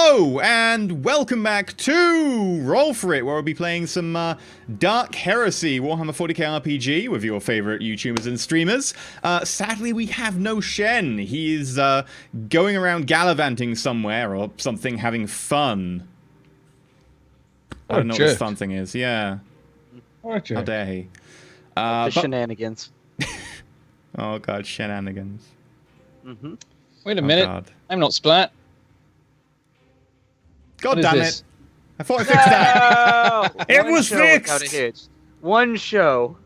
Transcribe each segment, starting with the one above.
Hello, and welcome back to Roll4It, where we'll be playing some Dark Heresy, Warhammer 40k RPG with your favorite YouTubers and streamers. Sadly, we have no Shen. He is going around gallivanting somewhere or something, having fun. I don't know what this fun thing is, yeah. How dare he. Shenanigans. Oh god, shenanigans. Wait a minute, God. I'm not Splat. God What damn is it. I thought I fixed that. It was fixed! One show.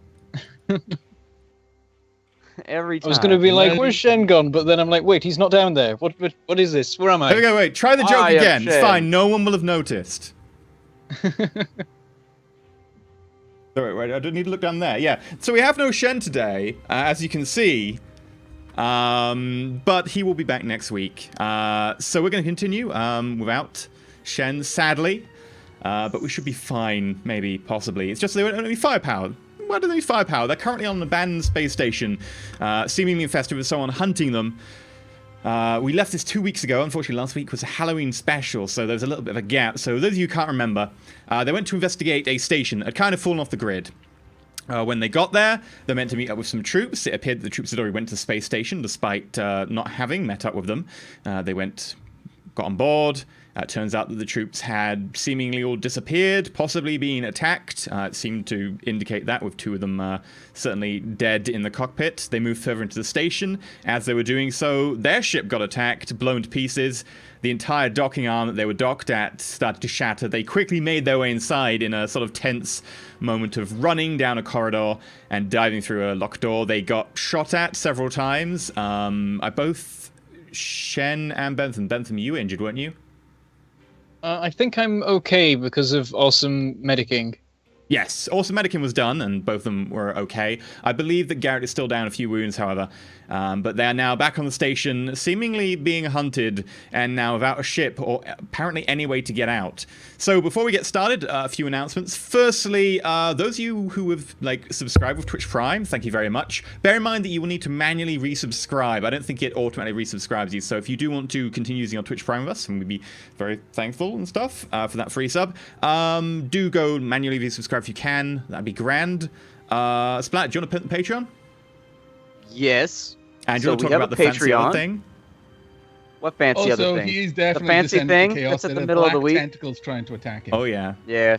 Every time. I was going to be like, where's Shen gone? But then I'm like, wait, he's not down there. What is this? Where am I? There we go, wait, try the joke again. It's fine, no one will have noticed. Wait, I don't need to look down there. Yeah, so we have no Shen today, as you can see. But he will be back next week. So we're going to continue without Shen, sadly. But we should be fine, maybe, possibly. It's just they don't need firepower. Why do they need firepower? They're currently on an abandoned space station, seemingly infested with someone hunting them. We left this 2 weeks ago. Unfortunately, last week was a Halloween special, so there's a little bit of a gap. So those of you who can't remember, they went to investigate a station that had kind of fallen off the grid. When they got there, they meant to meet up with some troops. It appeared that the troops had already went to the space station, despite not having met up with them. They got on board. Turns out that the troops had seemingly all disappeared, possibly been attacked. It seemed to indicate that, with two of them certainly dead in the cockpit. They moved further into the station. As they were doing so, their ship got attacked, blown to pieces. The entire docking arm that they were docked at started to shatter. They quickly made their way inside in a sort of tense moment of running down a corridor and diving through a locked door. They got shot at several times. Both Shen and Bentham. Bentham, you were injured, weren't you? I think I'm okay because of awesome medicing. Yes, awesome medicing was done, and both of them were okay. I believe that Garrett is still down a few wounds, however. But they are now back on the station, seemingly being hunted, and now without a ship, or apparently any way to get out. So before we get started, a few announcements. Firstly, those of you who have subscribed with Twitch Prime, thank you very much. Bear in mind that you will need to manually resubscribe. I don't think it automatically resubscribes you, so if you do want to continue using your Twitch Prime with us, and we'd be very thankful and stuff for that free sub, do go manually resubscribe if you can. That'd be grand. Splat, do you want to put the Patreon? Yes. And you want to talk about the fancy other thing? What fancy other thing? He is definitely the fancy thing that's at the middle of the week. Tentacles trying to attack him. Oh yeah. Yeah.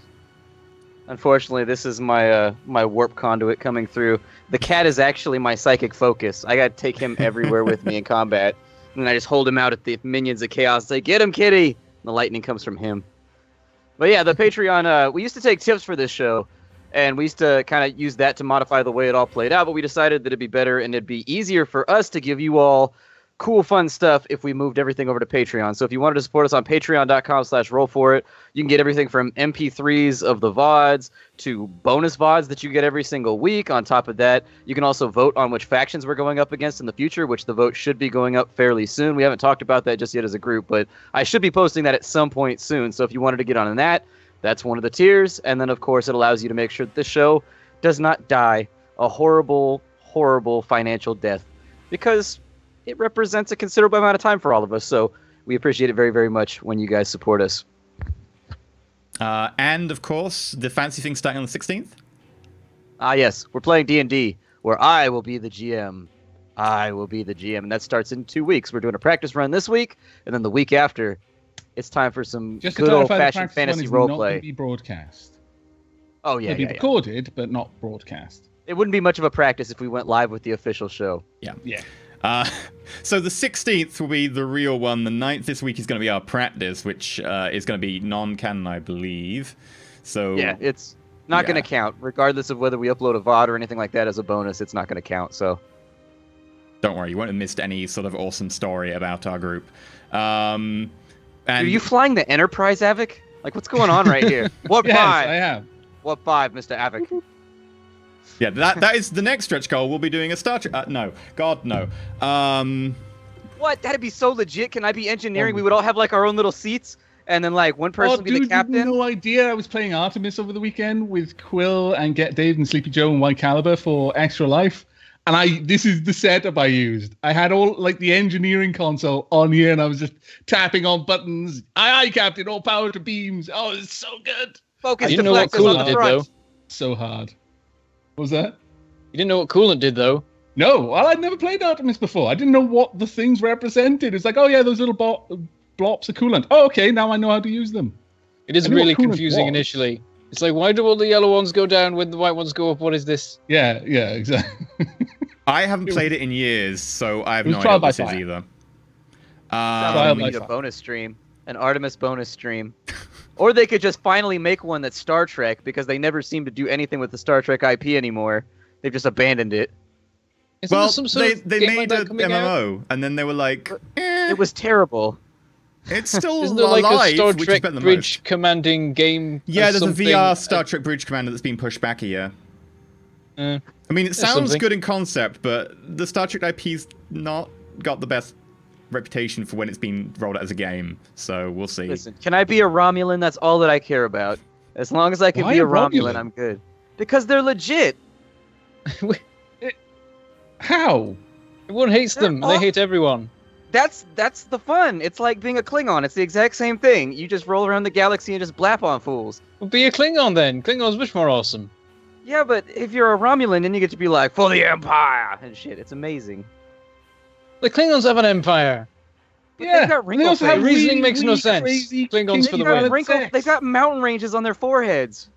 Unfortunately, this is my my warp conduit coming through. The cat is actually my psychic focus. I gotta take him everywhere with me in combat, and I just hold him out at the minions of chaos. Say, "Get him, kitty!" And the lightning comes from him. But yeah, the Patreon. We used to take tips for this show. And we used to kind of use that to modify the way it all played out, but we decided that it'd be better and it'd be easier for us to give you all cool, fun stuff if we moved everything over to Patreon. So if you wanted to support us on patreon.com/roll4it, you can get everything from MP3s of the VODs to bonus VODs that you get every single week. On top of that, you can also vote on which factions we're going up against in the future, which the vote should be going up fairly soon. We haven't talked about that just yet as a group, but I should be posting that at some point soon. So if you wanted to get on that, that's one of the tiers, and then, of course, it allows you to make sure that this show does not die a horrible, horrible financial death, because it represents a considerable amount of time for all of us, so we appreciate it very, very much when you guys support us. And, of course, the fancy thing starting on the 16th? Yes, we're playing D&D, where I will be the GM. I will be the GM, and that starts in 2 weeks. We're doing a practice run this week, and then the week after, it's time for some good old-fashioned fantasy roleplay. Not going to be broadcast. Oh, yeah, It'll be recorded, but not broadcast. It wouldn't be much of a practice if we went live with the official show. Yeah. So the 16th will be the real one. The 9th this week is going to be our practice, which is going to be non-canon, I believe. So yeah, it's not going to count. Regardless of whether we upload a VOD or anything like that as a bonus, it's not going to count. So don't worry, you won't have missed any sort of awesome story about our group. Are you flying the Enterprise, Avik? Like, what's going on right here? What yes, 5? I am. What 5, Mr. Avik? Yeah, that is the next stretch goal. We'll be doing a Star Trek. No. God, no. What? That'd be so legit. Can I be engineering? We would all have, like, our own little seats, and then, like, one person would be the captain. Dude, no idea. I was playing Artemis over the weekend with Quill and Get Dave and Sleepy Joe and White Caliber for Extra Life. And this is the setup I used. I had all like the engineering console on here, and I was just tapping on buttons. Aye, aye, Captain. All power to beams. Oh, it's so good. Focus You didn't know what deflectors on coolant the did, front. though. So hard. What was that? You didn't know what coolant did, though. No, well, I'd never played Artemis before. I didn't know what the things represented. It's like, oh yeah, those little blops of coolant. Oh, okay, now I know how to use them. It is I knew what really coolant confusing was. initially. It's like, why do all the yellow ones go down when the white ones go up? What is this? Yeah, exactly. I haven't played it in years, so I have It was no trial idea by what this is fire. either. Trial We by need a fire. bonus stream, an Artemis bonus stream. Or they could just finally make one that's Star Trek, because they never seem to do anything with the Star Trek IP anymore. They've just abandoned it. Isn't Well, there some sort of they game like made that a coming out? MMO, and then they were like, It was terrible. it's still Isn't there like alive, a Star which is Trek better than bridge most. commanding game? Yeah, or there's a something? VR Star Trek Bridge Commander that's been pushed back a year. I mean, it sounds something. good in concept, but the Star Trek IP's not got the best reputation for when it's been rolled out as a game, so we'll see. Listen, can I be a Romulan? That's all that I care about. As long as I can Why be a a Romulan, Romulan? I'm good. Because they're legit. How? Everyone hates them. They hate everyone. That's the fun. It's like being a Klingon. It's the exact same thing. You just roll around the galaxy and just blap on fools. Well, be a Klingon then. Klingon's much more awesome. Yeah, but if you're a Romulan, then you get to be like, for the Empire! And shit, it's amazing. The Klingons have an empire. But Yeah, they've got they wrinkle also face. have Reasoning really, makes no really sense. crazy Klingons for the kinky win. Wrinkle, sex. they've got mountain ranges on their foreheads.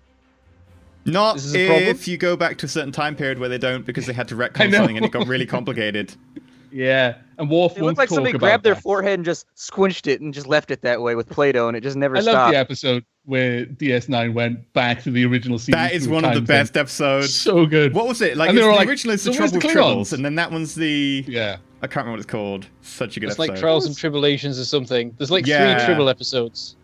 Not This is a problem? if you go back to a certain time period where they don't, because they had to I retcon know. something and it got really complicated. Yeah, and Worf They won't look like talk somebody about grabbed their that. forehead and just squinched it and just left it that way with Play-Doh, and it just never I love stopped. the episode where DS9 went back to the original season. That is 2 one of the time best thing. episodes. So good. What was it? Like, And they it's were the like, original is the "So where's Trouble with the Tribbles, Klingons?" and then that one's the... Yeah. I can't remember what it's called. Such a good It's episode. like Trials and Tribulations or something. There's like Yeah. 3 Tribble episodes.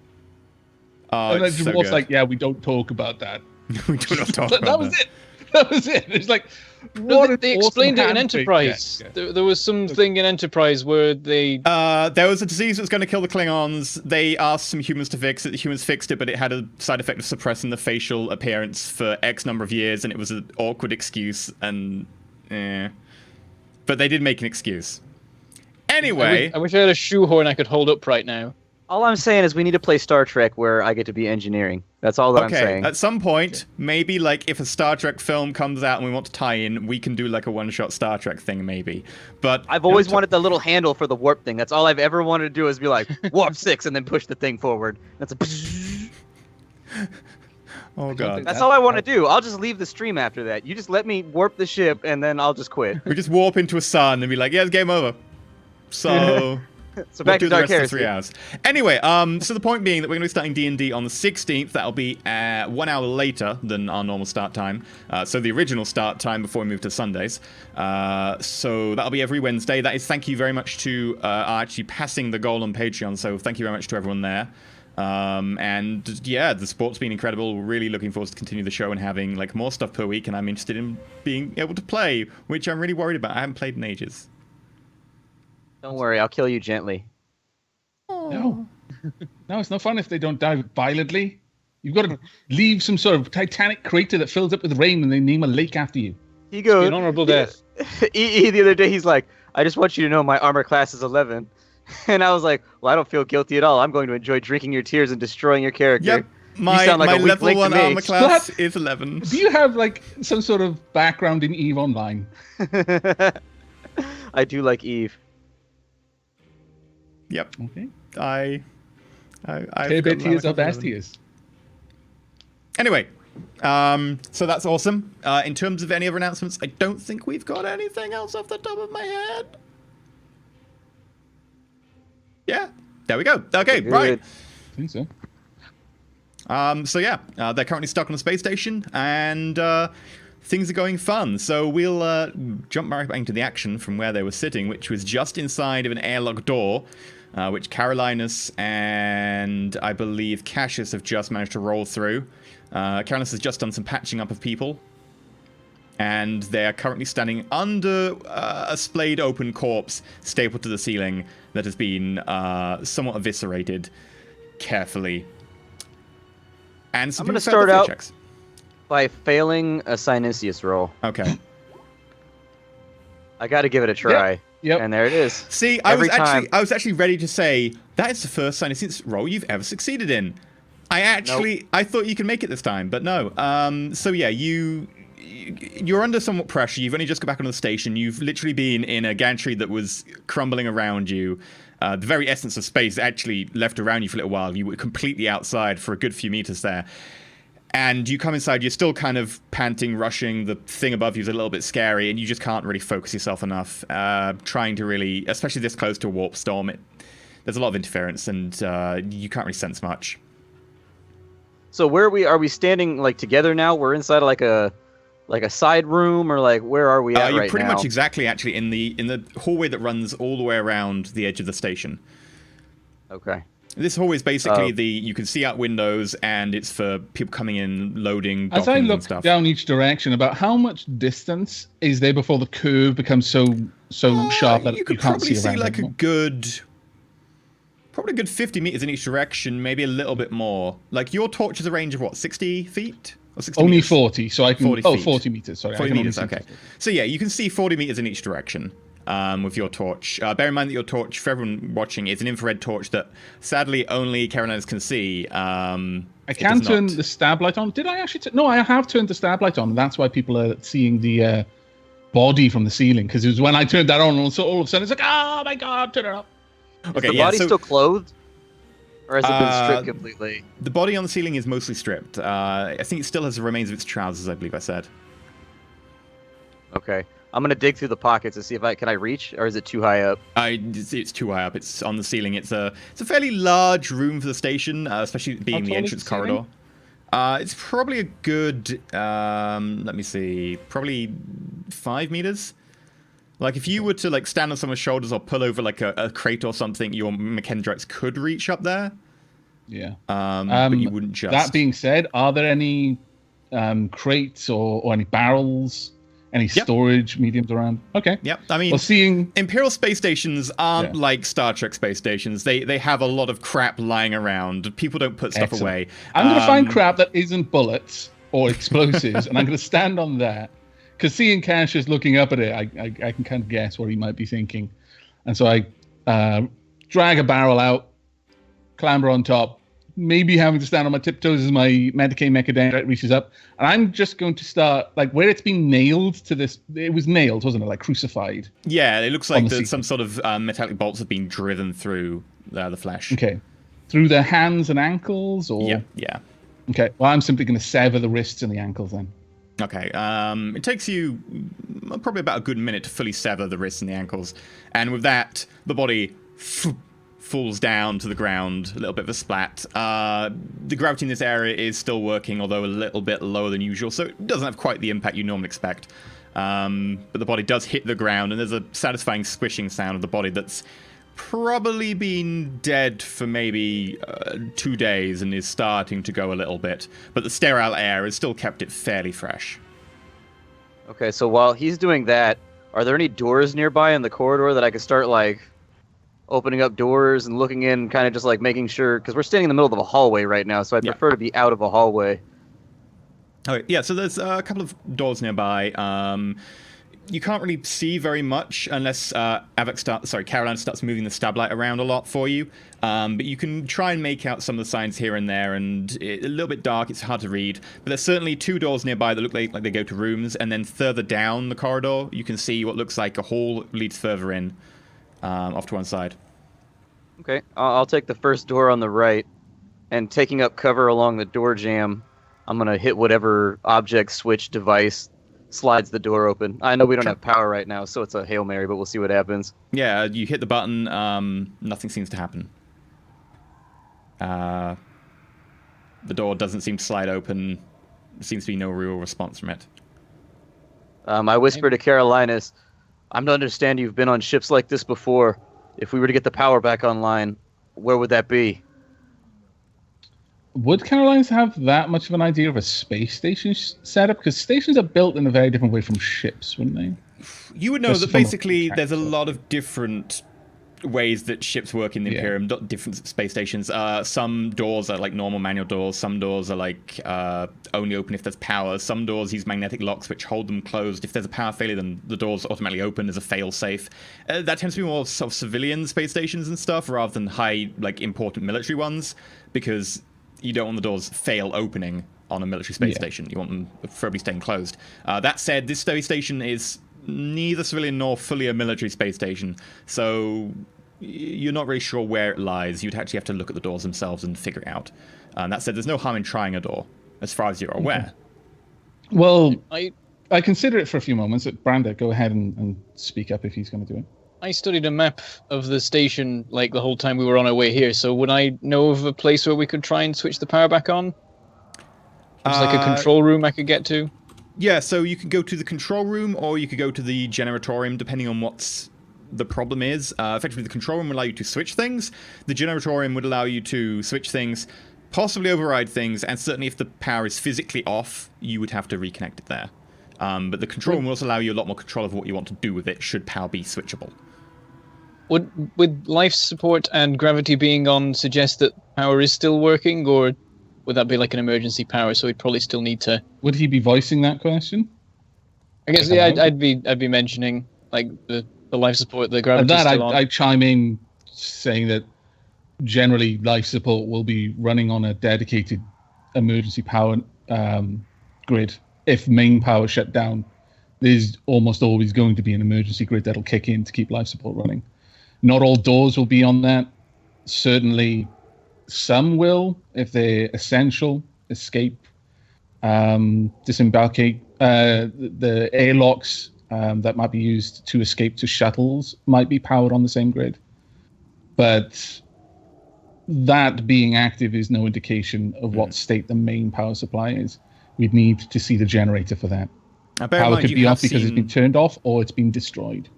Oh, And then it's so Worf's good. like, yeah, we don't talk about that. we do not talk That about was that. it. That was it. It's like, No, what they an explained awesome it in handshake. Enterprise. Yeah. There was something in Enterprise where they... There was a disease that was going to kill the Klingons. They asked some humans to fix it. The humans fixed it, but it had a side effect of suppressing the facial appearance for X number of years, and it was an awkward excuse, and... But they did make an excuse. Anyway... I wish I had a shoehorn I could hold up right now. All I'm saying is we need to play Star Trek where I get to be engineering. That's all that I'm Okay, saying. at some point, maybe like if a Star Trek film comes out and we want to tie in, we can do like a one-shot Star Trek thing, maybe. But I've always wanted the little handle for the warp thing. That's all I've ever wanted to do is be like, warp 6, and then push the thing forward. That's Oh god, That's all I want to do. I'll just leave the stream after that. You just let me warp the ship, and then I'll just quit. we just warp into a sun and be like, yeah, it's game over. So. So We'll back do to the Dark rest of the Heresy. 3 hours. Anyway, so the point being that we're going to be starting D&D on the 16th. That'll be 1 hour later than our normal start time. So the original start time before we move to Sundays. So that'll be every Wednesday. That is thank you very much to actually passing the goal on Patreon. So thank you very much to everyone there. And yeah, the support's been incredible. We're really looking forward to continue the show and having like more stuff per week. And I'm interested in being able to play, which I'm really worried about. I haven't played in ages. Don't worry, I'll kill you gently. No. No, it's no fun if they don't die violently. You've got to leave some sort of titanic crater that fills up with rain and they name a lake after you. He goes, An honorable death. The other day, he's like, I just want you to know my armor class is 11. And I was like, well, I don't feel guilty at all. I'm going to enjoy drinking your tears and destroying your character. Yep. My sound like a weak level link to 1 me. armor class What? is 11. Do you have like some sort of background in EVE Online? I do like Eve. Yep. Okay. I've Care got bit tears a are couple best of them. tears. Anyway, so that's awesome. In terms of any other announcements, I don't think we've got anything else off the top of my head. Yeah, there we go. Okay, Good. right. I think so. So yeah, they're currently stuck on a space station, and things are going fun. So we'll jump right back into the action from where they were sitting, which was just inside of an airlock door, which Carolinus and I believe Cassius have just managed to roll through. Carolinus has just done some patching up of people, and they are currently standing under a splayed open corpse stapled to the ceiling that has been somewhat eviscerated carefully. And some I'm gonna people failed start their out- fear checks. By failing a Sinisius roll. Okay. I got to give it a try. Yep. And there it is. See, I was actually ready to say that is the first science roll you've ever succeeded in. I thought you could make it this time, but no. So yeah, you're under somewhat pressure. You've only just got back on the station. You've literally been in a gantry that was crumbling around you. The very essence of space actually left around you for a little while. You were completely outside for a good few meters there. And you come inside, you're still kind of panting, rushing. The thing above you is a little bit scary, and you just can't really focus yourself enough. Trying to really, especially this close to a warp storm, there's a lot of interference, and you can't really sense much. So where are we standing like together now? We're inside like a side room, or like where are we at right now? You're pretty much exactly actually in the hallway that runs all the way around the edge of the station. Okay. This hallway is basically you can see out windows, and it's for people coming in, loading, As I docking look and stuff. down each direction, about how much distance is there before the curve becomes so sharp that you could can't probably see see around like anymore? probably a good 50 meters in each direction, maybe a little bit more. Like your torch has a range of what, 60 feet? Or 60 Only meters? 40, so I can... 40 feet. 40 meters, sorry. 40 I can only meters, see okay. 50. So yeah, you can see 40 meters in each direction with your torch. Bear in mind that your torch, for everyone watching, is an infrared torch that sadly only Carolinas can see. I can turn the stab light on. Did I actually... No, I have turned the stab light on. That's why people are seeing the body from the ceiling, because it was when I turned that on, and so all of a sudden it's like, oh my god, turn it up. Is the body still clothed? Or has it been stripped completely? The body on the ceiling is mostly stripped. I think it still has the remains of its trousers, I believe I said. Okay. I'm going to dig through the pockets to see if can I reach, or is it too high up? It's too high up. It's on the ceiling. It's a fairly large room for the station, especially being the entrance corridor. It's probably a good, let me see, probably 5 meters. Like if you were to like stand on someone's shoulders or pull over like a crate or something, your Mechanidrax could reach up there. Yeah. But you wouldn't just. That being said, are there any crates or any barrels, any storage mediums around? Okay. Yep. I mean, seeing Imperial space stations aren't like Star Trek space stations. They have a lot of crap lying around. People don't put stuff away. I'm going to find crap that isn't bullets or explosives, and I'm going to stand on that. Because seeing Cash is looking up at it, I can kind of guess what he might be thinking. And so I drag a barrel out, clamber on top, maybe having to stand on my tiptoes as my Medicaid Mechadendrite reaches up. And I'm just going to start, like, where it's been nailed to this... It was nailed, wasn't it? Like, crucified. Yeah, it looks like some sort of metallic bolts have been driven through the flesh. Okay. Through their hands and ankles? Or... Yeah. Okay, well, I'm simply going to sever the wrists and the ankles then. Okay, it takes you probably about a good minute to fully sever the wrists and the ankles. And with that, the body falls down to the ground, a little bit of a splat. The gravity in this area is still working, although a little bit lower than usual, so it doesn't have quite the impact you normally expect. But the body does hit the ground, and there's a satisfying squishing sound of the body that's probably been dead for maybe 2 days and is starting to go a little bit. But the sterile air has still kept it fairly fresh. Okay, so while he's doing that, are there any doors nearby in the corridor that I could start, like, opening up doors and looking in, kind of just, like, making sure... Because we're standing in the middle of a hallway right now, so I'd prefer to be out of a hallway. Okay, yeah, so there's a couple of doors nearby. You can't really see very much unless Caroline starts moving the stab light around a lot for you. But you can try and make out some of the signs here and there, and it's a little bit dark, it's hard to read. But there's certainly 2 doors nearby that look like they go to rooms, and then further down the corridor, you can see what looks like a hall that leads further in, off to one side. Okay, I'll take the first door on the right, and taking up cover along the door jamb, I'm going to hit whatever object, switch, device slides the door open. I know we don't have power right now, so it's a Hail Mary, but we'll see what happens. Yeah, you hit the button, nothing seems to happen. The door doesn't seem to slide open. There seems to be no real response from it. I whisper to Carolinus, I'm to understand you've been on ships like this before. If we were to get the power back online, where would that be? Would Carolines have that much of an idea of a space station setup? Because stations are built in a very different way from ships, wouldn't they? You would know that basically there's a lot of different ways that ships work in the Imperium, different space stations. Some doors are like normal manual doors. Some doors are like only open if there's power. Some doors use magnetic locks which hold them closed. If there's a power failure, then the doors automatically open as a fail-safe. That tends to be more sort of civilian space stations and stuff rather than high, like, important military ones, because you don't want the doors fail opening on a military space station. You want them preferably staying closed. That said, this space station is neither civilian nor fully a military space station, so you're not really sure where it lies. You'd actually have to look at the doors themselves and figure it out. That said, there's no harm in trying a door, as far as you're aware. Well, I consider it for a few moments. Brander, go ahead and speak up if he's going to do it. I studied a map of the station like the whole time we were on our way here, so would I know of a place where we could try and switch the power back on? It's like a control room I could get to? Yeah, so you could go to the control room, or you could go to the generatorium, depending on what's the problem is. Effectively, the control room would allow you to switch things. The generatorium would allow you to switch things, possibly override things, and certainly if the power is physically off, you would have to reconnect it there. But the control room will also allow you a lot more control of what you want to do with it, should power be switchable. Would life support and gravity being on suggest that power is still working, or would that be like an emergency power, so we'd probably still need to... Would he be voicing that question? I guess, yeah, I'd be mentioning, like, the life support, the gravity still on. I'd chime in saying that generally life support will be running on a dedicated emergency power grid. If main power shut down, there's almost always going to be an emergency grid that'll kick in to keep life support running. Not all doors will be on that. Certainly some will, if they're essential, escape, disembarkate. The airlocks that might be used to escape to shuttles might be powered on the same grid. But that being active is no indication of what state the main power supply is. We'd need to see the generator for that. Power could be off because it's been turned off, or it's been destroyed.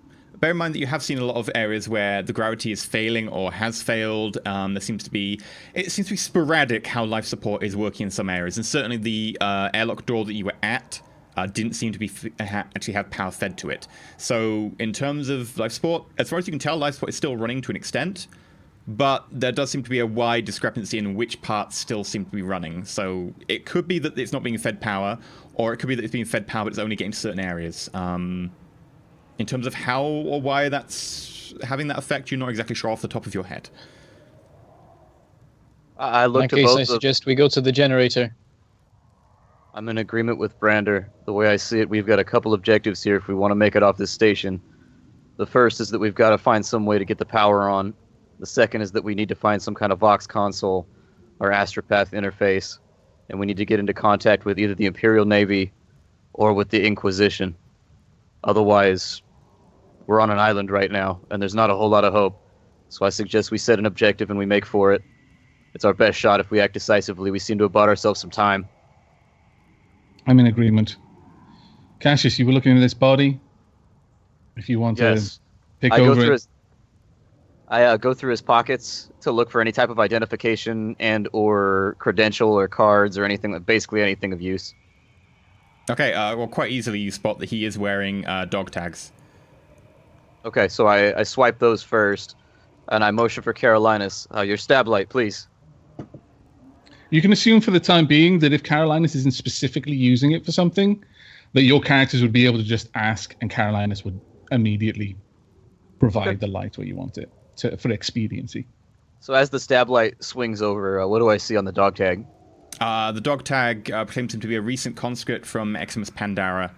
Bear in mind that you have seen a lot of areas where the gravity is failing or has failed. It seems to be sporadic how life support is working in some areas, and certainly the airlock door that you were at didn't seem to be actually have power fed to it. So in terms of life support, as far as you can tell, life support is still running to an extent, but there does seem to be a wide discrepancy in which parts still seem to be running. So it could be that it's not being fed power, or it could be that it's being fed power but it's only getting to certain areas. In terms of how or why that's having that effect, you're not exactly sure off the top of your head. I looked In at that case, both. I suggest we go to the generator. I'm in agreement with Brander. The way I see it, we've got a couple objectives here if we want to make it off this station. The first is that we've got to find some way to get the power on. The second is that we need to find some kind of Vox console or astropath interface, and we need to get into contact with either the Imperial Navy or with the Inquisition. Otherwise, we're on an island right now, and there's not a whole lot of hope. So I suggest we set an objective and we make for it. It's our best shot if we act decisively. We seem to have bought ourselves some time. I'm in agreement. Cassius, you were looking at this body. If you want to pick over it. I go through his pockets to look for any type of identification and or credential or cards or anything, basically anything of use. Okay, well, quite easily you spot that he is wearing dog tags. Okay, so I swipe those first, and I motion for Carolinus. Your stab light, please. You can assume for the time being that if Carolinus isn't specifically using it for something, that your characters would be able to just ask, and Carolinus would immediately provide the light where you want it for expediency. So as the stab light swings over, what do I see on the dog tag? The dog tag proclaims him to be a recent conscript from Eximus Pandara,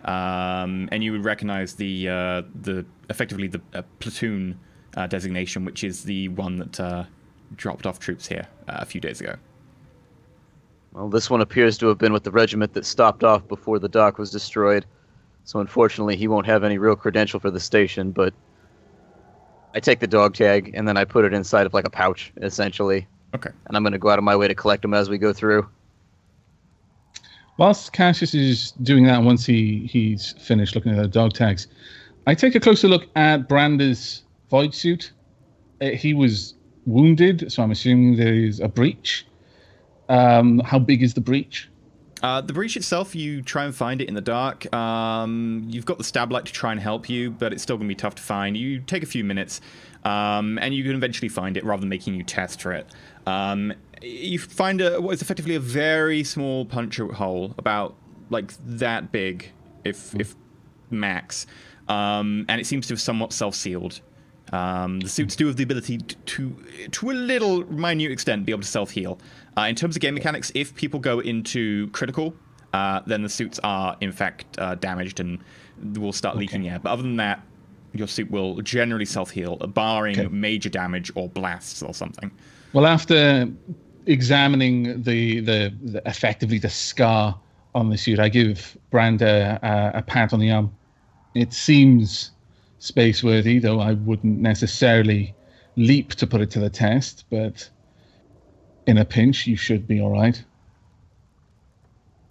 and you would recognize the effectively the platoon designation, which is the one that dropped off troops here a few days ago. Well, this one appears to have been with the regiment that stopped off before the dock was destroyed, so unfortunately he won't have any real credential for the station, but I take the dog tag and then I put it inside of like a pouch, essentially. Okay. And I'm going to go out of my way to collect them as we go through. Whilst Cassius is doing that, once he's finished looking at the dog tags, I take a closer look at Brander's void suit. He was wounded, so I'm assuming there is a breach. How big is the breach? The breach itself, you try and find it in the dark. You've got the stab light to try and help you, but it's still going to be tough to find. You take a few minutes, and you can eventually find it rather than making you test for it. You find what is effectively a very small puncture hole, about like that big, if max, and it seems to have somewhat self-sealed. The suits do have the ability to a little minute extent, be able to self-heal. In terms of game mechanics, if people go into critical, then the suits are, in fact, damaged and will start leaking air. But other than that, your suit will generally self-heal, barring major damage or blasts or something. Well, after examining the effectively the scar on the suit, I give Brand a pat on the arm. It seems space-worthy, though I wouldn't necessarily leap to put it to the test, but in a pinch, you should be all right.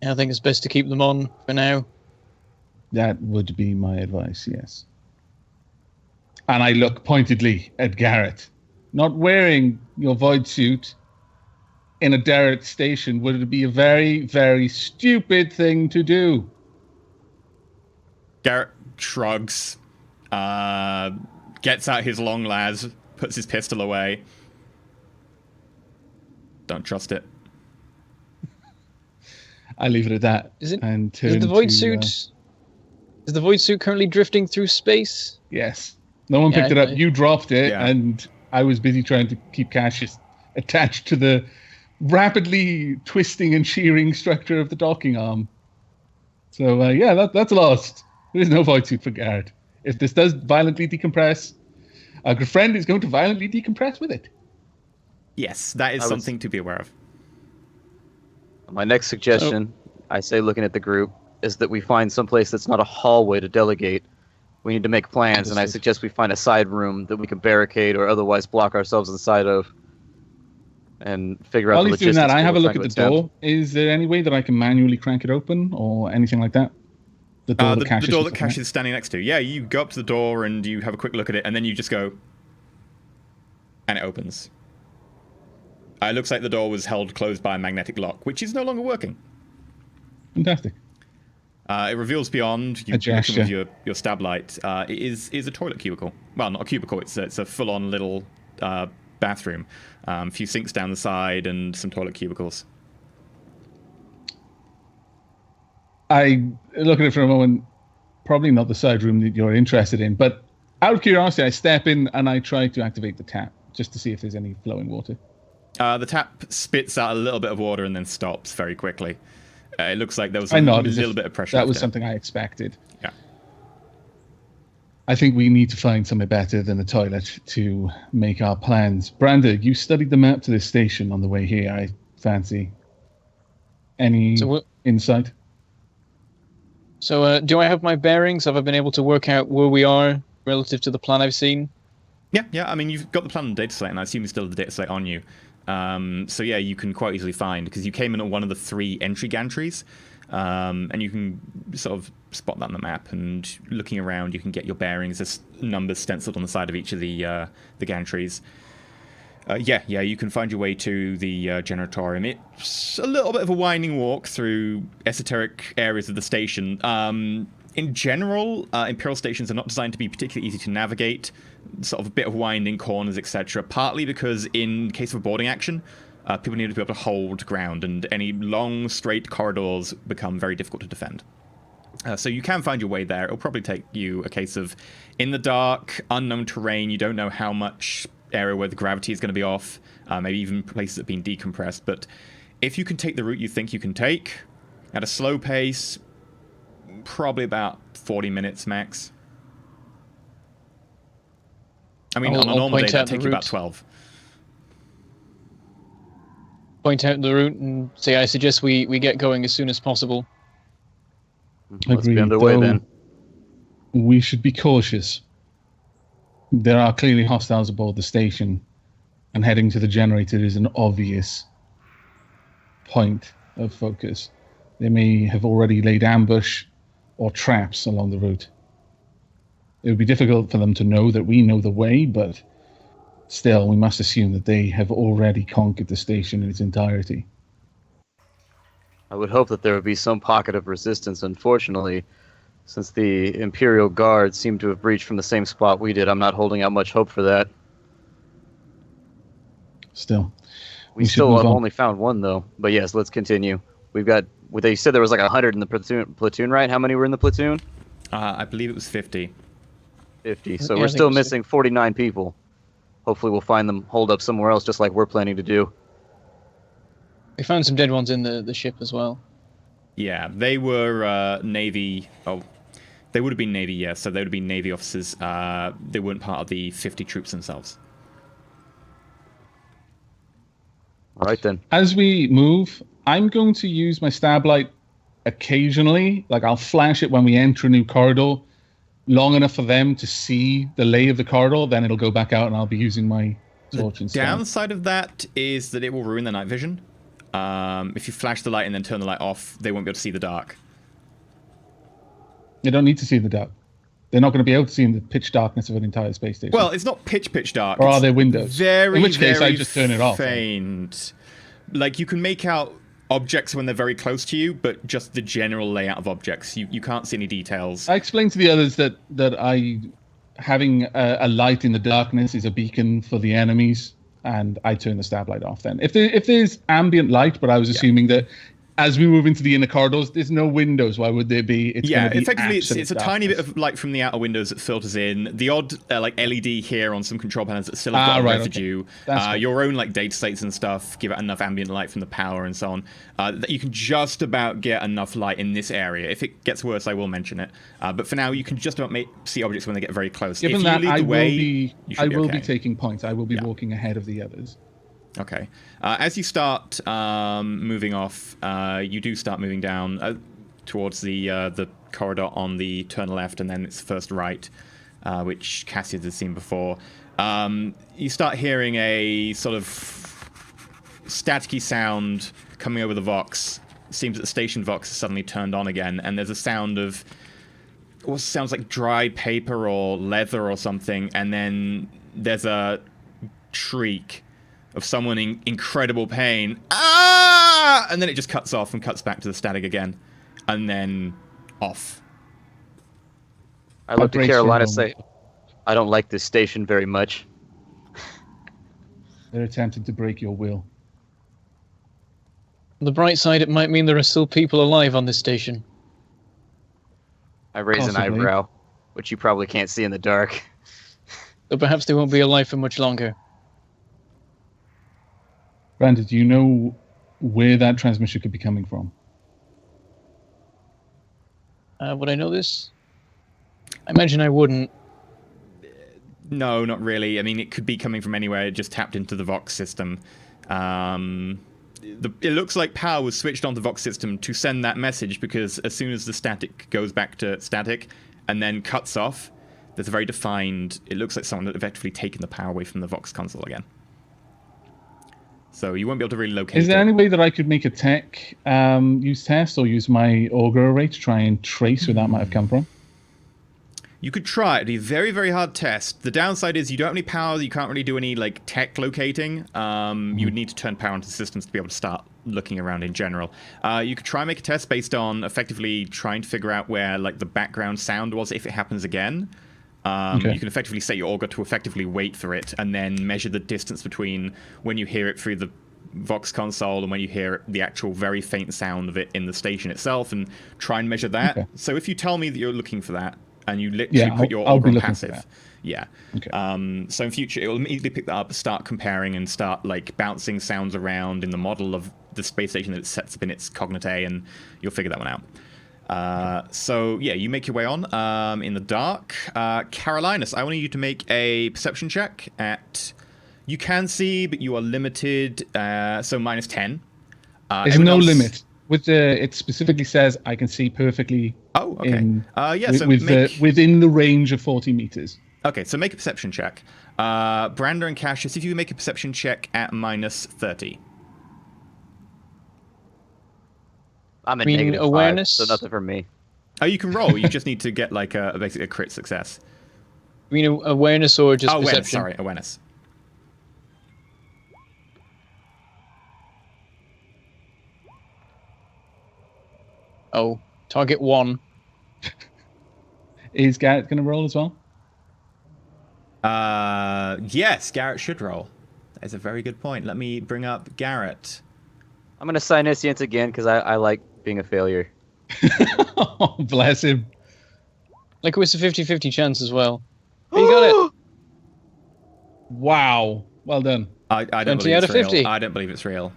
I think it's best to keep them on for now. That would be my advice, yes. And I look pointedly at Garrett. Not wearing your void suit in a derelict station would it be a very, very stupid thing to do? Garrett shrugs, gets out his long las, puts his pistol away. Don't trust it. I leave it at that. Is it? And Is the void suit? Is the void suit currently drifting through space? Yes. No one picked it up. You dropped it, Yeah. and I was busy trying to keep Cassius attached to the rapidly twisting and shearing structure of the docking arm. So that's lost. There is no void suit for Garrett. If this does violently decompress, our good friend is going to violently decompress with it. Yes, that is something to be aware of. My next suggestion, I say looking at the group, is that we find someplace that's not a hallway to delegate. We need to make plans, and I suggest we find a side room that we can barricade or otherwise block ourselves inside of and figure out While the he's doing logistics. that, I have a we're look at trying the to attempt. door. Is there any way that I can manually crank it open or anything like that? The door The Cassius door was that looking Cash at? is standing next to. Yeah, you go up to the door and you have a quick look at it, and then you just go, and it opens. It looks like the door was held closed by a magnetic lock, which is no longer working. Fantastic. It reveals beyond, you A look in gesture. with your stab light, it is a toilet cubicle. Well, not a cubicle, it's a full-on little bathroom. A few sinks down the side and some toilet cubicles. I look at it for a moment. Probably not the side room that you're interested in, but out of curiosity, I step in and I try to activate the tap just to see if there's any flowing water. The tap spits out a little bit of water and then stops very quickly. It looks like there was I a nod as little if bit of pressure. That was left in it. something I expected. Yeah. I think we need to find somewhere better than a toilet to make our plans. Branda, you studied the map to this station on the way here, I fancy. Any insight? So, do I have my bearings? Have I been able to work out where we are relative to the plan I've seen? Yeah. I mean, you've got the plan on the data slate, and I assume you still have the data slate on you. So yeah, you can quite easily find, because you came in at one of the 3 entry gantries, and you can sort of spot that on the map. And looking around, you can get your bearings. There's numbers stenciled on the side of each of the gantries. You can find your way to the generatorium. It's a little bit of a winding walk through esoteric areas of the station. In general, Imperial stations are not designed to be particularly easy to navigate, sort of a bit of winding corners, etc. Partly because in case of a boarding action, people need to be able to hold ground, and any long, straight corridors become very difficult to defend. So you can find your way there. It'll probably take you a case of in the dark, unknown terrain. You don't know how much area where the gravity is going to be off, maybe even places that have been decompressed. But if you can take the route you think you can take at a slow pace, probably about 40 minutes max. I mean, on a normal day, that'd take you about 12. Point out the route and say I suggest we get going as soon as possible. Let's be Agreed, underway though then. We should be cautious. There are clearly hostiles aboard the station, and heading to the generator is an obvious point of focus. They may have already laid ambush or traps along the route. It would be difficult for them to know that we know the way, but still, we must assume that they have already conquered the station in its entirety. I would hope that there would be some pocket of resistance. Unfortunately, since the Imperial Guard seem to have breached from the same spot we did, I'm not holding out much hope for that. Still, We should still move have on. only found one, though. But yes, let's continue. We've got. Well, they said there was like 100 in the platoon, right? How many were in the platoon? I believe it was 50. 50. So Yeah, I we're think still it was missing 49 people. Hopefully, we'll find them holed up somewhere else, just like we're planning to do. We found some dead ones in the ship as well. Yeah, they were Navy. Oh, they would have been Navy, yeah. So they would have been Navy officers. They weren't part of the 50 troops themselves. All right then. As we move, I'm going to use my stab light occasionally. Like I'll flash it when we enter a new corridor, long enough for them to see the lay of the corridor. Then it'll go back out, and I'll be using my torch instead. Downside of that is that it will ruin their night vision. If you flash the light and then turn the light off, they won't be able to see the dark. They don't need to see the dark. They're not going to be able to see in the pitch darkness of an entire space station. Well, it's not pitch dark. Or are It's there windows? Very, In which case, very I just turn it off. faint. Like, you can make out objects when they're very close to you, but just the general layout of objects. You can't see any details. I explained to the others that having a light in the darkness is a beacon for the enemies, and I turn the stab light off then. If there's ambient light, but I was assuming that as we move into the inner corridors, there's no windows. Why would there be? It's Yeah, gonna be effectively, it's absolute a tiny bit darkness. of light from the outer windows that filters in. The odd like LED here on some control panels that still have got a right, residue. okay. That's cool. Your own like data slates and stuff give it enough ambient light from the power and so on. That you can just about get enough light in this area. If it gets worse, I will mention it. But for now, you can just about see objects when they get very close. Given if you that, lead I the way, will you should be okay. taking points. I will be walking ahead of the others. Okay. As you start moving off, you do start moving down towards the corridor on the turn left, and then it's first right, which Cassius has seen before. You start hearing a sort of staticky sound coming over the Vox. It seems that the station Vox is suddenly turned on again, and there's a sound of what sounds like dry paper or leather or something, and then there's a shriek of someone in incredible pain. Ah! And then it just cuts off and cuts back to the static again. And then off. I look to breaks for a Carolina moment. say, I don't like this station very much. They're attempting to break your will. On the bright side, it might mean there are still people alive on this station. I raise an Possibly. eyebrow, which you probably can't see in the dark. But perhaps they won't be alive for much longer. Brandon, do you know where that transmission could be coming from? Would I know this? I imagine I wouldn't. No, not really. I mean, it could be coming from anywhere. It just tapped into the Vox system. It looks like power was switched on the Vox system to send that message, because as soon as the static goes back to static and then cuts off, there's a very defined... It looks like someone had effectively taken the power away from the Vox console again. So you won't be able to really locate Is there it. any way that I could make a tech use test or use my auger array to try and trace where that might have come from? You could try it. It'd be a very, very hard test. The downside is you don't have any power. You can't really do any like tech locating. You would need to turn power onto the systems to be able to start looking around in general. You could try and make a test based on effectively trying to figure out where like the background sound was if it happens again. Okay. You can effectively set your auger to effectively wait for it and then measure the distance between when you hear it through the Vox console and when you hear the actual very faint sound of it in the station itself, and try and measure that. Okay. So if you tell me that you're looking for that, and you literally Yeah, put your I'll auger be on looking for passive. that. Yeah. Okay. So in future, it will immediately pick that up, start comparing, and start like bouncing sounds around in the model of the space station that it sets up in its cognite, and you'll figure that one out. So yeah, you make your way on in the dark. Carolinus, I want you to make a perception check at... You can see, but you are limited, so minus 10. There's Everyone no else- limit. With the, it specifically says I can see perfectly. Oh, okay. Yeah, so within the range of 40 meters. Okay, so make a perception check. Brander and Cassius, if you make a perception check at minus 30. I'm at mean negative awareness? 5, so nothing for me. Oh, you can roll. You just need to get like basically a crit success. I mean awareness or just Awareness, perception? sorry, awareness. Oh, target 1. Is Garrett going to roll as well? Yes, Garrett should roll. That's a very good point. Let me bring up Garrett. I'm gonna Sinesience again because I like being a failure. Oh, bless him. Like it was a 50-50 chance as well. But you got it. Wow. Well done. I don't 20 believe out it's of real. 50. I don't believe it's real.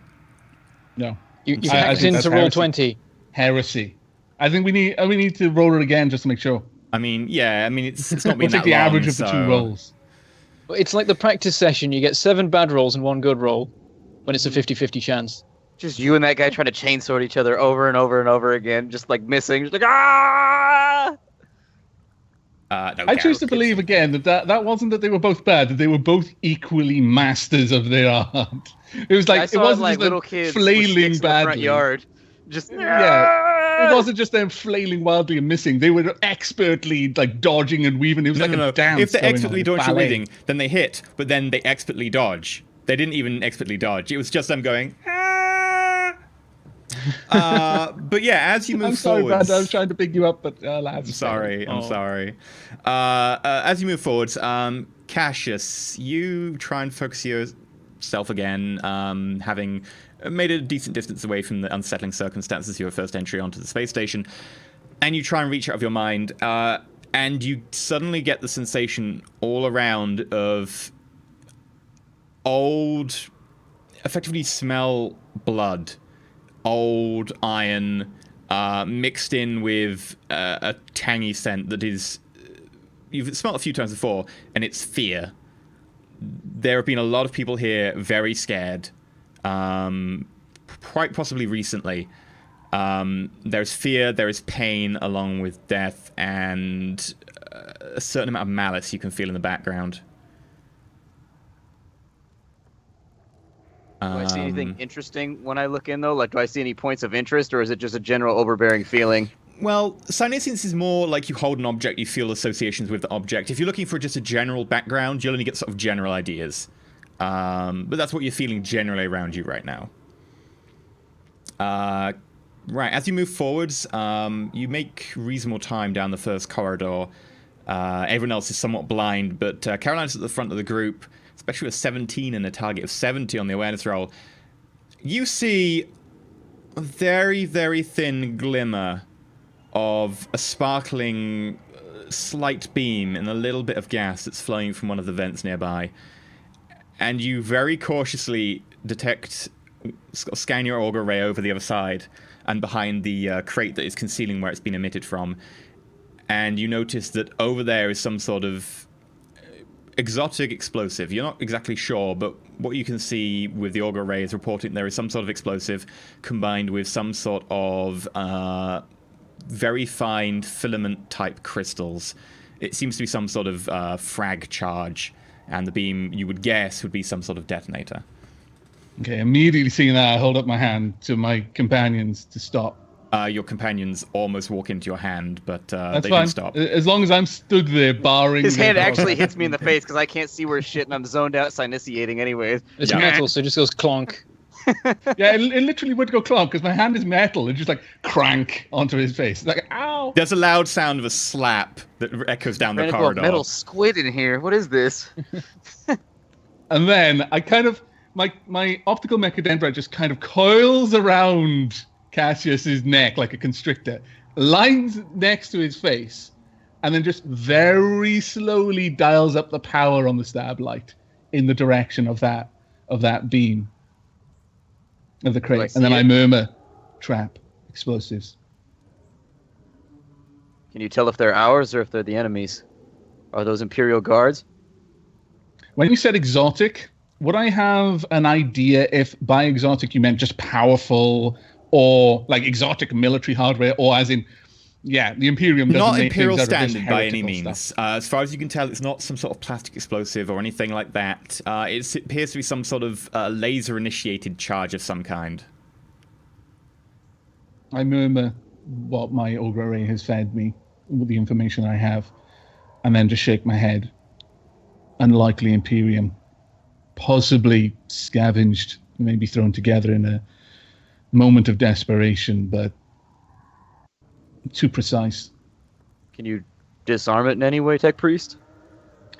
No. You I hacked think that's into roll heresy. 20. Heresy. I think we need to roll it again just to make sure. I mean, yeah. I mean, it's not We'll been take that the long, average of the so- two rolls. But it's like the practice session. You get 7 bad rolls and 1 good roll when it's a 50-50 chance. Just you and that guy trying to chainsword each other over and over and over again, just like missing. Just like ah! No, I Garrett choose to gets believe it. again that wasn't that they were both bad, that they were both equally masters of their art. It was like I it saw wasn't like just little them kids with flailing sticks in the front badly. yard. Just Yeah. It wasn't just them flailing wildly and missing. They were expertly like dodging and weaving. It was like a dance. If they going expertly on, dodge your ballet. weaving, then they hit, but then they expertly dodge. They didn't even expertly dodge. It was just them going. But yeah, as you move I'm sorry, forwards, Brad. I was trying to pick you up, but lads. I'm sorry. I'm Oh. sorry. As you move forwards, Cassius, you try and focus yourself again, having made a decent distance away from the unsettling circumstances of your first entry onto the space station, and you try and reach out of your mind, and you suddenly get the sensation all around of old, effectively smell blood, old iron, mixed in with a tangy scent that is, you've smelled a few times before, and it's fear. There have been a lot of people here very scared, quite possibly recently. There's fear, there is pain along with death, and a certain amount of malice you can feel in the background. Do I see anything interesting when I look in, though? Like, do I see any points of interest, or is it just a general overbearing feeling? Well, Sinesience is more like you hold an object, you feel associations with the object. If you're looking for just a general background, you'll only get sort of general ideas. But that's what you're feeling generally around you right now. Right, as you move forwards, you make reasonable time down the first corridor. Everyone else is somewhat blind, but Caroline's at the front of the group, especially with 17 and a target of 70 on the awareness roll. You see a very, very thin glimmer of a sparkling slight beam and a little bit of gas that's flowing from one of the vents nearby. And you very cautiously scan your auger ray over the other side and behind the crate that is concealing where it's been emitted from. And you notice that over there is some sort of exotic explosive. You're not exactly sure, but what you can see with the auger ray is reporting there is some sort of explosive combined with some sort of very fine filament-type crystals. It seems to be some sort of frag charge, and the beam, you would guess, would be some sort of detonator. Okay, immediately seeing that, I hold up my hand to my companions to stop. Your companions almost walk into your hand, but That's they fine. don't stop. As long as I'm stood there, barring. His hand their actually progress. hits me in the face because I can't see where shit, and I'm zoned out sinesiating anyways. It's Yeah. metal, so it just goes clonk. Yeah, it literally would go clonk because my hand is metal. It just like crank onto his face. It's like, ow! There's a loud sound of a slap that echoes down the Tentacle of corridor. metal squid in here. What is this? And then I kind of my optical mechadendrite just kind of coils around Cassius's neck like a constrictor, lines next to his face, and then just very slowly dials up the power on the stab light in the direction of that beam of the I crate. see And then I it? murmur, "Trap, explosives." Can you tell if they're ours or if they're the enemies? Are those Imperial guards? When you said exotic, would I have an idea if by exotic you meant just powerful or like exotic military hardware, or as in, yeah, the Imperium doesn't Not make Imperial things out of this standard by any heretical means. stuff. As far as you can tell, it's not some sort of plastic explosive or anything like that. It appears to be some sort of laser-initiated charge of some kind. I murmur what my augur array has fed me with the information I have, and then just shake my head. Unlikely Imperium. Possibly scavenged, maybe thrown together in a moment of desperation, but too precise. Can you disarm it in any way, Tech Priest?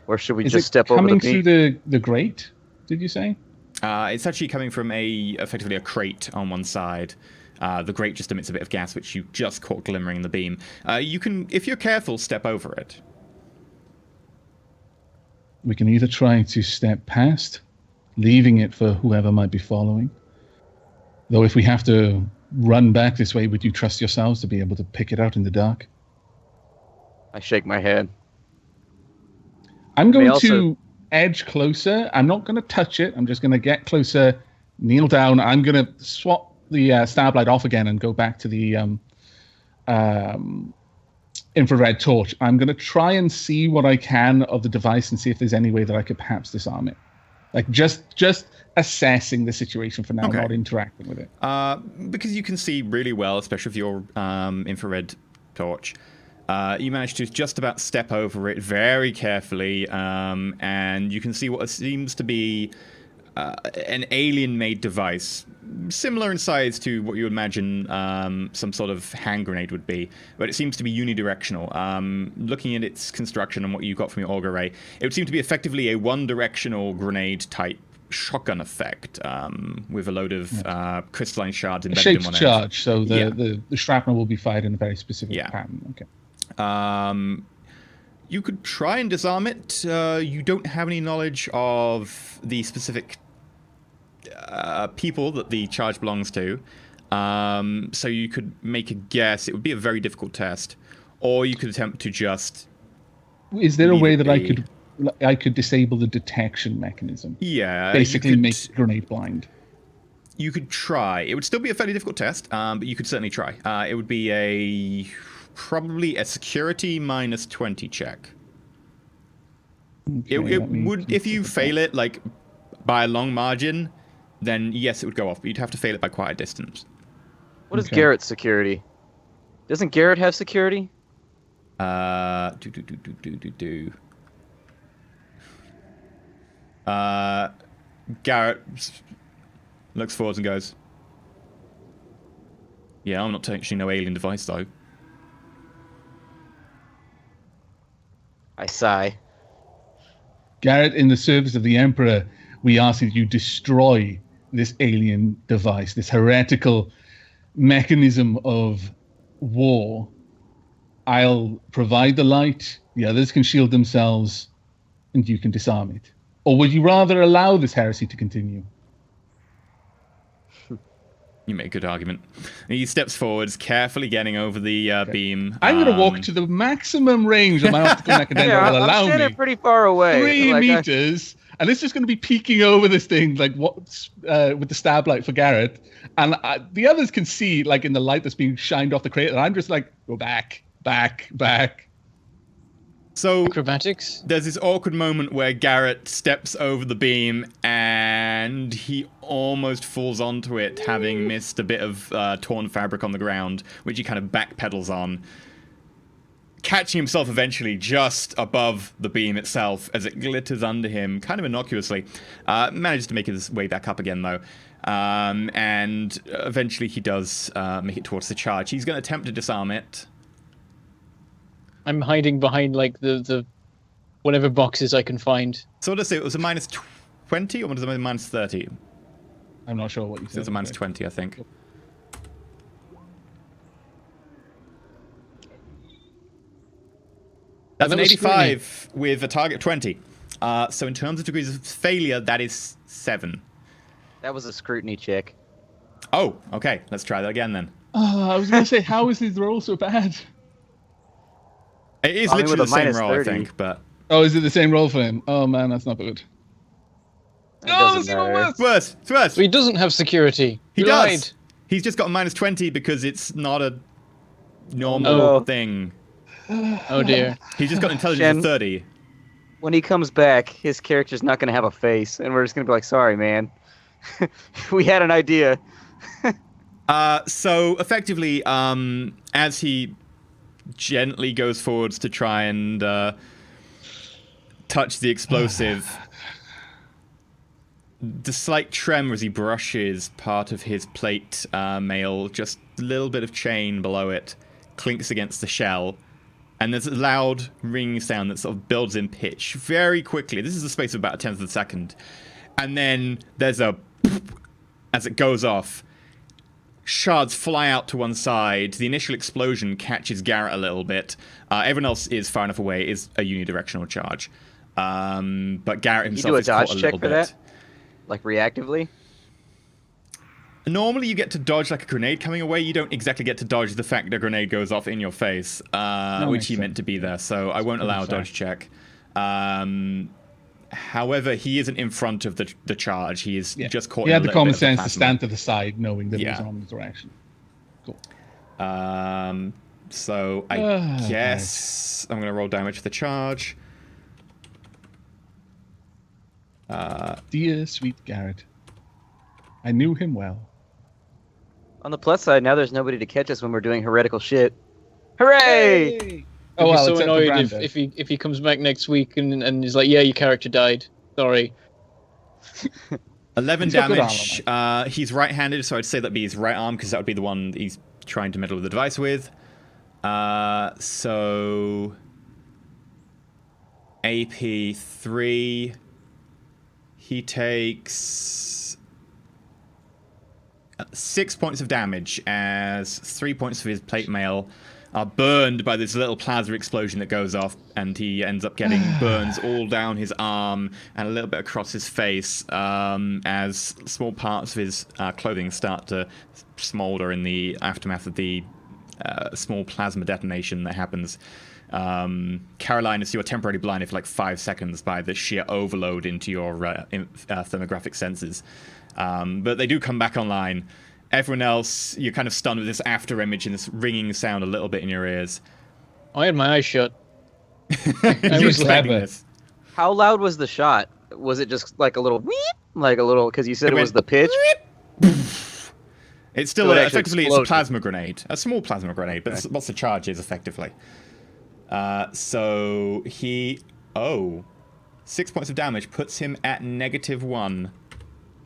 Or should we Is just it step over coming the through the grate? Did you say? It's actually coming from effectively a crate on one side. The grate just emits a bit of gas, which you just caught glimmering in the beam. You can, if you're careful, step over it. We can either try to step past, leaving it for whoever might be following. Though if we have to run back this way, would you trust yourselves to be able to pick it out in the dark? I shake my head. I'm going also- to edge closer. I'm not going to touch it. I'm just going to get closer, kneel down. I'm going to swap the stab light off again and go back to the infrared torch. I'm going to try and see what I can of the device and see if there's any way that I could perhaps disarm it. Like just assessing the situation for now, Okay. not interacting with it. Because you can see really well, especially with your infrared torch. You manage to just about step over it very carefully, and you can see what seems to be an alien-made device, similar in size to what you would imagine some sort of hand grenade would be, but it seems to be unidirectional. Looking at its construction and what you got from your auger ray, it would seem to be effectively a one-directional grenade-type shotgun effect, with a load of crystalline shards A embedded shaped in one charge, so Yeah. the shrapnel will be fired in a very specific Yeah. pattern. Okay. end. You could try and disarm it. You don't have any knowledge of the specific people that the charge belongs to, so you could make a guess. It would be a very difficult test, or you could attempt to just Is there a Leave way it that be. I could disable the detection mechanism? you Basically, could, make the grenade blind. you could try. It would still be a fairly difficult test, but you could certainly try. It would be probably a security minus 20 check. Okay, It let me would, if you consider fail that. it like by a long margin, then yes, it would go off. But you'd have to fail it by quite a distance. What is Okay. Garrett's security? Doesn't Garrett have security? Garrett looks forwards and goes, "Yeah, I'm not touching no alien device though." I sigh. Garrett, in the service of the Emperor, we ask that you destroy this alien device, this heretical mechanism of war. I'll provide the light, the others can shield themselves, and you can disarm it. Or would you rather allow this heresy to continue? You make a good argument. And he steps forwards, carefully getting over the beam. I'm going to walk to the maximum range of my optical mechanism Yeah, will I'm allow standing me. pretty far away. 3 Like, meters, and it's just going to be peeking over this thing, like what's with the stab light for Garrett, and the others can see, like in the light that's being shined off the crate, and I'm just like, go back, back, back. So Acrobatics? there's this awkward moment where Garrett steps over the beam and he almost falls onto it, having missed a bit of torn fabric on the ground, which he kind of backpedals on, catching himself eventually just above the beam itself as it glitters under him, kind of innocuously. Manages to make his way back up again, though. And eventually he does make it towards the charge. He's going to attempt to disarm it. I'm hiding behind like the whatever boxes I can find. So what did I say? It was a minus 20 or was it a minus 30? I'm not sure what you It said. was a minus 20, I think. That's That an was 85 with a target of 20. So in terms of degrees of failure, that is 7. that was a scrutiny check. Oh, okay. Let's try that again then. I was going to say, how is his roll so bad? It is I mean, literally with the a same minus roll, 30. I think, but... Oh, is it the same roll for him? Oh man, that's not good. It No, doesn't it's even matter. worse. It's worse. It's worse. So he doesn't have security. He You does. lied. He's just got a minus 20 because it's not a normal Oh. thing. Oh dear. He's just got intelligence Shen. of 30. When he comes back, his character's not going to have a face, and we're just going to be like, sorry, man. We had an idea. So effectively, as he gently goes forwards to try and touch the explosive, the slight tremor as he brushes part of his plate mail, just a little bit of chain below it, clinks against the shell, and there's a loud ringing sound that sort of builds in pitch very quickly. This is a space of about a tenth of a second. And then there's a as it goes off. Shards fly out to one side. The initial explosion catches Garrett a little bit. Everyone else is far enough away. It is a unidirectional charge. But Garrett himself is caught a little bit. That? Like reactively? Normally you get to dodge like a grenade coming away. You don't exactly get to dodge the fact that a grenade goes off in your face, which he meant to be there. So I won't allow a dodge check. However, he isn't in front of the charge. He is just caught. He had the common sense to plasma. stand to the side, knowing that it was on the direction. Cool. So I guess I'm going to roll damage for the charge. Dear sweet Garrett, I knew him well. On the plus side, now there's nobody to catch us when we're doing heretical shit. Hooray! Hey! I'd Oh, be well, so except for annoyed Brando. if he comes back next week and he's like, yeah, your character died. Sorry. 11 He's got good damage. He's right-handed, so I'd say that'd be his right arm because that would be the one he's trying to meddle with the device with. So AP 3. He takes 6 points of damage as 3 points of his plate mail are burned by this little plasma explosion that goes off, and he ends up getting burns all down his arm and a little bit across his face as small parts of his clothing start to smolder in the aftermath of the small plasma detonation that happens. Caroline, you're temporarily blinded for like 5 seconds by the sheer overload into your thermographic senses. But they do come back online. Everyone else, you're kind of stunned with this after image and this ringing sound a little bit in your ears. I had my eyes shut. You're was expecting clever. this. How loud was the shot? Was it just like a little weep? Like a little, because you said it was the pitch? It's still So it actually effectively it's a exploded. plasma grenade, a small plasma grenade, but what's the charge is effectively. So he 6 points of damage puts him at -1.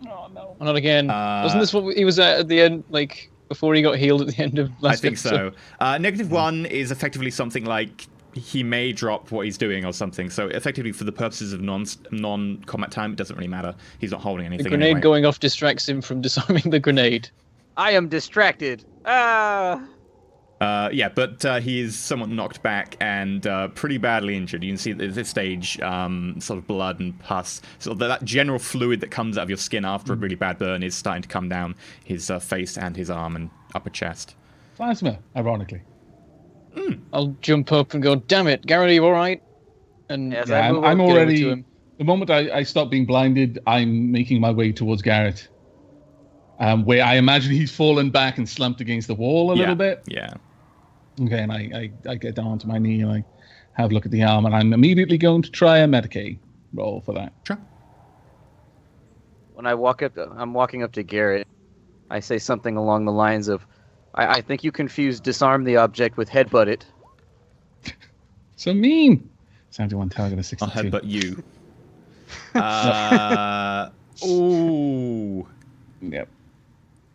Oh, no. Not again. Wasn't this what he was at the end, like, before he got healed at the end of last I think episode? so. -1 is effectively something like he may drop what he's doing or something. So effectively, for the purposes of non-combat time, it doesn't really matter. He's not holding anything. The grenade anyway. going off distracts him from disarming the grenade. I am distracted. Ah! Yeah, but he is somewhat knocked back and pretty badly injured. You can see at this stage sort of blood and pus. Sort of that general fluid that comes out of your skin after a really bad burn is starting to come down his face and his arm and upper chest. Plasma, ironically. I'll jump up and go, damn it, Garrett, are you alright? And Yes, Yeah, move I'm get over to already. him. The moment I stop being blinded, I'm making my way towards Garrett. Where I imagine he's fallen back and slumped against the wall a little bit. Yeah. Okay, and I get down onto my knee and I have a look at the arm, and I'm immediately going to try a Medicaid roll for that. Sure. When I'm walking up to Garrett. I say something along the lines of, I think you confused disarm the object with headbutt it. So mean. 71 target of 62. I'll headbutt you. Ooh. Yep.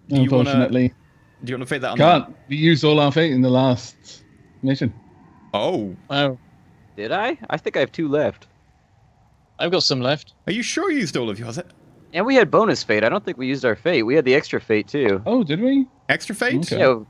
Do you wanna- Unfortunately, Do you want to fit that on? can't. We used all our fate in the last mission. Oh. Wow. Did I? I think I have 2 left. I've got some left. Are you sure you used all of yours? And we had bonus fate. I don't think we used our fate. We had the extra fate too. Oh, did we? Extra fate? Okay. Yeah,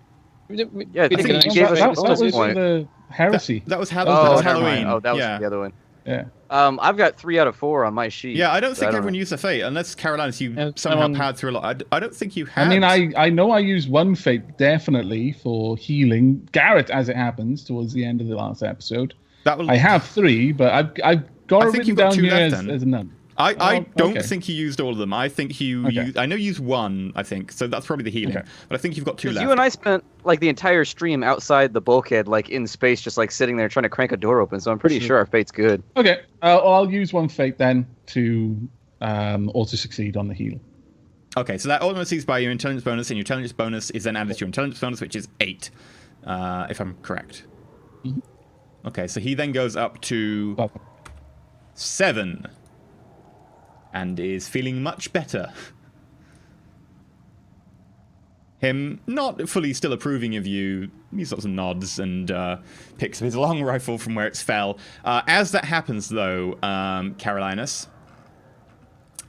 Yeah, I we think did you an gave extra us fate a at the bonus start of was the point. the heresy. That was, Oh, that was never mind. Halloween. Oh, that was yeah. the other one. Yeah. I've got 3 out of 4 on my sheet. Yeah, I don't so think everyone used the fate, unless Caroline, you Yeah, somehow I'm on- powered through a lot. I don't think you had. I mean, I know I used one fate definitely for healing Garrett, as it happens, towards the end of the last episode. That will, I have 3, but I've got I it think written you've got down 2 here left as, then. as none. I Oh, don't okay. think you used all of them. I think you Okay. used, I know you used 1, I think, so that's probably the healing. Okay. But I think you've got 2 Because left. you and I spent like the entire stream outside the bulkhead, like in space, just like sitting there trying to crank a door open. So I'm pretty sure our fate's good. Okay, I'll use one fate then to also succeed on the heal. Okay, so that automatically is by your intelligence bonus, and your intelligence bonus is then added to your intelligence bonus, which is 8, if I'm correct. Mhm. Okay, so he then goes up to Well, 7, and is feeling much better. him not fully still approving of you. He sort of nods and picks up his long rifle from where it's fell. As that happens, though, Carolinus,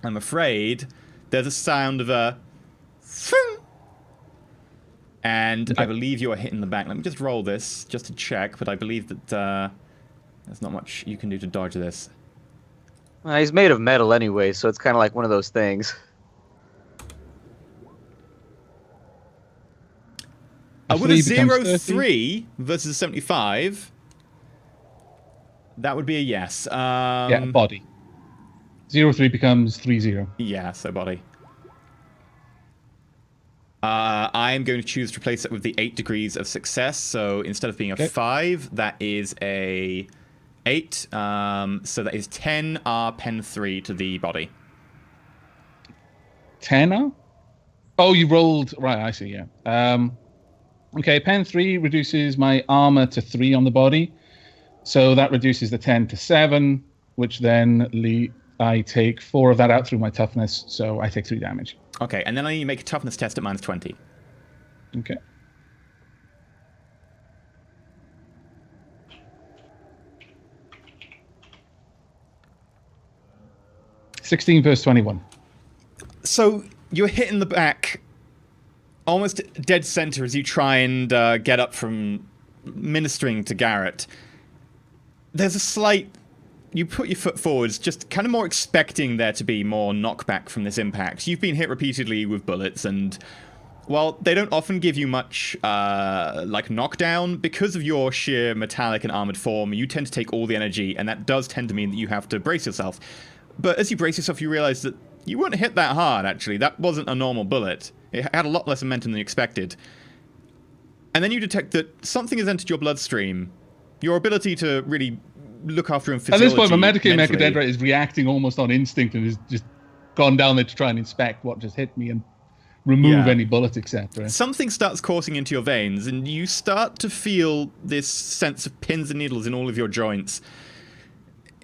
I'm afraid there's a sound of a... And okay. I believe you are hit in the back. Let me just roll this, just to check, but I believe that there's not much you can do to dodge this. He's made of metal anyway, so it's kind of like one of those things. With a 0-3 versus a 75, that would be a yes. Yeah, body. 0-3 becomes 3-0. Yeah, so body. I am going to choose to replace it with the 8 degrees of success. So instead of being a 5, that is a 8. So that is 10 R pen 3 to the body. 10 R? Oh, you rolled... Right, I see, yeah. Okay, pen 3 reduces my armor to 3 on the body. So that reduces the 10 to 7, which then I take 4 of that out through my toughness, so I take 3 damage. Okay, and then I need to make a toughness test at -20. Okay. (16 versus 21). So you're hit in the back, almost dead center as you try and get up from ministering to Garrett. There's a slight... You put your foot forwards, just kind of more expecting there to be more knockback from this impact. You've been hit repeatedly with bullets, and while they don't often give you much, like, knockdown, because of your sheer metallic and armored form, you tend to take all the energy, and that does tend to mean that you have to brace yourself. But as you brace yourself, you realize that you weren't hit that hard, actually. That wasn't a normal bullet. It had a lot less momentum than you expected. And then you detect that something has entered your bloodstream. Your ability to really look after him physiology. At this point, my Mechadendrite is reacting almost on instinct and has just gone down there to try and inspect what just hit me and remove any bullets, etc. Something starts coursing into your veins, and you start to feel this sense of pins and needles in all of your joints.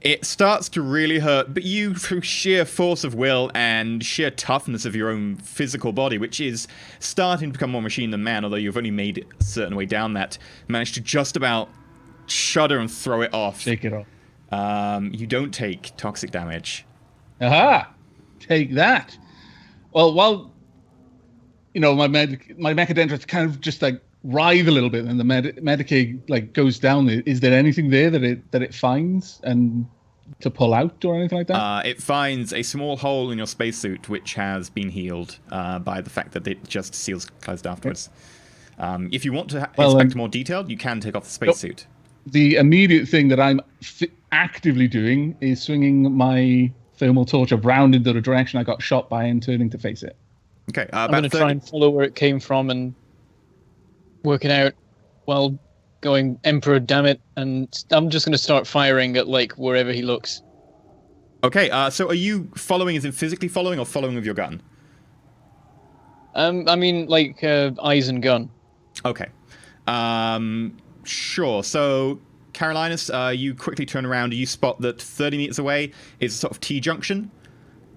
It starts to really hurt, but you, through sheer force of will and sheer toughness of your own physical body, which is starting to become more machine than man, although you've only made it a certain way down that, managed to just about shudder and throw it off. Shake it off. You don't take toxic damage. Aha! Take that. Well, while my Mechadendrite kind of just like writhe a little bit, and the Medicaid like goes down. Is there anything there that it finds and to pull out or anything like that? It finds a small hole in your spacesuit, which has been healed by the fact that it just seals closed afterwards. If you want to inspect more detailed, you can take off the spacesuit. The immediate thing that I'm actively doing is swinging my thermal torch around into the direction I got shot by and turning to face it. Okay, I'm going to try and follow where it came from and work it out while going, Emperor, damn it, and I'm just going to start firing at, like, wherever he looks. Okay, so are you following, as in physically following, or following with your gun? I mean, like, eyes and gun. Okay. Sure. So, Carolinus, you quickly turn around and you spot that 30 meters away is a sort of T-junction.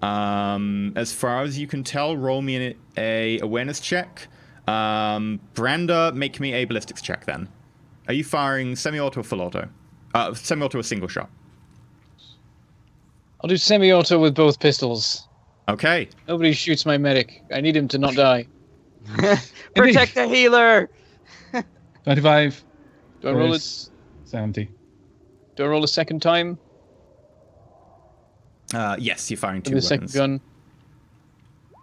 As far as you can tell, roll me a awareness check. Branda, make me a ballistics check then. Are you firing semi-auto or full auto? Semi-auto or single shot? I'll do semi-auto with both pistols. Okay. Nobody shoots my medic. I need him to not die. Protect the healer! 25. Do I roll it? 70. Do I roll a second time? Yes, you're firing two with the weapons. Second gun.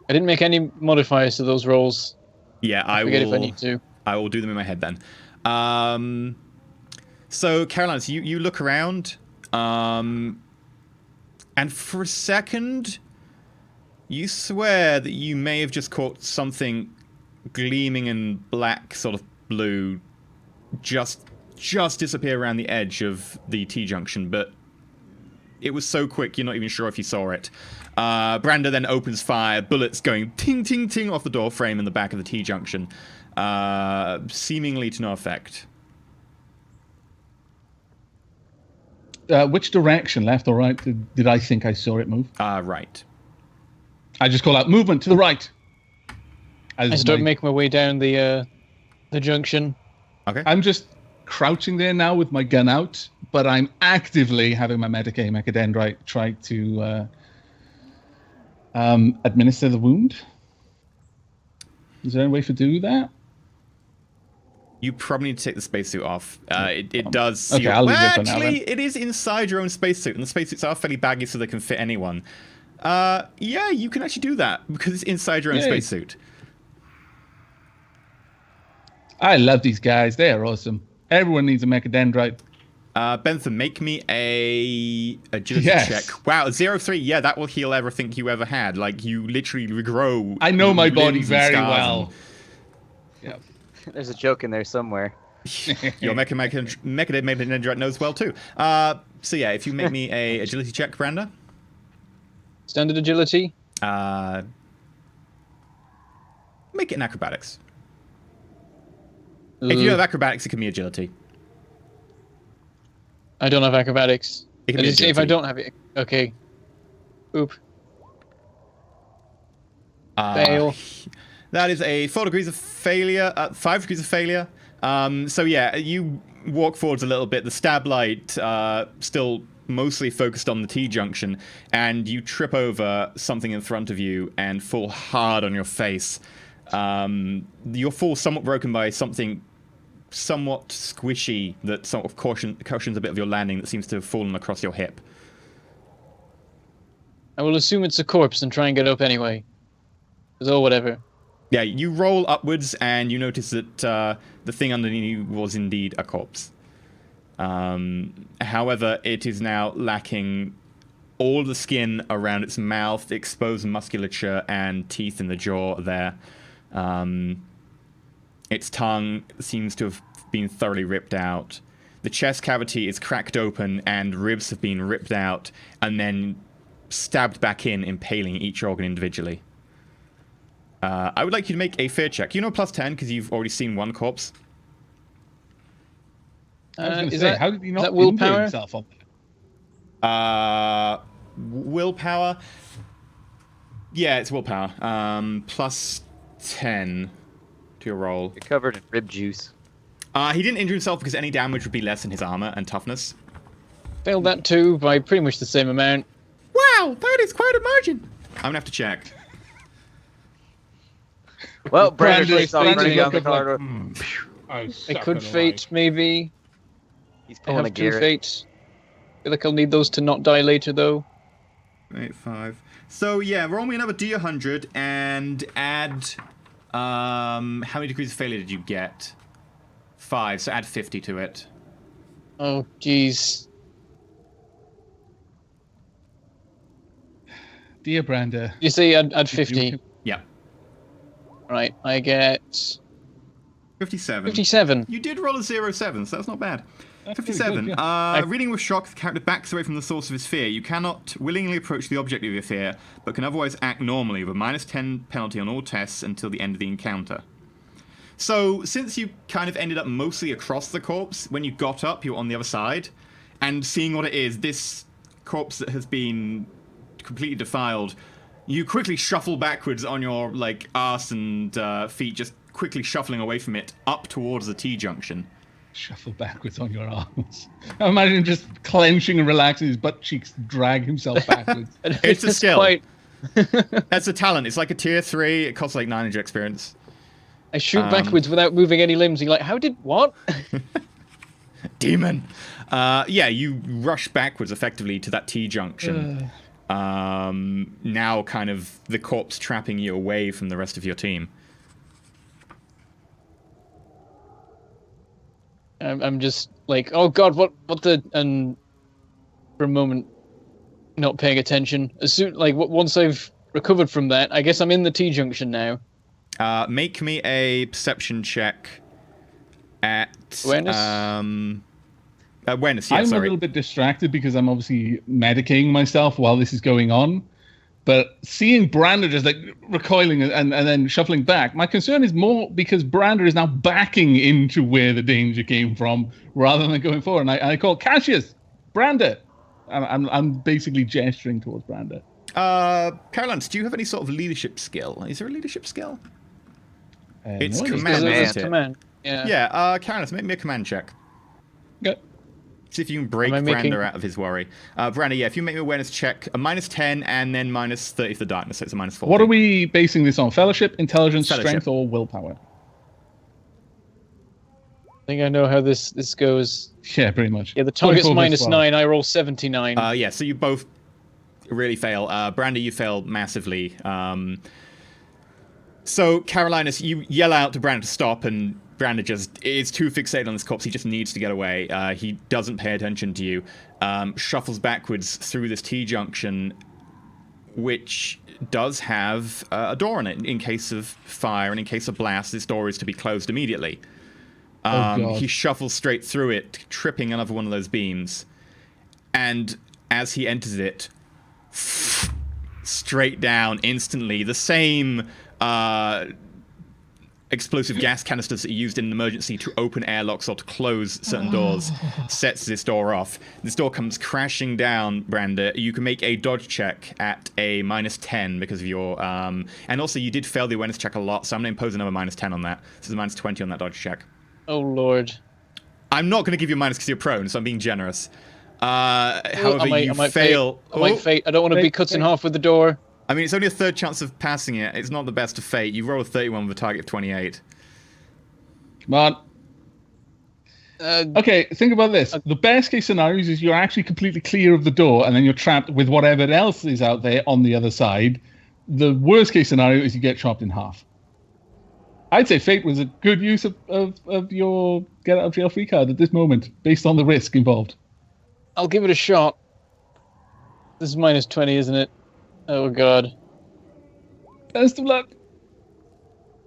I didn't make any modifiers to those rolls. Yeah, I forget will. If I need to. I will do them in my head then. So, Caroline, so you look around, and for a second, you swear that you may have just caught something gleaming in black, sort of blue, just disappear around the edge of the T-junction, but it was so quick you're not even sure if you saw it. Branda then opens fire, bullets going ting, ting, ting off the door frame in the back of the T-junction, seemingly to no effect. Which direction, left or right, did I think I saw it move? Right. I just call out, movement to the right. I start making my way down the junction. Okay. I'm just crouching there now with my gun out, but I'm actively having my Medicaid Mechadendrite try to administer the wound. Is there any way to do that? You probably need to take the spacesuit off. It does. Okay, I'll leave it for now, actually, then. it is inside your own spacesuit, and the spacesuits are fairly baggy, so they can fit anyone. Yeah, you can actually do that because it's inside your own Yay. spacesuit. I love these guys. They are awesome. Everyone needs a Mechadendrite. Bentham, make me a agility Yes. check. Wow, 0-3. Yeah, that will heal everything you ever had. Like, you literally regrow. I know my body limbs and very scars well. Yep. There's a joke in there somewhere. Your Mechadendrite knows well too. So yeah, if you make me a agility check, Branda. Standard agility. Make it an acrobatics. If you have acrobatics, it can be agility. I don't have acrobatics. It can Did be you say if I agility. don't have it? Okay. Oop. Fail. That is a 4 degrees of failure, 5 degrees of failure. So yeah, you walk forwards a little bit. The stab light still mostly focused on the T-junction, and you trip over something in front of you and fall hard on your face. Your fall somewhat broken by something somewhat squishy that sort of cautions a bit of your landing that seems to have fallen across your hip. I will assume it's a corpse and try and get up anyway. Oh, whatever. Yeah, you roll upwards and you notice that the thing underneath you was indeed a corpse. However, it is now lacking all the skin around its mouth, exposed musculature, and teeth in the jaw there. Its tongue seems to have been thoroughly ripped out. The chest cavity is cracked open and ribs have been ripped out and then stabbed back in, impaling each organ individually. I would like you to make a fear check. You know +10 because you've already seen one corpse. I was going to Is say, that- how did he is not that injure willpower? himself on that? Willpower. Yeah, it's willpower. +10 to your roll. You're covered in rib juice. He didn't injure himself because any damage would be less in his armor and toughness. Failed that too by pretty much the same amount. Wow, that is quite a margin. I'm gonna have to check. Well, Brandon Brandon- takes off Brandon running down the looked like, corridor. I could fate, maybe. He's I pulling a have 2 Garrett. fates. Feel like I'll need those to not die later, though. 8, 5. So yeah, roll me another D100 and add. How many degrees of failure did you get? 5. So add 50 to it. Oh, jeez. Dear Branda. You say add 50. Yeah, Right, I get 57. 57. You did roll a 0-7, so that's not bad. That's pretty 57. good, yeah. Reading with shock, the character backs away from the source of his fear. You cannot willingly approach the object of your fear, but can otherwise act normally with a -10 penalty on all tests until the end of the encounter. So, since you kind of ended up mostly across the corpse, when you got up, you were on the other side, and seeing what it is, this corpse that has been completely defiled, you quickly shuffle backwards on your, like, arse and feet, just quickly shuffling away from it, up towards the T-junction. Shuffle backwards on your arms. I imagine just clenching and relaxing his butt cheeks, drag himself backwards. It's a skill. Quite... That's a talent. It's like a tier 3. It costs like 900 experience. I shoot backwards without moving any limbs. You're like, how did what? Demon. Yeah, you rush backwards effectively to that T-junction. Now kind of the corpse trapping you away from the rest of your team. I'm just like, oh god, what the, and for a moment, not paying attention. As soon, like, once I've recovered from that, I guess I'm in the T-junction now. Make me a perception check at Awareness? Awareness, yeah, I'm sorry. a little bit distracted because I'm obviously medicating myself while this is going on. But seeing Branda just like recoiling and then shuffling back, my concern is more because Branda is now backing into where the danger came from rather than going forward. And I call Cassius, Branda. I'm basically gesturing towards Branda. Carolance, do you have any sort of leadership skill? Is there a leadership skill? It's no, it is. command, Command. isn't it? Command. Yeah. Yeah, Karanis, make me a command check. Okay. See if you can break Am I making- Brander out of his worry. Brander, yeah, if you make me an awareness check, a -10 and then -30 for darkness, so it's a -40. What are we basing this on? Fellowship, intelligence, Fellowship. strength, or willpower? I think I know how this goes. Yeah, pretty much. Yeah, the target's 24 versus 12. -9. I roll 79. Yeah, so you both really fail. Brander, you fail massively. So, Carolinus, you yell out to Brander to stop, and Brander just is too fixated on this corpse. He just needs to get away. He doesn't pay attention to you. Shuffles backwards through this T-junction, which does have a door on it in case of fire and in case of blast. This door is to be closed immediately. God. He shuffles straight through it, tripping another one of those beams. And as he enters it, straight down instantly, the same explosive gas canisters that are used in an emergency to open airlocks or to close certain doors sets this door off. This door comes crashing down, Brander. You can make a dodge check at a -10 because of your... and also, you did fail the awareness check a lot, so I'm going to impose another -10 on that. So there's a -20 on that dodge check. Oh, Lord. I'm not going to give you a minus because you're prone, so I'm being generous. However, you fail... I might fate. I don't want to be cut in half with the door. I mean, it's only a third chance of passing it. It's not the best of fate. You roll a 31 with a target of 28. Come on. Okay, think about this. The best case scenario is you're actually completely clear of the door, and then you're trapped with whatever else is out there on the other side. The worst case scenario is you get chopped in half. I'd say fate was a good use of your get out of jail free card at this moment, based on the risk involved. I'll give it a shot. This is -20, isn't it? Oh, God. Best of luck.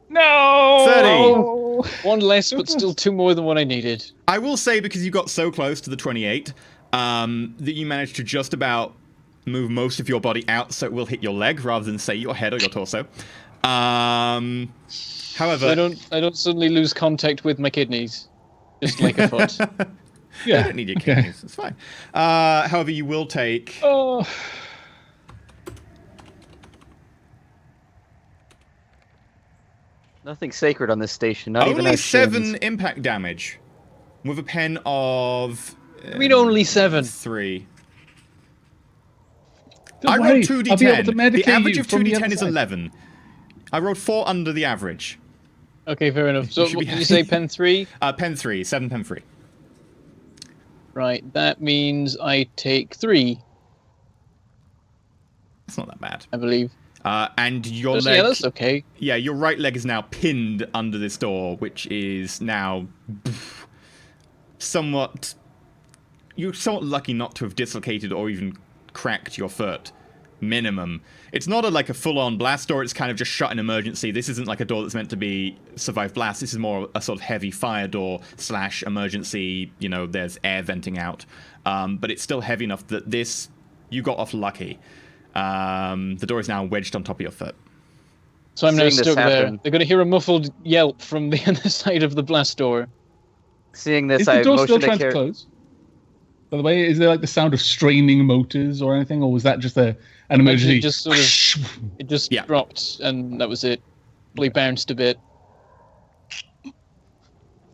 No! 30. One less, but still 2 more than what I needed. I will say, because you got so close to the 28, that you managed to just about move most of your body out so it will hit your leg rather than, say, your head or your torso. However... So I don't suddenly lose contact with my kidneys. Just like a foot. You don't need your kidneys. It's fine. However, you will take... Oh. Nothing sacred on this station. Not even only our 7 shins. impact damage with a pen of... I mean, only 7. 3. Don't I worry, rolled I'll be able 2d10. to medicate The average you of from the 2d10 other is side. 11. I rolled 4 under the average. Okay, fair enough. So, should what be did you say, happy. pen 3? Pen 3. 7 pen 3. Right, that means I take 3, It's not that bad. I believe. And your That's- leg... Yeah, that's okay. Yeah, your right leg is now pinned under this door, which is now somewhat... You're somewhat lucky not to have dislocated or even cracked your foot. Minimum. It's not like a full-on blast door, it's kind of just shut in emergency. This isn't like a door that's meant to be survive blast. This is more a sort of heavy fire door / emergency, you know, there's air venting out. But it's still heavy enough that this... You got off lucky. The door is now wedged on top of your foot. So I'm now Seeing this stuck there. happen- They're going to hear a muffled yelp from the other side of the blast door. Seeing this, Is I the door still motioned trying to to close? By the way, is there like the sound of straining motors or anything, or was that just an emergency? It just sort of, it just Yeah. dropped, and that was it. Probably bounced a bit.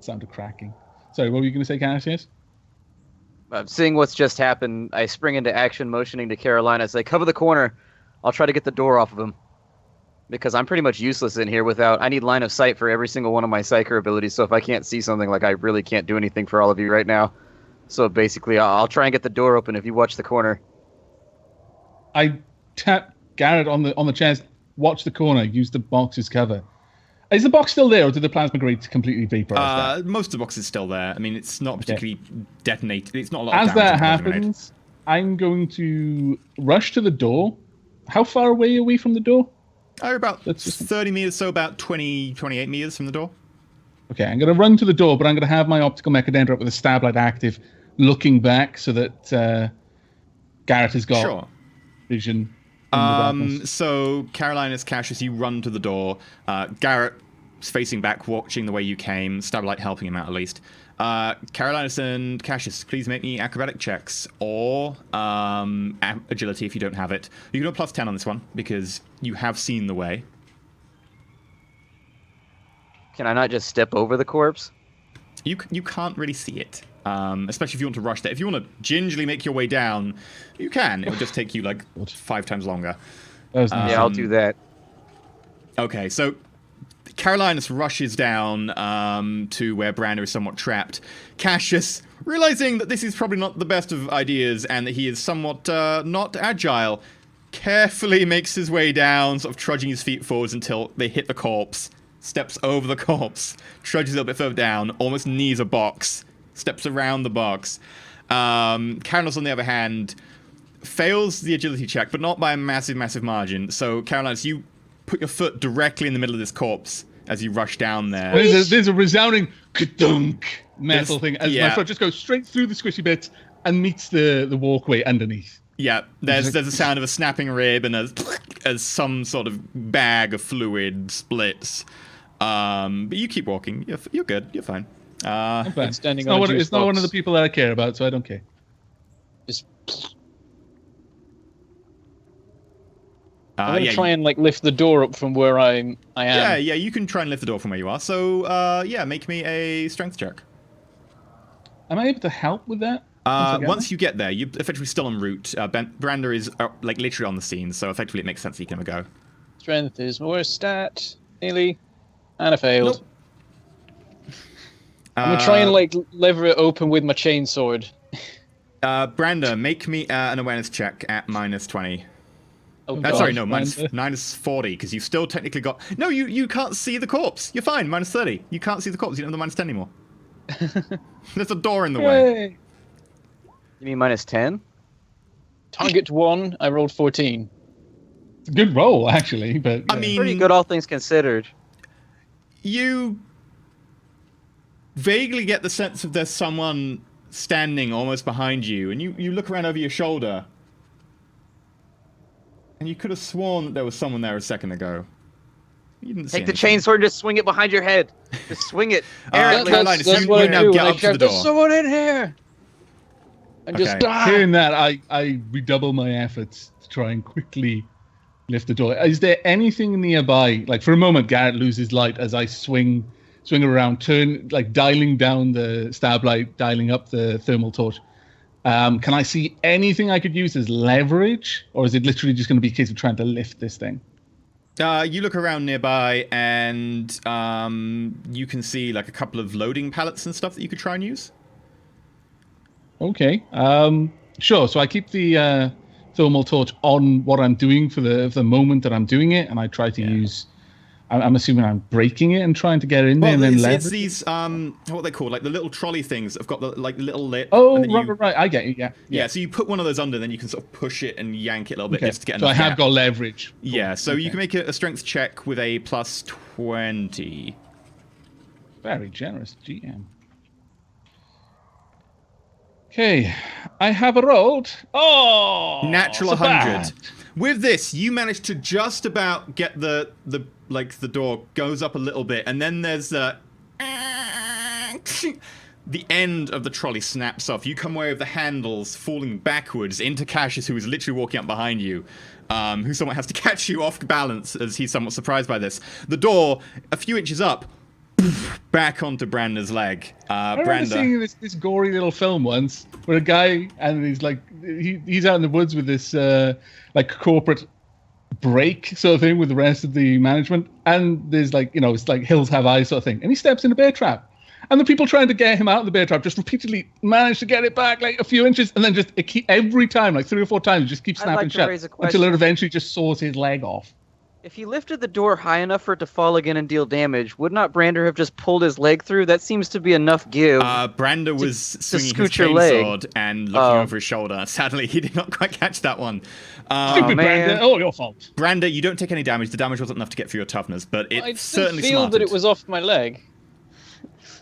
Sound of cracking. Sorry, what were you going to say, Cassius? Seeing what's just happened, I spring into action, motioning to Carolina. Say, cover the corner. I'll try to get the door off of him. Because I'm pretty much useless in here without... I need line of sight for every single one of my Psyker abilities, so if I can't see something, like, I really can't do anything for all of you right now. So basically, I'll try and get the door open if you watch the corner. I tap Garrett on the chest. Watch the corner. Use the box's cover. Is the box still there, or did the plasma grenade completely vaporize that? Most of the box is still there. I mean, it's not particularly detonated. It's not a lot As of damage. that on the plasma grenade. happens, I'm going to rush to the door. How far away are we from the door? About Let's just- 30 meters, so about 28 meters from the door. Okay, I'm going to run to the door, but I'm going to have my optical mechadendra up with a stab light active, looking back so that Garrett has got Sure. vision. in the darkness. So, Carolinus, Cassius, you run to the door. Garrett is facing back, watching the way you came. Starlight helping him out, at least. Carolinus and Cassius, please make me acrobatic checks or agility if you don't have it. You can do a +10 on this one because you have seen the way. Can I not just step over the corpse? You can't really see it, especially if you want to rush there. If you want to gingerly make your way down, you can. It'll just take you like 5 times longer. That was nice. Yeah, I'll do that. Okay, so Carolinus rushes down to where Brander is somewhat trapped. Cassius, realizing that this is probably not the best of ideas and that he is somewhat not agile, carefully makes his way down, sort of trudging his feet forwards until they hit the corpse. Steps over the corpse, trudges a little bit further down, almost knees a box, steps around the box. Carolinus, on the other hand, fails the agility check, but not by a massive, massive margin. So, Carolinus, you put your foot directly in the middle of this corpse as you rush down there. There's a resounding ka-dunk metal thing as yeah. my foot just goes straight through the squishy bits and meets the walkway underneath. Yeah, there's a sound of a snapping rib and as some sort of bag of fluid splits. But you keep walking. You're good. You're fine. I'm fine. Standing It's on not, a it's juice not one box. of the people that I care about, so I don't care. Just I'm gonna yeah, try and like lift the door up from where I am. yeah, you can try and lift the door from where you are. So, yeah, make me a strength check. Am I able to help with that? Once you get there, you're effectively still en route. Brander is like literally on the scene, so effectively it makes sense that you can have a go. Strength is my worst stat. Nearly. And I failed. Nope. I'm gonna try and like lever it open with my chainsword. Brander, make me an awareness check at -20. Oh, Sorry, God. no, minus 40, because you've still technically got... No, you can't see the corpse. You're fine, -30. You can't see the corpse. You don't have the -10 anymore. There's a door in the way. Yay. You mean -10? Target 1. I rolled 14. It's a good roll, actually, but... I mean... Pretty good, all things considered. You vaguely get the sense of there's someone standing almost behind you, and you look around over your shoulder, and you could have sworn that there was someone there a second ago. You didn't see Take the anything. chainsword and just swing it behind your head. Just swing it. errantly. Carolinus, That's you what I now do get when I up to the shout, door. "There's someone in here!" And just Okay. Hearing that, I redouble my efforts to try and quickly lift the door. Is there anything nearby? Like, for a moment, Garrett loses light as I swing around, dialing down the stab light, dialing up the thermal torch. Can I see anything I could use as leverage? Or is it literally just going to be a case of trying to lift this thing? You look around nearby, and you can see like a couple of loading pallets and stuff that you could try and use. Okay. Sure. So I keep the thermal torch on what I'm doing for the moment that I'm doing it, and I try to use... I'm assuming I'm breaking it and trying to get in there and then it's leverage. these what are they called, like the little trolley things that have got the like little lip. Oh, and then right. I get you. Yeah. Yeah, so you put one of those under, then you can sort of push it and yank it a little bit Okay. just to get So enough I have gap. got leverage. Cool. Yeah, so you Okay. can make a strength check with a +20. Very generous GM. Okay, I have rolled. Oh, Natural so 100. bad. With this, you manage to just about get the door goes up a little bit, and then there's the end of the trolley snaps off. You come away with the handles falling backwards into Cassius, who is literally walking up behind you, who somewhat has to catch you off balance as he's somewhat surprised by this. The door, a few inches up, back onto Brander's leg. I remember seeing this gory little film once where a guy and he's like he's out in the woods with this like corporate break sort of thing with the rest of the management, and there's like, you know, it's like hills have eyes sort of thing, and he steps in a bear trap, and the people trying to get him out of the bear trap just repeatedly manage to get it back like a few inches, and then just every time, like 3 or 4 times, it just keeps I'd snapping like to shut raise a until question. it eventually just saws his leg off. If he lifted the door high enough for it to fall again and deal damage, would not Brander have just pulled his leg through? That seems to be enough give. Brander was swinging his scoot your leg. chainsword and looking over his shoulder. Sadly, he did not quite catch that one. Stupid man. Brandon. Oh, your fault. Brander, you don't take any damage. The damage wasn't enough to get through your toughness, but it I still certainly feel smarted. that it was off my leg.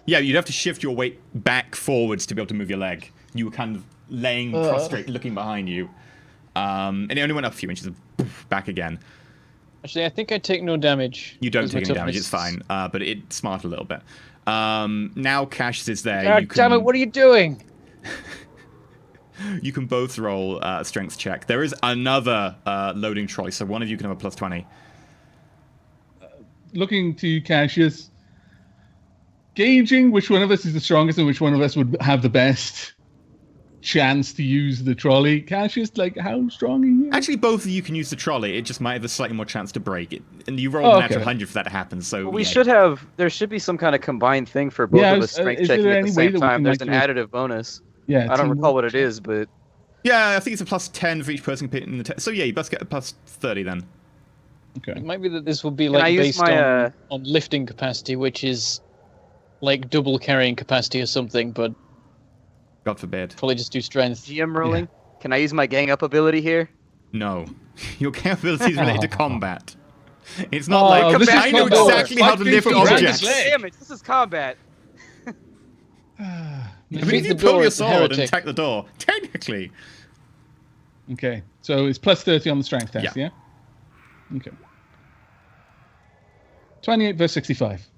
Yeah, you'd have to shift your weight back forwards to be able to move your leg. You were kind of laying prostrate, looking behind you. And it only went up a few inches, back again. Actually, I think I take no damage. You don't because my take any damage, it's toughness- fine. But it smarted a little bit. Now Cassius is there. God you can, damn it! What are you doing? You can both roll a strength check. There is another loading trolley, so one of you can have a +20. Looking to Cassius, gauging which one of us is the strongest and which one of us would have the best chance to use the trolley. Cassius, like, how strong are you? Actually, both of you can use the trolley. It just might have a slightly more chance to break it. And you roll a natural 100 for that to happen, so... Well, there should be some kind of combined thing for both of us strength checking at the same time. There's an additive bonus. Yeah, I don't recall what it is, but... Yeah, I think it's a plus 10 for each person in the test. So yeah, you best get a plus 30 then. Okay. It might be that this will be like based on lifting capacity, which is like double carrying capacity or something, but... God forbid. Probably just do strength. GM rolling? Yeah. Can I use my gang up ability here? No. Your gang ability is related to combat. It's not like... I know exactly how to lift objects. Damn it, this is combat. I mean, if you pull your sword and attack the door, technically. Okay, so it's plus 30 on the strength test, yeah? Okay. 28 versus 65.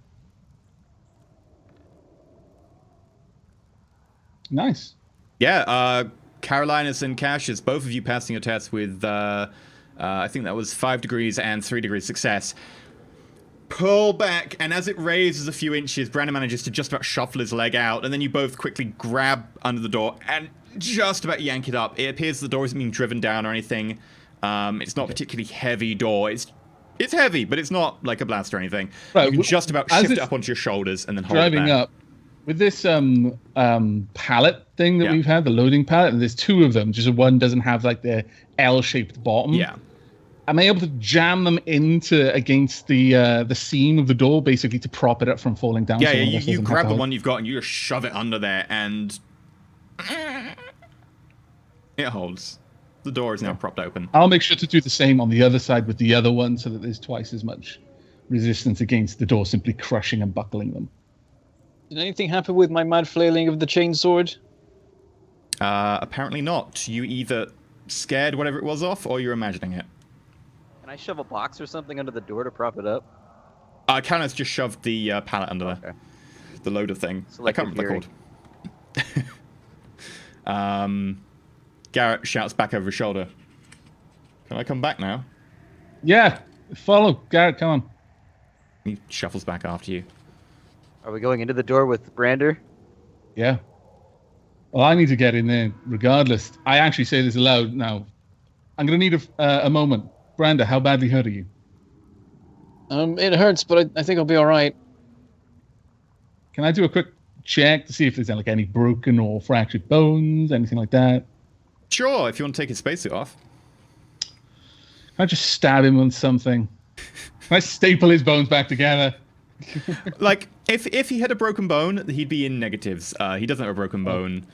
Nice. Yeah, Carolinus and Cassius, both of you passing your test with, I think that was 5 degrees and 3 degrees success. Pull back, and as it raises a few inches, Brandon manages to just about shuffle his leg out, and then you both quickly grab under the door and just about yank it up. It appears the door isn't being driven down or anything. It's not a particularly heavy door. It's heavy, but it's not like a blast or anything. Right, you can just about shift it up onto your shoulders and then hold it driving up. With this pallet thing that we've had, the loading pallet, and there's 2 of them, just one doesn't have like the L-shaped bottom. Yeah. Am I able to jam them against the seam of the door, basically to prop it up from falling down? Yeah, you grab the one you've got and you just shove it under there, and it holds. The door is now propped open. I'll make sure to do the same on the other side with the other one, so that there's twice as much resistance against the door simply crushing and buckling them. Did anything happen with my mad flailing of the chainsword? Apparently not. You either scared whatever it was off, or you're imagining it. Can I shove a box or something under the door to prop it up? Carolinus just shoved the pallet under there. The loader thing. I can't remember what they're called. Garrett shouts back over his shoulder. Can I come back now? Yeah, follow. Garrett, come on. He shuffles back after you. Are we going into the door with Brander? Yeah. Well, I need to get in there regardless. I actually say this aloud now. I'm going to need a moment. Brander, how badly hurt are you? It hurts, but I think I'll be all right. Can I do a quick check to see if there's like any broken or fractured bones, anything like that? Sure, if you want to take his spacesuit off. Can I just stab him with something? Can I staple his bones back together? Like, if he had a broken bone, he'd be in negatives. He doesn't have a broken bone.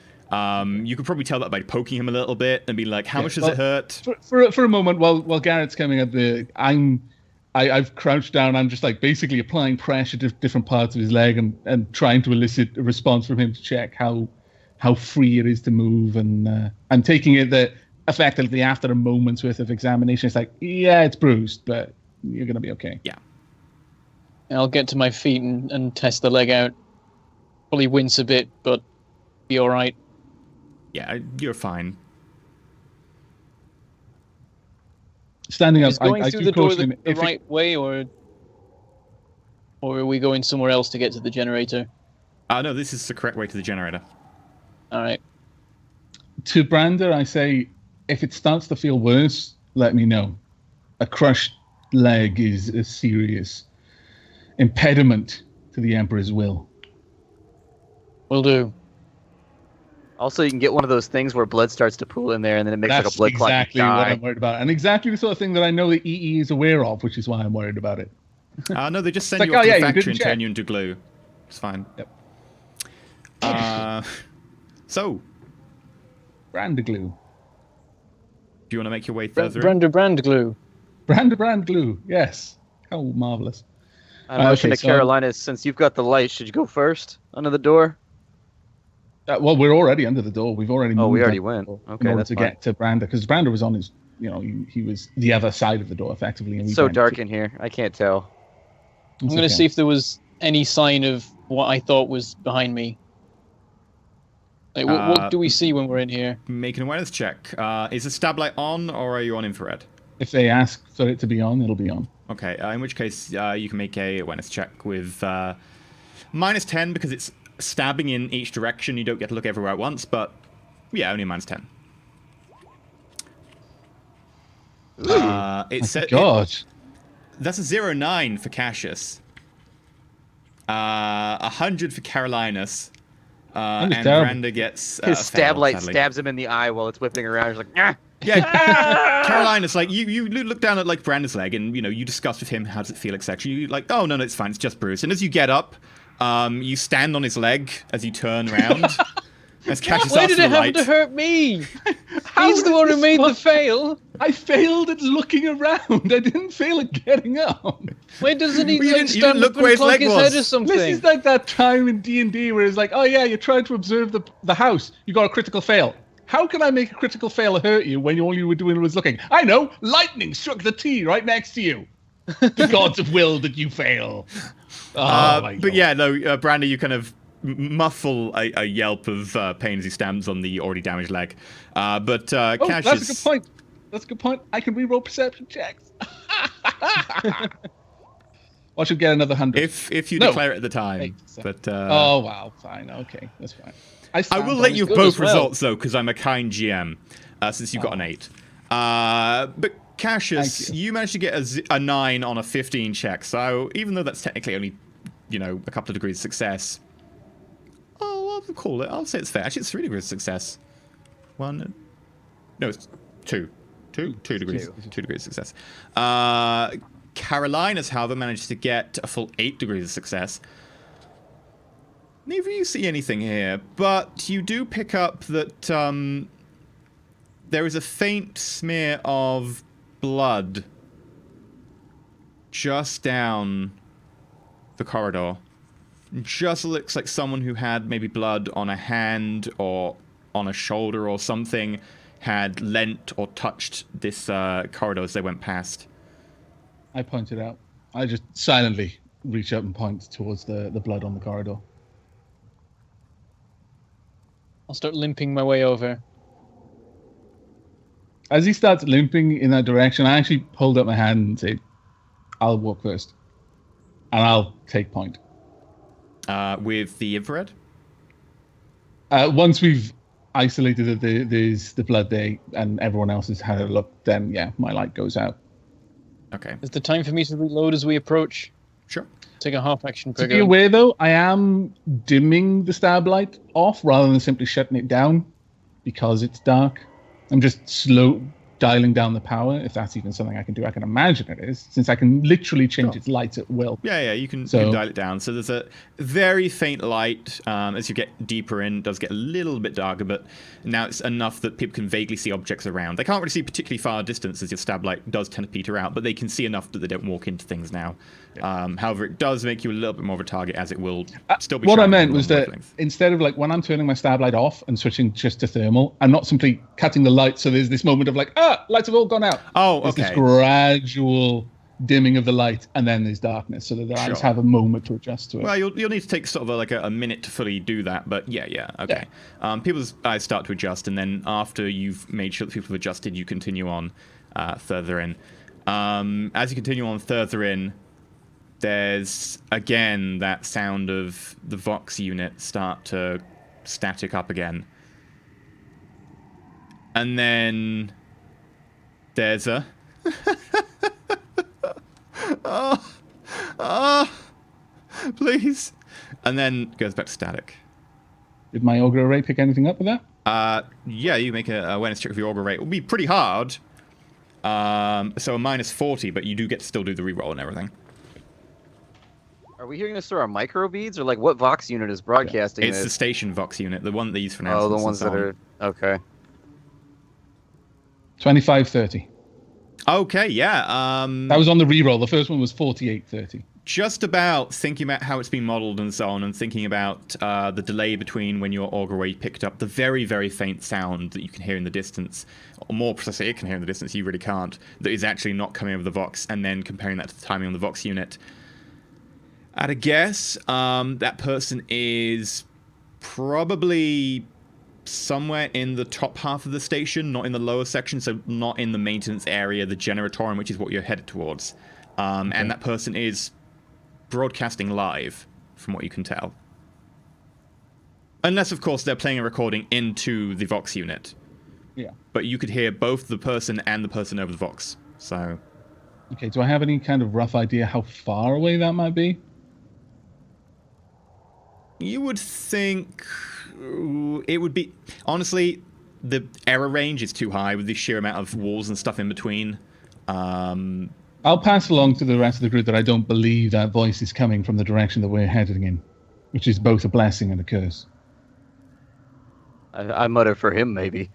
You could probably tell that by poking him a little bit and be like, how much does it hurt? For a moment, while Garrett's coming up, I've crouched down. I'm just like basically applying pressure to different parts of his leg and trying to elicit a response from him to check how free it is to move. And I'm taking it that effectively after a moment's worth of examination, it's like, yeah, it's bruised, but you're going to be okay. Yeah. I'll get to my feet and test the leg out. Probably wince a bit, but be all right. Yeah, you're fine. Standing up, is going through the door the right way, or are we going somewhere else to get to the generator? No, this is the correct way to the generator. All right. To Brander, I say, if it starts to feel worse, let me know. A crushed leg is a serious impediment to the Emperor's will. Will do. Also, you can get one of those things where blood starts to pool in there, and then it makes like a blood clot. That's exactly what I'm worried about, and exactly the sort of thing that I know the EE is aware of, which is why I'm worried about it. No, they just send you off to the factory and turn you into glue. It's fine. Yep. So, Brander glue. Do you want to make your way further? Brand glue. Brand glue. Yes. How marvelous. I'm motioning to Carolinus, since you've got the light, should you go first under the door? Well, we're already under the door. We've already moved. Oh, we already went. Okay, in order to get to Brander, because Brander was on his, he was the other side of the door effectively. And it's so dark in here, I can't tell. I'm going to see if there was any sign of what I thought was behind me. Like, what do we see when we're in here? Make an awareness check. Is the stab light on, or are you on infrared? If they ask for it to be on, it'll be on. Okay, in which case you can make a awareness check with -10 because it's stabbing in each direction. You don't get to look everywhere at once, but yeah, only a -10. God. That's a 0-9 for Cassius. 100 for Carolinus. And terrible. Branda gets His stab light sadly. stabs him in the eye while it's whipping around. He's like, ah! Yeah, Carolinus, like you look down at like Branda's leg, and you discuss with him how does it feel, etc. You like, oh no, it's fine, it's just bruised. And as you get up, you stand on his leg as you turn around. As Cassius Why asks did for it the happen light. to hurt me? How He's the did one who this made the one- fail. I failed at looking around. I didn't fail at getting up. Why doesn't he Well, you like didn't stand look up where and his clock leg his was. head or something? This is like that time in D&D where it's like, oh yeah, you're trying to observe the house. You got a critical fail. How can I make a critical fail hurt you when all you were doing was looking? I know, lightning struck the T right next to you. The gods have willed that you fail. Oh, my But God. yeah, no, Branda, you kind of muffle a yelp of pain as he stamps on the already damaged leg. But Oh, Cassius... that's a good point. That's a good point. I can reroll perception checks. I should get another 100. If you No. declare it at the time. 8, But oh, wow. Fine. Okay. That's fine. I stand will on let his you have good both as well. results, though, because I'm a kind GM, since you've got an 8. But Cassius, Thank you managed to get a 9 on a 15 check, so even though that's technically only, a couple of degrees of success, I'll call it. I'll say it's fair. Actually, it's 3 degrees of success. 1... No, it's 2. 2 degrees. 2 degrees of success. Carolinus, however, managed to get a full 8 degrees of success. Neither of you see anything here, but you do pick up that there is a faint smear of blood just down the corridor. Just looks like someone who had maybe blood on a hand or on a shoulder or something had leant or touched this corridor as they went past. I pointed out. I just silently reach up and point towards the blood on the corridor. I'll start limping my way over. As he starts limping in that direction, I actually hold up my hand and say, I'll walk first. And I'll take point. With the infrared? Once we've isolated that there's the blood there and everyone else has had a look, then yeah, my light goes out. Okay, Is the time for me to reload as we approach? sure. Take a half action To be trigger. aware though, I am dimming the stab light off rather than simply shutting it down because it's dark. I'm just slow dialing down the power, if that's even something I can do. I can imagine it is, since I can literally change its light at will. Yeah, you can So- dial it down. So there's a very faint light. As you get deeper in, it does get a little bit darker, but now it's enough that people can vaguely see objects around. They can't really see particularly far distance as your stab light does tend to peter out, but they can see enough that they don't walk into things now. However, it does make you a little bit more of a target, as it will still be What I shining meant along was the that wavelength. instead of like when I'm turning my stab light off and switching just to thermal, I'm not simply cutting the light. So there's this moment of like, lights have all gone out. Oh, There's this okay. gradual dimming of the light, and then there's darkness, so that the eyes Sure. have a moment to adjust to it. Well, you'll need to take sort of a minute to fully do that, but yeah, okay. People's eyes start to adjust, and then after you've made sure that people have adjusted, you continue on further in. As you continue on further in, there's again that sound of the Vox unit start to static up again. And then there's a... please. And then goes back to static. Did my augur array pick anything up with that? Yeah, you make a awareness check with your augur rate. It will be pretty hard. So a -40, but you do get to still do the reroll and everything. Are we hearing this through our micro beads, or like what Vox unit is broadcasting It's the this? station Vox unit, the one that they use for Oh, announcements. the and ones so that on. are okay. 25-30. Okay, yeah. That was on the reroll. The first one was 48-30. Just about thinking about how it's been modeled and so on, and thinking about the delay between when your augur ray picked up the very, very faint sound that you can hear in the distance, or more precisely, it can hear in the distance, you really can't, that is actually not coming over the Vox, and then comparing that to the timing on the Vox unit. At a guess, that person is probably somewhere in the top half of the station, not in the lower section, so not in the maintenance area, the generatorium, which is what you're headed towards. And that person is broadcasting live from what you can tell. Unless, of course, they're playing a recording into the Vox unit. Yeah. But you could hear both the person and the person over the Vox. So. Okay, do I have any kind of rough idea how far away that might be? You would think it would be... Honestly, the error range is too high with the sheer amount of walls and stuff in between. I'll pass along to the rest of the group that I don't believe that voice is coming from the direction that we're heading in, which is both a blessing and a curse. I mutter for him, maybe.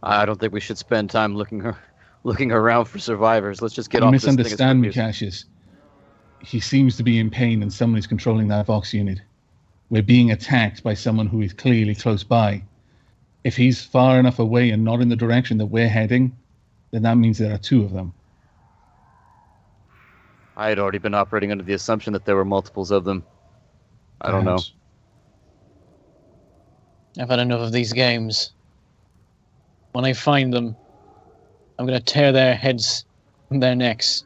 I don't think we should spend time looking around for survivors. Let's just get You off this thing. misunderstand me, Cassius. He seems to be in pain and someone is controlling that Vox unit. We're being attacked by someone who is clearly close by. If he's far enough away and not in the direction that we're heading, then that means there are two of them. I had already been operating under the assumption that there were multiples of them. I don't know. Perhaps. I've had enough of these games. When I find them, I'm going to tear their heads from their necks.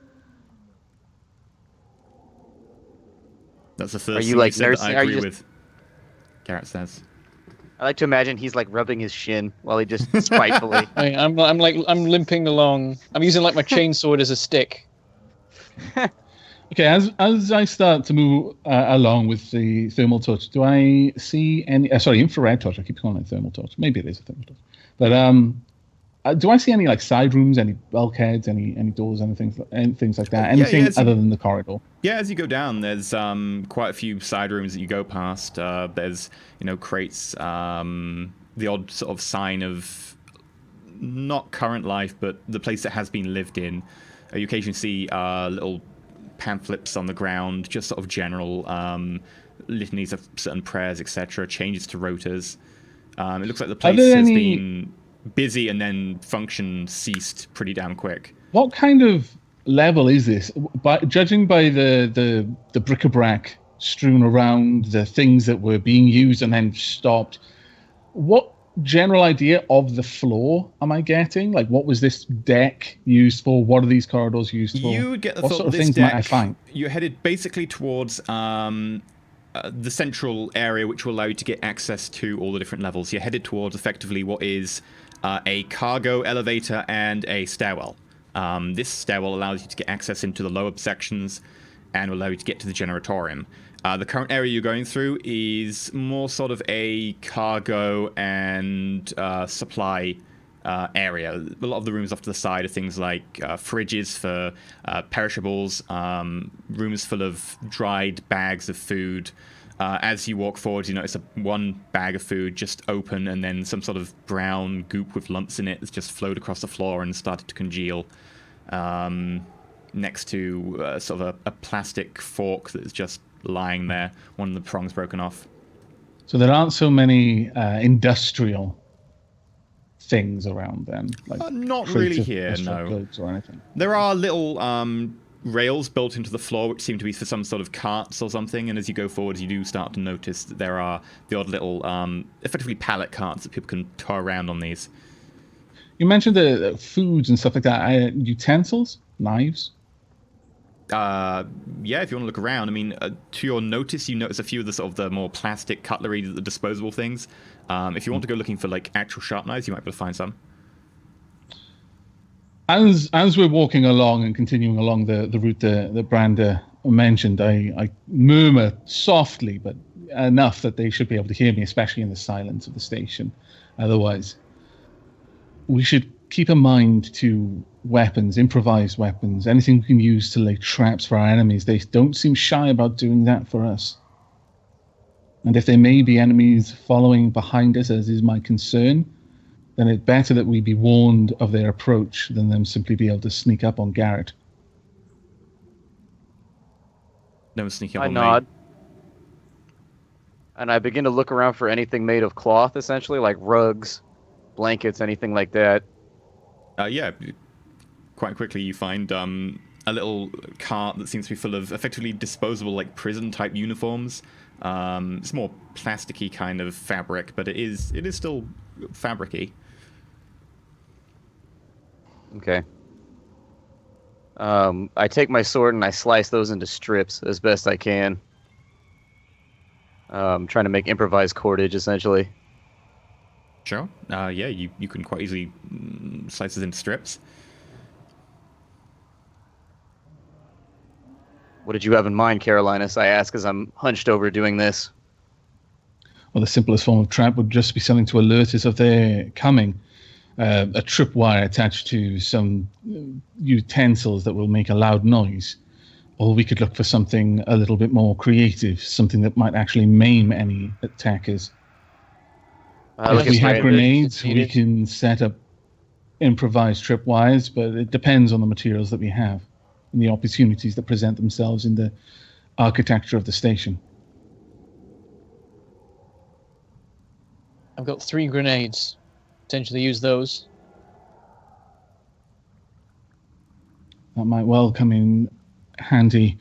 That's the first Are you thing like said that nursing? I Are agree you with. Garrett says. I like to imagine he's like rubbing his shin while he just spitefully. I'm limping along. I'm using like my chainsaw as a stick. Okay, as I start to move along with the thermal torch, do I see any... infrared torch. I keep calling it thermal torch. Maybe it is a thermal torch. But do I see any like side rooms, any bulkheads, any doors, anything like that? Anything other than the corridor? Yeah, as you go down, there's quite a few side rooms that you go past. There's crates, the odd sort of sign of not current life, but the place that has been lived in. You occasionally see little pamphlets on the ground, just sort of general litanies of certain prayers, etc. Changes to rotas. It looks like the place has been busy and then function ceased pretty damn quick. What kind of level is this? Judging by the bric-a-brac strewn around, the things that were being used and then stopped, what general idea of the floor am I getting? Like, what was this deck used for? What are these corridors used for? You get the what thought sort of this things deck, might I find? You're headed basically towards the central area, which will allow you to get access to all the different levels. You're headed towards effectively what is a cargo elevator and a stairwell. This stairwell allows you to get access into the lower sections and will allow you to get to the generatorium. The current area you're going through is more sort of a cargo and supply area. A lot of the rooms off to the side are things like fridges for perishables, rooms full of dried bags of food. As you walk forward, you notice one bag of food just open, and then some sort of brown goop with lumps in it that's just flowed across the floor and started to congeal. Next to sort of a plastic fork that's just lying there, one of the prongs broken off. So there aren't so many industrial things around then, like not really here, no. Or anything. There are little rails built into the floor, which seem to be for some sort of carts or something, and as you go forward, you do start to notice that there are the odd little, effectively pallet carts that people can tow around on these. You mentioned the foods and stuff like that. Utensils, knives. Yeah, if you want to look around, I mean, to your notice, you notice a few of the sort of the more plastic cutlery, the disposable things. If you want to go looking for like actual sharp knives, you might be able to find some. As we're walking along and continuing along the route that Branda mentioned, I murmur softly, but enough that they should be able to hear me, especially in the silence of the station. Otherwise, we should keep in mind to weapons, improvised weapons, anything we can use to lay traps for our enemies. They don't seem shy about doing that for us. And if there may be enemies following behind us, as is my concern, then it's better that we be warned of their approach than them simply be able to sneak up on Garrett. No sneaking up I on nod. me. And I begin to look around for anything made of cloth, essentially, like rugs, blankets, anything like that. Yeah, quite quickly you find a little cart that seems to be full of effectively disposable, like prison-type uniforms. It's more plasticky kind of fabric, but it is still fabric-y. Okay. I take my sword and I slice those into strips as best I can. Trying to make improvised cordage, essentially. Sure. Yeah, you can quite easily slice it into strips. What did you have in mind, Carolinus? I ask as I'm hunched over doing this. Well, the simplest form of trap would just be something to alert us of their coming. A tripwire attached to some utensils that will make a loud noise. Or we could look for something a little bit more creative, something that might actually maim any attackers. If we have grenades, we can set up improvised tripwires, but it depends on the materials that we have and the opportunities that present themselves in the architecture of the station. I've got 3 grenades. Potentially use those. That might well come in handy.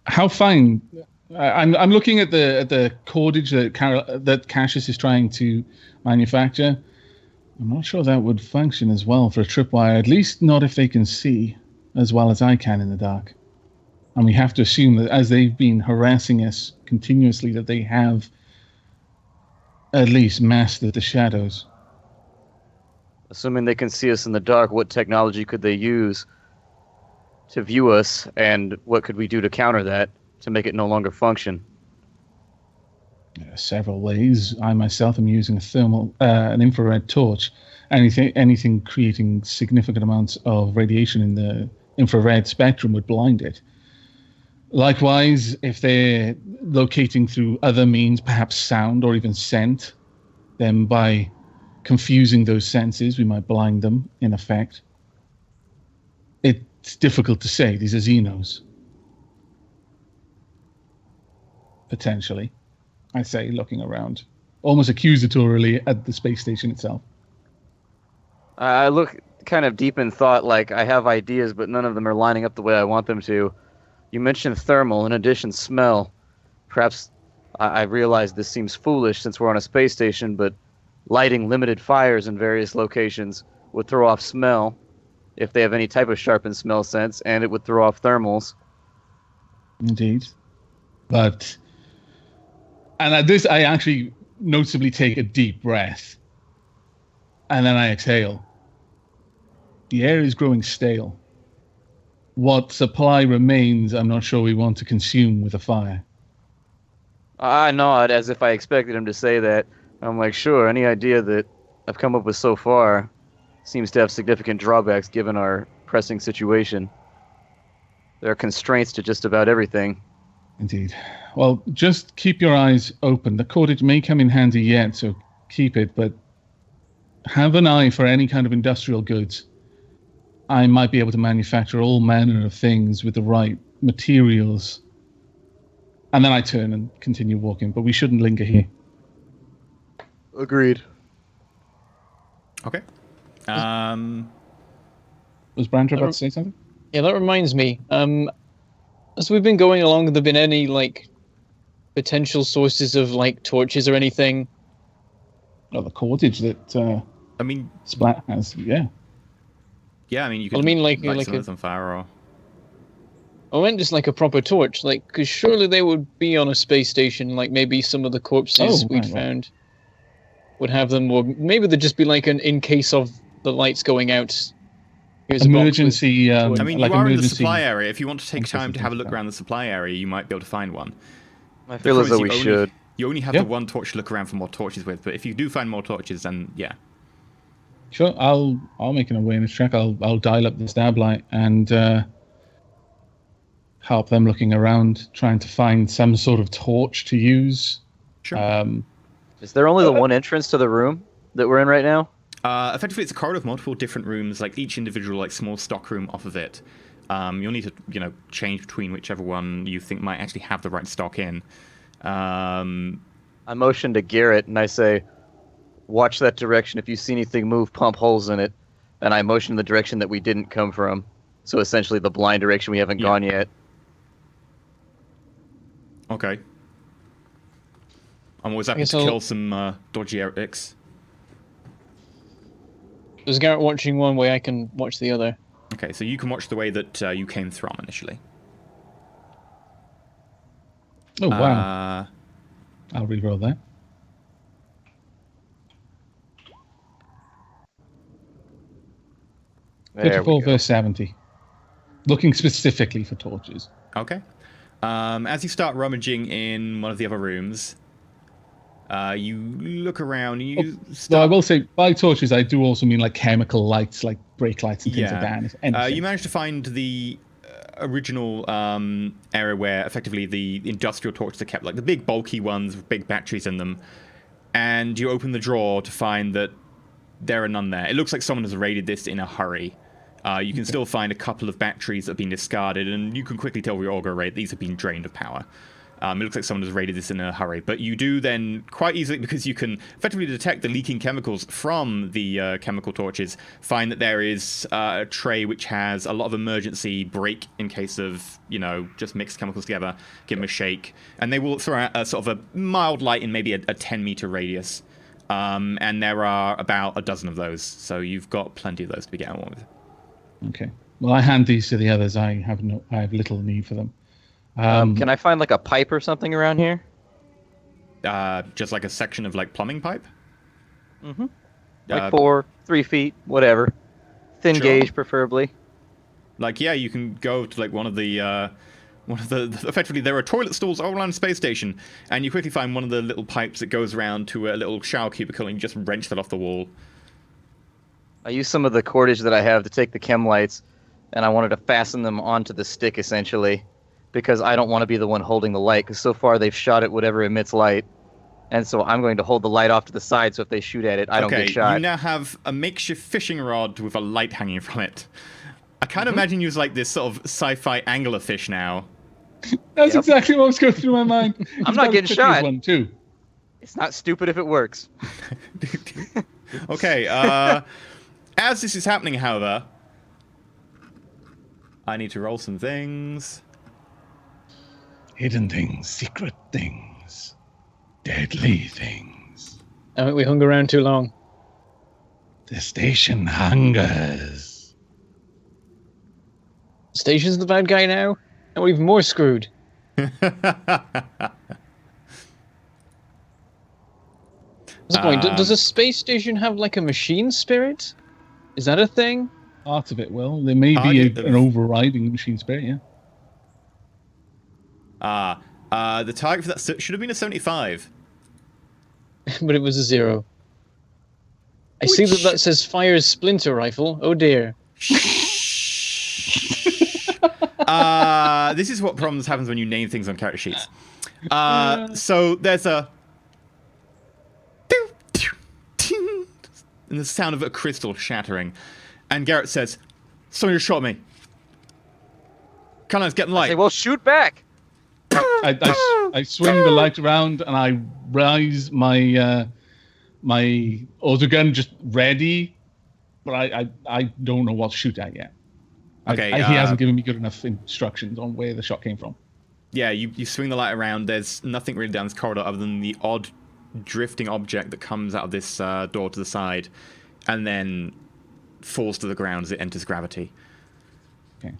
How fine? I'm looking at the cordage that Cassius is trying to manufacture. I'm not sure that would function as well for a tripwire, at least not if they can see as well as I can in the dark. And we have to assume that as they've been harassing us continuously, that they have at least mastered the shadows. Assuming they can see us in the dark, what technology could they use to view us, and what could we do to counter that, to make it no longer function? Several ways. I myself am using an infrared torch. Anything creating significant amounts of radiation in the infrared spectrum would blind it. Likewise, if they're locating through other means, perhaps sound or even scent, then by confusing those senses, we might blind them, in effect. It's difficult to say. These are Xenos. Potentially. I say, looking around. Almost accusatorily at the space station itself. I look kind of deep in thought, like I have ideas, but none of them are lining up the way I want them to. You mentioned thermal, in addition smell. Perhaps I realize this seems foolish since we're on a space station, but lighting limited fires in various locations would throw off smell if they have any type of sharpened smell sense, and it would throw off thermals. Indeed. But... And at this, I actually noticeably take a deep breath. And then I exhale. The air is growing stale. What supply remains, I'm not sure we want to consume with a fire. I nod as if I expected him to say that. I'm like, sure, any idea that I've come up with so far seems to have significant drawbacks given our pressing situation. There are constraints to just about everything. Indeed. Well, just keep your eyes open. The cordage may come in handy yet, so keep it, but have an eye for any kind of industrial goods. I might be able to manufacture all manner of things with the right materials. And then I turn and continue walking, but we shouldn't linger here. Agreed. Okay. Was Brandra about to say something? Yeah, that reminds me. As we've been going along, have there been any, like, potential sources of, like, torches or anything? Oh, the cordage that I mean, Splat has, yeah. Yeah, I mean, you could Well, I mean, like light a- some of this on fire, or... I meant just like a proper torch, like, because surely they would be on a space station, like maybe some of the corpses we'd found would have them, or maybe they'd just be like an in case of the lights going out. Here's Emergency. I mean, like you are in the emergency supply area. If you want to take time to have a look around the supply area, you might be able to find one. I feel as though we should. You only have the one torch to look around for more torches with, but if you do find more torches, then yeah. Sure, I'll make an awareness check. I'll dial up the stab light and help them looking around, trying to find some sort of torch to use. Sure. Is there only the one entrance to the room that we're in right now? Effectively, it's a corridor with multiple different rooms, like each individual, like small stock room off of it. You'll need to, change between whichever one you think might actually have the right stock in. I motion to Garrett and I say, watch that direction. If you see anything move, pump holes in it. And I motion in the direction that we didn't come from. So essentially the blind direction we haven't gone yet. Okay. I'm always happy to kill some dodgy heretics. Is Garrett watching one way? I can watch the other. Okay, so you can watch the way that you came from initially. Oh, wow. I'll reroll that. There 34 we go. verse 70. Looking specifically for torches. Okay. As you start rummaging in one of the other rooms, you look around. You Though I will say, by torches, I do also mean like chemical lights, like brake lights and things Yeah. like that. Anything. You managed to find the original area where effectively the industrial torches are kept, like the big bulky ones with big batteries in them. And you open the drawer to find that there are none there. It looks like someone has raided this in a hurry. You can still find a couple of batteries that have been discarded, and you can quickly tell with your auger rate these have been drained of power. It looks like someone has raided this in a hurry. But you do then, quite easily, because you can effectively detect the leaking chemicals from the chemical torches, find that there is a tray which has a lot of emergency brake in case of, just mixed chemicals together. Give them a shake. And they will throw out a sort of a mild light in maybe a 10-meter radius. And there are about a dozen of those. So you've got plenty of those to be getting on with. Okay. Well, I hand these to the others. I have little need for them. Can I find like a pipe or something around here? Just like a section of like plumbing pipe? Mm-hmm. Like 4, 3 feet, whatever. Thin Sure. gauge, preferably. Like, yeah, you can go to like one of the effectively there are toilet stalls all around the space station, and you quickly find one of the little pipes that goes around to a little shower cubicle, and you just wrench that off the wall. I used some of the cordage that I have to take the chem lights, and I wanted to fasten them onto the stick, essentially, because I don't want to be the one holding the light, because so far they've shot at whatever emits light, and so I'm going to hold the light off to the side, so if they shoot at it, I don't get shot. You now have a makeshift fishing rod with a light hanging from it. I kind of imagine you as like this sort of sci-fi anglerfish now. That's exactly what was going through my mind. I'm not getting shot. One too. It's not stupid if it works. Okay, as this is happening, however, I need to roll some things. Hidden things, secret things, deadly things. I think we hung around too long. The station hungers. Station's the bad guy now, and we're even more screwed. What's the point? Does a space station have like a machine spirit? Is that a thing? Part of it will. There may be an overriding machine spirit, yeah. The target for that should have been a 75. But it was a 0. I see that says fires splinter rifle. Oh dear. This is what problems happens when you name things on character sheets. So there's a and the sound of a crystal shattering, and Garrett says, "Someone just shot me. Come on, let's get in light." I say, well, shoot back. I swing the light around and I raise my my autogun just ready, but I don't know what to shoot at yet. Okay, he hasn't given me good enough instructions on where the shot came from. Yeah, you swing the light around. There's nothing really down this corridor other than the odd drifting object that comes out of this door to the side and then falls to the ground as it enters gravity. Okay.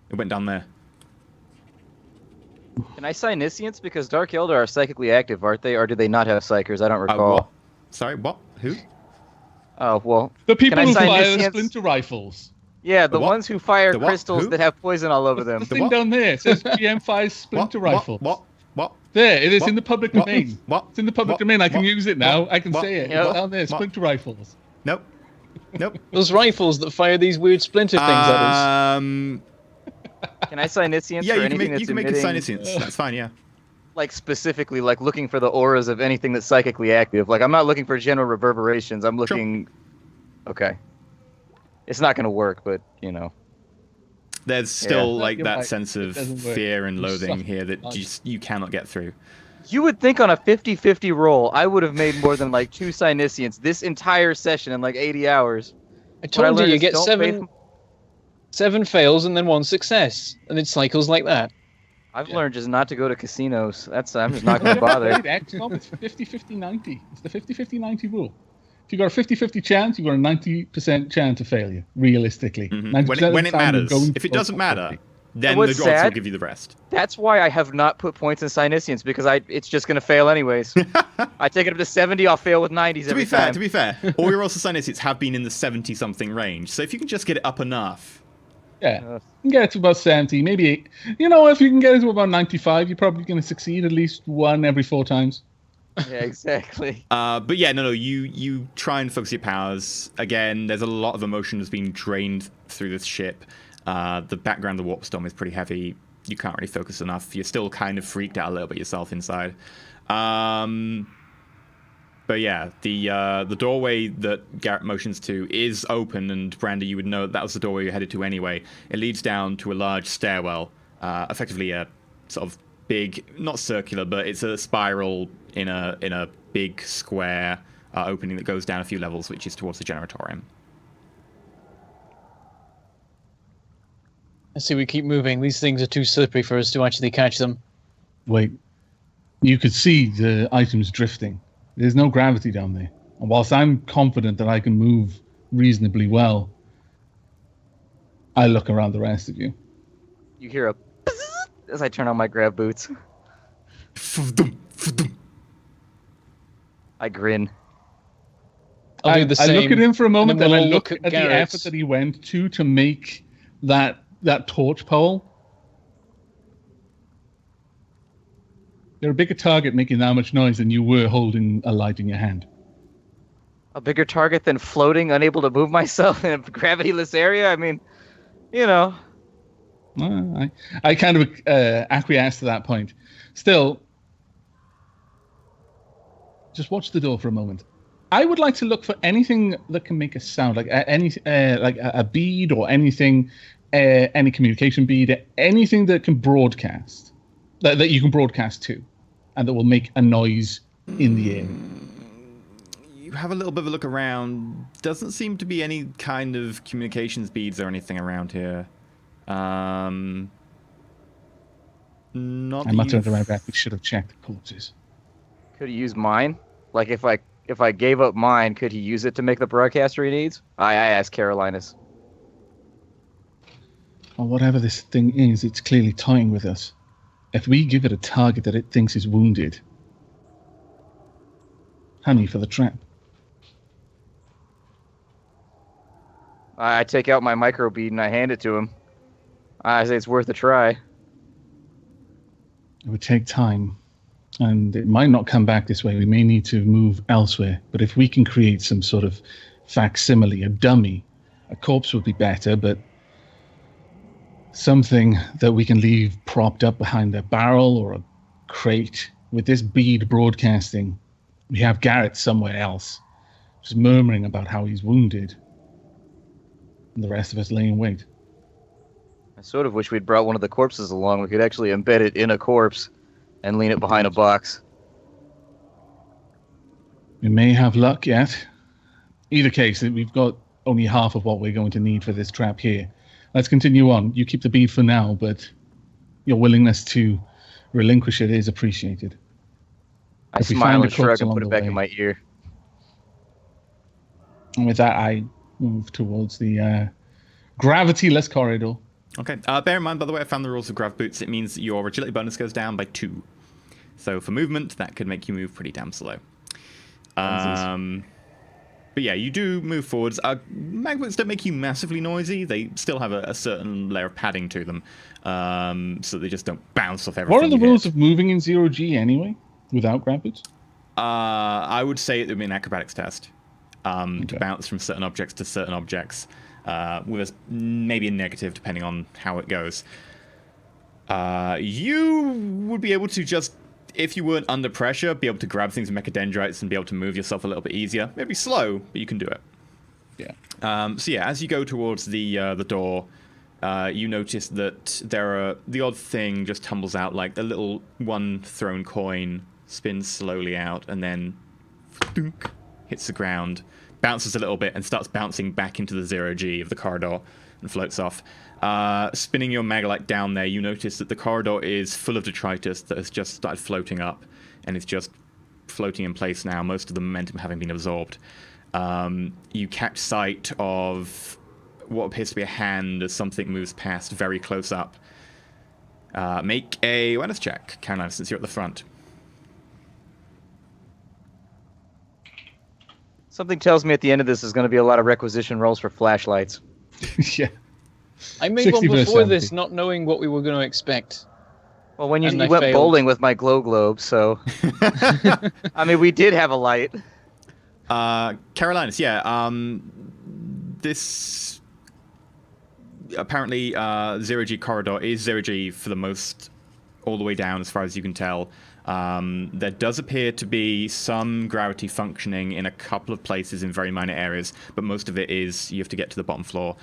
It went down there. Can I Psyniscience? Because Dark Eldar are psychically active, aren't they? Or do they not have psychers? I don't recall. What? Sorry, what? Who? Oh, well. The people can I who fire the Psyniscience? splinter rifles. Yeah, the what? ones who fire The what? crystals Who? that have poison all over them. The thing down there says GM5 splinter rifle. What? There, it is What? in the public What? domain. What? It's in the public What? domain. I can What? use it now. What? I can What? say it. What? It's down there, What? splinter rifles. Nope. Those rifles that fire these weird splinter things at us. Can I Psyniscience Yeah, for you can anything make a that's emitting, Psyniscience. That's fine, yeah. like specifically, like looking for the auras of anything that's psychically active? Like, I'm not looking for general reverberations. I'm looking... Okay. It's not going to work, but, There's still Yeah. like You're that right. sense of It doesn't work. fear and You loathing suck. here that just you cannot get through. You would think on a 50-50 roll, I would have made more than like 2 Psyniscience this entire session in like 80 hours. I told you, you get don't pay 7 fails and then 1 success, and it cycles like that. I've learned just not to go to casinos. I'm just not going to bother. XCOM, it's 50-50-90. It's the 50-50-90 rule. If you've got a 50-50 chance, you've got a 90% chance of failure, realistically. Mhm. 90% of When the it time you're matters. going If it for doesn't matter, 50. then what's the odds will sad? give you the rest. That's why I have not put points in Cynicians, because it's just going to fail anyways. I take it up to 70, I'll fail with 90s every time. To be fair, all your rolls for Cynicians have been in the 70-something range. So if you can just get it up enough. Yeah, you can get it to about 70, maybe, if you can get it to about 95, you're probably going to succeed at least one every 4 times. Yeah, exactly. But yeah, no, you try and focus your powers. Again, there's a lot of emotion that's being drained through this ship. The background of the warp storm is pretty heavy. You can't really focus enough. You're still kind of freaked out a little bit yourself inside. But yeah, the doorway that Garrett motions to is open, and Brandy, you would know that was the doorway you headed to anyway. It leads down to a large stairwell, effectively a sort of big, not circular, but it's a spiral in a big square opening that goes down a few levels, which is towards the generatorium. I see we keep moving. These things are too slippery for us to actually catch them. Wait, you could see the items drifting. There's no gravity down there. And whilst I'm confident that I can move reasonably well, I look around the rest of you. You hear a as I turn on my grab boots. I grin. I'll do the same. I look at him for a moment, and I we'll look at the Garrett's. effort that he went to make that torch pole. You're a bigger target making that much noise than you were holding a light in your hand. A bigger target than floating, unable to move myself in a gravityless area? I mean, I kind of acquiesce to that point. Still, just watch the door for a moment. I would like to look for anything that can make a sound, like like a bead or anything, any communication bead, anything that can broadcast, that you can broadcast to, and that will make a noise in the air. You have a little bit of a look around. Doesn't seem to be any kind of communications beads or anything around here. Not I muttered under my breath, we should have checked the corpses. Could he use mine? Like if I gave up mine, could he use it to make the broadcaster he needs? I asked Carolinus. Well, whatever this thing is, it's clearly toying with us. If we give it a target that it thinks is wounded, honey for the trap. I take out my micro bead and I hand it to him. I say it's worth a try. It would take time, and it might not come back this way. We may need to move elsewhere. But if we can create some sort of facsimile, a dummy, a corpse would be better, but something that we can leave propped up behind a barrel or a crate. With this bead broadcasting, we have Garrett somewhere else, just murmuring about how he's wounded, and the rest of us laying in wait. I sort of wish we'd brought one of the corpses along. We could actually embed it in a corpse and lean it behind a box. We may have luck yet. Either case, we've got only half of what we're going to need for this trap here. Let's continue on. You keep the bead for now, but your willingness to relinquish it is appreciated. I If we smile find and a shrug corpse and along put it the back way. in my ear. And with that, I move towards the gravity-less corridor. Okay. Bear in mind, by the way, I found the rules of grav boots. It means your agility bonus goes down by 2. So for movement, that could make you move pretty damn slow. But yeah, you do move forwards. Mag boots don't make you massively noisy. They still have a certain layer of padding to them, so they just don't bounce off everything. What are the you rules hit. of moving in 0G anyway, without grab boots? I would say it would be an acrobatics test to Okay. bounce from certain objects to certain objects, with maybe a negative depending on how it goes. You would be able to just, if you weren't under pressure, be able to grab things with mechadendrites and be able to move yourself a little bit easier. Maybe slow, but you can do it. Yeah. So yeah, as you go towards the door, you notice that the odd thing just tumbles out, like a little one thrown coin spins slowly out and then thunk, hits the ground, bounces a little bit and starts bouncing back into the 0G of the corridor and floats off. Spinning your maglite down there, you notice that the corridor is full of detritus that has just started floating up and is just floating in place now, most of the momentum having been absorbed. You catch sight of what appears to be a hand as something moves past very close up Make a awareness check, Caroline, since you're at the front. Something tells me at the end of this is going to be a lot of requisition rolls for flashlights. Yeah. I made 60 one versus before 70. this, not knowing what we were going to expect. Well, when you And I went failed. bowling with my glow globe, so I mean, we did have a light. Carolinas, yeah. This apparently zero G corridor is zero G for the most, all the way down as far as you can tell. There does appear to be some gravity functioning in a couple of places in very minor areas, but most of it is you have to get to the bottom floor.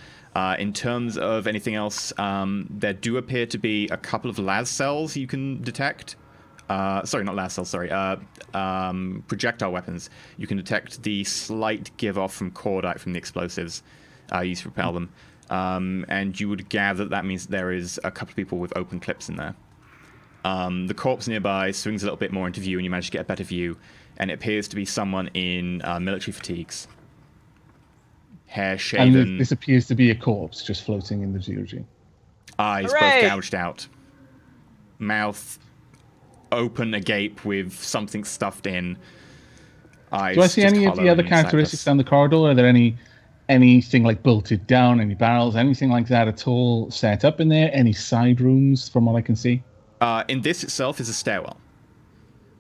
In terms of anything else, there do appear to be a couple of las cells you can detect. Sorry, not las cells, sorry. Projectile weapons. You can detect the slight give-off from cordite from the explosives used to propel them. And you would gather that means there is a couple of people with open clips in there. The corpse nearby swings a little bit more into view, and you manage to get a better view. And it appears to be someone in military fatigues. Hair shaven. And this appears to be a corpse just floating in the zero-G. Eyes Hooray! both gouged out. Mouth open agape with something stuffed in. Eyes Do I see just any of hollow the other and characteristics sightless. down the corridor? Are there anything like bolted down, any barrels, anything like that at all set up in there? Any side rooms from what I can see? In this itself is a stairwell.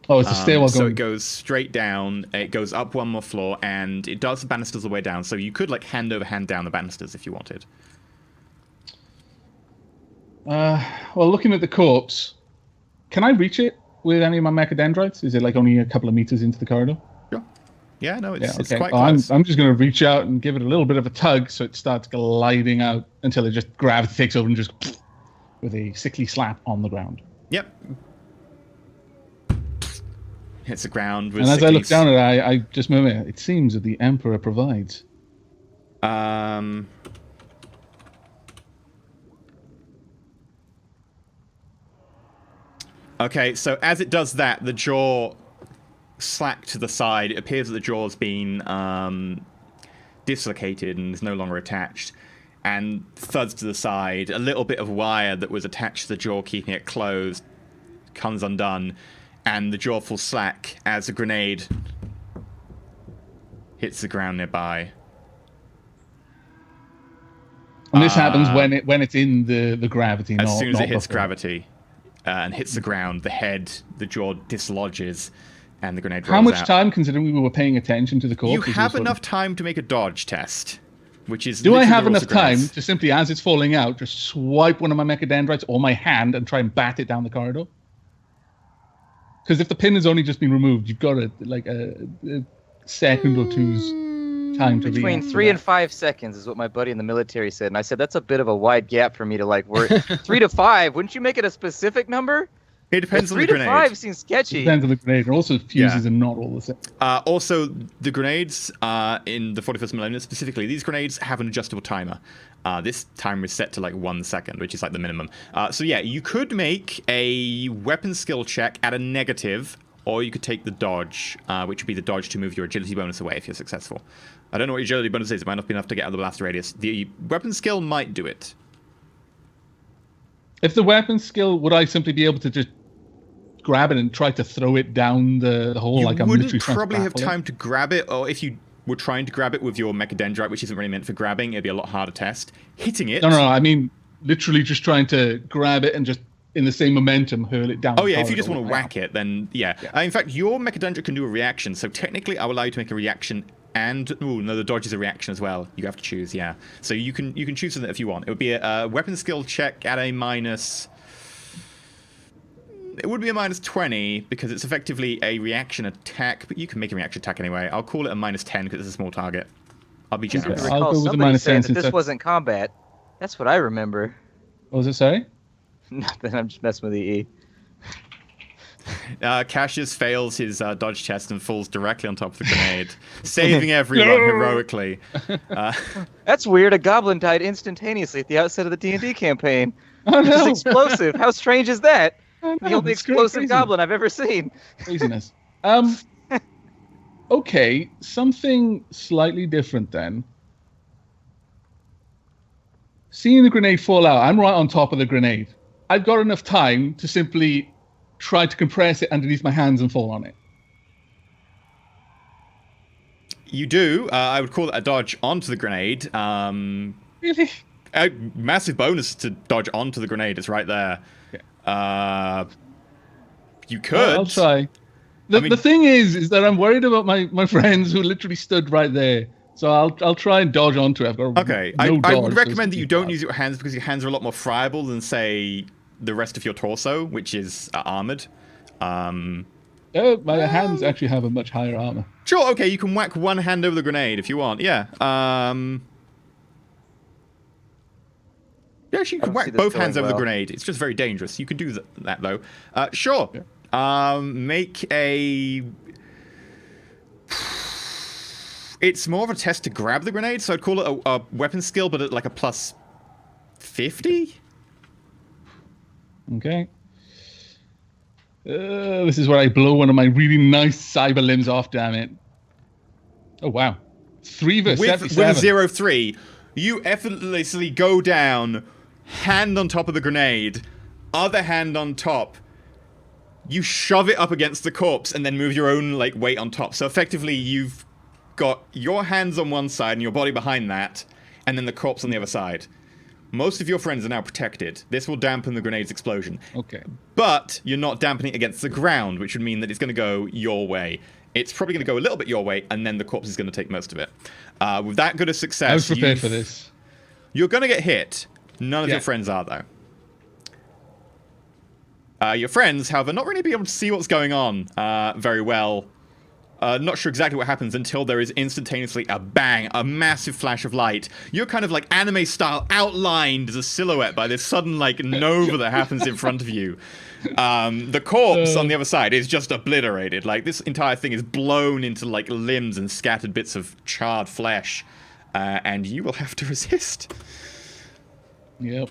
Oh, it's a stairwell So going. it goes straight down, it goes up one more floor, and it does the banisters all the way down. So you could like hand over hand down the banisters if you wanted. Well, looking at the corpse, can I reach it with any of my mechadendrites? Is it like only a couple of meters into the corridor? Sure. Yeah, no, it's, Yeah, it's okay. quite Well, close. I'm just going to reach out and give it a little bit of a tug so it starts gliding out until it just gravity takes over and just with a sickly slap on the ground. Yep. Hits the ground with And as I look sickly down at it, I just murmur, it seems that the Emperor provides. Okay, so as it does that, the jaw slack to the side. It appears that the jaw's been dislocated and is no longer attached, and thuds to the side. A little bit of wire that was attached to the jaw, keeping it closed, comes undone, and the jaw falls slack as a grenade hits the ground nearby. And this happens when it's in the gravity. As not, soon as not it hits before. gravity and hits the ground, the jaw dislodges, and the grenade rolls How much out. time, considering we were paying attention to the corpse? You was this have sort of- enough time to make a dodge test, which is. Do I literally have the rules enough of time grenades. to simply, as it's falling out, just swipe one of my mechadendrites or my hand and try and bat it down the corridor? Because if the pin has only just been removed, you've got a second or two's time to Between react to 3 that. and 5 seconds is what my buddy in the military said, and I said that's a bit of a wide gap for me to like work. 3 to 5, wouldn't you make it a specific number? It depends on 3 the to grenade. 5 seems sketchy. Depends on the grenade. And also, fuses are not all the same. Also, the grenades in the 41st millennium specifically, these grenades have an adjustable timer. This timer is set to like 1 second, which is like the minimum. So yeah, you could make a weapon skill check at a negative, or you could take the dodge, which would be the dodge to move your agility bonus away if you're successful. I don't know what your agility bonus is. It might not be enough to get out of the blast radius. The weapon skill might do it. If the weapon skill, would I simply be able to just grab it and try to throw it down the hole You like I'm wouldn't literally trying to probably have grapple it? time to grab it, or if you were trying to grab it with your mechadendrite, which isn't really meant for grabbing, it'd be a lot harder test. Hitting it. No, I mean literally just trying to grab it and just in the same momentum hurl it down. Oh the yeah, if you corridor just want to with my whack it, then yeah. In fact, your mechadendrite can do a reaction, so technically I'll allow you to make a reaction. And no, the dodge is a reaction as well. You have to choose, yeah. So you can choose that if you want. It would be a weapon skill check at a minus. It would be a minus 20 because it's effectively a reaction attack, but you can make a reaction attack anyway. I'll call it a minus 10 because it's a small target. I'll be I generous. Okay. I'll recall go with the somebody minus saying 10 that this since wasn't combat. That's what I remember. What was it, sorry? Nothing, I'm just messing with the E. Cassius fails his dodge test and falls directly on top of the grenade, saving everyone heroically. That's weird. A goblin died instantaneously at the outset of the D&D campaign. Oh, Which is no. explosive. How strange is that? Oh, The no, only it's great explosive craziness. goblin I've ever seen. Craziness. Okay, something slightly different then. Seeing the grenade fall out, I'm right on top of the grenade. I've got enough time to simply try to compress it underneath my hands and fall on it. You do. I would call it a dodge onto the grenade. Really? A massive bonus to dodge onto the grenade. It's right there. Yeah. You could. I'll try. The thing is that I'm worried about my friends who literally stood right there. So I'll try and dodge onto it. I've got okay. I would recommend that you don't use your hands because your hands are a lot more friable than, say, the rest of your torso, which is armored. My hands actually have a much higher armor. Sure, okay, you can whack one hand over the grenade if you want, yeah. Yeah, actually, you can whack both hands over the grenade. It's just very dangerous. You can do that, though. Sure. Yeah. Make a... It's more of a test to grab the grenade, so I'd call it a weapon skill, but at like a plus 50? Okay. This is where I blow one of my really nice cyber limbs off, damn it. Oh, wow. 3 versus 77. With 0-3, you effortlessly go down, hand on top of the grenade, other hand on top. You shove it up against the corpse and then move your own weight on top. So effectively, you've got your hands on one side and your body behind that, and then the corpse on the other side. Most of your friends are now protected. This will dampen the grenade's explosion. Okay. But you're not dampening it against the ground, which would mean that it's going to go your way. It's probably going to go a little bit your way, and then the corpse is going to take most of it. With that good a success... I was prepared for this. You're going to get hit. None of your friends are, though. Your friends, however, not really be able to see what's going on very well. Not sure exactly what happens until there is instantaneously a bang, a massive flash of light. You're kind of anime-style outlined as a silhouette by this sudden, nova that happens in front of you. The corpse on the other side is just obliterated. This entire thing is blown into, limbs and scattered bits of charred flesh. And you will have to resist. Yep.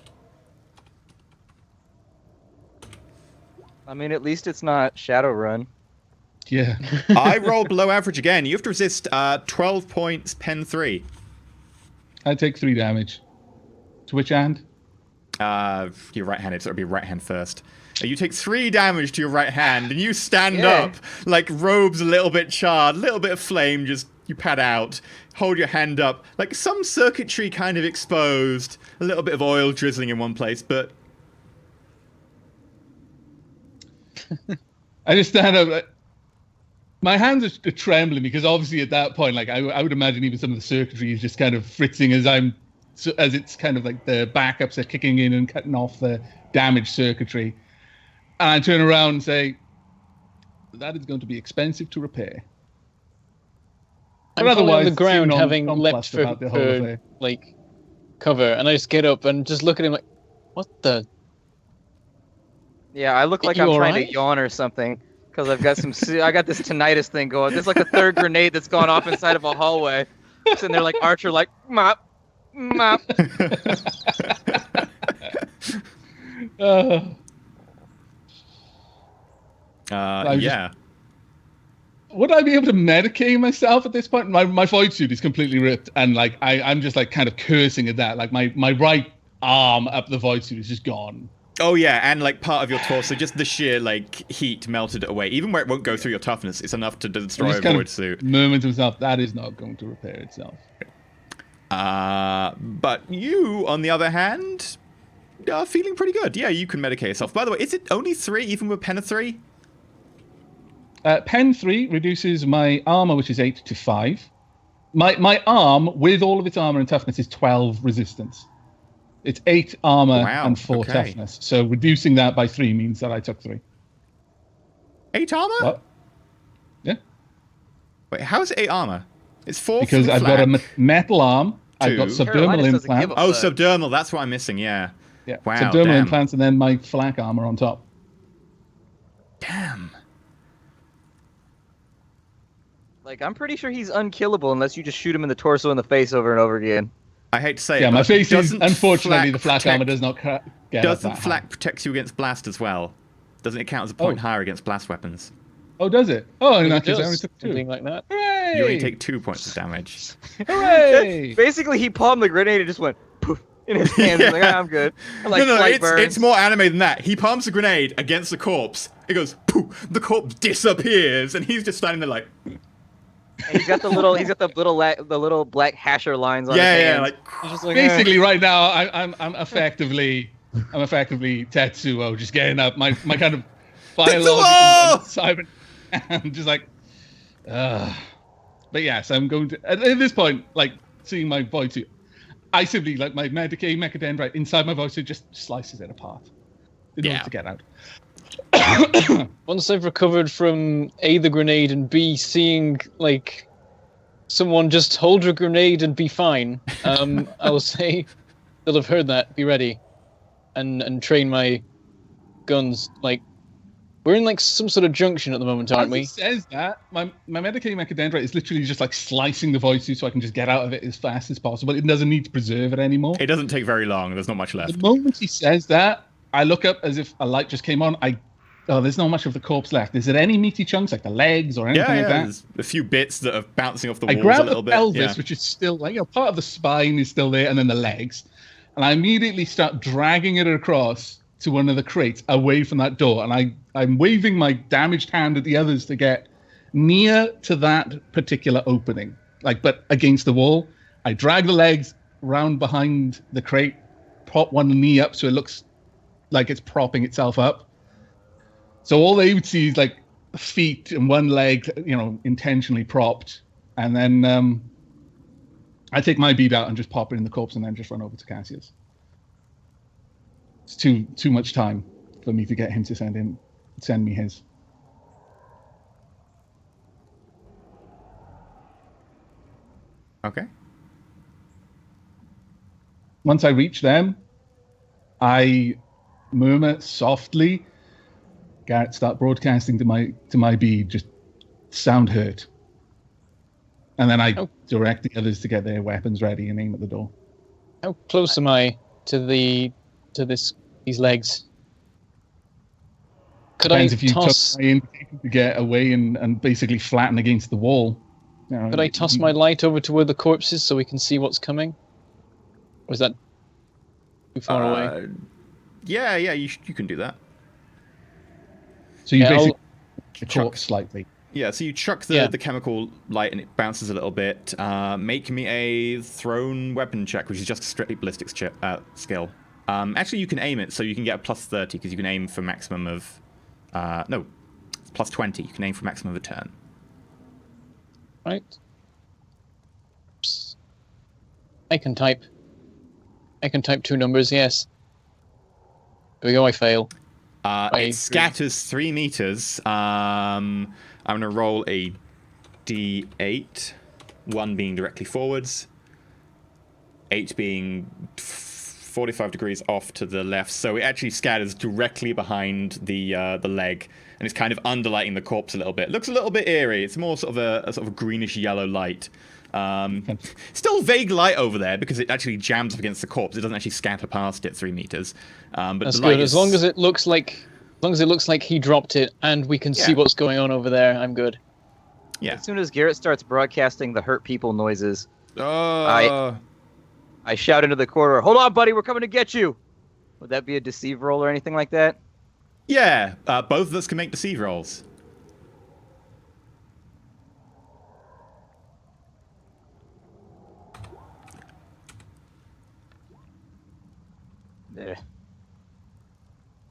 I mean, at least it's not Shadowrun. Yeah. I rolled below average again. You have to resist 12 points, pen 3. I take 3 damage. To which hand? You're right-handed, so it'll be right hand first. You take 3 damage to your right hand, and you stand up, robes a little bit charred, a little bit of flame, just you pad out, hold your hand up, some circuitry kind of exposed, a little bit of oil drizzling in one place, but... I just stand up. My hands are trembling because obviously at that point, I would imagine even some of the circuitry is just kind of fritzing as it's kind of the backups are kicking in and cutting off the damaged circuitry. And I turn around and say, that is going to be expensive to repair. I'm otherwise on the ground, having leapt for cover, and I just get up and just look at him what the? Yeah, I look like I'm trying to yawn or something because I've got I got this tinnitus thing going. There's a third grenade that's gone off inside of a hallway. Sitting there Archer, mop, mop. Yeah. Would I be able to medicate myself at this point? My void suit is completely ripped, and I'm just kind of cursing at that. My right arm up the void suit is just gone. Oh yeah, and part of your torso, just the sheer heat melted it away. Even where it won't go through your toughness, it's enough to destroy a void suit. Murmuring to himself, that is not going to repair itself. But you, on the other hand, are feeling pretty good. Yeah, you can medicate yourself. By the way, is it only 3, even with pen of 3? Pen 3 reduces my armor, which is 8, to 5. My arm, with all of its armor and toughness, is 12 resistance. It's 8 armor and 4 toughness. So reducing that by 3 means that I took 3. 8 armor? What? Yeah. Wait, how is it 8 armor? It's 4 because I've got a metal arm. 2. I've got subdermal implant. Oh, subdermal. That's what I'm missing. Yeah. Yeah. Wow. Subdermal implants, and then my flak armor on top. Damn. I'm pretty sure he's unkillable unless you just shoot him in the torso and the face over and over again. I hate to say it. Yeah, my face is, unfortunately, the flak armor does not get Doesn't flak protect you against blast as well? Doesn't it count as a point higher against blast weapons? Oh, does it? Oh, in that case, I only took 2. Something like that. Hooray! You only take 2 points of damage. Hooray! Basically, he palmed the grenade and just went poof, in his hands. He's like, I'm good. I'm like, no, flight burns. it's more anime than that. He palms a grenade against the corpse. It goes, poof, the corpse disappears, and he's just standing there like. And he's got the little black hasher lines on his hands. like. He's just like, Basically, right now, I'm effectively Tetsuo, just getting up. My kind of biological Simon, and just like, But yes, I'm going to. At this point, like seeing my voice, I simply like my Medicaid mechadendrite inside my voice. It just slices it apart in order to get out. Once I've recovered from A, the grenade, and B, seeing like someone just hold a grenade and be fine, I will say they'll have heard that. Be ready, and train my guns. Like we're in like some sort of junction at the moment, aren't we? As he says that, my Medicaid mechadendrite is literally just like slicing the voice so I can just get out of it as fast as possible. It doesn't need to preserve it anymore. It doesn't take very long. There's not much left. The moment he says that, I look up as if a light just came on. There's not much of the corpse left. Is there any meaty chunks like the legs or anything like that? There's a few bits that are bouncing off the walls I grab a little the bit. pelvis, which is still like part of the spine is still there, and then the legs, and I immediately start dragging it across to one of the crates away from that door, and I'm waving my damaged hand at the others to get near to that particular opening, but against the wall. I drag the legs round behind the crate, prop one knee up so it looks like it's propping itself up. So all they would see is like feet and one leg, intentionally propped. And then I take my bead out and just pop it in the corpse and then just run over to Cassius. It's too much time for me to get him to send me his. Okay. Once I reach them, I murmur softly. Garrett, start broadcasting to my bead, just sound hurt. And then I direct the others to get their weapons ready and aim at the door. How close am I to these legs? Depends if you took my indicator to get away and basically flatten against the wall. Could I toss my light over to where the corpse is so we can see what's coming? Or is that too far away? Yeah, you can do that. So you basically chuck slightly. Yeah, so you chuck the chemical light and it bounces a little bit. Make me a thrown weapon check, which is just a strictly ballistics skill. Actually, you can aim it, so you can get a plus 30, because you can aim for maximum of... no, it's plus 20. You can aim for maximum of a turn. Right. Oops. I can type 2 numbers, yes. There we go, I fail. It scatters 3 meters. I'm going to roll a d8, 1 being directly forwards, 8 being 45 degrees off to the left. So it actually scatters directly behind the leg, and it's kind of underlighting the corpse a little bit. It looks a little bit eerie. It's more sort of a sort of greenish yellow light. Still vague light over there because it actually jams up against the corpse. It doesn't actually scatter past it 3 meters. But that's good. As long as it looks like he dropped it and we can see what's going on over there, I'm good. Yeah. As soon as Garrett starts broadcasting the hurt people noises, I shout into the corridor, "Hold on, buddy, we're coming to get you." Would that be a deceive roll or anything like that? Yeah, both of us can make deceive rolls. Wait,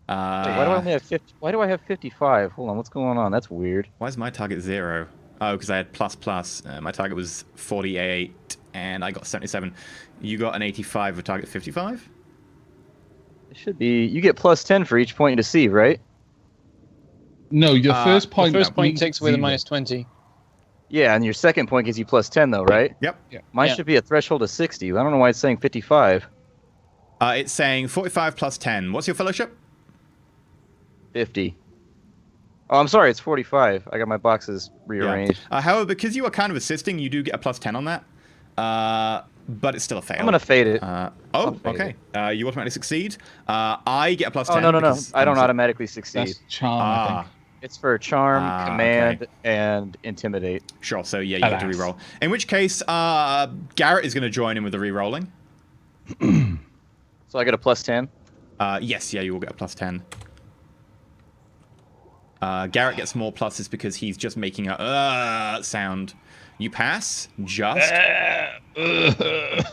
why do I have 55? Hold on, what's going on? That's weird. Why is my target 0? Oh, because I had plus. My target was 48, and I got 77. You got an 85 with target 55? It should be. You get plus 10 for each point you deceive, right? No, your first point. The first point takes away the minus 20. Yeah, and your second point gives you plus 10, though, right? Yep. Mine should be a threshold of 60. I don't know why it's saying 55. It's saying 45 plus 10. What's your fellowship? 50. Oh, I'm sorry, it's 45. I got my boxes rearranged. Yeah. However, because you are kind of assisting, you do get a plus 10 on that. But it's still a fail. I'm going to fade it. Okay. You automatically succeed. I get a plus 10. Oh, no. I don't automatically succeed. That's charm, I think. It's for charm, command, and intimidate. Sure, so yeah, you get to reroll. In which case, Garrett is going to join in with the rerolling. So I get a +10. Yes, yeah, you will get a +10. Garrett gets more pluses because he's just making a sound. You pass, just.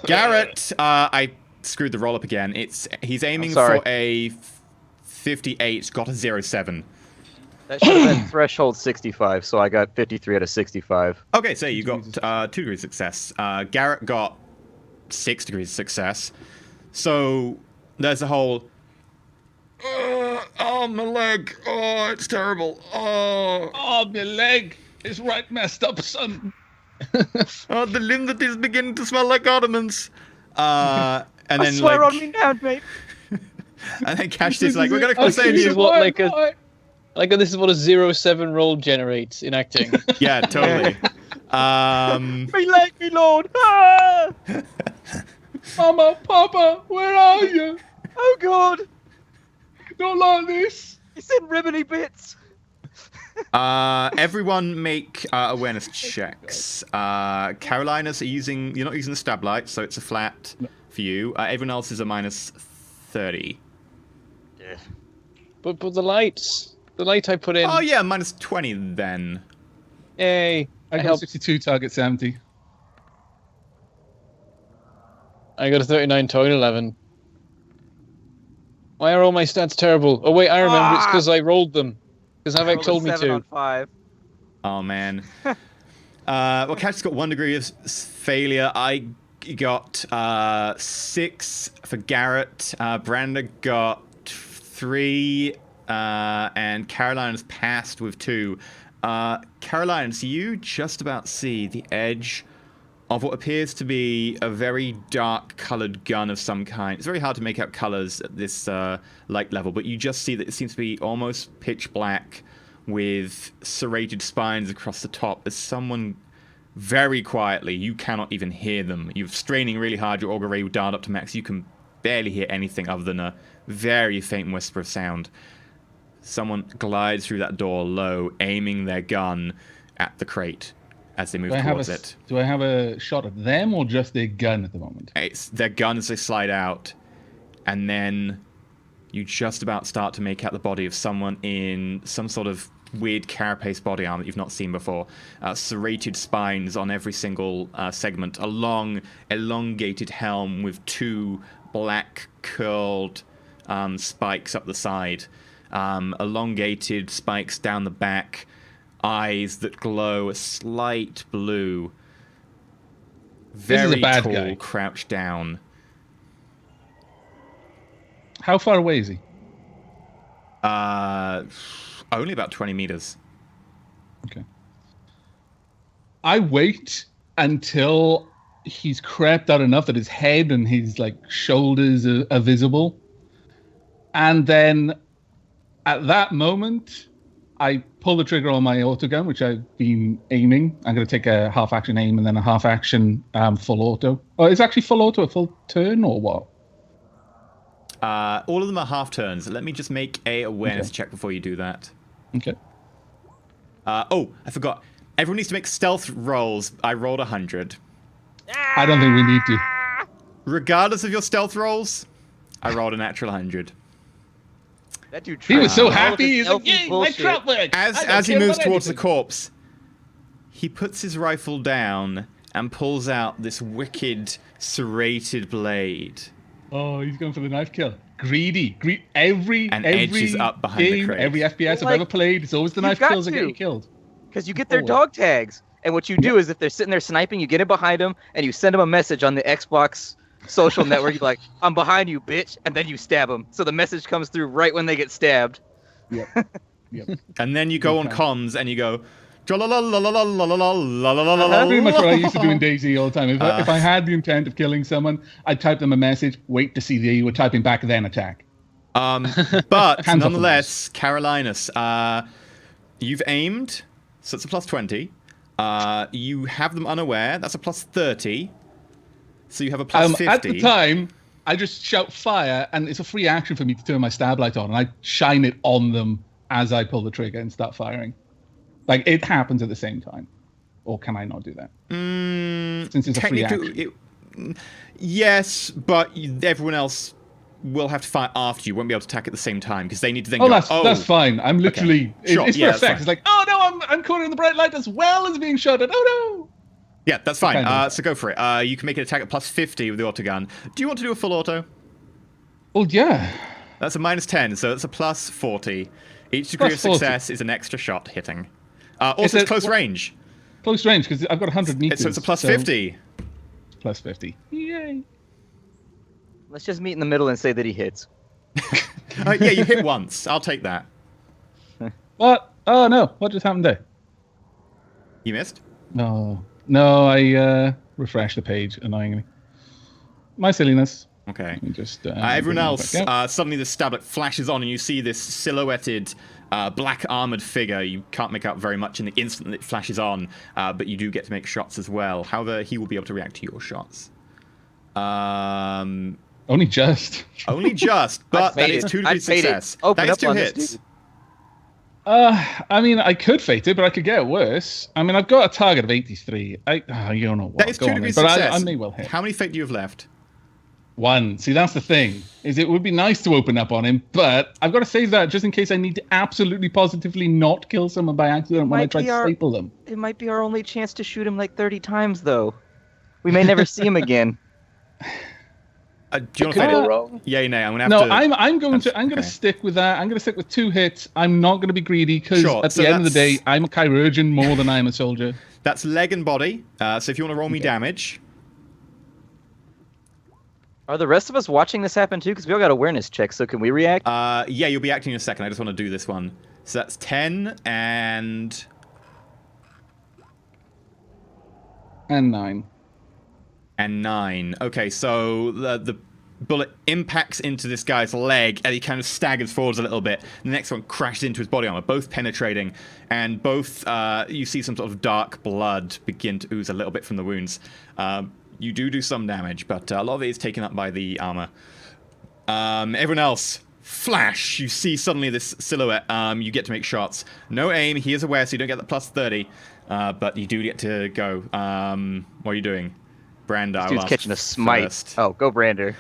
Garrett, I screwed the roll up again. He's aiming for a 58, got a 07. That should have been threshold 65, so I got 53 out of 65. Okay, so you got 2 degrees of success. Garrett got 6 degrees of success. So there's a whole. Oh, my leg. Oh, it's terrible. Oh, my leg is right messed up, son. Oh, the limb that is beginning to smell like ottomans. And then, I swear on me now, mate. And then Cash is like, we're going to come save you. This is what a 07 roll generates in acting. Yeah, totally. Me leg, me lord. Ah! Mama, Papa, where are you? Oh, God. Don't like this. It's in ribbony bits. Everyone make awareness checks. Carolina's you're not using the stab light, so it's a flat for you. Everyone else is a -30. Yeah. But the lights, the light I put in. Oh yeah, -20 then. Yay! I got 62, target 70. I got a 39, target 11. Why are all my stats terrible? Oh wait, I remember. It's because I rolled them. Because Havok told me to. On 5. Oh man. Well, Cat's got 1 degree of failure. I got 6 for Garrett. Branda got 3, and Carolina's passed with 2. Carolina, so you just about see the edge of what appears to be a very dark-colored gun of some kind. It's very hard to make out colors at this light level, but you just see that it seems to be almost pitch black with serrated spines across the top as someone very quietly, you cannot even hear them. You're straining really hard, your auger ray will dialed up to max, you can barely hear anything other than a very faint whisper of sound. Someone glides through that door low, aiming their gun at the crate as they move towards it. Do I have a shot at them or just their gun at the moment? It's their gun as they slide out, and then you just about start to make out the body of someone in some sort of weird carapace body armor that you've not seen before. Serrated spines on every single segment. A long, elongated helm with 2 black curled spikes up the side. Elongated spikes down the back. Eyes that glow a slight blue. Very bad tall, guy. crouched down. How far away is he? Only about 20 meters. Okay. I wait until he's crept out enough that his head and his shoulders are visible. And then at that moment, I pull the trigger on my autogun, which I've been aiming. I'm going to take a half-action aim and then a half-action full auto. Oh, it's actually full auto, a full turn, or what? All of them are half turns. Let me just make a awareness check before you do that. Okay. Oh, I forgot. Everyone needs to make stealth rolls. I rolled 100. I don't think we need to. Regardless of your stealth rolls, I rolled a natural 100. That dude. He was so happy. He's like, "Yay, my trap worked!" As he moves towards the corpse, he puts his rifle down and pulls out this wicked, serrated blade. Oh, he's going for the knife kill. Greedy. Every edges up behind the game, crate. every FPS I've ever played, it's always the knife kills that get you killed. Because you get their dog tags. And what you do is if they're sitting there sniping, you get in behind them and you send them a message on the Xbox social network. You're like, I'm behind you, bitch. And then you stab them. So the message comes through right when they get stabbed. Yep. And then you go on comms and you go, Pretty much what I used to do in DayZ all the time. If I had the intent of killing someone, I'd type them a message, wait to see they were typing back, then attack. But nonetheless, Carolinus, you've aimed, so it's a +20. You have them unaware, that's a +30. So you have a +50. At the time, I just shout fire, and it's a free action for me to turn my stab light on, and I shine it on them as I pull the trigger and start firing. It happens at the same time. Or can I not do that? Since it's a free action. Yes, but everyone else will have to fire after you. Won't be able to attack at the same time because they need to then Oh, go. that's fine. I'm literally. Okay. Sure. It's Yeah, for that's effect. fine. It's like, oh no, I'm caught in the bright light as well as being shot at. Oh no. Yeah, that's fine. Kind of So go for it. You can make an attack at plus 50 with the autogun. Do you want to do a full auto? Well, yeah. That's a minus 10, so it's a plus 40. Each degree Plus of 40. success is an extra shot hitting. Also, it's close range. Close range, because I've got 100 meters. So it's a plus 50. Plus 50. Yay. Let's just meet in the middle and say that he hits. Yeah, you hit once. I'll take that. What? Oh, no. What just happened there? You missed? No, I refreshed the page, annoyingly. My silliness. Okay. Let me just, everyone else, suddenly the stablet flashes on and you see this silhouetted black armored figure. You can't make out very much in the instant that it flashes on, but you do get to make shots as well. However, he will be able to react to your shots. Only just. Only just, but that is 2 degrees success. That is 2 hits. I mean, I could fate it, but I could get it worse. I mean, I've got a target of 83. You don't know what. That is 2 degrees success. I may well hit. How many fate do you have left? 1. See, that's the thing. Is it would be nice to open up on him, but I've got to save that just in case I need to absolutely positively not kill someone by accident when I try to staple them. It might be our only chance to shoot him like 30 times, though. We may never see him again. Do you want to go wrong? Yeah, no, I'm gonna have to. I'm going to stick with that. I'm going to stick with 2 hits. I'm not going to be greedy because at the end of the day, I'm a chirurgeon more than I'm a soldier. That's leg and body. So if you want to roll me damage. Are the rest of us watching this happen too? Because we all got awareness checks, so can we react? Yeah, you'll be acting in a second. I just want to do this one. So that's 10 and 9. And 9. Okay, so the bullet impacts into this guy's leg and he kind of staggers forwards a little bit. The next one crashes into his body armor, both penetrating, and both you see some sort of dark blood begin to ooze a little bit from the wounds. You do some damage, but a lot of it is taken up by the armor. Everyone else, flash! You see suddenly this silhouette. You get to make shots. No aim. He is aware, so you don't get the plus 30. But you do get to go. What are you doing? Brander, This dude's catching a smite. First. Oh, go Brander.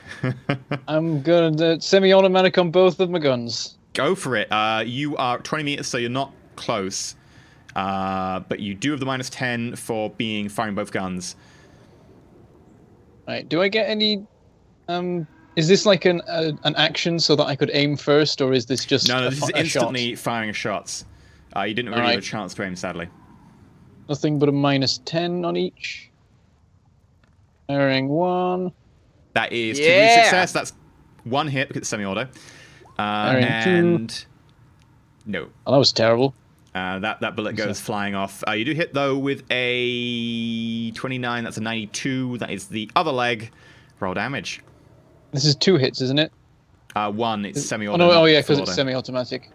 I'm gonna semi-automatic on both of my guns. Go for it. You are 20 meters, so you're not close. But you do have the minus 10 for firing both guns. Right. Do I get any? Is this like an action so that I could aim first, or is this just No, this is a instantly shot? firing shots. You didn't really have a chance to aim, sadly. Nothing but a minus 10 on each. Firing 1. That is 2 degrees success. That's 1 hit because it's semi-auto. And 2. no. Oh, that was terrible. That bullet goes flying off. You do hit, though, with a 29. That's a 92. That is the other leg. Roll damage. This is 2 hits, isn't it? 1, it's semi-auto. Oh, no, yeah, because it's semi-automatic.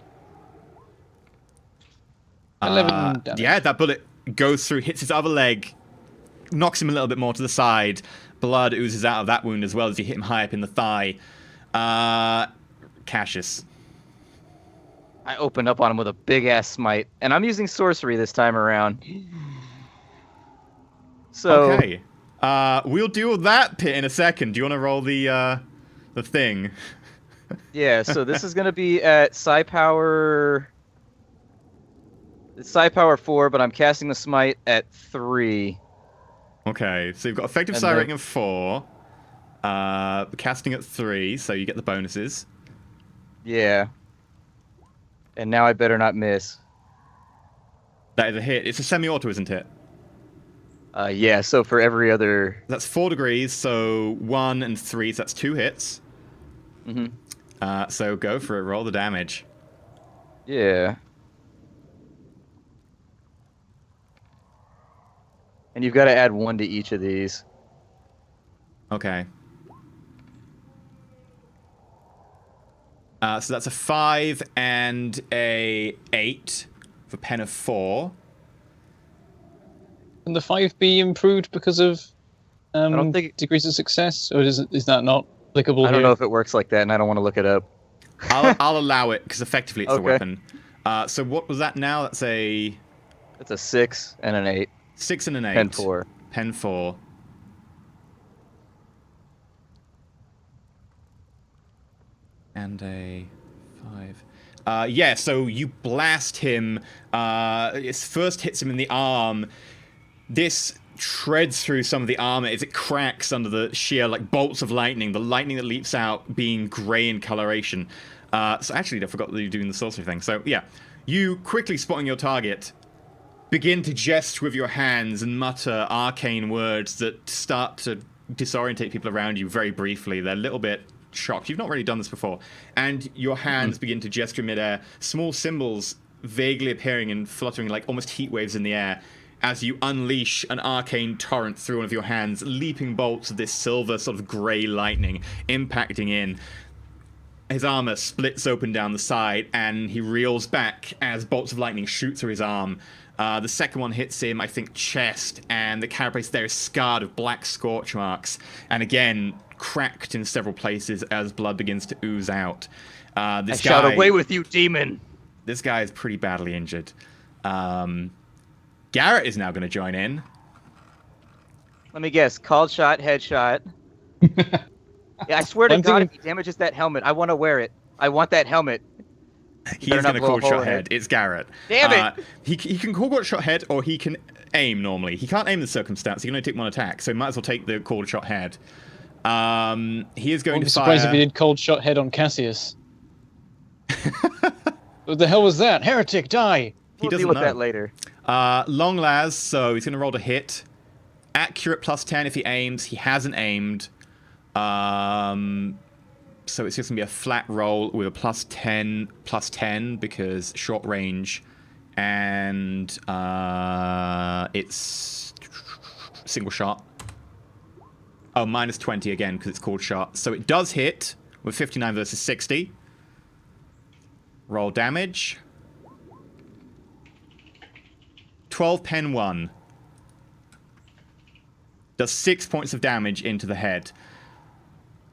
11 damage. Yeah, that bullet goes through, hits his other leg, knocks him a little bit more to the side. Blood oozes out of that wound as well as you hit him high up in the thigh. Cassius. I opened up on him with a big-ass smite, and I'm using sorcery this time around. So, okay. We'll deal with that pit in a second. Do you want to roll the thing? yeah, so this is going to be at Psi Power... It's Psi Power 4, but I'm casting the smite at 3. Okay, so you've got effective Psi rating of 4. Casting at 3, so you get the bonuses. Yeah. And now I better not miss. That is a hit. It's a semi-auto, isn't it? Yeah, so for every other... That's 4 degrees, so 1 and 3, so that's 2 hits. Mm-hmm. So go for it. Roll the damage. Yeah. And you've got to add 1 to each of these. Okay. So that's a 5 and a 8 for pen of 4. Can the 5 be improved because of I don't think... degrees of success, or is that not applicable? I don't know if it works like that, and I don't want to look it up. I'll allow it because effectively it's a weapon. So what was that now? That's a... It's a 6 and an 8. 6 and an 8. Pen 4. Pen 4. and a 5. Yeah, so you blast him. It first hits him in the arm. This treads through some of the armor as it cracks under the sheer bolts of lightning. The lightning that leaps out being grey in coloration. So actually, I forgot that you're doing the sorcery thing. So yeah, you quickly spotting your target, begin to gesture with your hands and mutter arcane words that start to disorientate people around you very briefly. They're a little bit shocked. You've not really done this before. And your hands begin to gesture midair. Small symbols vaguely appearing and fluttering like almost heat waves in the air as you unleash an arcane torrent through one of your hands, leaping bolts of this silver sort of grey lightning impacting in. His armor splits open down the side, and he reels back as bolts of lightning shoot through his arm. The second one hits him, I think, chest, and the carapace there is scarred with black scorch marks, and again, cracked in several places as blood begins to ooze out. Shout away with you, demon! This guy is pretty badly injured. Garrett is now going to join in. Let me guess. Called shot, headshot. Yeah, I swear to God, if he damages that helmet, I want to wear it. I want that helmet. He's going to call shot head. It's Garrett. Damn it! He can call shot head, or he can aim normally. He can't aim in the circumstance. He can only take one attack, so he might as well take the called shot head. He is going to fire... I'm surprised if he did cold shot head on Cassius. What the hell was that? Heretic, die! He doesn't deal with know. that later. Long las, so he's going to roll to hit. Accurate +10 if he aims. He hasn't aimed. So it's just going to be a flat roll with a +10 because short range. And it's single shot. Oh, -20 again because it's called shot. So it does hit with 59 versus 60. Roll damage. 12 pen 1. Does 6 points of damage into the head,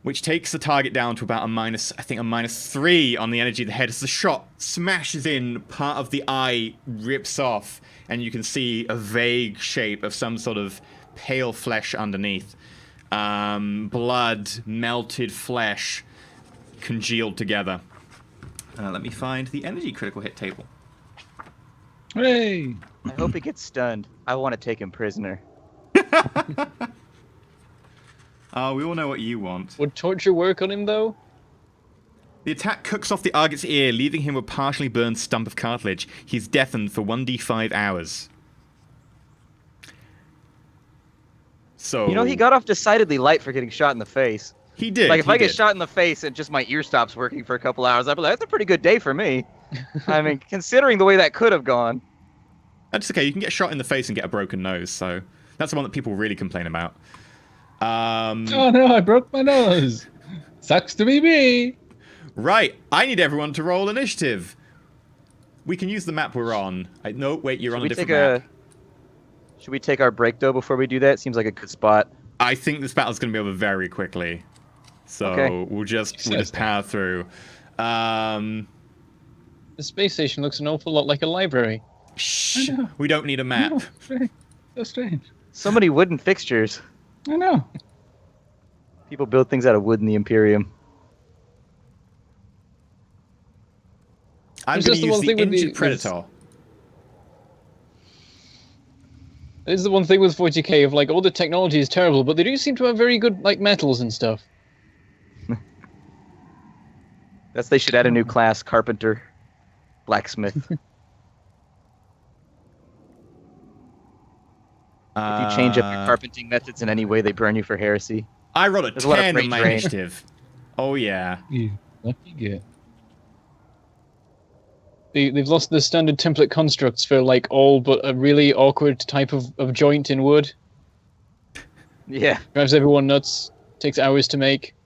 which takes the target down to about a -3 on the energy of the head. As the shot smashes in, part of the eye rips off, and you can see a vague shape of some sort of pale flesh underneath. Blood, melted flesh, congealed together. Let me find the energy critical hit table. Hooray! I hope he gets stunned. I want to take him prisoner. Oh, we all know what you want. Would torture work on him, though? The attack cooks off the target's ear, leaving him with a partially burned stump of cartilage. He's deafened for 1d5 hours. So... You know, he got off decidedly light for getting shot in the face. He did. Like, if I get shot in the face and just my ear stops working for a couple hours, I'd be like, that's a pretty good day for me. I mean, considering the way that could have gone. That's okay. You can get shot in the face and get a broken nose, so that's the one that people really complain about. Oh no, I broke my nose. Sucks to be me. Right. I need everyone to roll initiative. We can use the map we're on. No, wait, you're on a different map. Should we take our break, though, before we do that? Seems like a good spot. I think this battle's going to be over very quickly. So we'll just power through. The space station looks an awful lot like a library. Shh. We don't need a map. So strange. So many wooden fixtures. I know. People build things out of wood in the Imperium. I'm going to use the injured predator. This is the one thing with 40k of all the technology is terrible, but they do seem to have very good metals and stuff. They should add a new class, carpenter, blacksmith. If you change up your carpenting methods in any way, they burn you for heresy. I rolled a 10 on my initiative. Oh, yeah. You lucky git. They've lost the standard template constructs for all but a really awkward type of joint in wood. Yeah. Drives everyone nuts. Takes hours to make.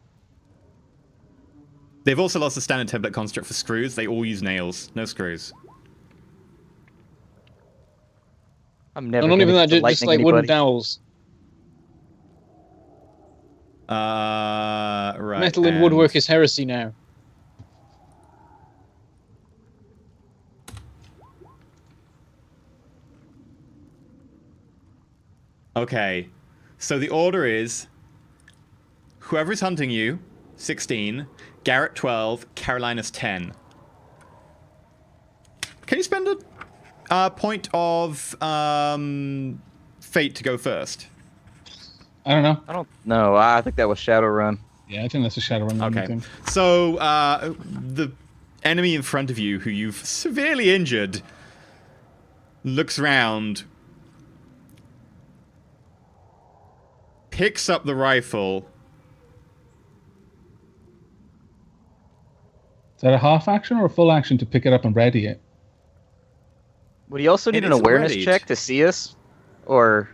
They've also lost the standard template construct for screws. They all use nails. No screws. I'm never not even that, just anybody. wooden dowels. Right. Metal in woodwork is heresy now. Okay. So the order is whoever's hunting you, 16, Garrett 12, Carolina's 10. Can you spend a point of fate to go first? I don't know. I don't know. I think that was Shadowrun. Yeah, I think that's a Shadowrun Okay. thing. So the enemy in front of you, who you've severely injured, looks round, picks up the rifle. Is that a half action or a full action to pick it up and ready it? Would he also need It an is awareness readied. check to see us? Or...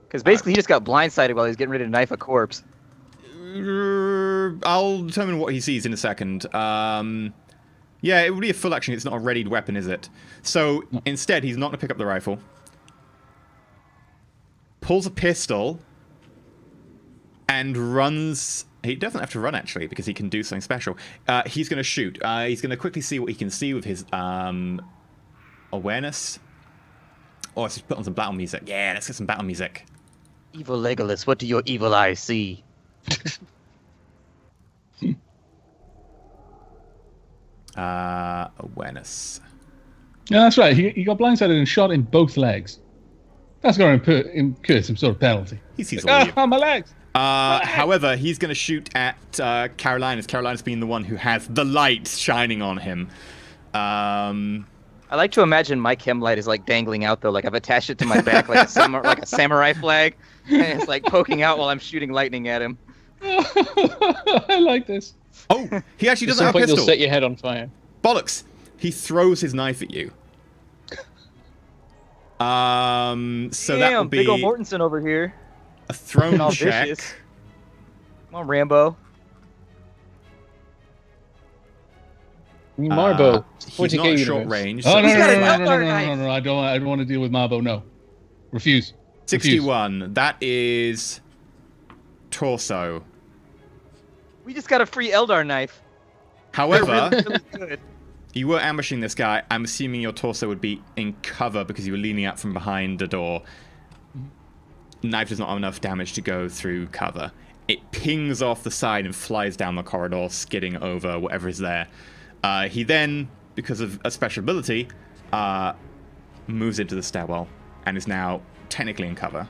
Because basically he just got blindsided while he was getting ready to knife a corpse. I'll determine what he sees in a second. Yeah, it would be a full action. It's not a readied weapon, is it? So instead, he's not going to pick up the rifle. Pulls a pistol and runs. He doesn't have to run, actually, because he can do something special. He's going to shoot. He's going to quickly see what he can see with his awareness. Oh, let's just put on some battle music. Yeah, let's get some battle music. Evil Legolas, what do your evil eyes see? Awareness. Yeah, that's right. He got blindsided and shot in both legs. That's going to incur some sort of penalty. He sees all of you. Ah, my legs! However, he's going to shoot at Carolina's. Carolina's being the one who has the light shining on him. I like to imagine my chem light is like dangling out though, like I've attached it to my back like a samurai flag, and it's like poking out while I'm shooting lightning at him. I like this. Oh, he actually At doesn't some have a point, you'll pistol. set your head on fire. Bollocks! He throws his knife at you. So Damn, that would be big ol' Mortensen over here. a thrown All check. vicious. Come on, Rambo. Marbo. He's 40k not universe. short range. Oh, so no, He's no, got no, an no, no, Eldar no, knife. no, no, I don't want to deal with Marbo, no. Refuse. 61. That is torso. We just got a free Eldar knife. However, Really good. you were ambushing this guy. I'm assuming your torso would be in cover because you were leaning out from behind the door. Knife does not have enough damage to go through cover. It pings off the side and flies down the corridor, skidding over whatever is there. He then, because of a special ability, moves into the stairwell and is now technically in cover.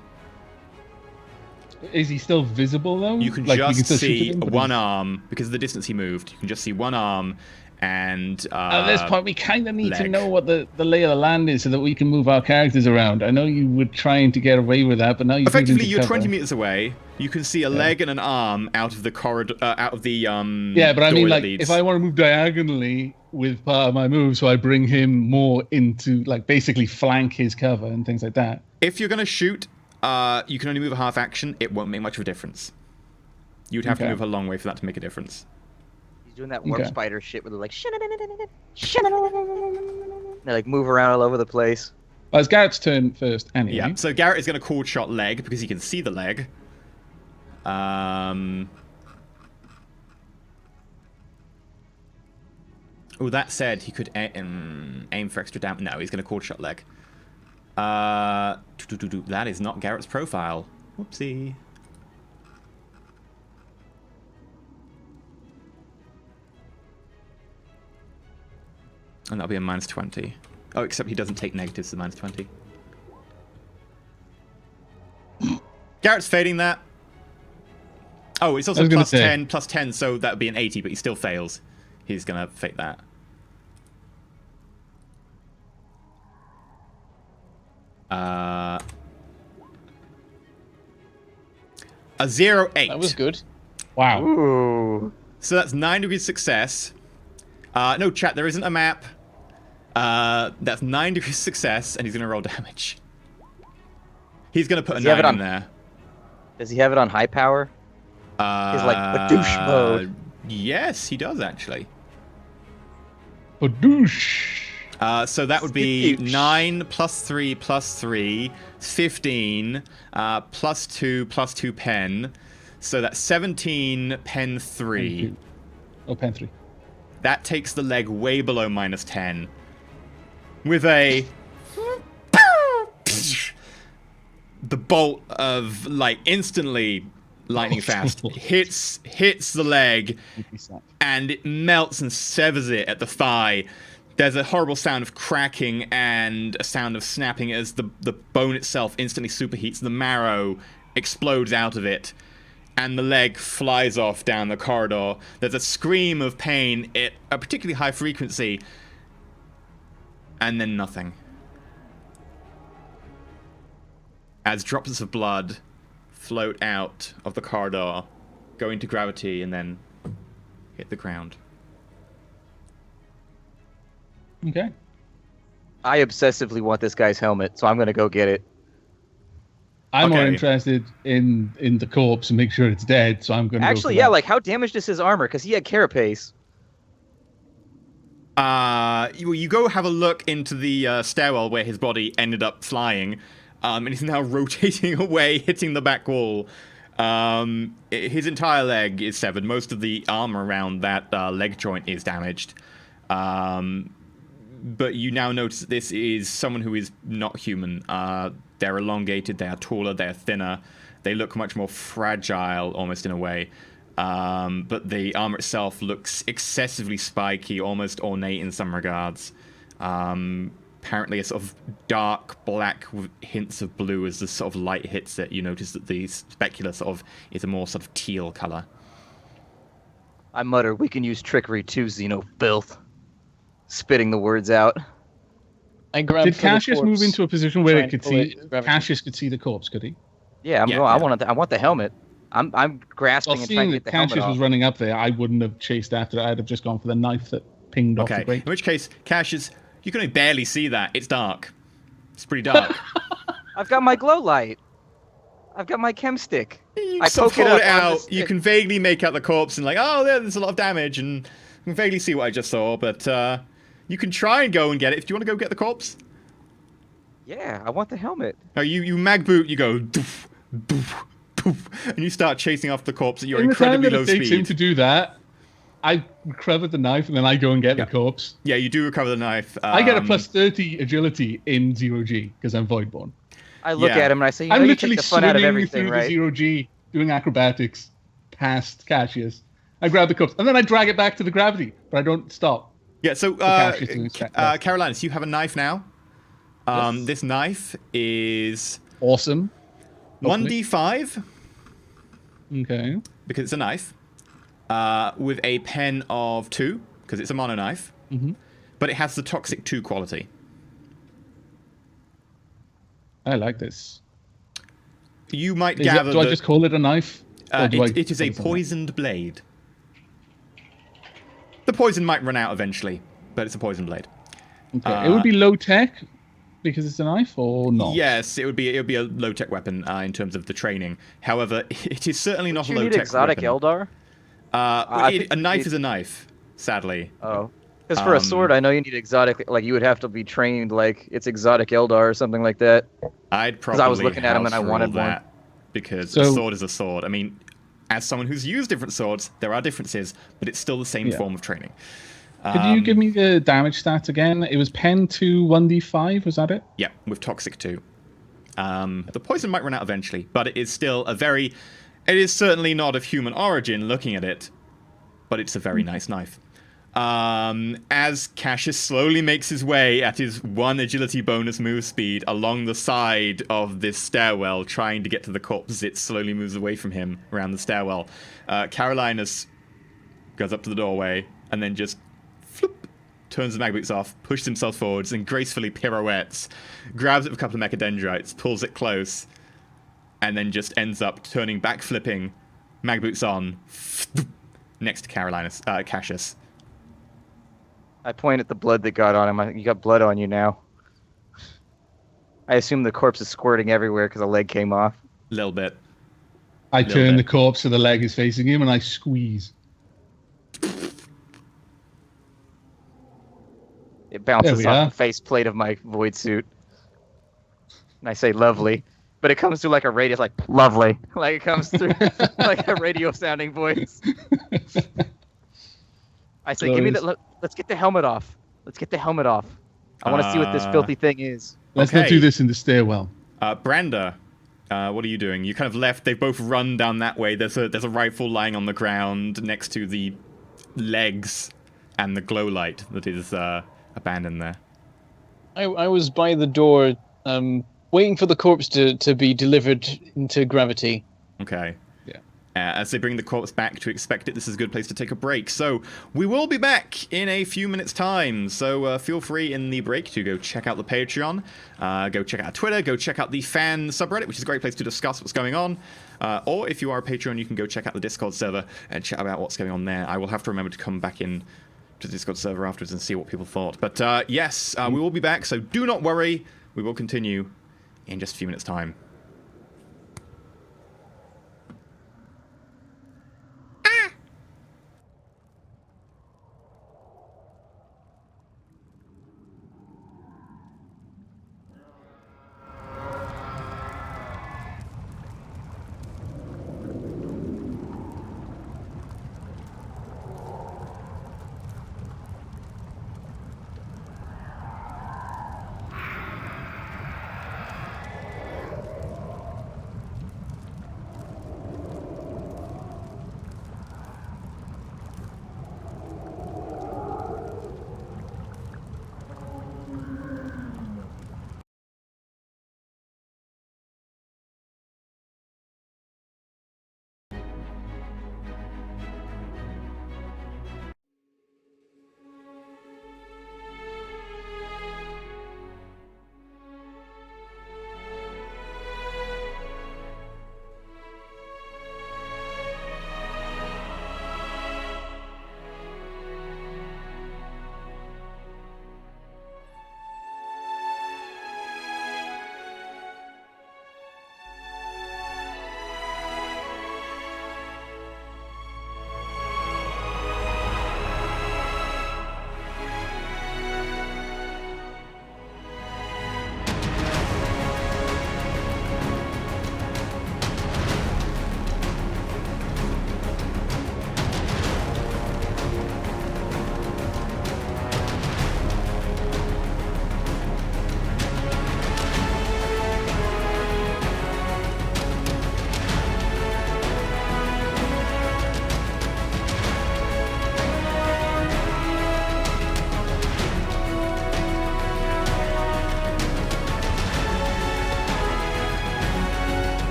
Is he still visible, though? You can Like, we just still shoot see at him, but one arm, because of the distance he moved, you can just see one arm and... At this point, we kind of need to leg. know what the lay of the land is so that we can move our characters around. I know you were trying to get away with that, but now you've moved Effectively, into you're cover. 20 meters away. You can see a leg and an arm out of the corridor, out of the Yeah, but I door mean, that like, leads. if I want to move diagonally with part of my move, so I bring him more into, like, basically flank his cover and things like that. If you're going to shoot, you can only move a half action. It won't make much of a difference. You'd have to Okay. move a long way for that to make a difference. He's doing that warp Okay. spider shit where they're like, they like move around all over the place. Well, it's Garrett's turn first, anyway. Yeah, so Garrett is going to cold shot leg because he can see the leg. Oh, that said, he could aim for extra damage. No, he's going to cold shot leg. That is not Garrett's profile. Whoopsie. And that'll be a minus 20. Oh, except he doesn't take negatives, so minus 20. Garrett's fading that. Oh, it's also I was gonna plus 10, so that would be an 80, but he still fails. He's going to fade that. A 0-8. That was good. Wow. Ooh. So that's 9 degrees success. No, chat, there isn't a map. That's 9 degrees success, and he's going to roll damage. He's going to put Does a he have 9 it in there. Does he have it on high power? He's like badoosh mode. Yes, he does, actually. Badoosh. So that would be Skadoosh. 9 plus 3 plus 3, 15, plus 2 pen. So that's 17 pen 3. Oh, pen 3. That takes the leg way below minus 10. With a... the bolt of, like, instantly lightning fast, hits the leg, and it melts and severs it at the thigh. There's a horrible sound of cracking and a sound of snapping as the bone itself instantly superheats. The marrow explodes out of it, and the leg flies off down the corridor. There's a scream of pain at a particularly high frequency, and then nothing. As droplets of blood float out of the corridor, go into gravity, and then hit the ground. Okay. I obsessively want this guy's helmet, so I'm going to go get it. I'm more Okay. interested in the corpse and make sure it's dead, so I'm going to Actually, go yeah, for like, how damaged is his armor? Because he had carapace. You go have a look into the stairwell where his body ended up flying, and he's now rotating away, hitting the back wall. His entire leg is severed. Most of the armor around that leg joint is damaged. But you now notice that this is someone who is not human. They're elongated, they are taller, they're thinner. They look much more fragile, almost in a way. But the armor itself looks excessively spiky, almost ornate in some regards. Apparently a sort of dark black with hints of blue as the sort of light hits it. You notice that the specular sort of is a more sort of teal color. I mutter, we can use trickery too, Xeno filth. Spitting the words out. I grab Did for the Cassius move corpse, into a position where try it and could pull see? it, grab it. Cassius could see the corpse, could he? Yeah, Yeah, I yeah. want the helmet. I'm grasping Well, and trying seeing to that get the helmet Cassius off. was running up there, I wouldn't have chased after it. I'd have just gone for the knife that pinged off the Okay, in grate. which case, Cassius, you can only barely see that. It's dark. It's pretty dark. I've got my glow light. I've got my chem stick. You I sort of poke it hold up it on the out. You stick. can vaguely make out the corpse and like, oh, there's a lot of damage, and you can vaguely see what I just saw. But you can try and go and get it. Do you want to go get the corpse? Yeah, I want the helmet. No, you mag boot. You go, doof, doof, doof, and you start chasing after the corpse at your In the time incredibly that low it takes him speed. to do that, I recover the knife and then I go and get the corpse. Yeah, you do recover the knife. I get a plus 30 agility in 0G because I'm Voidborn. I look Yeah. at him and I say, you know, I'm you literally take the fun out of swinging everything, through right? the 0G, doing acrobatics past Cassius. I grab the corpse and then I drag it back to the gravity, but I don't stop. Yeah, so Cassius doing his track test. Carolinus, you have a knife now. Yes. This knife is Awesome. 1d5 Okay. because it's a knife, with a pen of 2 because it's a mono knife, but it has the toxic 2 quality. I like this. You might Is it, gather do I that just call it a knife? Or do I it is a call it something? poisoned blade. The poison might run out eventually, but it's a poison blade. Okay. It would be low tech because it's a knife, or not? Yes, it would be a low tech weapon in terms of the training. However, it is certainly not Do a you low need tech exotic weapon. Eldar? I think A you knife need- is a knife, sadly. Oh. Because for a sword, I know you need exotic, like, you would have to be trained like it's exotic Eldar or something like that. I'd probably I was looking at 'em and I house rule wanted one. that because So- a sword is a sword. I mean, as someone who's used different swords, there are differences, but it's still the same Yeah. form of training. Could you give me the damage stats again? It was pen to 1d5, was that it? Yeah, with toxic 2. The poison might run out eventually, but it is still it is certainly not of human origin looking at it, but it's a very nice knife. As Cassius slowly makes his way at his 1 agility bonus move speed along the side of this stairwell, trying to get to the corpse, it slowly moves away from him around the stairwell. Carolinus goes up to the doorway and then just floop, turns the mag boots off, pushes himself forwards, and gracefully pirouettes, grabs it with a couple of mechadendrites, pulls it close, and then just ends up turning back, flipping, mag boots on, next to Cassius. I point at the blood that got on him. You got blood on you now. I assume the corpse is squirting everywhere because a leg came off. A little bit. I Little turn bit. the corpse so the leg is facing him and I squeeze. It bounces we off are. the faceplate of my void suit. And I say lovely. But it comes through like a radio, it's like lovely. Like it comes through like a radio sounding voice. I say, give me Glorious. let's get the helmet off. Let's get the helmet off. I want to see what this filthy thing is. Let's Okay. not do this in the stairwell. Branda, What are you doing? You kind of left. They've both run down that way. There's a rifle lying on the ground next to the legs and the glow light that is abandoned there. I was by the door, waiting for the corpse to be delivered into gravity. Okay. Yeah. As they bring the corpse back to expect it, this is a good place to take a break. So we will be back in a few minutes' time. So feel free in the break to go check out the Patreon, go check out Twitter, go check out the fan subreddit, which is a great place to discuss what's going on. Or if you are a Patreon, you can go check out the Discord server and chat about what's going on there. I will have to remember to come back in to the Discord server afterwards and see what people thought. But yes, we will be back, so do not worry. We will continue in just a few minutes' time.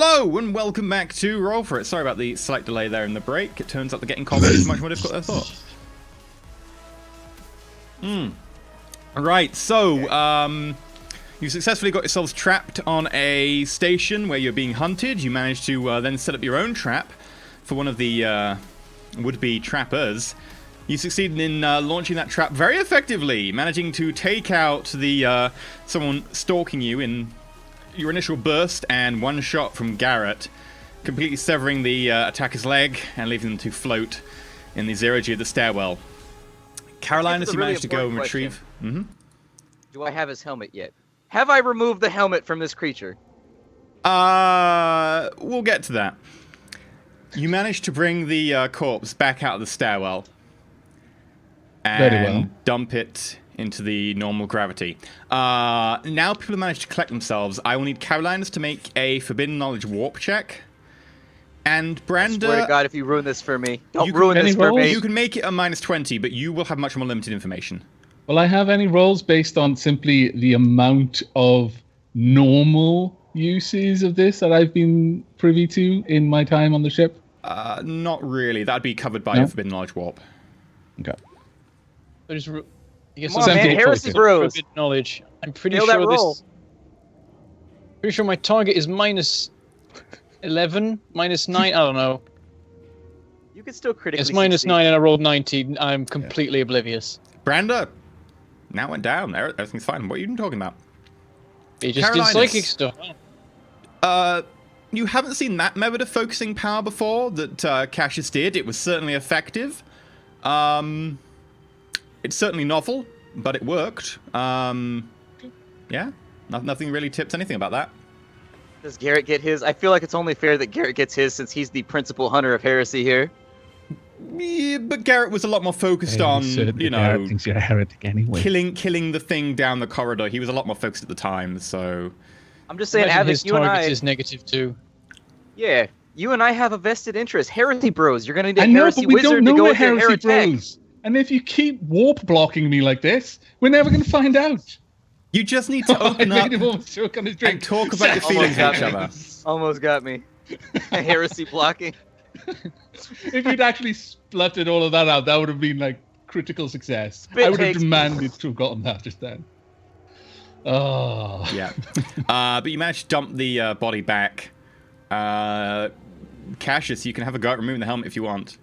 Hello and welcome back to Roll4It. Sorry about the slight delay there in the break. It turns out that getting coffee is much more difficult than I thought. Right, so you successfully got yourselves trapped on a station where you're being hunted. You managed to then set up your own trap for one of the would-be trappers. You succeeded in launching that trap very effectively, managing to take out the someone stalking you in your initial burst and one shot from Garrett, completely severing the attacker's leg and leaving them to float in the zero-G of the stairwell. Caroline, as you managed to go and retrieve... Do I have his helmet yet? Have I removed the helmet from this creature? We'll get to that. You managed to bring the corpse back out of the stairwell and dump it into the normal gravity. Now people have managed to collect themselves. I will need Carolinas to make a Forbidden Knowledge Warp check. And Branda... I swear to God, if you ruin this for me. Don't ruin this for me. You can make it a -20, but you will have much more limited information. Will I have any rolls based on simply the amount of normal uses of this that I've been privy to in my time on the ship? Not really. That'd be covered by your Forbidden Knowledge Warp. Okay. Come on, man, Heresy Bros. Forbidden Knowledge. I'm pretty sure this... Pretty sure my target is -11, -9, I don't know. You can still critically It's -9 and I rolled 19. I'm completely oblivious. Branda, now went down. Everything's fine. What are you even talking about? He just did psychic stuff. You haven't seen that method of focusing power before that Cassius did. It was certainly effective. It's certainly novel, but it worked. Yeah, nothing really tips anything about that. Does Garrett get his? I feel like it's only fair that Garrett gets his since he's the principal hunter of Heresy here. Yeah, but Garrett was a lot more focused on, you know, Garrett thinks you're a heretic anyway. killing the thing down the corridor. He was a lot more focused at the time, so... I'm just saying, his target is -2. Yeah, you and I have a vested interest. Heresy Bros, you're gonna need a I know, Heresy but we Wizard don't know to go we're with your Heresy Heretic. Bros. And if you keep warp blocking me like this, we're never going to find out. You just need to open up and talk about your feelings with each other. Almost got me. Heresy blocking. If you'd actually spluttered all of that out, that would have been like critical success. I would have demanded to have gotten that just then. Oh. Yeah. But you managed to dump the body back. Cassius, you can have a go at removing the helmet if you want.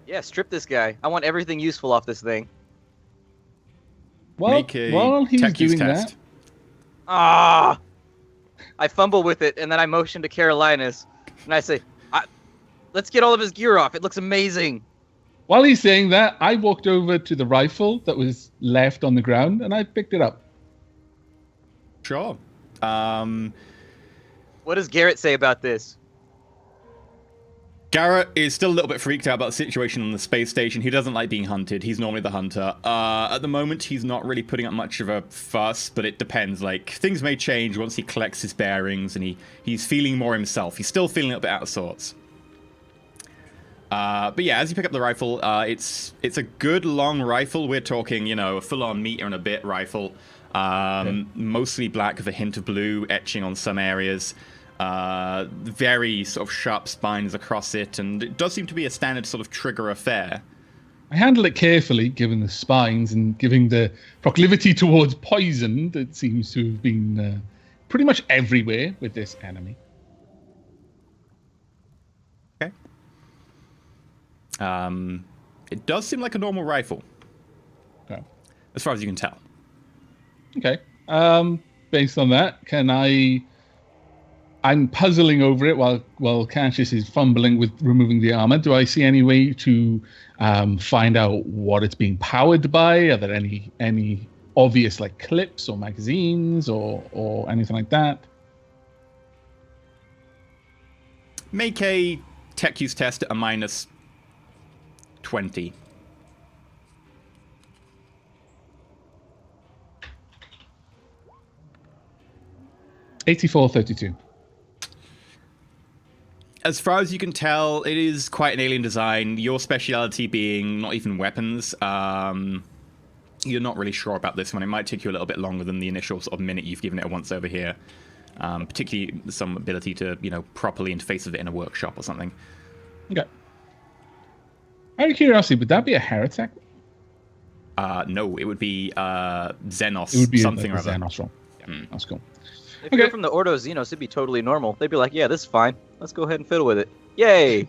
Yeah, strip this guy. I want everything useful off this thing. While he's doing that... I fumble with it, and then I motion to Carolinas, and I say, let's get all of his gear off. It looks amazing. While he's saying that, I walked over to the rifle that was left on the ground, and I picked it up. Sure. What does Garrett say about this? Garrett is still a little bit freaked out about the situation on the space station. He doesn't like being hunted. He's normally the hunter. At the moment, he's not really putting up much of a fuss, but it depends. Like, things may change once he collects his bearings and he's feeling more himself. He's still feeling a little bit out of sorts. But yeah, as you pick up the rifle, it's a good long rifle. We're talking, you know, a full-on meter and a bit rifle. Mostly black with a hint of blue etching on some areas. Very sort of sharp spines across it, and it does seem to be a standard sort of trigger affair. I handle it carefully, given the spines and given the proclivity towards poison that seems to have been pretty much everywhere with this enemy. Okay. It does seem like a normal rifle. Okay. As far as you can tell. Okay. Based on that, I'm puzzling over it while Cassius is fumbling with removing the armor. Do I see any way to find out what it's being powered by? Are there any obvious like clips or magazines or anything like that? Make a tech use test at a -20. $84.32. As far as you can tell, it is quite an alien design. Your speciality being not even weapons. You're not really sure about this one. It might take you a little bit longer than the initial sort of minute you've given it a once over here. particularly some ability to, properly interface with it in a workshop or something. Okay. Out of curiosity, would that be a heretic? No, it would be Xenos, It would be something a or other. Xenos roll. Yeah. That's cool. If you're from the Ordo Xenos, it'd be totally normal. They'd be like, yeah, this is fine. Let's go ahead and fiddle with it. Yay!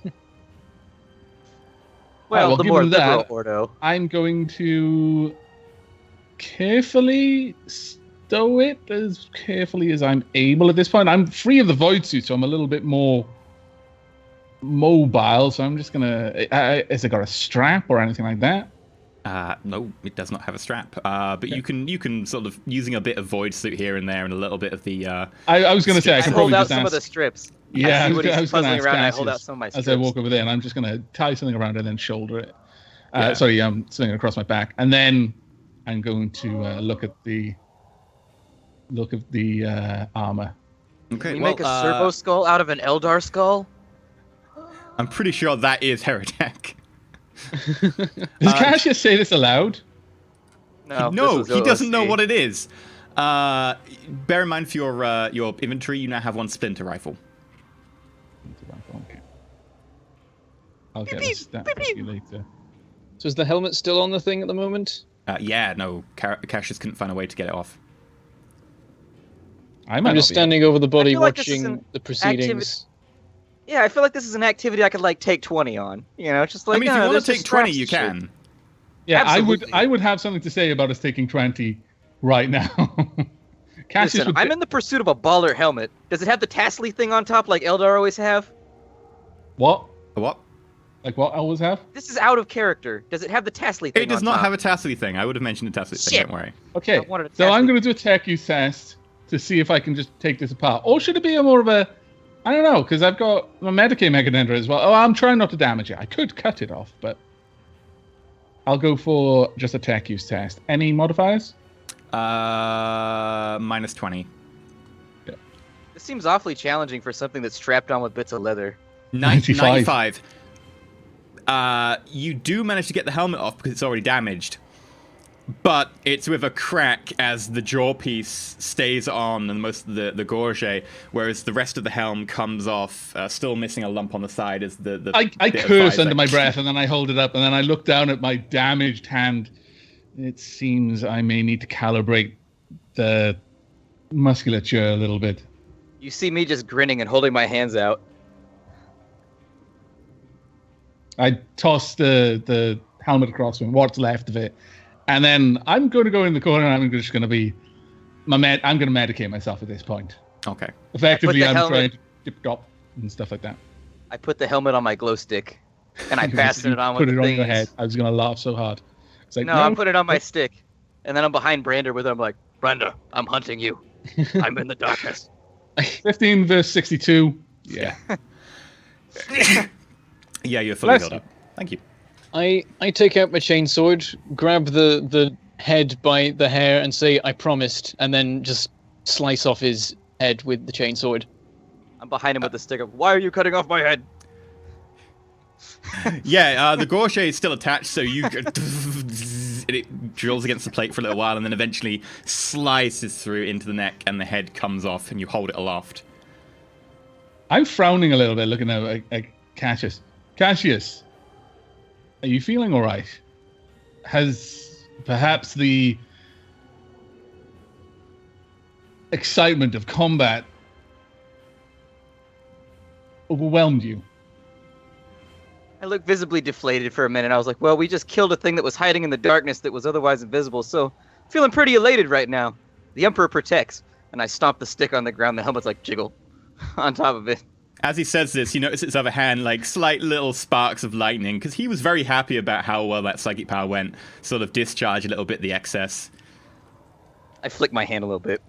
Well, the more liberal Ordo. I'm going to carefully stow it as carefully as I'm able at this point. I'm free of the void suit, so I'm a little bit more mobile. So I'm just gonna. Has it got a strap or anything like that? No, it does not have a strap. But you can sort of using a bit of void suit here and there and a little bit of the. I was going to say I can hold probably out just some ask. of the strips. Yeah, I see what I he's was going to puzzling ask around. I Cassius hold out some of my strips. as I walk over there, and I'm just going to tie something around it and then shoulder it. Yeah. Sorry, something across my back, and then I'm going to look at the armor. Okay, Can we make a servo skull out of an Eldar skull? I'm pretty sure that is heretic. Does Cassius say this aloud? No, he doesn't know what it is. Bear in mind for your inventory, you now have one splinter rifle. Okay. I'll get a stat for you later. So is the helmet still on the thing at the moment? Yeah, no, Cassius couldn't find a way to get it off. I'm just standing over the body like watching the proceedings. Yeah, I feel like this is an activity I could take 20 on. Just like. I mean, if you want to take 20, you can. Yeah, absolutely. I would have something to say about us taking 20 right now. Listen, I'm in the pursuit of a baller helmet. Does it have the tassely thing on top like Eldar always have? What? What? Like what I always have? This is out of character. Does it have the tassely thing? It does not have a tassely thing. I would have mentioned the tassely thing. Don't worry. Okay, so I'm going to do a tech use test to see if I can just take this apart. Or should it be more of a... I don't know, because I've got my Medicaid Megadendra as well. Oh, I'm trying not to damage it. I could cut it off, but... I'll go for just a tech use test. Any modifiers? Minus 20. Yeah. This seems awfully challenging for something that's strapped on with bits of leather. 95. You do manage to get the helmet off because it's already damaged. But it's with a crack as the jaw piece stays on and most of the gorget, whereas the rest of the helm comes off, still missing a lump on the side as the I curse under my breath and then I hold it up and then I look down at my damaged hand. It seems I may need to calibrate the musculature a little bit. You see me just grinning and holding my hands out. I toss the helmet across from what's left of it. And then I'm going to go in the corner and I'm just going to be... I'm going to medicate myself at this point. Okay. Effectively, I'm trying to dip-dop and stuff like that. I put the helmet on my glow stick, and I fasten it on with Put the it on things. your head. I was going to laugh so hard. It's like, No, I'm putting it on my stick. And then I'm behind Brander with it. I'm like, Brander, I'm hunting you. I'm in the darkness. 15 verse 62. Yeah. Yeah, you're fully healed up. Thank you. I take out my chainsword, grab the head by the hair and say, I promised, and then just slice off his head with the chainsword. I'm behind him with the stick of, why are you cutting off my head? Yeah, the gorget is still attached, so you... it drills against the plate for a little while and then eventually slices through into the neck and the head comes off and you hold it aloft. I'm frowning a little bit looking at Cassius. Cassius, are you feeling all right? Has perhaps the excitement of combat overwhelmed you? I looked visibly deflated for a minute. I was like, well, we just killed a thing that was hiding in the darkness that was otherwise invisible, so feeling pretty elated right now. The Emperor protects. And I stomp the stick on the ground. The helmet's like jiggle on top of it. As he says this, you notice its other hand, like slight little sparks of lightning, because he was very happy about how well that psychic power went. Sort of discharge a little bit the excess. I flick my hand a little bit.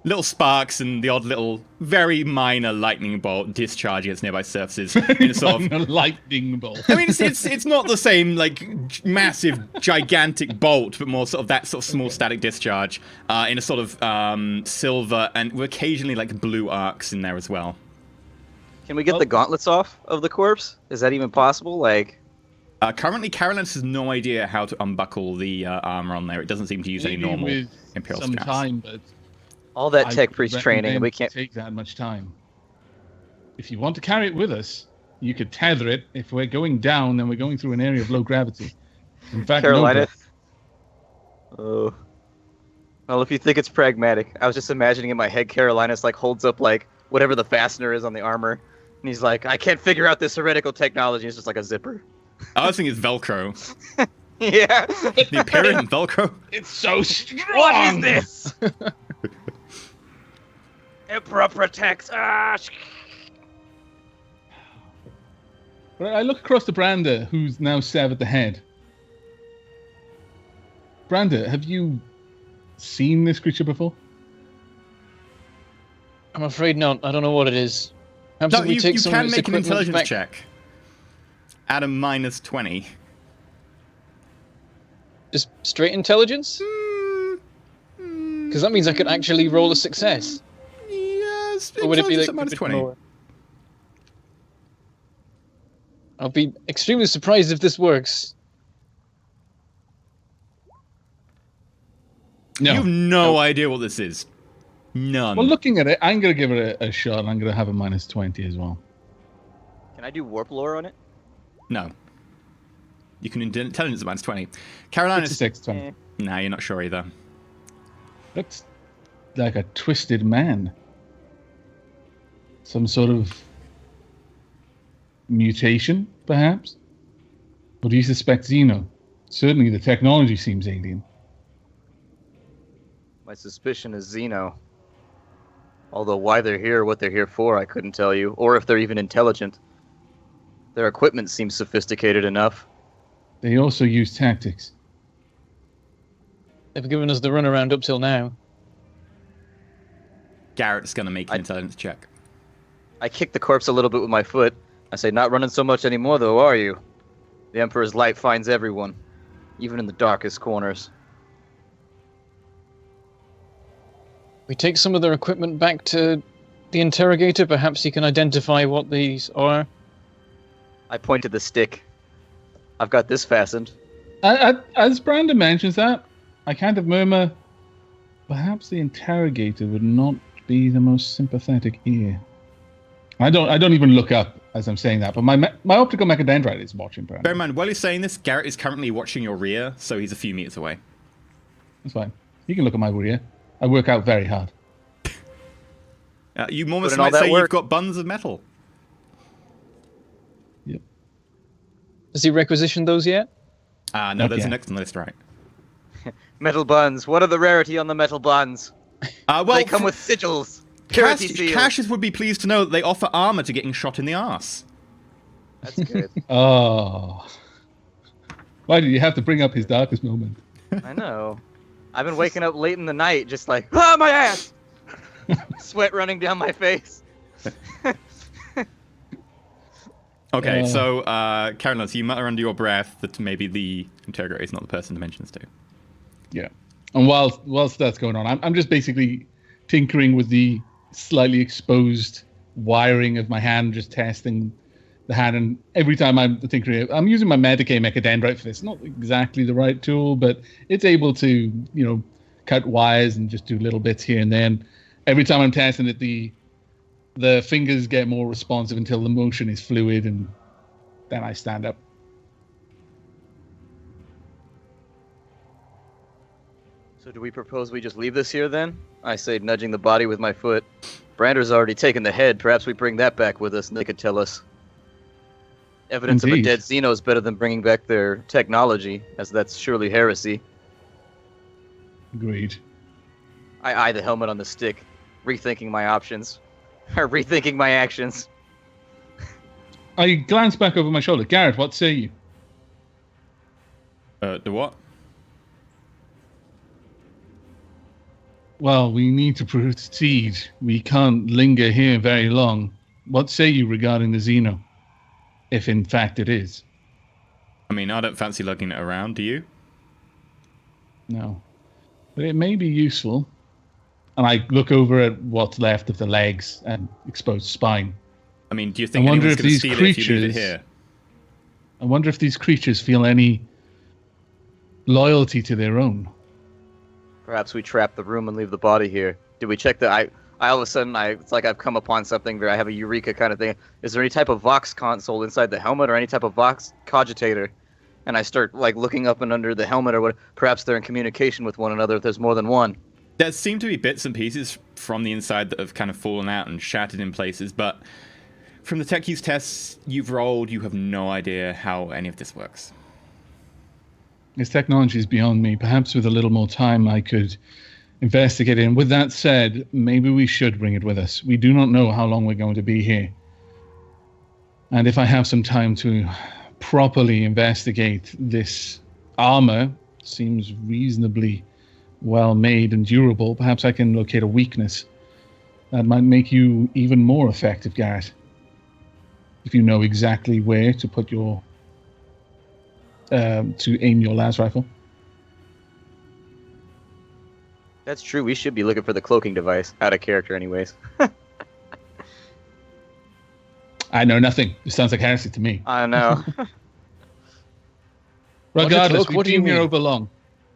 Little sparks and the odd little, very minor lightning bolt discharge against nearby surfaces. In a sort of lightning bolt. I mean, it's not the same like massive, gigantic bolt, but more sort of that sort of small static discharge in a sort of silver and with occasionally like blue arcs in there as well. Can we get the gauntlets off of the corpse? Is that even possible? Currently, Carolus has no idea how to unbuckle the armor on there. It doesn't seem to use any normal Imperial some straps. time, but All that I tech would priest training, and we recommend can't. take that much time. If you want to carry it with us, you could tether it. If we're going down, then we're going through an area of low gravity. In fact, Carolina. no. Oh. Well, if you think it's pragmatic, I was just imagining in my head Carolina's like holds up like whatever the fastener is on the armor, and he's like, I can't figure out this heretical technology. It's just like a zipper. I was thinking it's Velcro. Yeah. The Imperium Velcro. It's so strong. What is this? Emperor protects us. Right, I look across to Branda, who's now severed the head. Branda, have you seen this creature before? I'm afraid not. I don't know what it is. Perhaps No, if we you take some of can its make an equipment intelligence back- check. At a -20. Just straight intelligence? Because that means I could actually roll a success. Yes, Or would it be intelligence like at a bit -20. lower? I'll be extremely surprised if this works. No. You have no idea what this is. None. Well, looking at it, I'm going to give it a shot. I'm going to have a -20 as well. Can I do warp lore on it? No. You can intelligence at -20. Carolina. 620. Eh. Nah, you're not sure either. Looks like a twisted man. Some sort of mutation, perhaps? Or do you suspect Xeno? Certainly the technology seems alien. My suspicion is Xeno. Although why they're here, what they're here for, I couldn't tell you. Or if they're even intelligent. Their equipment seems sophisticated enough. They also use tactics. They've given us the runaround up till now. Garrett's going to make an intelligence check. I kick the corpse a little bit with my foot. I say, not running so much anymore though, are you? The Emperor's light finds everyone. Even in the darkest corners. We take some of their equipment back to the interrogator. Perhaps he can identify what these are. I point to the stick. I've got this fastened. As Brandon mentions that, I kind of murmur, perhaps the interrogator would not be the most sympathetic ear. I don't even look up as I'm saying that, but my optical mechadendrite is watching Brandon. Bear in mind, while you're saying this, Garrett is currently watching your rear, so he's a few meters away. That's fine. You can look at my rear. I work out very hard. You almost Put in all might that say work. you've got buns of metal. Yep. Has he requisitioned those yet? No, Not there's yet. a next on the list, right? Metal buns. What are the rarity on the metal buns? Well, They come with sigils. Purity seals. Cassius would be pleased to know that they offer armor to getting shot in the arse. That's good. Oh. Why did you have to bring up his darkest moment? I know. I've been waking up late in the night just like, ah, my ass! Sweat running down my face. Okay, so, Carolina, so you mutter under your breath that maybe the interrogator is not the person to mention this to. Yeah. And whilst that's going on, I'm just basically tinkering with the slightly exposed wiring of my hand, just testing the hand. And every time I'm tinkering, I'm using my Medicaid mechadendrite for this. Not exactly the right tool, but it's able to, cut wires and just do little bits here and there. And every time I'm testing it, the fingers get more responsive until the motion is fluid, and then I stand up. So do we propose we just leave this here then? I say, nudging the body with my foot. Brander's already taken the head. Perhaps we bring that back with us and they could tell us. Evidence of a Indeed. dead Xeno is better than bringing back their technology, as that's surely heresy. Agreed. I eye the helmet on the stick, rethinking my options. Or rethinking my actions. I glance back over my shoulder. Garrett, what say you? The what? Well, we need to proceed. We can't linger here very long. What say you regarding the Xeno? If in fact it is. I mean, I don't fancy lugging it around, do you? No. But it may be useful. And I look over at what's left of the legs and exposed spine. I mean, do you think I wonder anyone's if going to these steal it if you leave it creatures- here? I wonder if these creatures feel any loyalty to their own. Perhaps we trap the room and leave the body here. Did we check the? I all of a sudden it's like I've come upon something where I have a eureka kind of thing. Is there any type of Vox console inside the helmet or any type of Vox cogitator? And I start like looking up and under the helmet or what? Perhaps they're in communication with one another if there's more than one. There seem to be bits and pieces from the inside that have kind of fallen out and shattered in places, but from the tech use tests you've rolled, you have no idea how any of this works. This technology is beyond me. Perhaps with a little more time I could investigate it. And with that said, maybe we should bring it with us. We do not know how long we're going to be here. And if I have some time to properly investigate this armor, seems reasonably well made and durable, perhaps I can locate a weakness that might make you even more effective, Garrett. If you know exactly where to put your to aim your las rifle. That's true. We should be looking for the cloaking device. Out of character, anyways. I know nothing. This sounds like heresy to me. I know. Regardless, what do we've you been here mean? over long.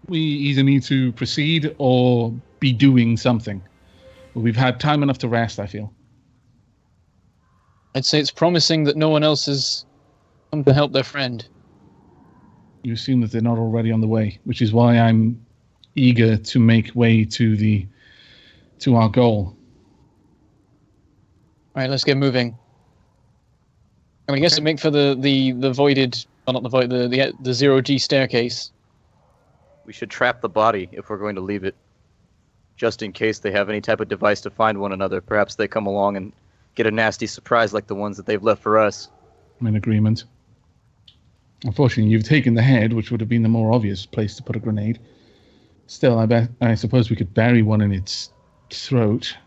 We either need to proceed or be doing something. But we've had time enough to rest, I feel. I'd say it's promising that no one else has come to help their friend. You assume that they're not already on the way, which is why I'm eager to make way to our goal. All right, let's get moving. I guess it make for the voided, well, not the void, the 0G staircase. We should trap the body if we're going to leave it, just in case they have any type of device to find one another. Perhaps they come along and get a nasty surprise like the ones that they've left for us. I'm in agreement. Unfortunately, you've taken the head, which would have been the more obvious place to put a grenade. Still, I suppose we could bury one in its throat.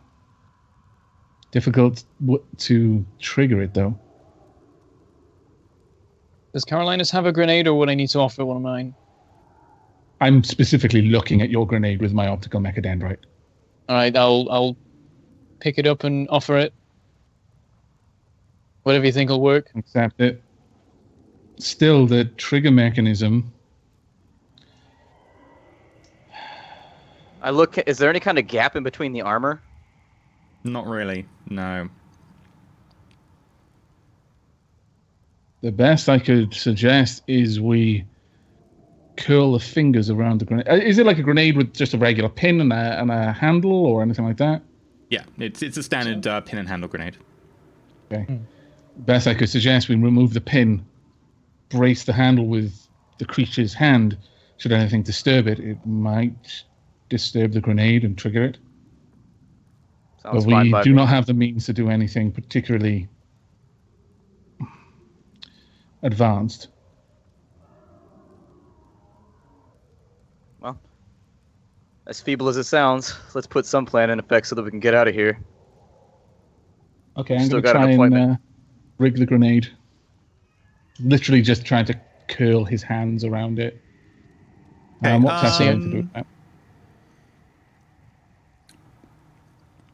Difficult to trigger it, though. Does Carolinas have a grenade, or would I need to offer one of mine? I'm specifically looking at your grenade with my optical mechadendrite. All right, I'll pick it up and offer it. Whatever you think will work. Accept it. Still, the trigger mechanism. I look. Is there any kind of gap in between the armor? Not really, no. The best I could suggest is we curl the fingers around the grenade. Is it like a grenade with just a regular pin and a handle or anything like that? Yeah, it's a standard pin and handle grenade. Okay. Best I could suggest, we remove the pin, brace the handle with the creature's hand. Should anything disturb it, it might disturb the grenade and trigger it. Sounds But fine we by do me. not have the means to do anything particularly advanced. Well, as feeble as it sounds, let's put some plan in effect so that we can get out of here. Okay, I'm Still going to got an try and appointment. rig the grenade. Literally just trying to curl his hands around it. Okay, What's Cassian to do with that?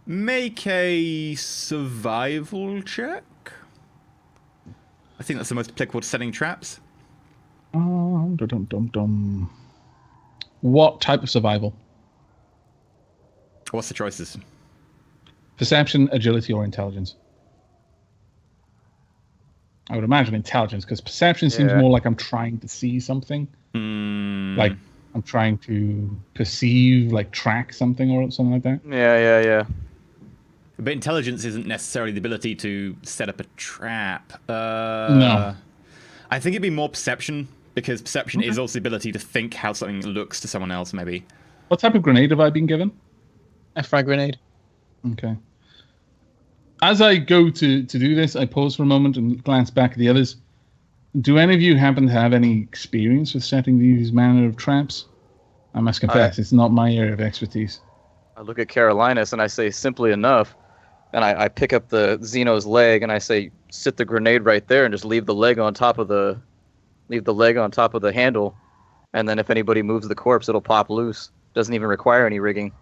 Make a survival check. I think that's the most applicable to setting traps. What type of survival? What's the choices? Perception, agility, or intelligence? I would imagine intelligence, because perception seems Yeah. more like I'm trying to see something. Like I'm trying to perceive, like track something or something like that. Yeah. But intelligence isn't necessarily the ability to set up a trap. No. I think it'd be more perception, because perception is also the ability to think how something looks to someone else, maybe. What type of grenade have I been given? A frag grenade. Okay. As I go to do this, I pause for a moment and glance back at the others. Do any of you happen to have any experience with setting these manner of traps? I must confess, it's not my area of expertise. I look at Carolinus and I say, simply enough. And I pick up the Xeno's leg and I say, sit the grenade right there and just leave the leg on top of the handle. And then if anybody moves the corpse, it'll pop loose. Doesn't even require any rigging.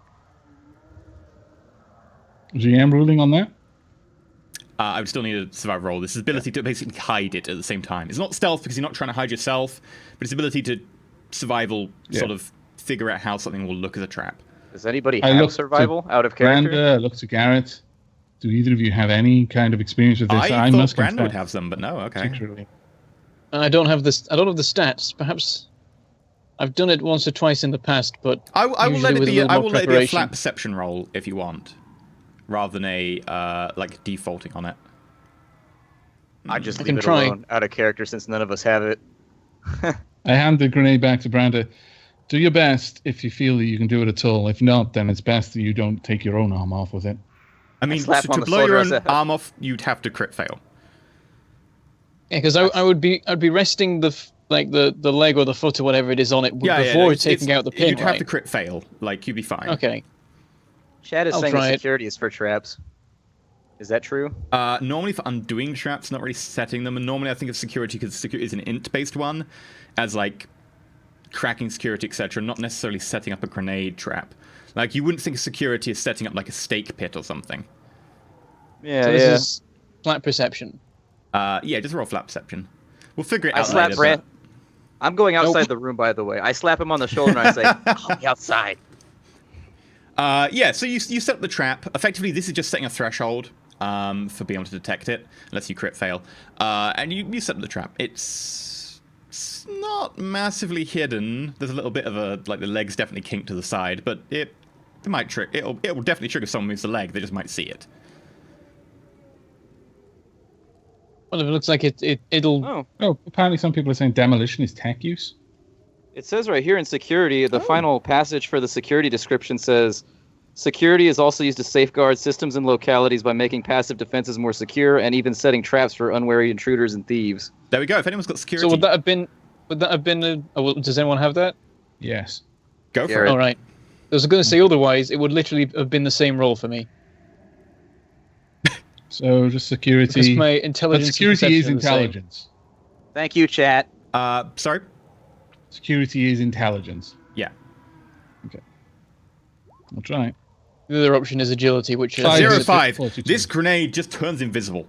GM ruling on that? I would still need a survival roll. This is ability to basically hide it at the same time. It's not stealth because you're not trying to hide yourself, but it's ability to survival sort of figure out how something will look as a trap. Does anybody I have looked survival out of character? Branda, I looked to Garrett. Do either of you have any kind of experience with this? I must thought Brandon would confess, have some, but no. Okay. particularly. I don't have this. I don't have the stats. Perhaps I've done it once or twice in the past, but I will usually let it with a be. little I more will let it be a preparation. flat perception roll if you want, rather than a like defaulting on it. I just I leave can it try. alone out of character since none of us have it. I hand the grenade back to Branda. Do your best if you feel that you can do it at all. If not, then it's best that you don't take your own arm off with it. I mean, slap to on the blow your own shoulder, arm off, you'd have to crit fail. Yeah, because I'd be resting the leg or the foot or whatever it is on it before taking out the pin. You'd have right? to crit fail. Like, you'd be fine. Okay. Chad is I'll saying that try it. security is for traps. Is that true? Normally for undoing traps, not really setting them. And normally I think of security because security is an int-based one, as like cracking security, etc. Not necessarily setting up a grenade trap. Like, you wouldn't think of security as setting up like a stake pit or something. Yeah, So this is flat perception. Yeah, just roll flat perception. We'll figure it I out slap later. Brand. I'm going outside Nope. the room, by the way. I slap him on the shoulder and I say, "I'll be outside." Yeah, so you set up the trap. Effectively, this is just setting a threshold for being able to detect it, unless you crit fail. And you set up the trap. It's not massively hidden. There's a little bit of a, like, the leg's definitely kinked to the side, but it might trick. It will definitely trigger if someone moves the leg. They just might see it. Well, if it looks like it'll. Oh, Oh, apparently some people are saying demolition is tech use. it says right here in security, the final passage for the security description says, security is also used to safeguard systems and localities by making passive defenses more secure and even setting traps for unwary intruders and thieves. There we go. If anyone's got security, So would that have been? Does anyone have that? Yes. go for Garrett. it. All right. I was going to say otherwise, it would literally have been the same roll for me. So just security. Because my But intelligence. and security is perception are the same. intelligence. Thank you, chat. Sorry? Security is intelligence. Yeah. I'll try. The other option is agility, which is 0-5. 42. This grenade just turns invisible.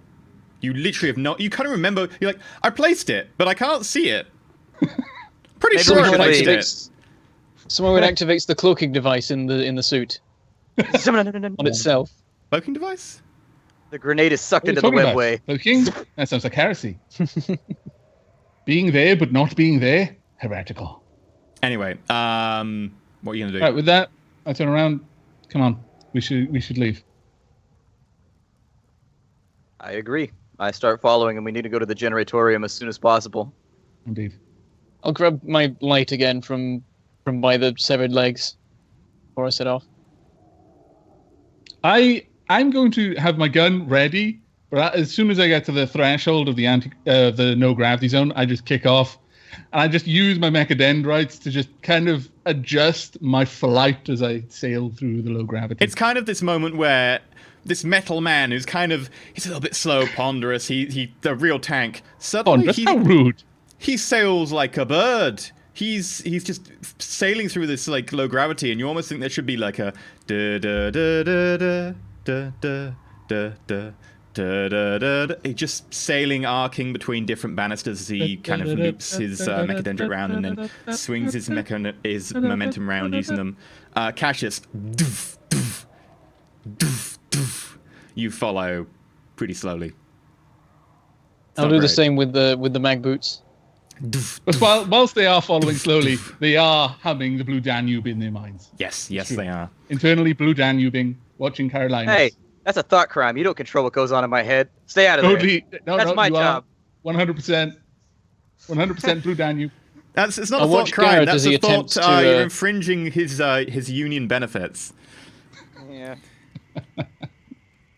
You literally have no... You kind of remember... You're like, I placed it, but I can't see it. Pretty Maybe sure we I should placed leave. it. Somehow it activates the cloaking device in the suit on itself. Cloaking device? The grenade is sucked What are into you the talking webway. about? Cloaking? That sounds like heresy. Being there but not being there? Heretical. Anyway, what are you going to do? Right, with that, I turn around. Come on. We should leave. I agree. I start following, and we need to go to the generatorium as soon as possible. Indeed. I'll grab my light again from by the severed legs before I set off. I'm going to have my gun ready, but as soon as I get to the threshold of the no gravity zone, I just kick off, and I just use my mechadendrites to just kind of adjust my flight as I sail through the low gravity. It's kind of this moment where this metal man who's kind of... He's a little bit slow, ponderous. He the real tank. Suddenly, that's how rude. he sails like a bird. He's just sailing through this like low gravity, and you almost think there should be like a da da da da da da da da da da da da. He's just sailing, arcing between different banisters as he kind of loops his mechadendrite round and then swings his momentum round using them. Cassius, doof, doof, doof, doof. You follow pretty slowly. It's I'll not do the great. same with the mag boots. But whilst they are following slowly, they are humming the Blue Danube in their minds. Yes, they are. Internally, Blue Danubing, watching Carolina. Hey, that's a thought crime. You don't control what goes on in my head. Stay out of there. Totally. No, That's my you are job. 100%. 100% Blue Danube. It's not I'll a thought watch crime. Garrett That's as he a thought. attempts to, You're infringing his union benefits. Yeah.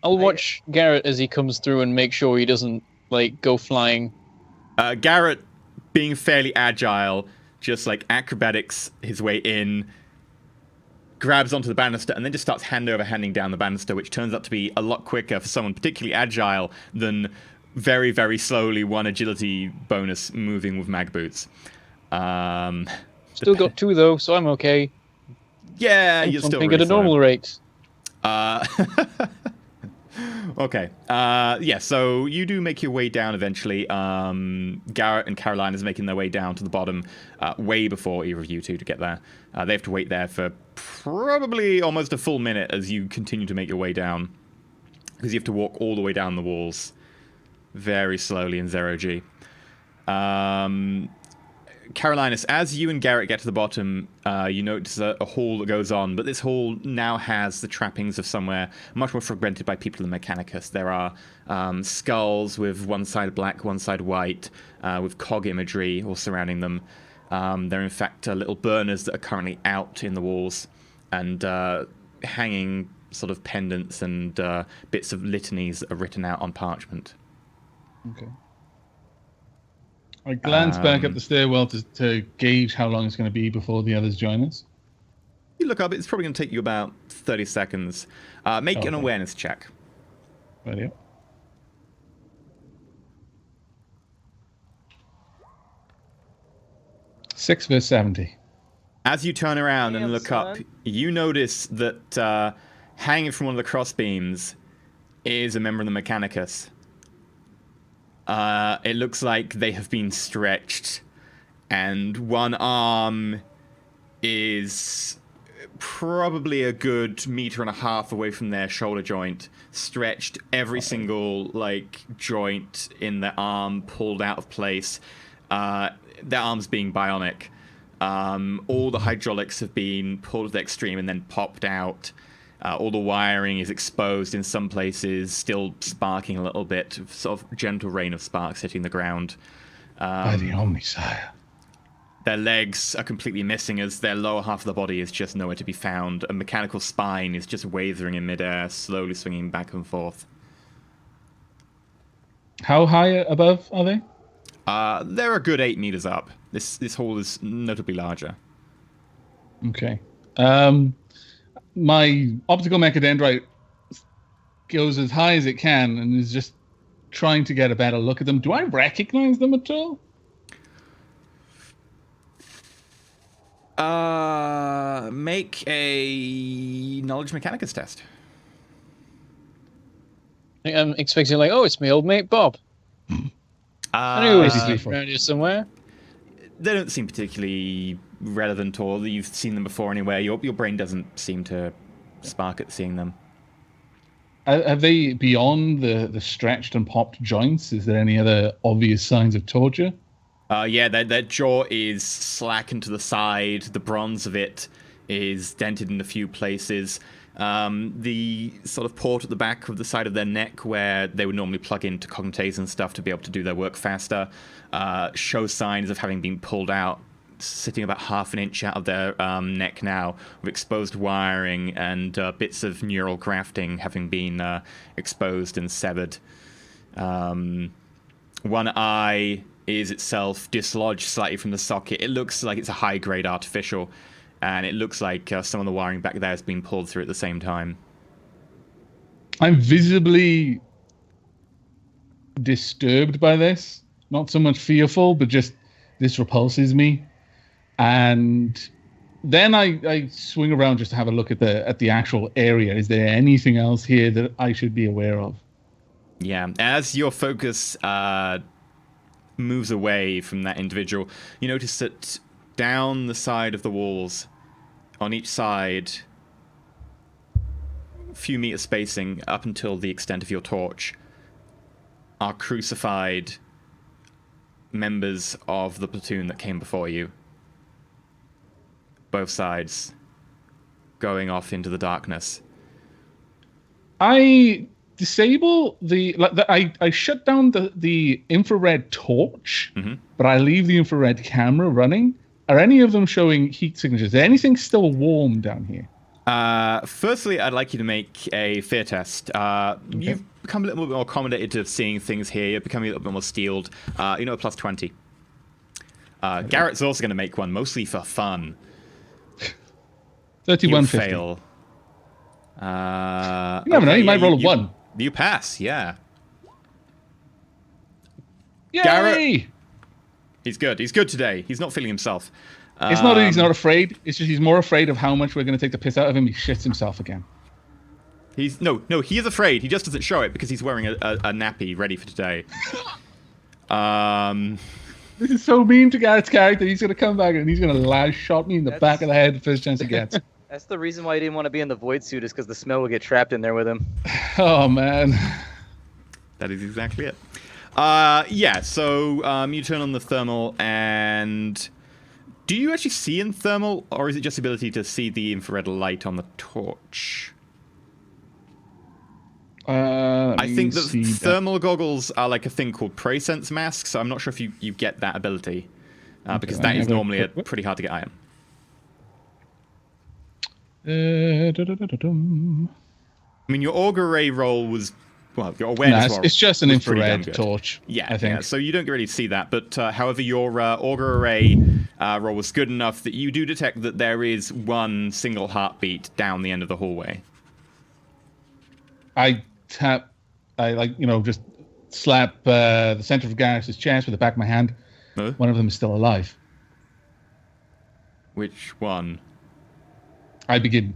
I'll watch Garrett as he comes through and make sure he doesn't like go flying. Garrett, being fairly agile, just like acrobatics his way in, grabs onto the banister, and then just starts handing down the banister, which turns out to be a lot quicker for someone particularly agile than very, very slowly one agility bonus moving with mag boots. Still got 2 though, so I'm okay. Yeah, you're still Something really at a normal slow. rate. Okay. Yeah, so you do make your way down eventually. Garrett and Caroline is making their way down to the bottom way before either of you two to get there. They have to wait there for probably almost a full minute as you continue to make your way down. Because you have to walk all the way down the walls very slowly in 0G. Carolinus, as you and Garrett get to the bottom, you notice a hall that goes on, but this hall now has the trappings of somewhere much more fragmented by people in the Mechanicus. There are skulls with one side black, one side white, with cog imagery all surrounding them. There are in fact little burners that are currently out in the walls and hanging sort of pendants and bits of litanies that are written out on parchment. Okay. I glance back up the stairwell to gauge how long it's going to be before the others join us. You look up, it's probably going to take you about 30 seconds. Make an awareness check. Ready? 6 versus 70. As you turn around and look up, son. you notice that hanging from one of the crossbeams is a member of the Mechanicus. It looks like they have been stretched, and one arm is probably a good meter and a half away from their shoulder joint, stretched, every single joint in the arm pulled out of place. Their arms being bionic. All the hydraulics have been pulled to the extreme and then popped out. All the wiring is exposed in some places, still sparking a little bit, sort of gentle rain of sparks hitting the ground. By the Omnisire. Their legs are completely missing as their lower half of the body is just nowhere to be found. A mechanical spine is just wavering in midair, slowly swinging back and forth. How high above are they? They're a good 8 meters up. This hall is notably larger. Okay. My optical mechadendrite goes as high as it can and is just trying to get a better look at them. Do I recognize them at all? Make a Knowledge Mechanicus test. I'm expecting it's my old mate Bob. I knew he was around here somewhere. They don't seem particularly relevant, or you've seen them before anywhere. Your brain doesn't seem to spark at seeing them. Are they beyond the stretched and popped joints? Is there any other obvious signs of torture? Yeah, their jaw is slackened to the side. The bronze of it is dented in a few places. The sort of port at the back of the side of their neck where they would normally plug into cognates and stuff to be able to do their work faster shows signs of having been pulled out, sitting about half an inch out of their neck now, with exposed wiring and bits of neural grafting having been exposed and severed. One eye is itself dislodged slightly from the socket. It looks like it's a high-grade artificial, and it looks like some of the wiring back there has been pulled through at the same time. I'm visibly disturbed by this. Not so much fearful, but just this repulses me. And then I swing around just to have a look at the actual area. Is there anything else here that I should be aware of? Yeah, as your focus moves away from that individual, you notice that down the side of the walls, on each side, a few meters spacing up until the extent of your torch, are crucified members of the platoon that came before you. Both sides going off into the darkness. I disable I shut down the infrared torch, but I leave the infrared camera running. Are any of them showing heat signatures? Is there anything still warm down here? Firstly, I'd like you to make a fear test. You've become a little bit more accommodated to seeing things here. You're becoming a little bit more steeled. Plus 20. Garrett's also going to make one, mostly for fun. 31. Fail. You never know. You might roll a 1. You pass, yeah. Yay! Garrett, he's good. He's good today. He's not feeling himself. It's not that he's not afraid. It's just he's more afraid of how much we're going to take the piss out of him. He shits himself again. He's no, he is afraid. He just doesn't show it because he's wearing a nappy ready for today. This is so mean to Garrett's character. He's gonna come back and he's gonna last shot me in the back of the head the first chance he gets. That's the reason why he didn't want to be in the void suit, is because the smell would get trapped in there with him. Oh man. That is exactly it. Yeah. So you turn on the thermal, and do you actually see in thermal, or is it just the ability to see the infrared light on the torch? I think that thermal goggles are like a thing called Presence masks, so I'm not sure if you get that ability, because that is normally a pretty hard to get item. I mean, your auger ray roll was, well, your awareness roll. It's just an infrared torch. Yeah, I think. Yeah, so you don't really see that, but however, your auger array roll was good enough that you do detect that there is one single heartbeat down the end of the hallway. I just slap the center of Garrus' chest with the back of my hand. Huh? One of them is still alive. Which one? I begin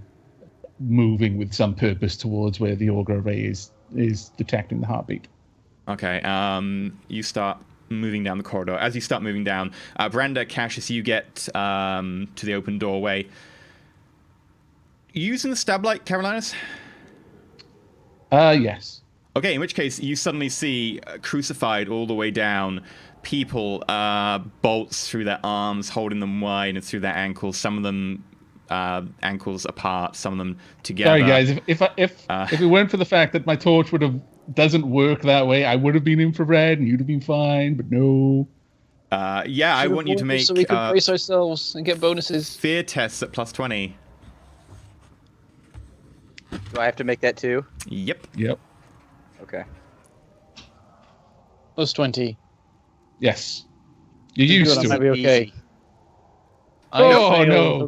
moving with some purpose towards where the auger array is detecting the heartbeat. Okay, you start moving down the corridor. As you start moving down, Branda, Cassius, you get to the open doorway. You using the stab light, Carolinus? Yes. Okay, in which case you suddenly see crucified all the way down people, bolts through their arms, holding them wide and through their ankles. Some of them ankles apart, some of them together. Sorry, guys. If it weren't for the fact that my torch doesn't work that way, I would have been infrared and you'd have been fine. But no. Yeah, I want you to make so we can brace ourselves and get bonuses. Fear tests at +20. Do I have to make that too? Yep. Okay. +20. Yes. You're used Good, to I might it. be okay. Oh no,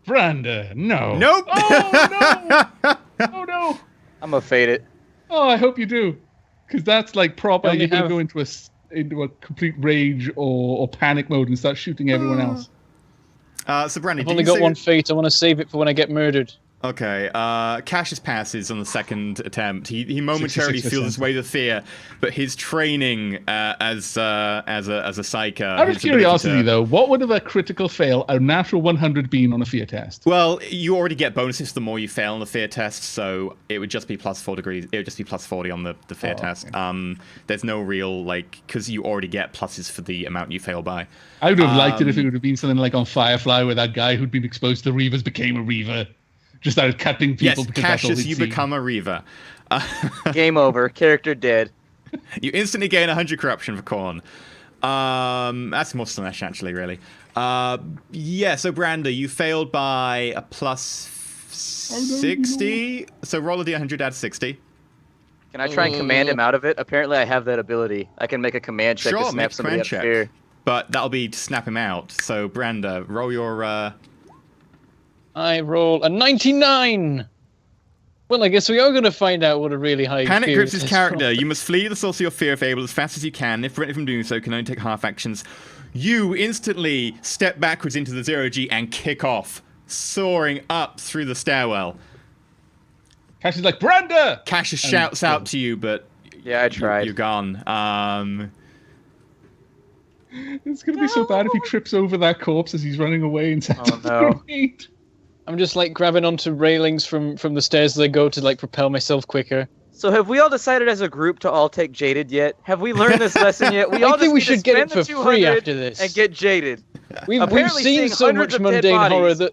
Branda, no. Nope. Oh no. Oh no. I'm gonna fade it. Oh, I hope you do, because that's like proper. Only You're gonna have- go into a complete rage or panic mode and start shooting everyone else. So Brandon, I've only got one fate. I want to save it for when I get murdered. Okay, Cassius passes on the second attempt. He momentarily feels his way to fear, but his training as a psyker. Out of curiosity, though, what would have a critical fail, a natural 100 been on a fear test? Well, you already get bonuses the more you fail on the fear test, so it would just be +4 degrees. It would just be +40 on the fear test. Okay. There's no real because you already get pluses for the amount you fail by. I would have liked it if it would have been something like on Firefly, where that guy who'd been exposed to Reavers became a Reaver. Just started cutting people because that's all Cassius, they'd you seen. become a Reaver. Game over. Character dead. You instantly gain 100 corruption for Korn. That's more Slanesh, actually, really. Yeah, so Branda, you failed by a +60. So roll a d100, add 60. Can I try and command him out of it? Apparently, I have that ability. I can make a command check to Sure, snap make a somebody command out of check. fear. But that'll be to snap him out. So Branda, roll your... I roll a 99. Well, I guess we are going to find out what a really high Panic fear grips his is character. You must flee the source of your fear fable as fast as you can. If prevented from doing so, can only take half actions. You instantly step backwards into the 0G and kick off, soaring up through the stairwell. Cash is like, Branda! Cassius shouts out to you, but Yeah, I tried. you're gone. It's going to be so bad if he trips over that corpse as he's running away and sets up the no. grenade. I'm just like grabbing onto railings from the stairs as I go to like propel myself quicker. So have we all decided as a group to all take Jaded yet? Have we learned this lesson yet? We all I think just we need to should get it spend for the free 200 after this. and get Jaded. We've Apparently seen seeing so hundreds much of dead mundane horror bodies. that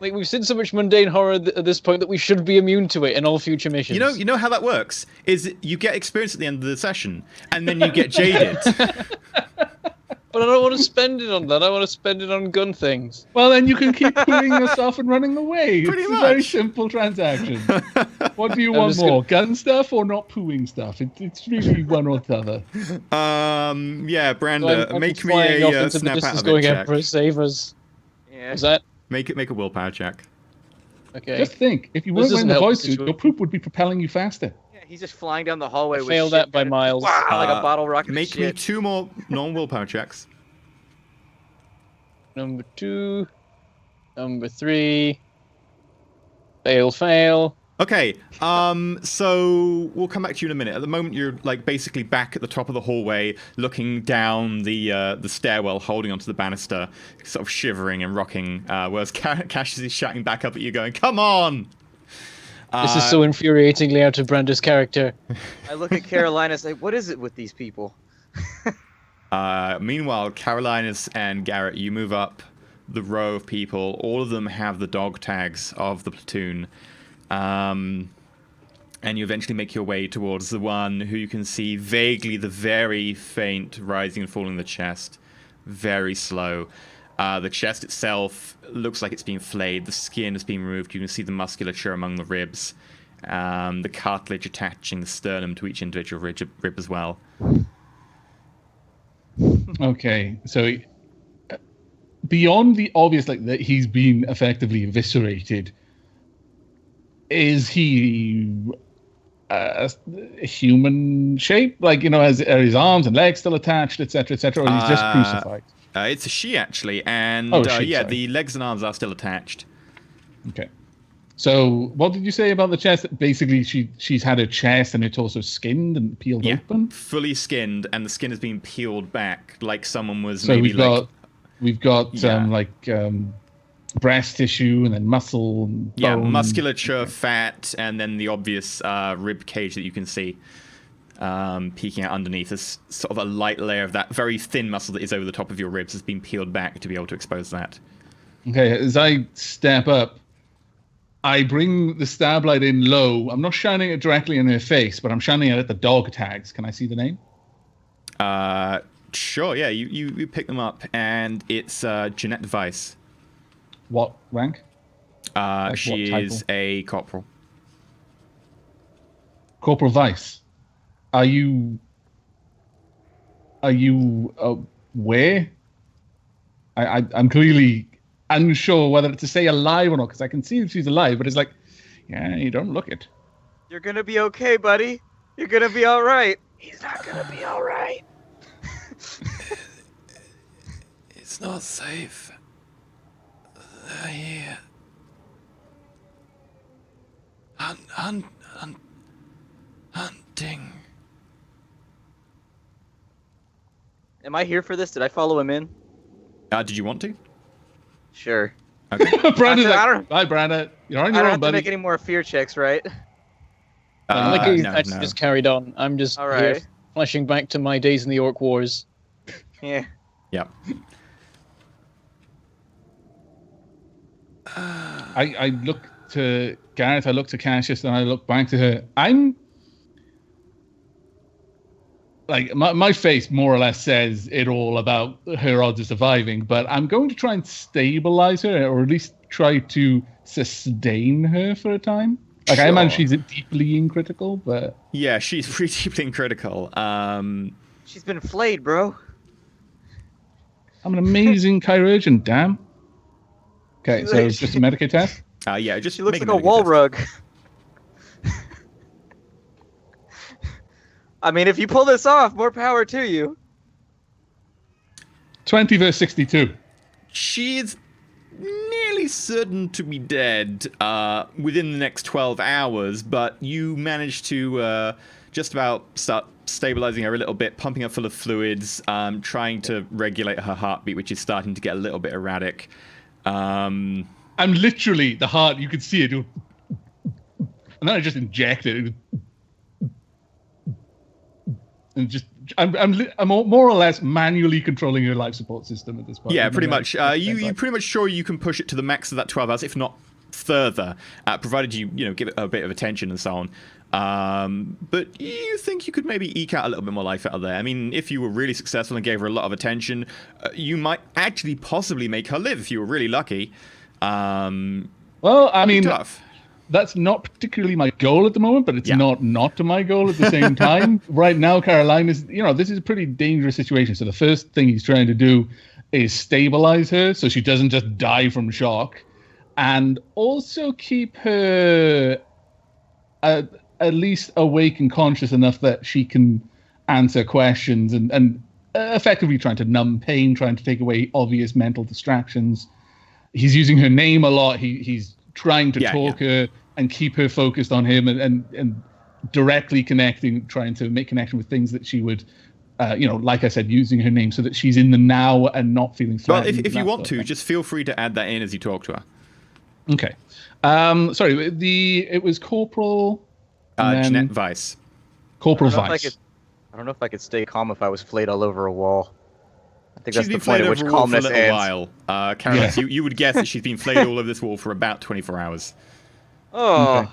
we've seen so much mundane horror at this point that we should be immune to it in all future missions. You know how that works? Is you get experience at the end of the session, and then you get jaded. But I don't want to spend it on that. I want to spend it on gun things. Well, then you can keep pulling yourself and running away. Pretty It's much. a very simple transaction. What do you want just more, gun stuff or not pooing stuff? It's really one or the other. Yeah, Branda, I'm make me flying off a into the snap out distance of going it check. Emperor, save us. Yeah. Is that Make a willpower check. okay? Just think, if you This weren't wearing doesn't the help void the suit, your situation. poop would be propelling you faster. Yeah, he's just flying down the hallway with failed shit that by going- miles. Wow, like a bottle rocket. Make of me shit. 2 more non-willpower checks. Number 2. Number 3. Fail. Okay, so we'll come back to you in a minute. At the moment, you're like basically back at the top of the hallway, looking down the stairwell, holding onto the banister, sort of shivering and rocking, whereas Cassius is shouting back up at you, going, "Come on!" This is so infuriatingly out of Brando's character. I look at Carolina and say, "What is it with these people?" Meanwhile, Carolinus and Garrett, you move up the row of people. All of them have the dog tags of the platoon. And you eventually make your way towards the one who you can see vaguely the very faint rising and falling of the chest. Very slow. The chest itself looks like it's being flayed. The skin has been removed. You can see the musculature among the ribs. The cartilage attaching the sternum to each individual rib as well. Okay, so beyond the obvious, like that he's been effectively eviscerated, is he a human shape? Like, you know, are his arms and legs still attached, etc., etc., or he's just crucified? It's a she, actually, and sorry. the legs and arms are still attached. Okay. So, what did you say about the chest? Basically, she's had her chest and her torso skinned and peeled open? Fully skinned, and the skin has been peeled back, like someone was so maybe we've got breast tissue and then muscle and bone. Musculature, fat, and then the obvious rib cage that you can see peeking out underneath. There's sort of a light layer of that very thin muscle that is over the top of your ribs has been peeled back to be able to expose that. Okay, as I step up, I bring the stab light in low. I'm not shining it directly in her face, but I'm shining it at the dog tags. Can I see the name? Sure, yeah. You pick them up, and it's Jeanette Weiss. What rank? She is a corporal. Corporal Weiss. Are you where? I'm clearly unsure whether to say alive or not, because I can see if she's alive, but it's like, yeah, you don't look it. You're gonna be okay, buddy. You're gonna be all right. He's not gonna be all right. It's not safe. They're here. Hunting. Am I here for this? Did I follow him in? Did you want to? Sure. Okay. Brandon's like, bye, Brandon. You're on your own, I don't have buddy. to make any more fear checks, right? He's actually just carried on. I'm just here flashing back to my days in the Orc Wars. Yeah. Yep. I look to Gareth, I look to Cassius, and I look back to her. I'm like, my face more or less says it all about her odds of surviving, but I'm going to try and stabilize her, or at least try to sustain her for a time. Like, sure. I imagine she's deeply critical, but... Yeah, she's pretty deeply critical. She's been flayed, bro. I'm an amazing chirurgeon, damn. Okay, so it's just a Medicaid test? Yeah, just she looks like a wall rug. I mean, if you pull this off, more power to you. 20 versus 62. She's nearly certain to be dead within the next 12 hours, but you manage to just about start stabilizing her a little bit, pumping her full of fluids, trying to regulate her heartbeat, which is starting to get a little bit erratic. I'm literally, the heart, you could see it. And then I just inject it. And just, I'm more or less manually controlling your life support system at this point. Yeah, pretty much. You pretty much sure you can push it to the max of that 12 hours, if not further, provided you give it a bit of attention and so on. But you think you could maybe eke out a little bit more life out of there. I mean, if you were really successful and gave her a lot of attention, you might actually possibly make her live if you were really lucky. Well, I mean, tough. That's not particularly my goal at the moment, but it's not my goal at the same time. Right now, Caroline is, this is a pretty dangerous situation. So the first thing he's trying to do is stabilize her so she doesn't just die from shock, and also keep her at least awake and conscious enough that she can answer questions and effectively trying to numb pain, trying to take away obvious mental distractions. He's using her name a lot. He's trying to talk her and keep her focused on him and directly connecting, trying to make connection with things that she would, like I said, using her name so that she's in the now and not feeling threatened. Well, if you want to, just feel free to add that in as you talk to her. Okay. Sorry, it was Corporal... Jeanette Weiss. Corporal Weiss. I don't know if I could stay calm if I was flayed all over a wall. I think She's that's the been point flayed at which over a wall for a calmness little ends. while. Caroline, you would guess that she's been flayed all over this wall for about 24 hours. Oh. Okay.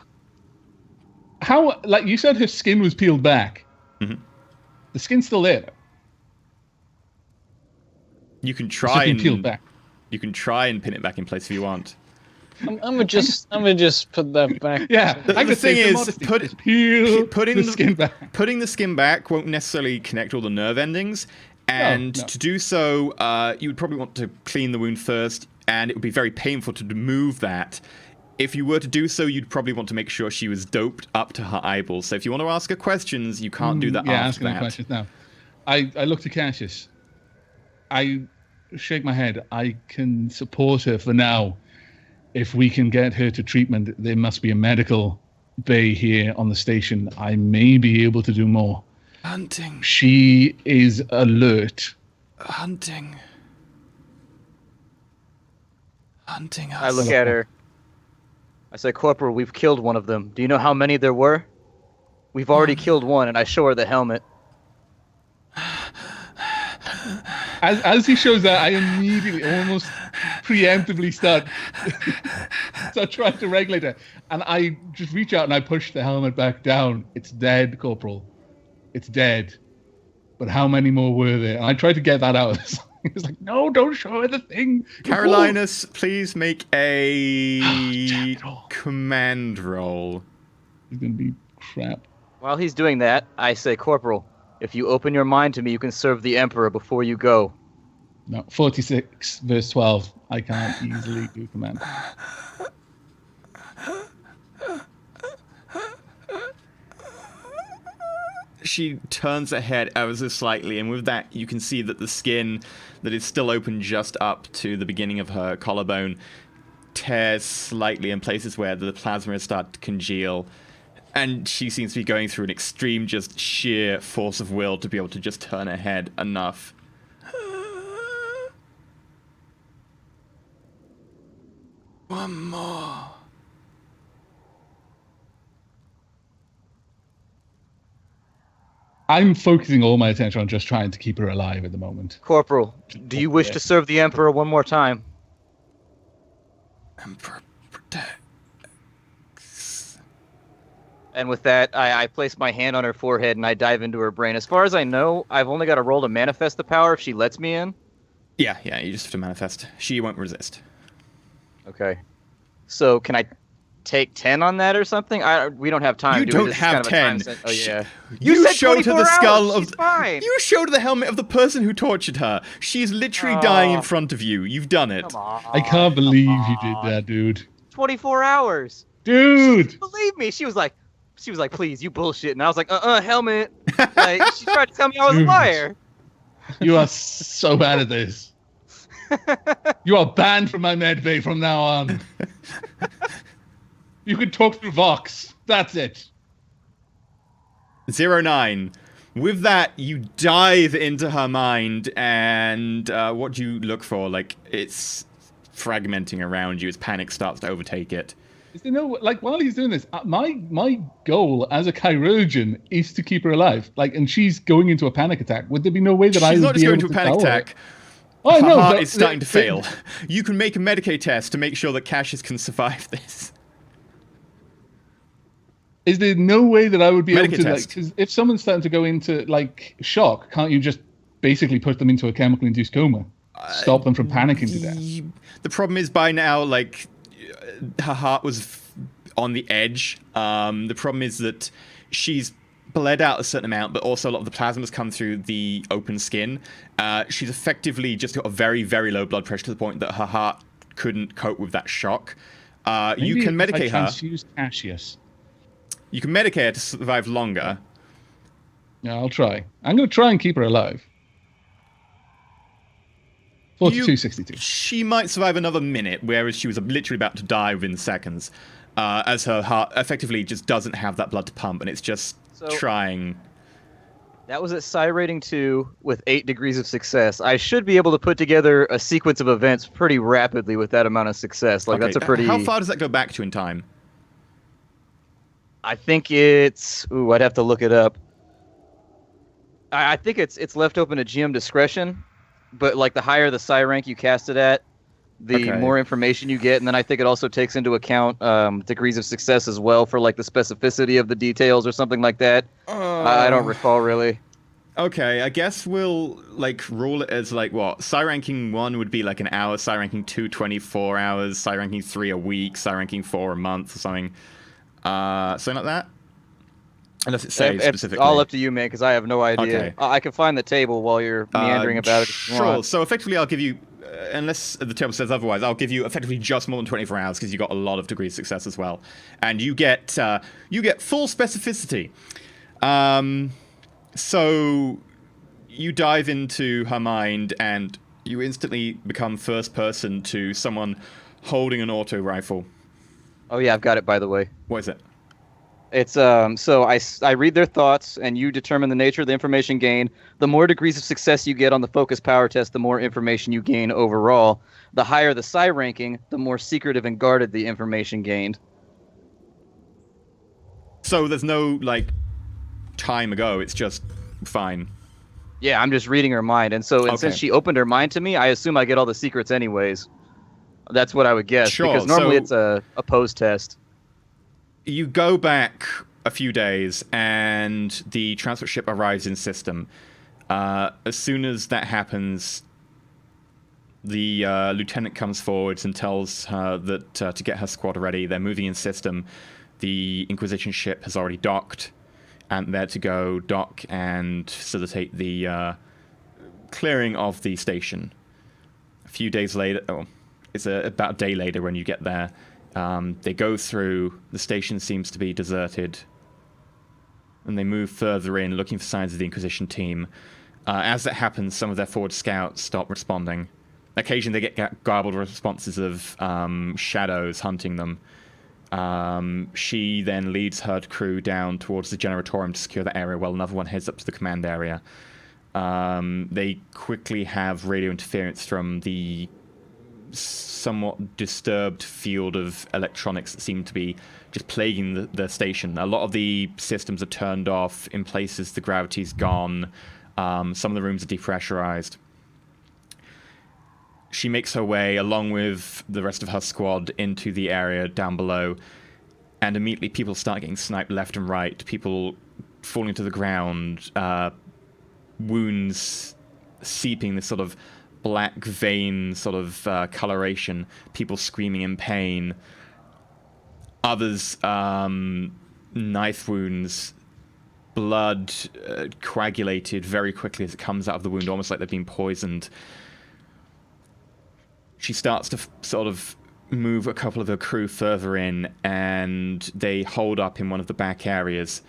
How, like you said, her skin was peeled back. Mm-hmm. The skin's still there. You can try and peeled back. You can try and pin it back in place if you want. I'm gonna just put that back. Yeah, the thing is, putting the skin back. Putting the skin back won't necessarily connect all the nerve endings, and No. to do so, you would probably want to clean the wound first, and it would be very painful to remove that. If you were to do so, you'd probably want to make sure she was doped up to her eyeballs. So if you want to ask her questions, you can't do that after asking that. her questions now. I look to Cassius. I shake my head. I can support her for now. If we can get her to treatment, there must be a medical bay here on the station. I may be able to do more. Hunting. She is alert. Hunting us. I look at her. I say, Corporal, we've killed one of them. Do you know how many there were? We've already killed one, and I show her the helmet. As he shows that, I immediately, almost preemptively start trying to regulate her. And I just reach out and I push the helmet back down. It's dead, Corporal. It's dead. But how many more were there? And I tried to get that out. He was like, no, don't show her the thing. Carolinus, please make a command roll. It's going to be crap. While he's doing that, I say, Corporal, if you open your mind to me, you can serve the Emperor before you go. No, 46 verse 12. I can't easily do command. She turns her head ever so slightly, and with that, you can see that the skin that is still open just up to the beginning of her collarbone tears slightly in places where the plasma has started to congeal. And she seems to be going through an extreme, just sheer force of will to be able to just turn her head enough. One more. I'm focusing all my attention on just trying to keep her alive at the moment. Corporal, do you wish to serve the Emperor one more time? Emperor protect. And with that, I place my hand on her forehead and I dive into her brain. As far as I know, I've only got to roll to manifest the power if she lets me in. Yeah, you just have to manifest. She won't resist. Okay. So can I take 10 on that or something? We don't have time. You do we? don't This is have kind of 10. Oh yeah. You said showed her 24 the skull hours. of. She's fine. You showed the helmet of the person who tortured her. She's literally dying in front of you. You've done it. Come on. I can't believe you did that, dude. 24 hours. Dude! Believe me. She was like, please, you bullshit. And I was like, helmet. Like, she tried to tell me I was a liar. You are so bad at this. You are banned from my med bay from now on. You can talk through Vox. That's it. 09. With that, you dive into her mind, and what do you look for? Like, it's fragmenting around you as panic starts to overtake it. Is there no, like, while he's doing this, my goal as a chirurgeon is to keep her alive. Like, and she's going into a panic attack. Would there be no way that I would She's not be just going able into a to panic tell her? attack. Oh, I Her know, heart but is starting to fail. You can make a Medicaid test to make sure that Cassius can survive this. Is there no way that I would be able Medicaid to, like, test. because if someone's starting to go into, like, shock, can't you just basically put them into a chemical-induced coma? Stop them from panicking to death. The problem is by now, like, her heart was on the edge. The problem is that she's bled out a certain amount, but also a lot of the plasma's come through the open skin. She's effectively just got a very, very low blood pressure to the point that her heart couldn't cope with that shock. You can medicate her. Transfuse Cassius. You can medicate her to survive longer. Yeah, I'll try. I'm going to try and keep her alive. 42.62. She might survive another minute, whereas she was literally about to die within seconds. as her heart effectively just doesn't have that blood to pump, and it's just trying. That was at Psi rating 2 with 8 degrees of success. I should be able to put together a sequence of events pretty rapidly with that amount of success. Like, that's a pretty... How far does that go back to in time? I think it's... Ooh, I'd have to look it up. I think it's left open to GM discretion, but, like, the higher the Psi rank you cast it at, the more information you get, and then I think it also takes into account degrees of success as well for, like, the specificity of the details or something like that. I don't recall, really. Okay, I guess we'll, like, rule it as, like, what? Psi ranking 1 would be, like, an hour, Psi ranking 2, 24 hours, Psi ranking 3 a week, Psi ranking 4 a month, or something. Something like that? Unless it says specifically. It's all up to you, man, because I have no idea. Okay. I can find the table while you're meandering about it. Sure, so effectively I'll give you... unless the table says otherwise, I'll give you effectively just more than 24 hours because you got a lot of degrees of success as well, and you get full specificity. So you dive into her mind, and you instantly become first person to someone holding an auto rifle. Oh yeah, I've got it. By the way, what is it? It's so I read their thoughts, and you determine the nature of the information gained. The more degrees of success you get on the focus power test, the more information you gain overall. The higher the Psi ranking, the more secretive and guarded the information gained. So there's no, like, time ago, it's just fine. Yeah, I'm just reading her mind, and so since she opened her mind to me, I assume I get all the secrets anyways. That's what I would guess, because normally it's a pose test. You go back a few days, and the transport ship arrives in system. As soon as that happens, the lieutenant comes forwards and tells her that to get her squad ready. They're moving in system. The Inquisition ship has already docked, and they're to go dock and facilitate the clearing of the station. A few days later, it's about a day later when you get there. They go through, the station seems to be deserted, and they move further in, looking for signs of the Inquisition team. As that happens, some of their forward scouts stop responding. Occasionally they get garbled responses of shadows hunting them. She then leads her crew down towards the generatorium to secure the area, while another one heads up to the command area. They quickly have radio interference from the somewhat disturbed field of electronics that seem to be just plaguing the station. A lot of the systems are turned off. In places, the gravity's gone. Some of the rooms are depressurized. She makes her way, along with the rest of her squad, into the area down below, and immediately people start getting sniped left and right. People falling to the ground, wounds seeping this sort of black vein sort of coloration, people screaming in pain, others knife wounds, blood coagulated very quickly as it comes out of the wound, almost like they've been poisoned. She starts to sort of move a couple of her crew further in, and they hold up in one of the back areas.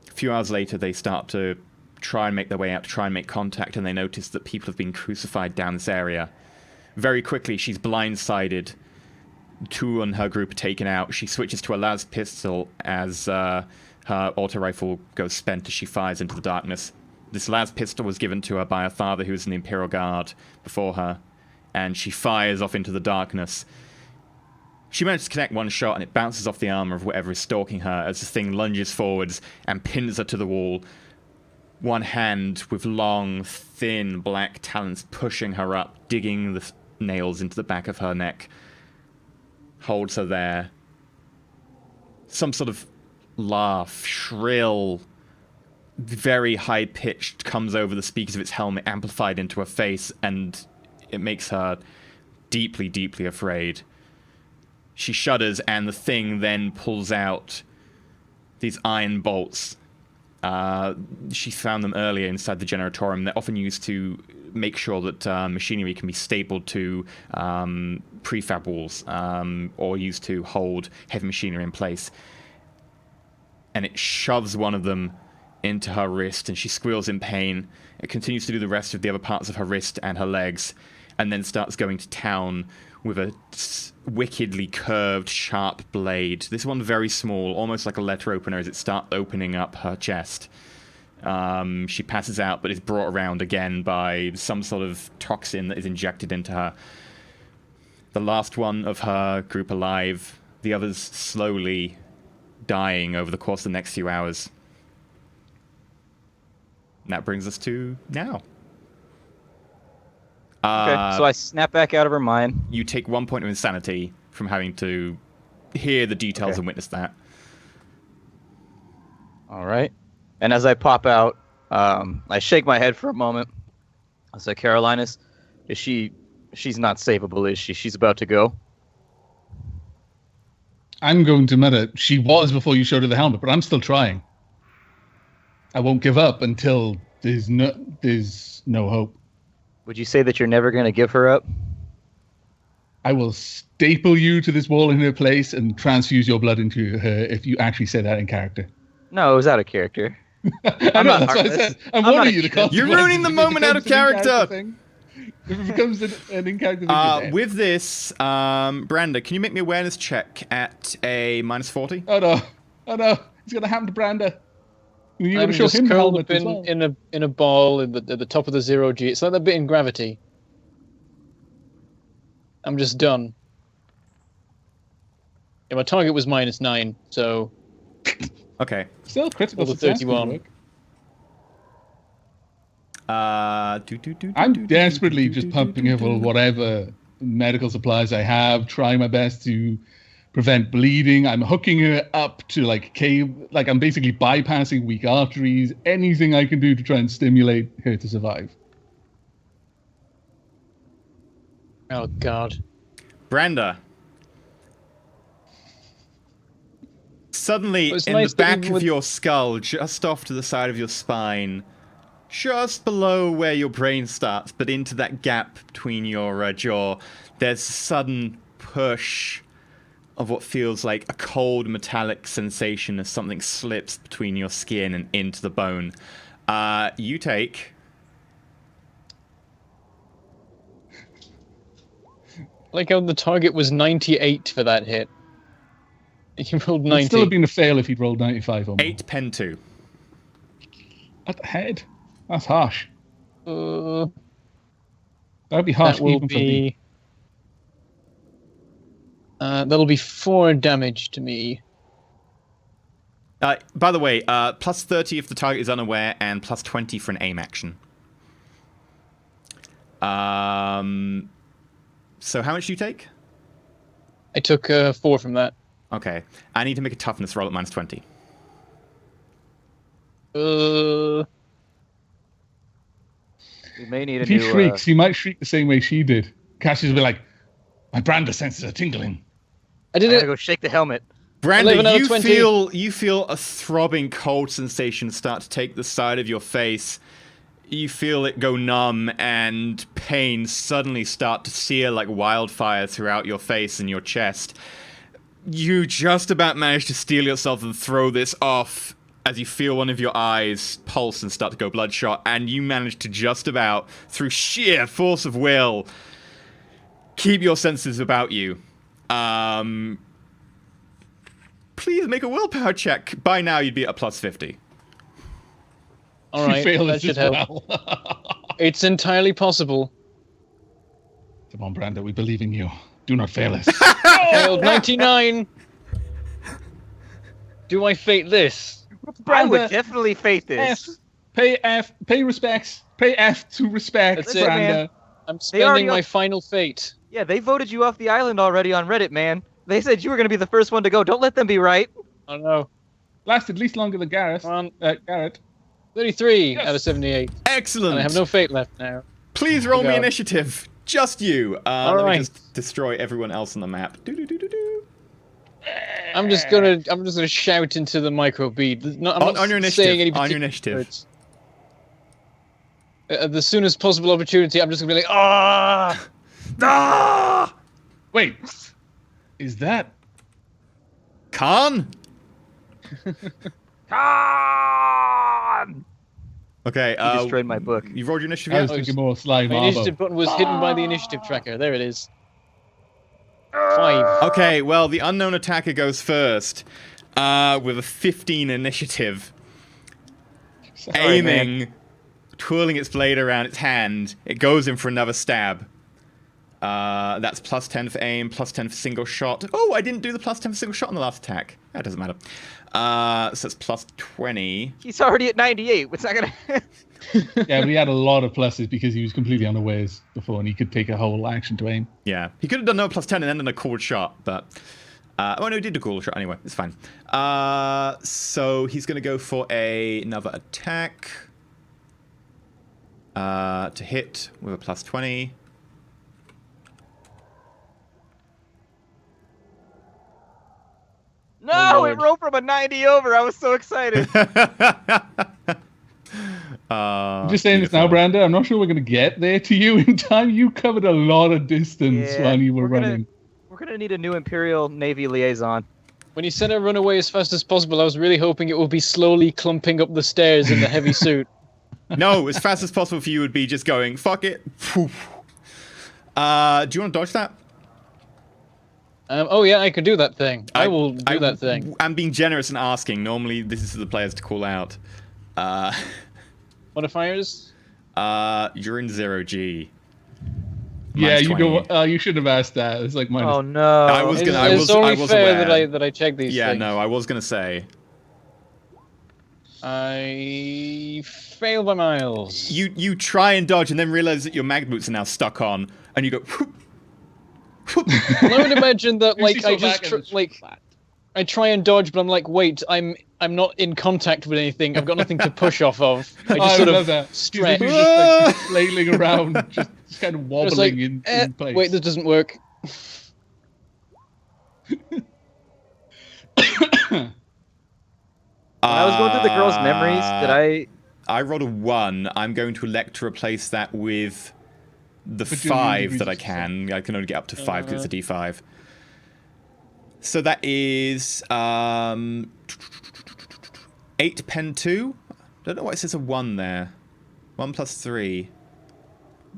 A few hours later, they start to try and make their way out, to try and make contact, and they notice that people have been crucified down this area. Very quickly, she's blindsided. Two on her group are taken out. She switches to a las pistol as her auto rifle goes spent as she fires into the darkness. This las pistol was given to her by her father, who was in the Imperial Guard before her, and she fires off into the darkness. She manages to connect one shot, and it bounces off the armor of whatever is stalking her as the thing lunges forwards and pins her to the wall. One hand with long, thin, black talons pushing her up, digging the nails into the back of her neck. Holds her there. Some sort of laugh, shrill, very high-pitched, comes over the speakers of its helmet, amplified into her face, and it makes her deeply, deeply afraid. She shudders, and the thing then pulls out these iron bolts. She found them earlier inside the generatorium. They're often used to make sure that machinery can be stapled to prefab walls, or used to hold heavy machinery in place. And it shoves one of them into her wrist, and she squeals in pain. It continues to do the rest of the other parts of her wrist and her legs. and then starts going to town with a wickedly curved, sharp blade. This one very small, almost like a letter opener, as it starts opening up her chest. She passes out, but is brought around again by some sort of toxin that is injected into her. The last one of her group alive, the others slowly dying over the course of the next few hours. And that brings us to now. Okay, so I snap back out of her mind. You take 1 point of insanity from having to hear the details and witness that. All right. And as I pop out, I shake my head for a moment. I say, Carolinus, she's not savable, is she? She's about to go. I'm going to admit it. She was before you showed her the helmet, but I'm still trying. I won't give up until there's no hope. Would you say that you're never going to give her up? I will staple you to this wall in her place and transfuse your blood into her if you actually say that in character. No, it was out of character. I know, that's what I said. I'm warning you. You're ruining the moment out of character. If it becomes an in-character thing, with this, Branda, can you make me awareness check at a -40? Oh no! It's gonna happen to Branda. You I'm gotta show just him the curled helmet up as well. in a ball at the top of the 0G. It's like that bit in Gravity. I'm just done. Yeah, my target was -9, so Okay. Still critical All the success. 31. I'm desperately just pumping up whatever medical supplies I have, trying my best to prevent bleeding. I'm hooking her up to I'm basically bypassing weak arteries. Anything I can do to try and stimulate her to survive. oh god. Branda. Suddenly, It's in nice the that back we of would- your skull, just off to the side of your spine, just below where your brain starts, but into that gap between your jaw, there's a sudden push of what feels like a cold metallic sensation as something slips between your skin and into the bone. You take... Like how the target was 98 for that hit. You rolled 90. It'd still have been a fail if he'd rolled 95 or more. 8 pen 2. At the head? That's harsh. Uh, That'd be harsh that will even for me. be... that'll be 4 damage to me. By the way, plus 30 if the target is unaware, and plus 20 for an aim action. So how much do you take? I took 4 from that. Okay. I need to make a toughness roll at -20. We may need a If he new... shrieks, he might shriek the same way she did. Cassius will be like, my Branda senses are tingling. I I did gotta it. go shake the helmet. Brandon, 11 out of you 20. feel a throbbing cold sensation start to take the side of your face. You feel it go numb, and pain suddenly start to sear like wildfire throughout your face and your chest. You just about manage to steel yourself and throw this off as you feel one of your eyes pulse and start to go bloodshot, and you manage to just about, through sheer force of will, keep your senses about you. Please make a willpower check. By now, you'd be at a plus 50. All right, You fail that as should help. well. It's entirely possible. Come on, Branda, we believe in you. Do not fail us. Failed 99. Do I fate this? I would Branda, definitely fate this. Pay respects. Pay F to respect, That's it, Branda. man. I'm They already spending my all- final fate. Yeah, they voted you off the island already on Reddit, man. They said you were gonna be the first one to go. Don't let them be right. Oh no. Lasted at least longer than Gareth. Come on. Garrett. 33 Yes. out of 78. Excellent. And I have no fate left now. Please roll me God. initiative. Just you. Let me right. just destroy everyone else on the map. Do-do-do-do-do. I'm just gonna shout into the micro bead. I'm not On your saying any initiative. On your particular initiative. words. At the soonest possible opportunity, I'm just gonna be like, ah! Ah! Wait. Is that... Khan? Khan! Okay. He destroyed my book. You rolled your initiative I yet? was thinking more slime My armor. initiative button was hidden by the initiative tracker. There it is. 5. Okay, well, the unknown attacker goes first with a 15 initiative. Sorry, man. Aiming, twirling its blade around its hand, it goes in for another stab. That's plus 10 for aim, plus 10 for single shot. Oh, I didn't do the plus 10 for single shot on the last attack. That doesn't matter. So it's plus 20. He's already at 98. It's not gonna. Yeah, but he had a lot of pluses because he was completely unawares before, and he could take a whole action to aim. Yeah, he could have done no plus 10 and then done a cool shot, but... oh, no, he did a cool shot anyway. It's fine. So he's going to go for another attack. To hit with a plus 20. No, it rolled from a 90 over. I was so excited. I'm just saying this now, Branda. I'm not sure we're going to get there to you in time. You covered a lot of distance Yeah, while you were we're running. We're gonna need a new Imperial Navy liaison. When he said I run away as fast as possible, I was really hoping it would be slowly clumping up the stairs in the heavy suit. No, as fast as possible for you would be just going, fuck it. Do you want to dodge that? Oh yeah, I can do that thing. I will do that thing. I'm being generous and asking. Normally, this is the players to call out. Modifiers? You're in 0G. Yeah, Minus you 20. know. You should have asked that. It's like minus. Oh no! I was gonna. I It's was. only I was fair aware. that I check these Yeah, things. no, I was gonna say. I fail by miles. You try and dodge and then realize that your mag boots are now stuck on, and you go. Whoop, whoop. Well, I would imagine that You like see I some just back and it's like flat. I try and dodge, but I'm like, wait, I'm not in contact with anything. I've got nothing to push off of. I just sort love of that. stretch. He's just like flailing around, just kind of wobbling Just like, in place. wait, this doesn't work. When I was going through the girl's memories, did I rolled a 1. I'm going to elect to replace that with the But you 5 that I use can. I can only get up to 5 because it's a D5. So that is 8 pen 2. Don't know why it says a 1 there. 1 plus 3.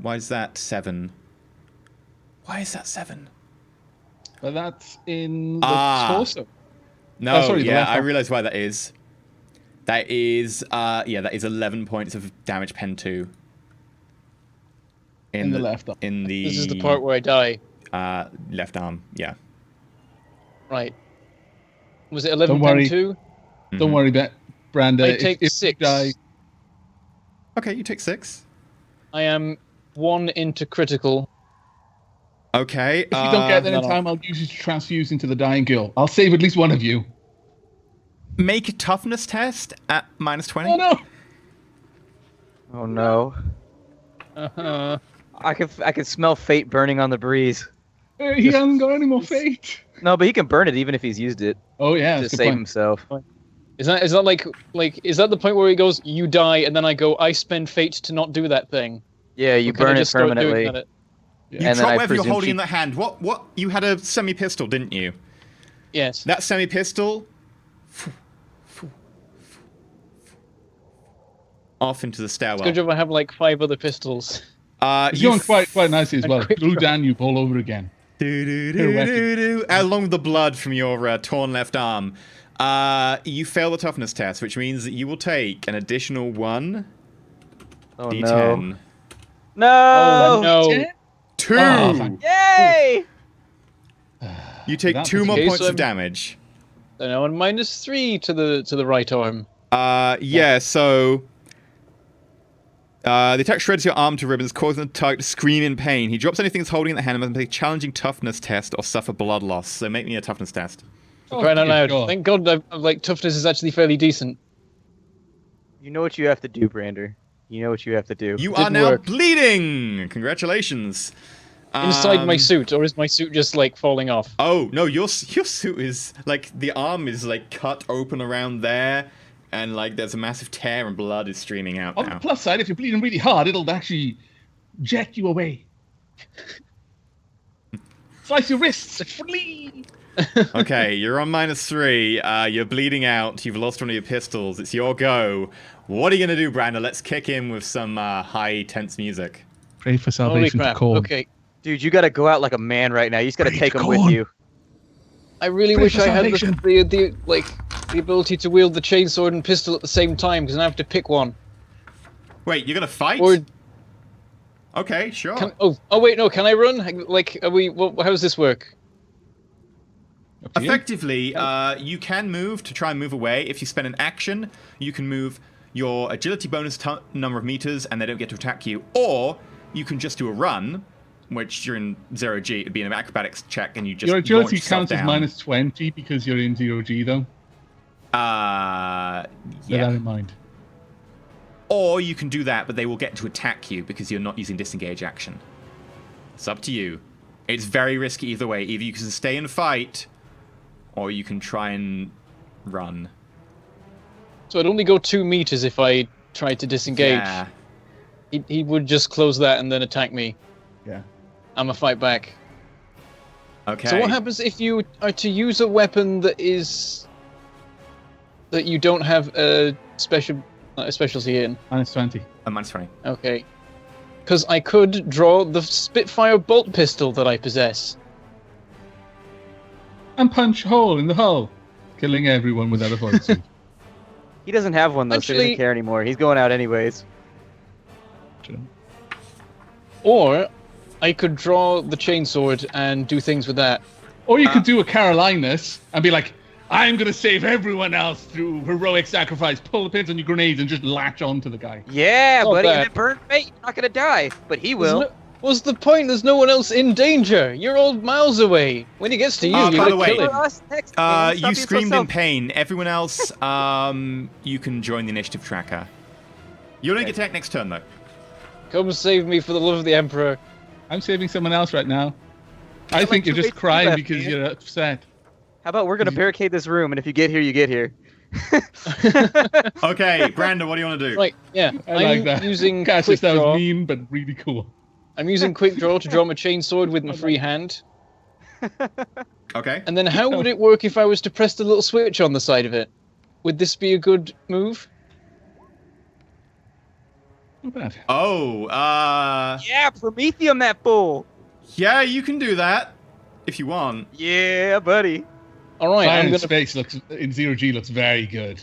Why is that 7? Why is that 7? But that's in the torso. No, Oh, sorry, the yeah, left I arm. realize why that is. That is, yeah, that is 11 points of damage pen 2. In the left arm. In the... This is the part where I die. left arm, yeah. Right. Was it 11 Don't worry. pen 2? Don't worry, Branda. I take if 6. you die, Okay, you take 6. I am 1 into critical. Okay. if you don't get there in no. time, I'll use you to transfuse into the dying girl. I'll save at least one of you. Make a toughness test at minus 20. Oh no! Oh no! Uh-huh. I can smell fate burning on the breeze. He hasn't got any more fate. No, but he can burn it even if he's used it Oh yeah, to that's a save good point. himself. Is that like is that the point where he goes, you die, and then I go, I spend fate to not do that thing? Yeah, you Or can I burn it just start doing permanently. that? You And then drop I whatever you're presume holding she- in the hand. What? You had a semi-pistol, didn't you? Yes. That semi-pistol... off into the stairwell. Good job I have like 5 other pistols. It's going quite nicely as well. quick Through draw. Dan, you pull over again. Along with the blood from your torn left arm. You fail the toughness test, which means that you will take an additional 1 Oh D10. no! Oh no. 2! Oh, thank- Yay! You take That's 2 more okay, points so of I'm- damage. So now on -3 to the right arm. Yeah, so... the attack shreds your arm to ribbons, causing the target to scream in pain. He drops anything he's holding in the hand and must make a challenging toughness test or suffer blood loss. So make me a toughness test. For crying out dear loud. God. Thank God like toughness is actually fairly decent. You know what you have to do, Brander. You know what you have to do. You are Didn't now work. bleeding! Congratulations. Inside my Um, suit, or is my suit just like falling off? Oh, no, your suit is, like, the arm is, like, cut open around there, and, like, there's a massive tear and blood is streaming out On the now. plus side, if you're bleeding really hard, it'll actually jet you away. Slice your wrists. Flee. Okay, you're on -3. You're bleeding out. You've lost one of your pistols. It's your go. What are you going to do, Brandon? Let's kick in with some high, tense music. Pray for Holy salvation to crap. Corn. Okay. Dude, you gotta go out like a man right now. You just gotta Pray take to him with Corn. you. I really Pray wish for I had salvation. the ability to wield the chainsaw and pistol at the same time, because I have to pick one. Wait, you're going to fight? Or Okay, sure. oh wait, no, can I run? Like, are we? How does this work? Up to you. Effectively, you can move to try and move away. If you spend an action, you can move your agility bonus number of meters, and they don't get to attack you. Or you can just do a run, which you're in 0G. It'd be an acrobatics check, and you just Your agility launch yourself counts as down. -20 because you're in 0G, though. Bear Yeah. that in mind. Or you can do that, but they will get to attack you because you're not using disengage action. It's up to you. It's very risky either way. Either you can stay and fight, or you can try and run. So I'd only go 2 meters if I tried to disengage. Yeah. He would just close that and then attack me. Yeah. I'ma fight back. Okay. So what happens if you are to use a weapon that you don't have a specialty in? -20. -20. Okay. Because I could draw the Spitfire bolt pistol that I possess. And punch a hole in the hull, killing everyone without a void suit. He doesn't have one though, so he Actually- doesn't care anymore. He's going out anyways. Or I could draw the chainsword and do things with that. Or you could do a Carolinus and be like, I'm going to save everyone else through heroic sacrifice. Pull the pins on your grenades and just latch onto the guy. Yeah, Not buddy, bad. and then burn fate. You're not gonna die, but he will. What's the point? There's no one else in danger. You're all miles away. When he gets to you, by you're the gonna way, kill For him. us next game, stop You being so screamed in selfish. pain. Everyone else, you can join the initiative tracker. You only get to attack next turn, though. Come save me for the love of the Emperor. I'm saving someone else right now. I like think you're two just HP crying left, because man. you're upset. How about we're gonna barricade this room, and if you get here, you get here. Okay, Brandon, what do you want to do? Right, yeah. I like that. Using Cassius, quick that was draw. mean, but really cool. I'm using quick draw to draw my chainsword with my free hand. Okay. And then how would it work if I was to press the little switch on the side of it? Would this be a good move? Not bad. Oh, Yeah, Prometheum that fool. yeah, you can do that if you want. Yeah, buddy. All right, Fire I'm in gonna. space in 0G looks very good.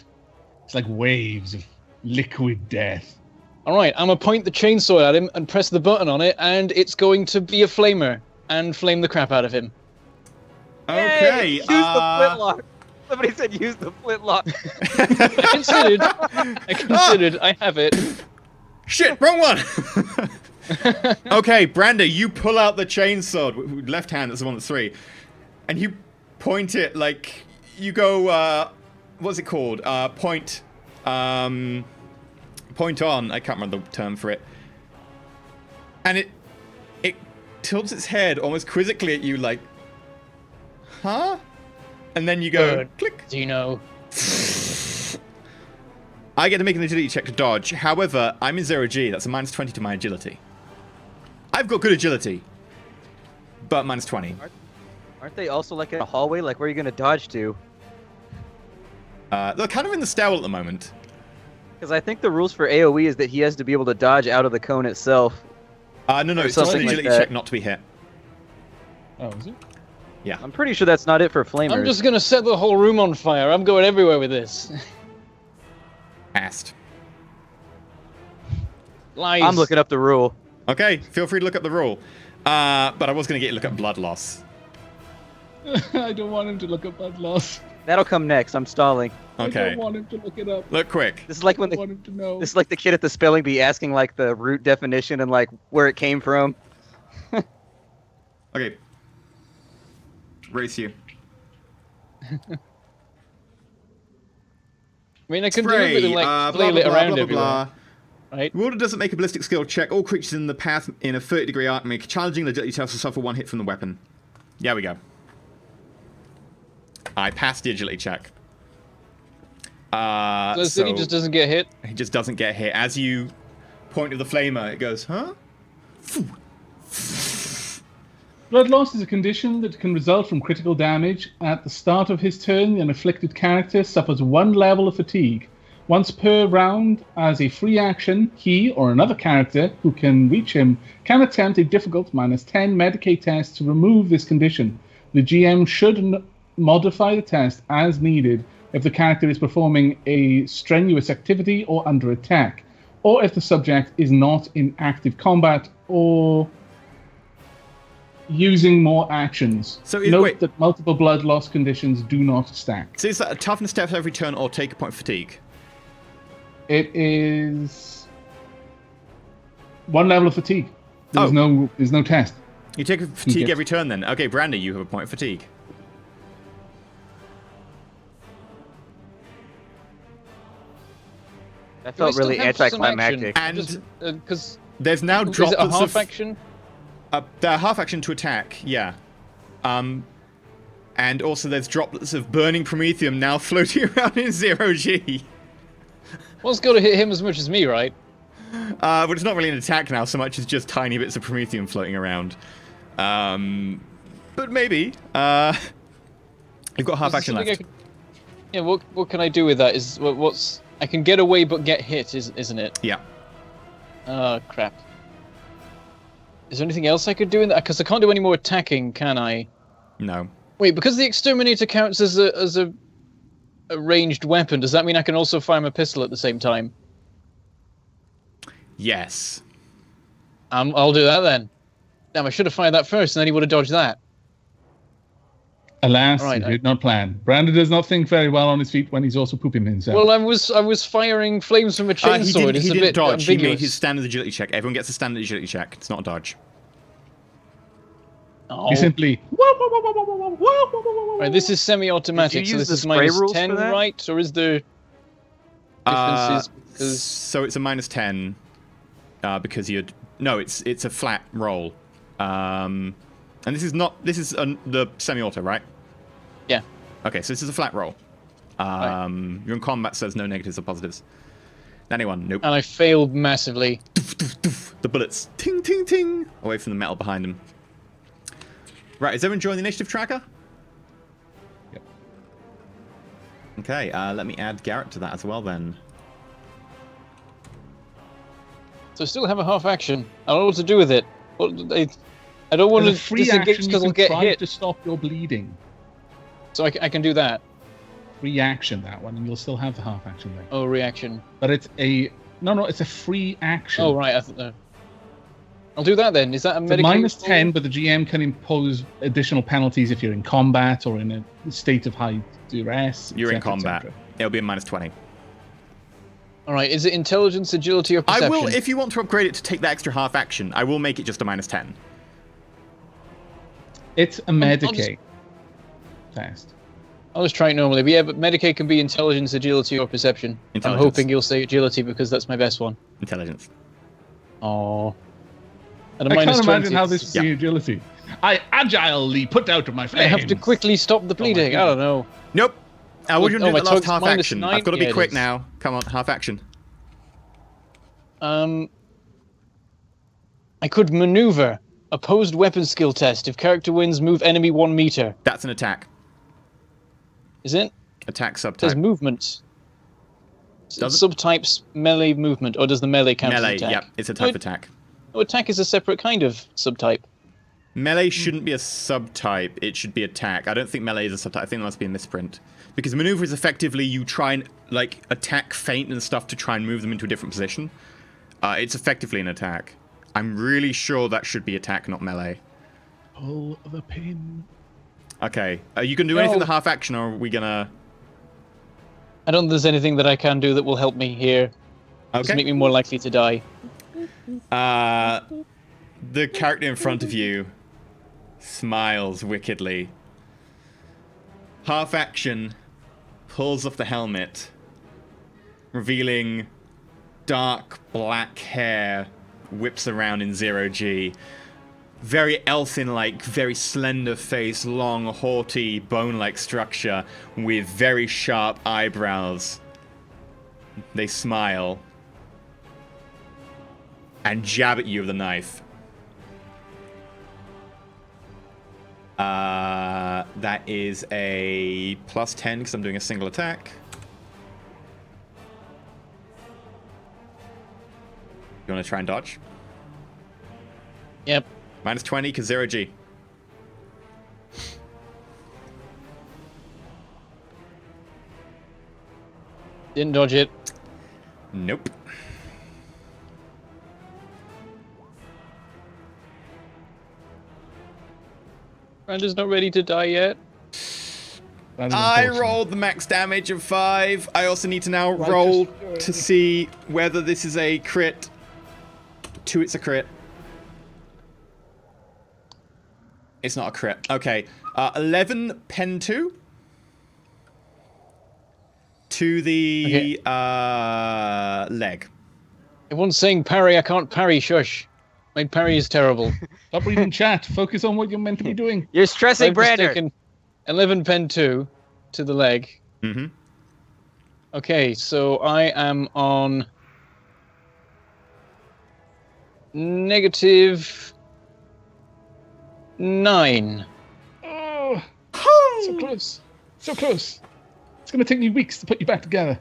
It's like waves of liquid death. All right, I'm gonna point the chainsaw at him and press the button on it, and it's going to be a flamer and flame the crap out of him. Okay. Yay, use the flintlock. Somebody said use the flintlock. I considered. I have it. Shit, wrong one. Okay, Brandon, you pull out the chainsaw. Left hand, that's the one that's 3. And you point it like you go. What's it called? Point on. I can't remember the term for it. And it tilts its head almost quizzically at you, like, huh? And then you go click. Do you know? I get to make an agility check to dodge. However, I'm in 0G. That's a -20 to my agility. I've got good agility, but -20. Aren't they also like in a hallway? Like where are you gonna dodge to? They're kind of in the stairwell at the moment. Because I think the rules for AOE is that he has to be able to dodge out of the cone itself. No, Or it's just an something like agility that. check not to be hit. Oh, is it? I'm pretty sure that's not it for flamers. I'm just gonna set the whole room on fire. I'm going everywhere with this. Passed. Lies. I'm looking up the rule. Okay, feel free to look up the rule. But I was going to get you to look up blood loss. I don't want him to look up blood loss. That'll come next. I'm stalling. I Okay, don't want him to look it up. look quick. This is like I when don't want him to know. this is like the kid at the spelling bee asking like the root definition and like where it came from. Okay. Race you. I mean, I can Spray. do it and like Blah, flail blah, it blah, around blah, blah, everywhere. blah. Right? The order doesn't make a ballistic skill check. All creatures in the path in a 30-degree arc make a challenging agility test to suffer 1 hit from the weapon. Yeah, we go. I passed the agility check. So the city just doesn't get hit. He just doesn't get hit. As you point to the flamer, it goes, huh? Blood loss is a condition that can result from critical damage. At the start of his turn, an afflicted character suffers 1 level of fatigue. Once per round, as a free action, he or another character who can reach him can attempt a difficult -10 Medicaid test to remove this condition. The GM should modify the test as needed if the character is performing a strenuous activity or under attack, or if the subject is not in active combat or using more actions. So Note that multiple blood loss conditions do not stack. So is that a toughness test every turn or take a point of fatigue? It is 1 level of fatigue. There's no test. You take a fatigue every turn then. Okay, Brandy, you have a point of fatigue. That felt really anticlimactic. And because there's now droplets is it a half of action? They're half action to attack, yeah. And also there's droplets of burning promethium now floating around in 0G. One's got to hit him as much as me, right? But it's not really an attack now so much as just tiny bits of promethium floating around. But maybe. You've got half action left. Yeah, what can I do with that? What's I can get away but get hit, isn't it? Yeah. Oh, crap. Is there anything else I could do in that? Because I can't do any more attacking, can I? No. Wait, because the exterminator counts as a ranged weapon, does that mean I can also fire my pistol at the same time? Yes. I'll do that then. Damn, I should have fired that first, and then he would have dodged that. Alas, he did not plan. Brandon does not think very well on his feet when he's also pooping himself. Well, I was firing flames from a chainsaw. He didn't dodge. He made his standard agility check. Everyone gets a standard agility check. It's not a dodge. Oh. He simply... Right, this is semi-automatic, so this is -10, right? Or is there differences? So it's a -10 because you're... No, it's a flat roll. And this is the semi-auto, right? Yeah. Okay, so this is a flat roll. Right. You're in combat, so there's no negatives or positives. Anyone? Nope. And I failed massively. The bullets, ting, ting, ting, away from the metal behind him. Right, is everyone joining the initiative tracker? Yep. Okay, let me add Garrett to that as well then. So I still have a half action. I don't know what to do with it. I don't want to disengage because I'll get hit. To stop your bleeding. So I can do that. Free action, that one, and you'll still have the half action there. Oh, reaction. But it's a... No, it's a free action. Oh, right. I'll do that then. Is that a medical? -10, but the GM can impose additional penalties if you're in combat or in a state of high duress. You're in combat. It'll be a -20. All right. Is it intelligence, agility, or perception? I will, if you want to upgrade it to take the extra half action, I will make it just a -10. It's a Medicaid test. I'll just try it normally. But yeah, but Medicaid can be intelligence, agility, or perception. I'm hoping you'll say agility because that's my best one. Intelligence. Oh. I can't imagine how this is agility. I agilely put out my flames. I have to quickly stop the bleeding. I don't know. Nope. I want you to do the last half action. 9? I've got to be quick now. Come on, half action. I could maneuver. Opposed weapon skill test. If character wins, move enemy 1 meter. That's an attack. Is it? Attack subtype. It says movement. Subtypes melee movement, or does the melee count as attack? Melee, yep, it's a type attack. No, attack is a separate kind of subtype. Melee shouldn't be a subtype, it should be attack. I don't think melee is a subtype, I think that must be a misprint. Because maneuver is effectively you try and, like, attack feint and stuff to try and move them into a different position. It's effectively an attack. I'm really sure that should be attack, not melee. Pull the pin. Okay, are you going to do anything with the half action, or are we going to... I don't think there's anything that I can do that will help me here. Okay. Just make me more likely to die. The character in front of you smiles wickedly. Half action pulls off the helmet, revealing dark black hair whips around in 0G. Very elfin-like, very slender face, long, haughty, bone-like structure with very sharp eyebrows. They smile and jab at you with a knife. That is a +10 because I'm doing a single attack. You want to try and dodge? Yep. -20 because 0G. Didn't dodge it. Nope. Branda's not ready to die yet. I rolled the max damage of 5. I also need to now roll to see whether this is a crit. 2, it's a crit. It's not a crit. Okay. 11 pen 2 to the leg. Everyone's saying parry. I can't parry. Shush. My parry is terrible. Stop reading chat. Focus on what you're meant to be doing. You're stressing, Brander. 11 pen 2 to the leg. Mm-hmm. Okay, so I am on -9. Oh, so close. So close. It's going to take me weeks to put you back together.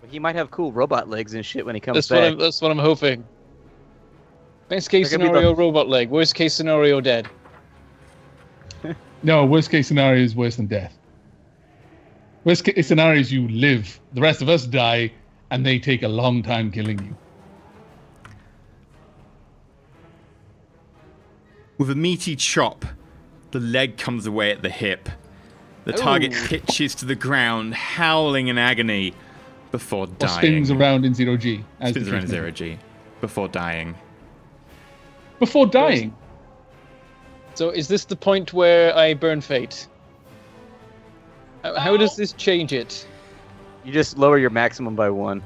He might have cool robot legs and shit when he comes back. That's what I'm hoping. Best case scenario, robot leg. Worst case scenario, dead. No, worst case scenario is worse than death. Worst case scenario is you live. The rest of us die, and they take a long time killing you. With a meaty chop, the leg comes away at the hip. The target pitches to the ground, howling in agony, before dying. Or spins around in 0G. Spins around in 0G, before dying. Before dying? So is this the point where I burn fate? How does this change it? You just lower your maximum by 1.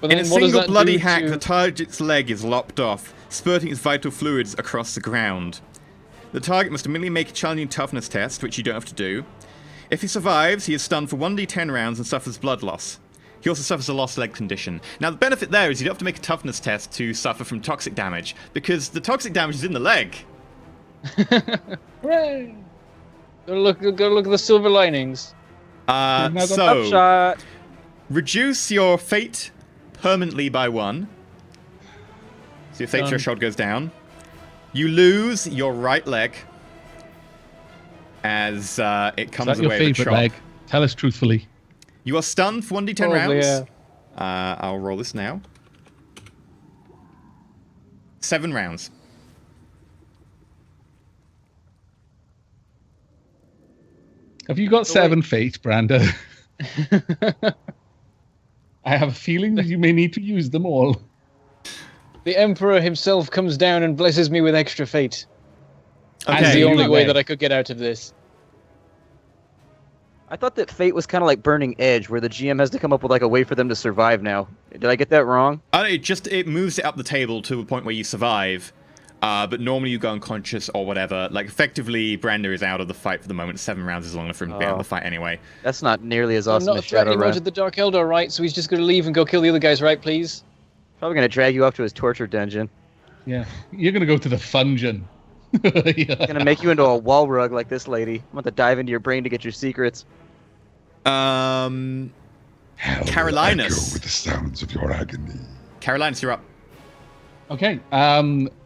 But In then a what does single that bloody do hack, to- the target's leg is lopped off, spurting its vital fluids across the ground. The target must immediately make a challenging toughness test, which you don't have to do. If he survives, he is stunned for 1d10 rounds and suffers blood loss. He also suffers a lost leg condition. Now, the benefit there is you don't have to make a toughness test to suffer from toxic damage, because the toxic damage is in the leg. Hooray! Gotta look at the silver linings. So, Upshot. reduce your fate permanently by 1. So your fate threshold goes down. You lose your right leg as it comes Is that your away with a favorite chop. leg? Tell us truthfully. You are stunned for 1d10 Probably, rounds. yeah. I'll roll this now. 7 rounds. Have you got 7 fate, Branda? I have a feeling that you may need to use them all. The Emperor himself comes down and blesses me with extra fate. That's Okay, the only way okay. that I could get out of this. I thought that fate was kind of like Burning Edge, where the GM has to come up with like a way for them to survive now. Did I get that wrong? It moves it up the table to a point where you survive. But normally you go unconscious or whatever. Like, effectively, Brander is out of the fight for the moment. 7 rounds is long enough for him to be out of the fight anyway. That's not nearly as I'm awesome not as threatening him Shadowrun. out of the Dark Eldar, right? So he's just gonna leave and go kill the other guys, right? Please. Probably gonna drag you off to his torture dungeon. Yeah. You're going to go to the fungeon. Gonna make you into a wall rug like this lady. I'm going to dive into your brain to get your secrets. Hell Carolinus. echo with the sounds of your agony. Carolinus, you're up. Okay.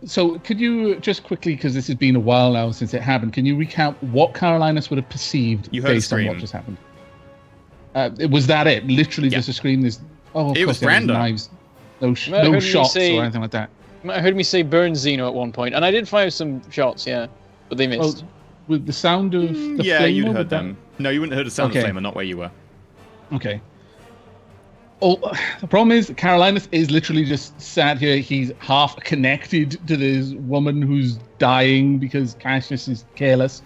So could you just quickly, because this has been a while now since it happened, can you recount what Carolinus would have perceived You heard a based on scream. what just happened? Was that it? Literally just a scream? There's, of It course was there was Branda. knives. No Matt heard me shots say- or anything like that. I heard me say burn Xeno at one point, and I did fire some shots, yeah, but they Oh, missed. with the sound of the Yeah, flamer, you'd would heard that- them. No, you wouldn't have heard the sound Okay. of Flamer, not where you were. Okay. Oh, the problem is Carolinus is literally just sat here. He's half connected to this woman who's dying because Cassius is careless.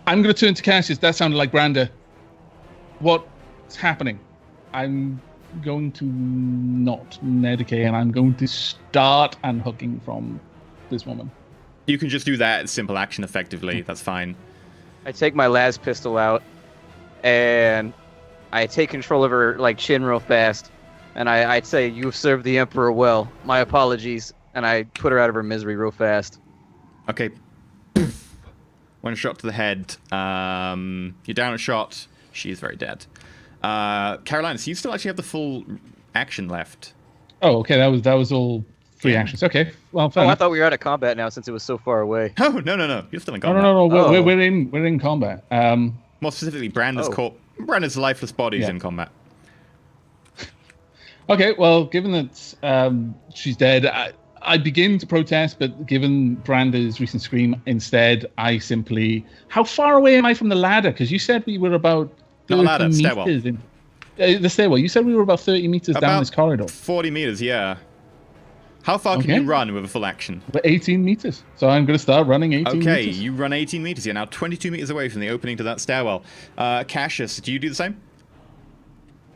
I'm going to turn to Cassius. That sounded like Branda. What's happening? I'm going to not medicate, and I'm going to start unhooking from this woman. You can just do that as simple action effectively. That's fine. I take my las pistol out, and I take control of her like chin real fast, and I'd say, "You've served the Emperor well. My apologies." And I put her out of her misery real fast. Okay. One shot to the head. You're down a shot. She is very dead. Carolina, so you still actually have the full action left. Oh, okay. That was all 3 actions. Okay. Well, fair I enough. thought we were out of combat now since it was so far away. Oh, no. You're still in combat. No. Oh. We're in combat. More specifically, Branda's Oh. Branda's lifeless body is Yeah. in combat. Okay, well, given that she's dead, I begin to protest, but given Branda's recent scream instead, I simply... How far away am I from the ladder? Because you said we were about 30 Not ladder, meters stairwell. in... the stairwell. You said we were about 30 meters down About this corridor. 40 meters, yeah. How far can Okay. you run with a full action? About 18 meters. So I'm going to start running 18 Okay, meters. you run 18 meters. You're now 22 meters away from the opening to that stairwell. Cassius, do you do the same?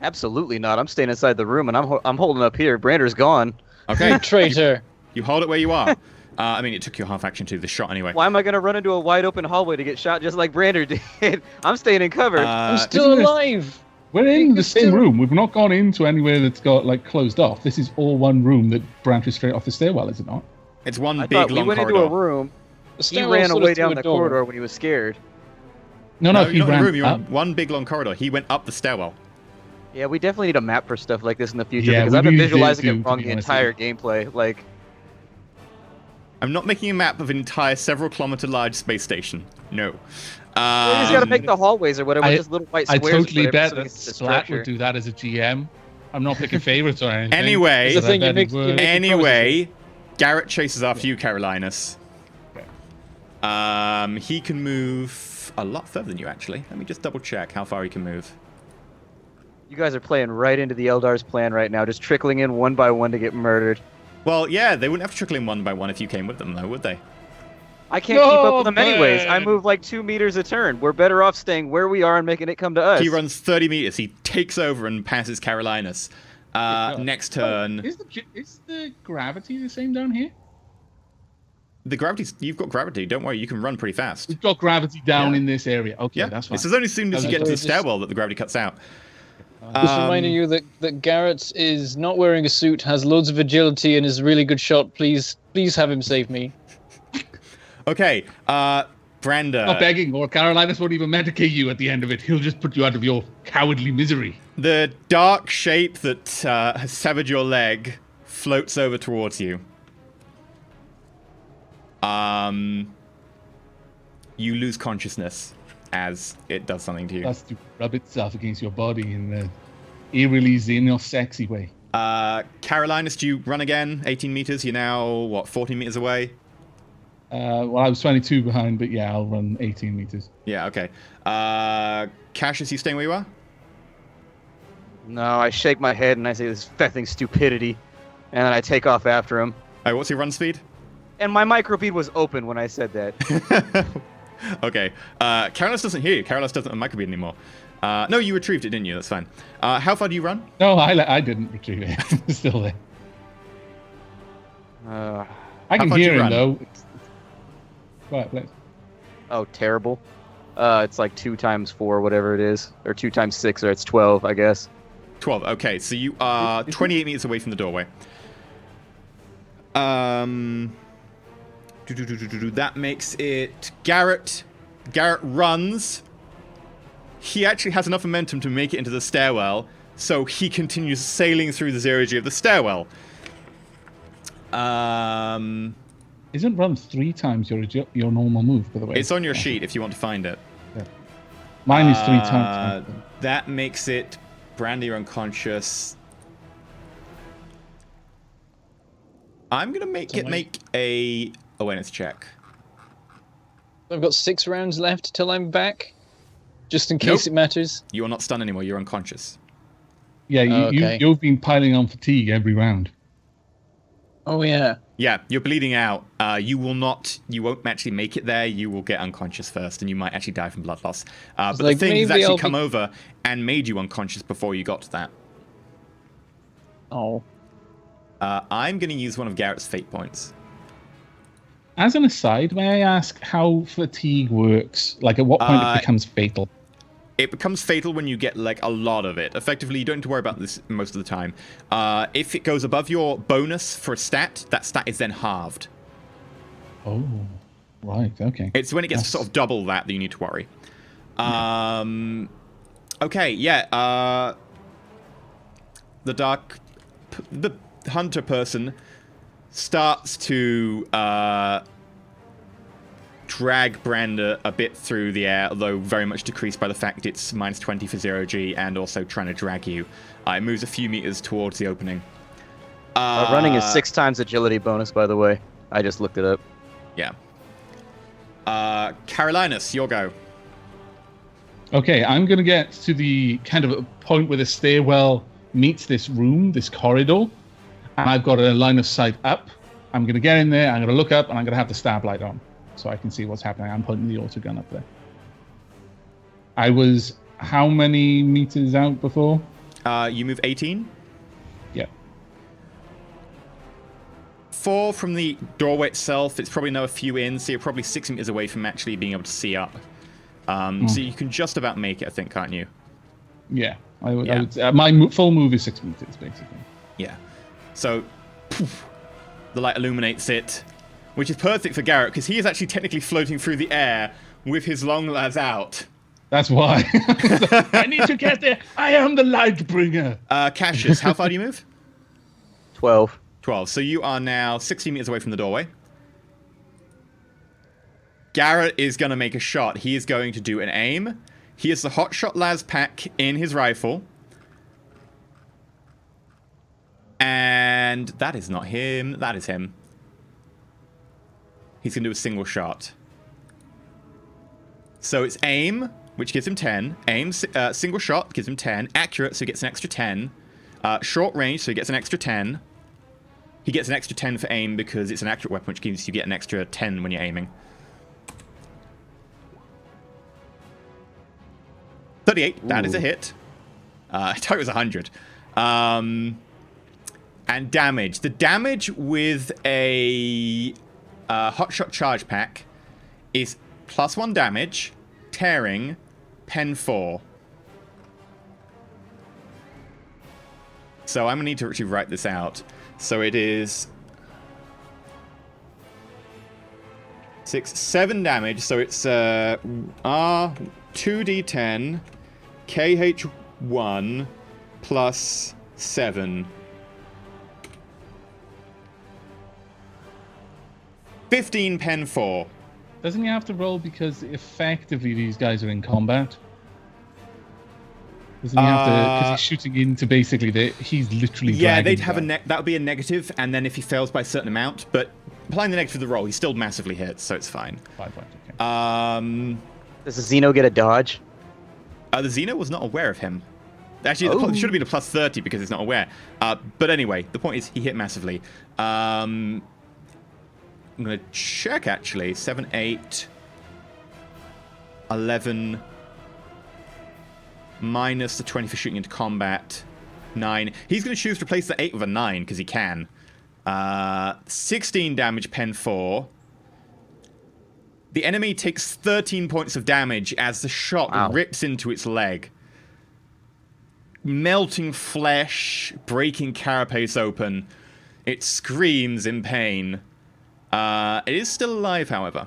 Absolutely not. I'm staying inside the room, and I'm holding up here. Brander's gone. Okay, Traitor. you hold it where you are. I mean, it took your half action to do the shot anyway. Why am I going to run into a wide open hallway to get shot just like Brander did? I'm staying in cover. I'm still isn't it- alive. We're in You the can same still- room. We've not gone into anywhere that's got like closed off. This is all one room that branches straight off the stairwell, is it not? It's one I big, thought we long went corridor. into a room. The He stairwell ran sort of away through down a the door. corridor when he was scared. No, No, he you're not in ran the room. You're up. in one big, long corridor. He went up the stairwell. Yeah, we definitely need a map for stuff like this in the future Yeah, because we I've been really visualizing do, it to wrong be the honest with entire gameplay. Like, I'm not making a map of an entire several-kilometer large space station. No. you just gotta make the hallways or whatever, I- just little white I squares. or totally whatever, bet so that it's the Splat structure. would do that as a GM. I'm not picking favorites or anything. Anyway, It's the thing, I you bet he make- would. you Anyway, Garrett chases after you, Carolinus. He can move a lot further than you, actually. Let me just double check how far he can move. You guys are playing right into the Eldar's plan right now, just trickling in one by one to get murdered. Well, yeah, they wouldn't have to trickle in one by one if you came with them, though, would they? I can't keep up with them No, anyways. I man. move like 2 meters a turn. We're better off staying where we are and making it come to us. He runs 30 meters. He takes over and passes Carolinus. Next turn. Is the gravity the same down here? The gravity's... You've got gravity. Don't worry, you can run pretty fast. We've got gravity down Yeah. in this area. Okay, Yeah, that's fine. this is only as soon as you Okay. get to the Just- stairwell that the gravity cuts out. Just reminding you that Garrett is not wearing a suit, has loads of agility, and is a really good shot. Please have him save me. Okay, Branda. Not begging, or Carolinus won't even medicate you at the end of it. He'll just put you out of your cowardly misery. The dark shape that has severed your leg floats over towards you. You lose consciousness as it does something to you. That's to rub itself against your body in a eerily xeno-sexy way. Carolinus, do you run again? 18 meters. You're now, what, 14 meters away? Well, I was 22 behind, but yeah, I'll run 18 meters. Yeah, okay. Cassius, you staying where you are? No, I shake my head and I say this thing's stupidity, and then I take off after him. All right, what's your run speed? And my microbead was open when I said that. Okay. Carolinus doesn't hear you. Carolinus doesn't have a microbead anymore. No, you retrieved it, didn't you? That's fine. How far do you run? No, I didn't retrieve it. It's still there. I How can far do hear you him, run? though. Quiet, please. Oh, terrible. It's like 2 times 4, whatever it is, or 2 times 6, or it's 12, I guess. 12. Okay, so you are 28 meters away from the doorway. That makes it Garrett. Garrett runs. He actually has enough momentum to make it into the stairwell, so he continues sailing through the zero-G of the stairwell. Isn't run 3 times your normal move, by the way? It's on your sheet if you want to find it. Mine is 3 times. That makes it Brandy, you're unconscious. I'm gonna make a awareness check. I've got 6 rounds left till I'm back, just in case Nope. it matters. You are not stunned anymore. You're unconscious. Yeah, Okay. you've been piling on fatigue every round. Oh yeah. Yeah, you're bleeding out. You won't actually make it there. You will get unconscious first, and you might actually die from blood loss. But like, the thing has maybe actually I'll come be- over and made you unconscious before you got to that. Oh. I'm going to use one of Garrett's fate points. As an aside, may I ask how fatigue works? Like, at what point it becomes fatal? It becomes fatal when you get, like, a lot of it. Effectively, you don't need to worry about this most of the time. If it goes above your bonus for a stat, that stat is then halved. Oh. Right. Okay. It's when it gets to sort of double that you need to worry. Okay. Yeah. The hunter person starts to drag Brander a bit through the air, although very much decreased by the fact it's -20 for 0G and also trying to drag you. It moves a few meters towards the opening. Running is 6 times agility bonus, by the way. I just looked it up. Yeah. Carolinus, your go. Okay, I'm going to get to the kind of point where the stairwell meets this room, this corridor, and I've got a line of sight up. I'm going to get in there, I'm going to look up, and I'm going to have the stab light on so I can see what's happening. I'm putting the autogun up there. I was how many meters out before? You move 18. Yeah. 4 from the doorway itself. It's probably another few in, so you're probably 6 meters away from actually being able to see up. So you can just about make it, I think, can't you? Yeah. I would, my full move is 6 meters, basically. Yeah. So, poof, the light illuminates it, which is perfect for Garrett, because he is actually technically floating through the air with his long lads out. That's why. I need to get there. I am the light bringer. Cassius, how far do you move? 12. 12. So you are now 60 meters away from the doorway. Garrett is going to make a shot. He is going to do an aim. He has the hotshot las pack in his rifle. And that is not him. That is him. He's going to do a single shot. So it's aim, which gives him 10. Aim, single shot, gives him 10. Accurate, so he gets an extra 10. Short range, so he gets an extra 10. He gets an extra 10 for aim because it's an accurate weapon, which gives you get an extra 10 when you're aiming. 38, that is a hit. I thought it was 100. And damage. The damage with a hotshot charge pack is +1 damage, tearing, pen 4. So I'm going to need to actually write this out. So it is 6, 7 damage. So it's R2d10 KH1 plus 7. 15 pen 4. Doesn't he have to roll because effectively these guys are in combat? Doesn't he have to, because he's shooting into basically he's literally they'd have that would be a negative, and then if he fails by a certain amount, but applying the negative to the roll, he still massively hits, so it's fine. 5 points, okay. Does the Xeno get a dodge? The Xeno was not aware of him. Actually, it should have been a +30 because it's not aware. But anyway, the point is he hit massively. I'm going to check, actually. 7, 8, 11, minus the 20 for shooting into combat, 9. He's going to choose to replace the 8 with a 9 because he can. 16 damage, pen 4. The enemy takes 13 points of damage as the shot rips into its leg. Melting flesh, breaking carapace open. It screams in pain. It is still alive, however.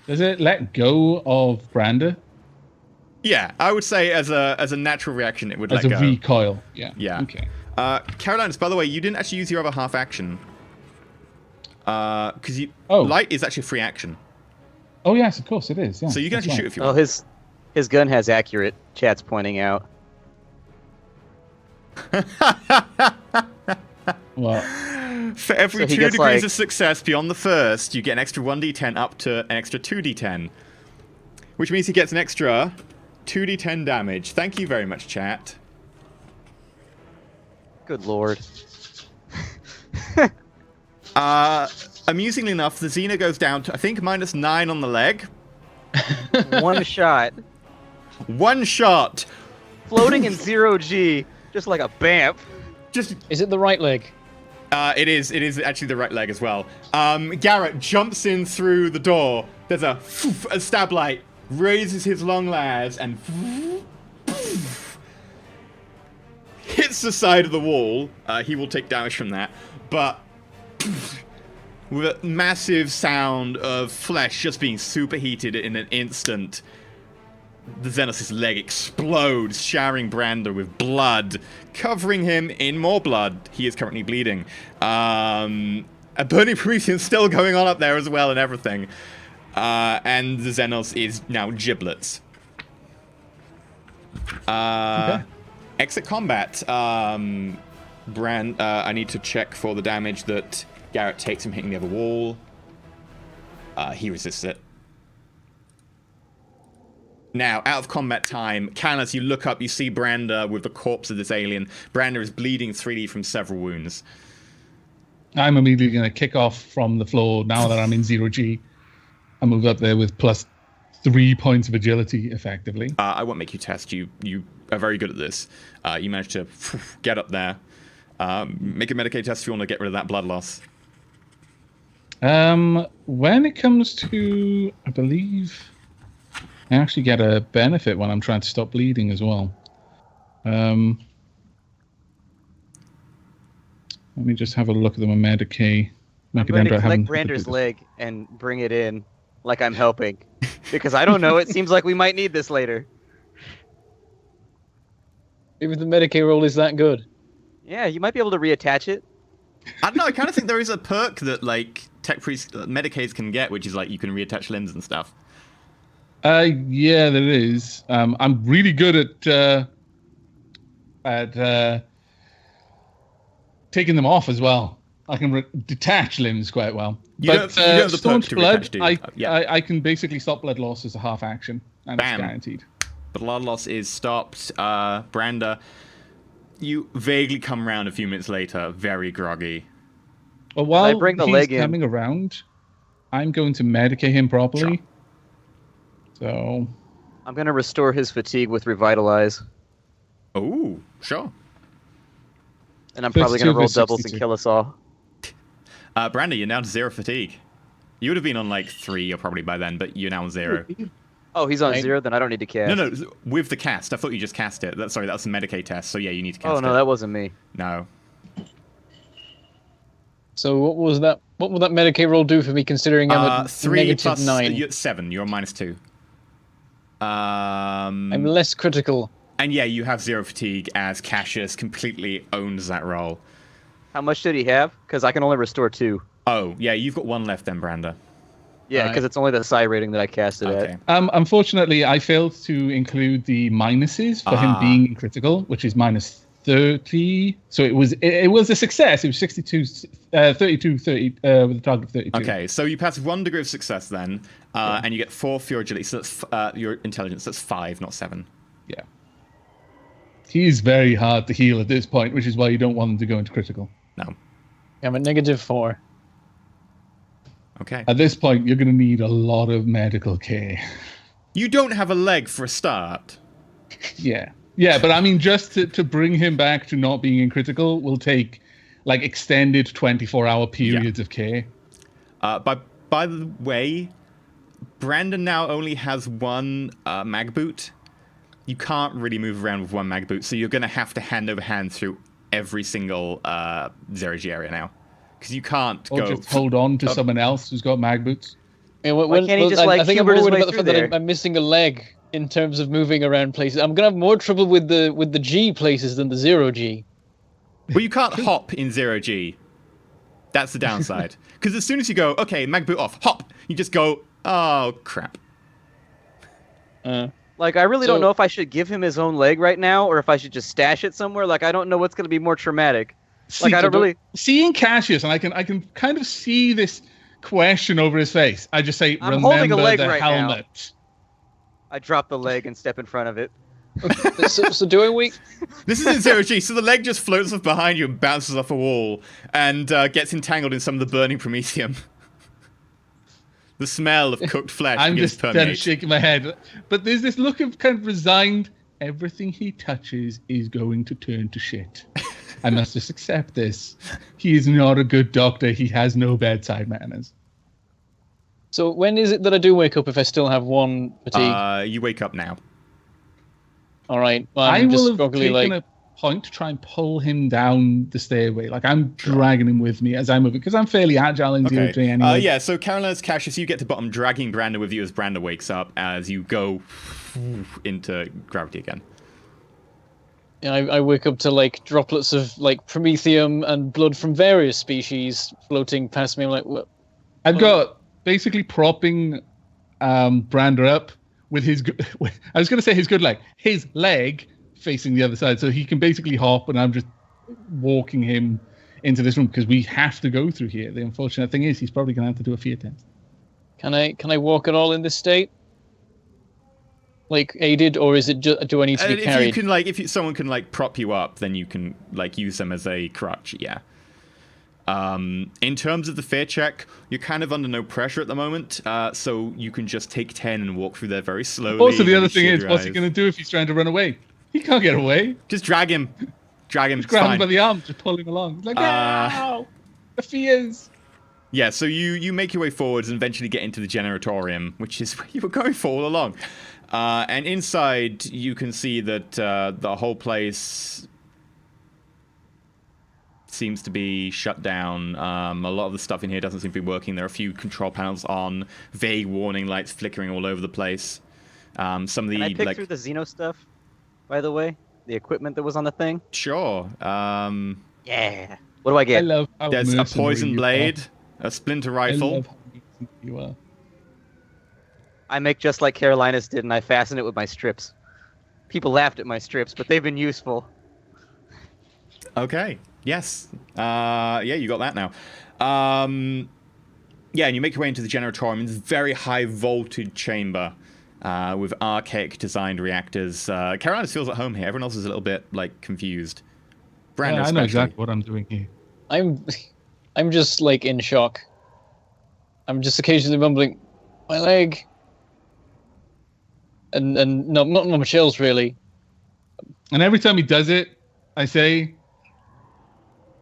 Does it let go of Brander? Yeah, I would say as a natural reaction, it would let go. As a recoil, yeah. Yeah. Okay. Carolinus, by the way, you didn't actually use your other half action. Because light is actually a free action. Oh, yes, of course it is. Yeah, so you can actually shoot if you want. Oh, his gun has accurate, chat's pointing out. Well, for every 2 degrees of success beyond the first, you get an extra 1d10 up to an extra 2d10. Which means he gets an extra 2d10 damage. Thank you very much, chat. Good lord. Amusingly enough, the Xena goes down to, I think, -9 on the leg. One shot. One shot. Floating in 0G, just like a BAMF. Is it the right leg? It is actually the right leg as well. Garrett jumps in through the door. There's a stab light, raises his long lads, and hits the side of the wall. He will take damage from that, but with a massive sound of flesh just being superheated in an instant, the Xenos' leg explodes, showering Brander with blood, covering him in more blood. He is currently bleeding. A burning Promethean still going on up there as well and everything. And the Xenos is now giblets. Okay. Exit combat. I need to check for the damage that Garrett takes from hitting the other wall. He resists it. Now, out of combat time, Cal, as you look up, you see Brander with the corpse of this alien. Brander is bleeding 3D from several wounds. I'm immediately going to kick off from the floor now that I'm in 0G. I move up there with +3 points of agility, effectively. I won't make you test. You are very good at this. You managed to get up there. Make a Medicaid test if you want to get rid of that blood loss. When it comes to, I believe, I actually get a benefit when I'm trying to stop bleeding as well. Let me just have a look at the Medicaid. I'm going to collect Brander's leg and bring it in like I'm helping. Because I don't know, it seems like we might need this later. Maybe the Medicaid roll is that good. Yeah, you might be able to reattach it. I don't know, I kind of think there is a perk that, like, tech priests, Medicaids can get, which is, like, you can reattach limbs and stuff. Yeah, there is. I'm really good at taking them off as well. I can detach limbs quite well. You don't have the perk Staunch to blood, reattach, do you? Yeah. I can basically stop blood loss as a half action, and Bam. it's guaranteed. Blood loss is stopped. Brander, you vaguely come around a few minutes later, very groggy. Well, while I bring the he's leg in. coming around, I'm going to medicate him properly. Sure. So I'm going to restore his fatigue with Revitalize. Oh, sure. And I'm probably going to 32 roll for doubles 62. and kill us all. Brander, you're now to 0 fatigue. You would have been on, like, 3 or probably by then, but you're now on 0. Oh, he's on Right. 0? Then I don't need to cast. No, with the cast. I thought you just cast it. Sorry, that was a Medicaid test, so yeah, you need to cast it. Oh, no, that wasn't me. No. So what was that? What will that Medicaid roll do for me, considering I'm at 3 plus -9? You're at 7. You're on -2. I'm less critical. And yeah, you have 0 fatigue as Cassius completely owns that roll. How much did he have? Because I can only restore 2. Oh, yeah, you've got 1 left then, Brander. Yeah, because it's only the psi rating that I cast it Okay. at. unfortunately, I failed to include the minuses for him being critical, which is -30. So it was a success. It was 32, 32, 30 with a target of 32. Okay, so you pass 1 degree of success then, and you get 4 for your agility. So that's your intelligence. That's 5, not 7. Yeah. He's very hard to heal at this point, which is why you don't want him to go into critical. No. I'm at -4. Okay. At this point, you're going to need a lot of medical care. You don't have a leg for a start. Yeah. Yeah, but I mean, just to bring him back to not being in critical will take, like, extended 24-hour periods of care. By the way, Brandon now only has 1 mag boot. You can't really move around with 1 mag boot, so you're going to have to hand over hand through every single 0G area now. Because you can't Or go... just hold on to someone else who's got mag boots. Yeah, Why can't he just, like, I think I'm Hubert more his worried way about the through fact that there? I'm missing a leg in terms of moving around places. I'm gonna have more trouble with the G places than the 0G. Well, you can't hop in 0G. That's the downside. Because as soon as you go, okay, mag boot off, hop, you just go, oh, crap. Like, I really don't So- know if I should give him his own leg right now, or if I should just stash it somewhere. Like, I don't know what's going to be more traumatic. Like, I don't really... Seeing Cassius, and I can kind of see this question over his face. I just say, I'm remember holding a leg the right now. helmet. I drop the leg and step in front of it. so do we? This is in 0G, so the leg just floats off behind you and bounces off a wall and gets entangled in some of the burning promethium. The smell of cooked flesh I'm begins just to permeate. shaking my head. But there's this look of kind of resigned, everything he touches is going to turn to shit. I must just accept this. He is not a good doctor. He has no bedside manners. So when is it that I do wake up if I still have 1 fatigue? You wake up now. All right. Well, I I'm will just have probably taken like point to try and pull him down the stairway. Like I'm dragging him with me as I move, because I'm fairly agile in zero G anyway. Yeah, so Carolina's Cassius, you get to bottom, dragging Branda with you as Branda wakes up as you go into gravity again. Yeah, I wake up to like droplets of like promethium and blood from various species floating past me. I'm like, what? I've got basically propping Branda up with his. I was going to say his good leg, his leg facing the other side, so he can basically hop, and I'm just walking him into this room because we have to go through here. The unfortunate thing is he's probably going to have to do a fear test. Can I walk at all in this state? Like aided, or is it do I need to be carried? If you can, if someone can prop you up, then you can use them as a crutch. Yeah. In terms of the fear check, you're kind of under no pressure at the moment, so you can just take 10 and walk through there very slowly. Also, the other thing is, what's he going to do if he's trying to run away? He can't get away. Just drag him. Just grab him by the arm, just pull him along. He's like, ow! The fears. Yeah, so you make your way forwards and eventually get into the generatorium, which is where you were going for all along. And inside, you can see that the whole place seems to be shut down. A lot of the stuff in here doesn't seem to be working. There are a few control panels on, vague warning lights flickering all over the place. Some of the Can I pick through the Xeno stuff, by the way? The equipment that was on the thing? Sure. Yeah. What do I get? I love how there's a mercenary poison you blade, are. a splinter I rifle. love how mercenary you are. I make just like Carolinas did, and I fasten it with my strips. People laughed at my strips, but they've been useful. Okay. Yes. Yeah, you got that now. Yeah, and you make your way into the generatorium. It's a very high voltage chamber with archaic designed reactors. Carolinas feels at home here. Everyone else is a little bit confused. Brandon, I know exactly what I'm doing here. I'm just in shock. I'm just occasionally mumbling, my leg. And no, not much else really. And every time he does it, I say,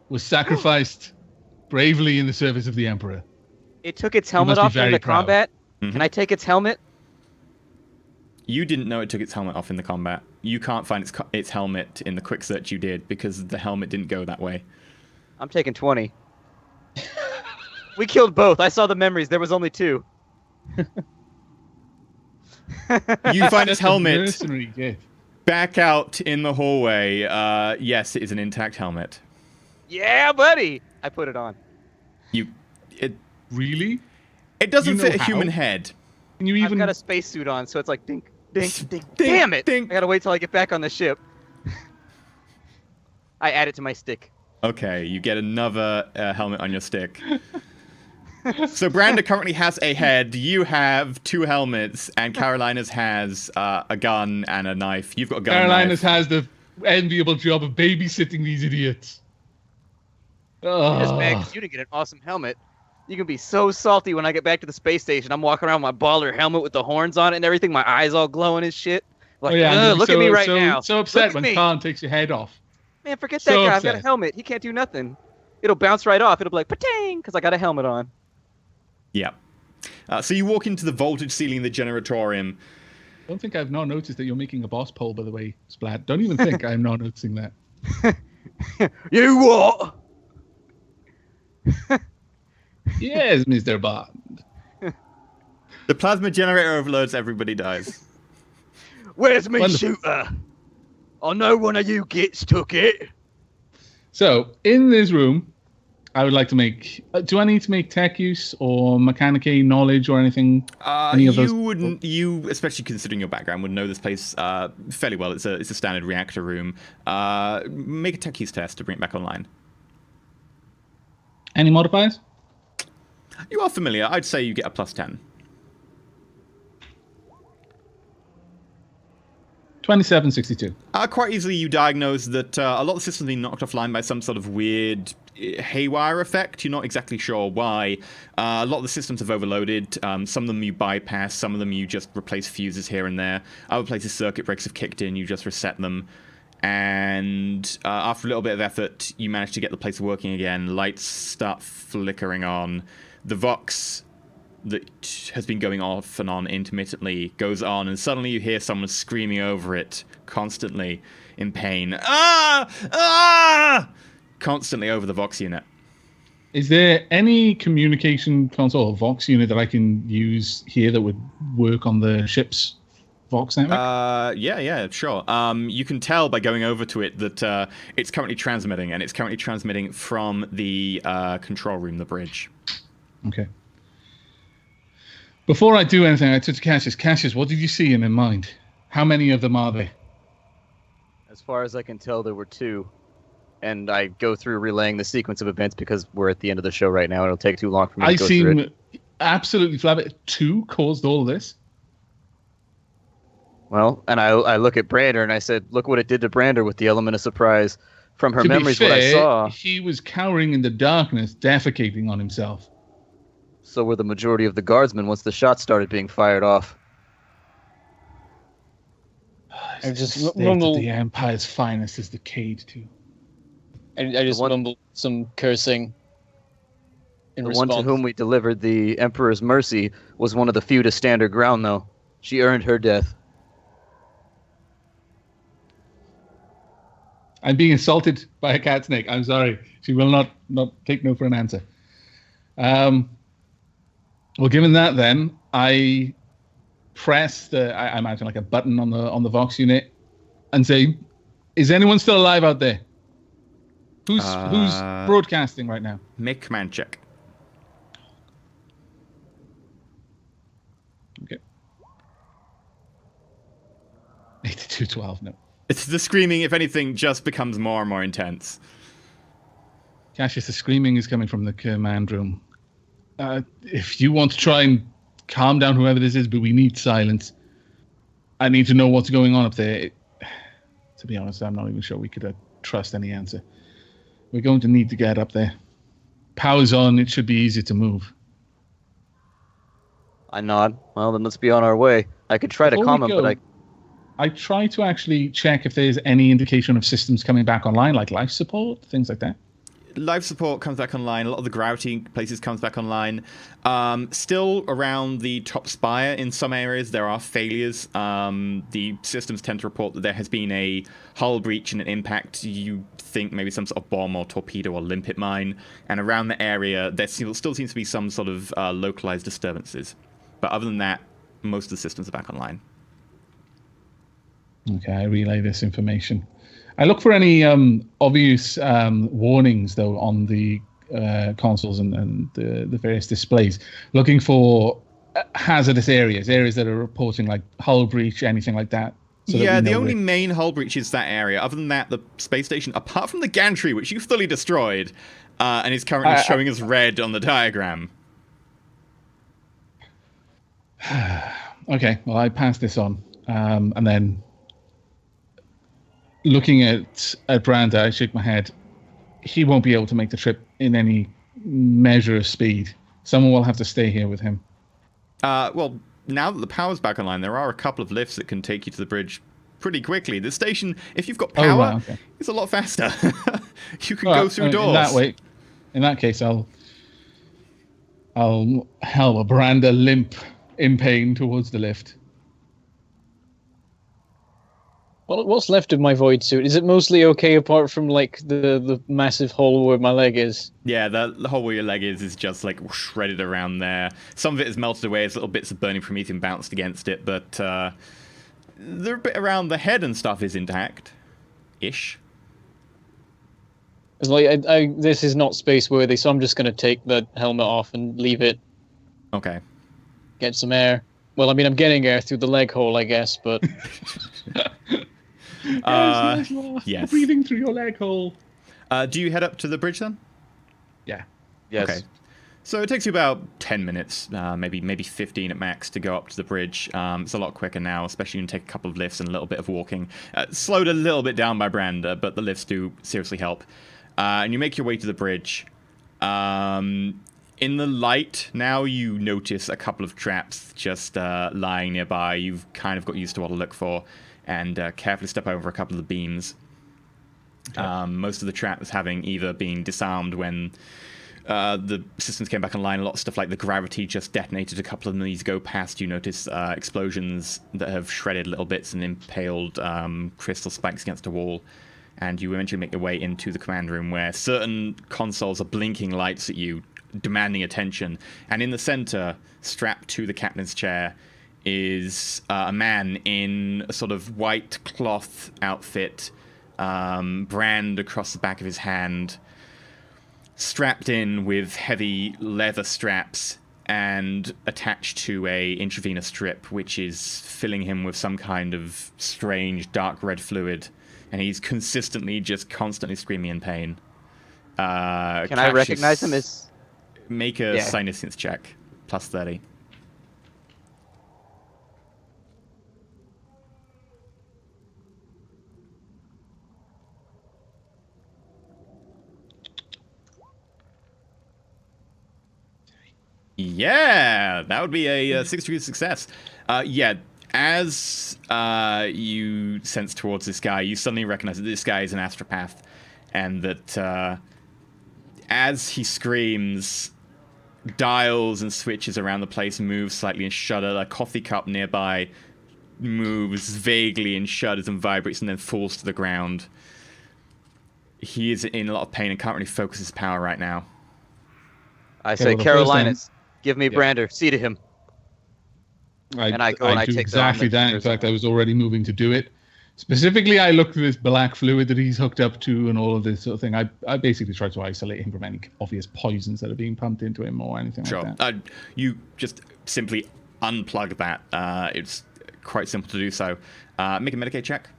was sacrificed bravely in the service of the Emperor. It took its helmet off in the combat. Mm-hmm. Can I take its helmet? You didn't know it took its helmet off in the combat. You can't find its helmet in the quick search you did because the helmet didn't go that way. I'm taking 20. We killed both. I saw the memories. There was only 2. You find its helmet Mercenary, yeah. back out in the hallway. Yes, it is an intact helmet. Yeah, buddy. I put it on. Really? It doesn't You know fit a how? human head. Can you even? I've got a spacesuit on, so it's like dink, dink, dink. Dink, Damn it! dink. I gotta wait till I get back on the ship. I add it to my stick. Okay, you get another helmet on your stick. So Branda currently has a head, you have 2 helmets, and Carolinas has a gun and a knife. You've got a gun Carolinas and a knife. has the enviable job of babysitting these idiots. I'm just mad because you didn't get an awesome helmet. You can be so salty when I get back to the space station. I'm walking around with my baller helmet with the horns on it and everything. My eyes all glowing and shit. Like, look at me right now. So upset Look when at me. Khan takes your head off. Man, forget that So guy. I've got a upset. helmet. He can't do nothing. It'll bounce right off. It'll be like, patang, because I got a helmet on. Yeah. So you walk into the voltage ceiling in the generatorium. I don't think I've not noticed that you're making a boss poll, by the way, Splat. Don't even think I'm not noticing that. You what? Yes, Mr. Bond. The plasma generator overloads, everybody dies. Where's me Wonderful. shooter? I know one of you gits took it. So, in this room, I would like to make... do I need to make tech use or mechanic knowledge or anything? Any of those? You, especially considering your background, would know this place fairly well. It's a standard reactor room. Make a tech use test to bring it back online. Any modifiers? You are familiar. I'd say you get a +10. 2762. Quite easily, you diagnose that a lot of the systems have been knocked offline by some sort of weird haywire effect. You're not exactly sure why. A lot of the systems have overloaded. Some of them you bypass. Some of them you just replace fuses here and there. Other places, circuit breakers have kicked in. You just reset them. And after a little bit of effort, you manage to get the place working again. Lights start flickering on. The Vox that has been going off and on intermittently goes on, and suddenly you hear someone screaming over it constantly in pain. Ah! Ah! Constantly over the Vox unit. Is there any communication console or Vox unit that I can use here that would work on the ship's Vox network? Yeah, sure. You can tell by going over to it that it's currently transmitting, and it's currently transmitting from the control room, the bridge. Okay. Before I do anything, I turn to Cassius. Cassius, what did you see in mind? How many of them are there? As far as I can tell, there were 2. And I go through relaying the sequence of events because we're at the end of the show right now. It'll take too long for me to go through it. I seem absolutely flabbergasted. 2 caused all of this? Well, and I look at Brander and I said, look what it did to Brander with the element of surprise. From her memories, what I saw. He was cowering in the darkness, defecating on himself. So were the majority of the guardsmen once the shots started being fired off. I just State mumble. of the Empire's finest is the Cade too. I just mumble some cursing. In The response. one to whom we delivered the Emperor's mercy was one of the few to stand her ground, though. She earned her death. I'm being insulted by a cat snake. I'm sorry. She will not take no for an answer. Well, given that, then I press I imagine like a button on the Vox unit and say, "Is anyone still alive out there? Who's broadcasting right now?" Make command check. Okay. 8212. No. It's the screaming, if anything, just becomes more and more intense. Cassius, the screaming is coming from the command room. If you want to try and calm down whoever this is, but we need silence. I need to know what's going on up there. To be honest, I'm not even sure we could trust any answer. We're going to need to get up there. Power's on. It should be easy to move. I nod. Well, then let's be on our way. I could try to calm him, but I try to actually check if there's any indication of systems coming back online, like life support, things like that. Life support comes back online. A lot of the gravity places comes back online. Still around the top spire in some areas, there are failures. The systems tend to report that there has been a hull breach and an impact. You think maybe some sort of bomb or torpedo or limpet mine. And around the area, there still seems to be some sort of localized disturbances. But other than that, most of the systems are back online. Okay, I relay this information. I look for any obvious warnings, though, on the consoles and the various displays. Looking for hazardous areas that are reporting like hull breach, anything like that. So yeah, the only main hull breach is that area. Other than that, the space station, apart from the gantry, which you've fully destroyed, and is currently showing as red on the diagram. Okay, well, I pass this on. And then looking at Brander, I shake my head. He won't be able to make the trip in any measure of speed. Someone will have to stay here with him. Well, now that the power's back online, there are a couple of lifts that can take you to the bridge pretty quickly. The station, if you've got power, it's a lot faster. You can go through doors. In that case, I'll help Brander limp in pain towards the lift. Well, what's left of my void suit? Is it mostly okay apart from like the massive hole where my leg is? Yeah, the hole where your leg is just like shredded around there. Some of it is melted away as little bits of burning promethium bounced against it, but the bit around the head and stuff is intact-ish. It's like this is not space worthy, so I'm just going to take the helmet off and leave it. Okay. Get some air. Well, I mean, I'm getting air through the leg hole, I guess, but. Yes. Breathing through your leg hole. Do you head up to the bridge then? Yeah. yes. Okay. So it takes you about 10 minutes, maybe 15 at max to go up to the bridge. It's a lot quicker now, especially when you take a couple of lifts and a little bit of walking. Slowed a little bit down by Brander, but the lifts do seriously help. And you make your way to the bridge. In the light, now you notice a couple of traps just lying nearby. You've kind of got used to what to look for, and carefully step over a couple of the beams. Okay. Most of the traps having either been disarmed when the systems came back online. A lot of stuff like the gravity just detonated. A couple of these go past. You notice explosions that have shredded little bits and impaled crystal spikes against a wall. And you eventually make your way into the command room where certain consoles are blinking lights at you, demanding attention. And in the center, strapped to the captain's chair, is a man in a sort of white cloth outfit, brand across the back of his hand, strapped in with heavy leather straps and attached to a intravenous strip, which is filling him with some kind of strange dark red fluid. And he's constantly screaming in pain. Can I recognize him as... Make a Psyniscience check. Plus 30. Yeah, that would be a 6 degree success. As you sense towards this guy, you suddenly recognize that this guy is an astropath, and that as he screams, dials and switches around the place move slightly and shudder. A coffee cup nearby moves vaguely and shudders and vibrates and then falls to the ground. He is in a lot of pain and can't really focus his power right now. I say, Carolinus, give me Brander. See to him. I do exactly that. In fact, I was already moving to do it. Specifically, I looked at this black fluid that he's hooked up to and all of this sort of thing. I basically tried to isolate him from any obvious poisons that are being pumped into him or anything like that. You just simply unplug that. It's quite simple to do so. Make a Medicaid check.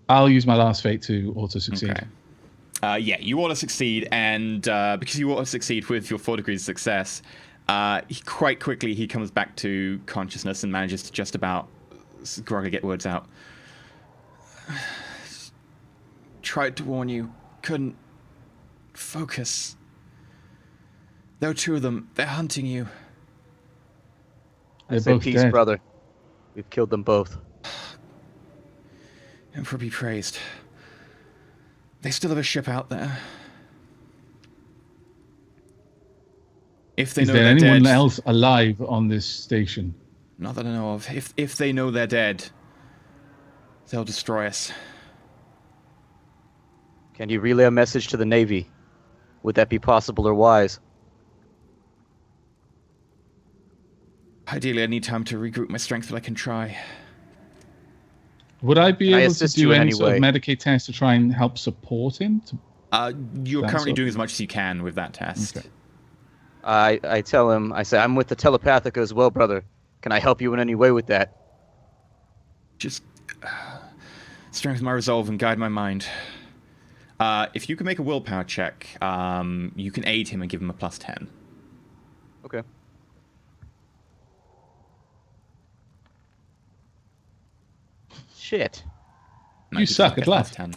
I'll use my last fate to auto-succeed. Okay. You auto-succeed, and because you auto-succeed with your 4 degrees of success, quite quickly he comes back to consciousness and manages to just about groggily get words out. Tried to warn you. Couldn't focus. There are 2 of them. They're hunting you. I say peace, brother. We've killed them both. Emperor be praised. They still have a ship out there. If they know they're dead... Is there anyone else alive on this station? Not that I know of. If they know they're dead, they'll destroy us. Can you relay a message to the Navy? Would that be possible or wise? Ideally, I need time to regroup my strength, but I can try. Would I be able to do any sort of Medicaid test to try and help support him? You're currently doing as much as you can with that test. Okay. I tell him, I say, I'm with the telepathica as well, brother. Can I help you in any way with that? Just strengthen my resolve and guide my mind. If you can make a willpower check, you can aid him and give him a plus 10. Okay. Shit. You suck at life. 10.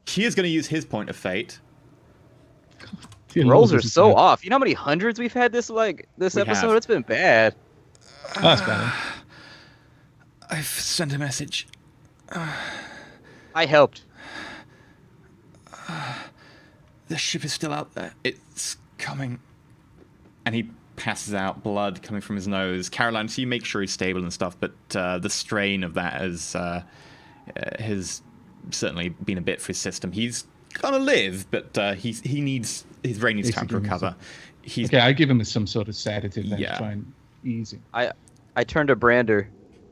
He is going to use his point of fate. Rolls are so off. You know how many hundreds we've had this episode? It's been bad. That's bad. I've sent a message. I helped. The ship is still out there. It's coming. And he passes out, blood coming from his nose. Caroline, so you make sure he's stable and stuff, but the strain of that has certainly been a bit for his system. He's gonna live, but his brain needs time to recover. Okay, I give him some sort of sedative then to try and ease him. I turn to Brander.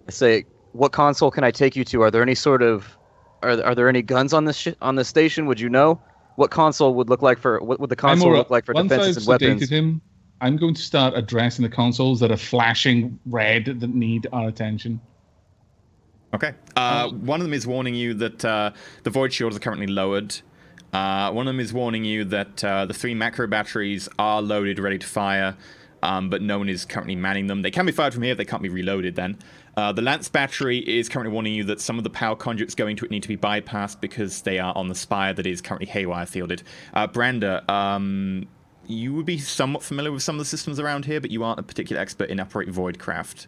I say, "What console can I take you to? Are there any sort of are there any guns on this on this station? Would you know what console would look like for what would the console look like for defenses and weapons?" Once I've sedated him, I'm going to start addressing the consoles that are flashing red that need our attention. Okay. One of them is warning you that the void shields are currently lowered. One of them is warning you that the 3 macro batteries are loaded, ready to fire, but no one is currently manning them. They can be fired from here, they can't be reloaded then. The Lance battery is currently warning you that some of the power conduits going to it need to be bypassed because they are on the spire that is currently haywire fielded. Brander, you would be somewhat familiar with some of the systems around here, but you aren't a particular expert in operate voidcraft.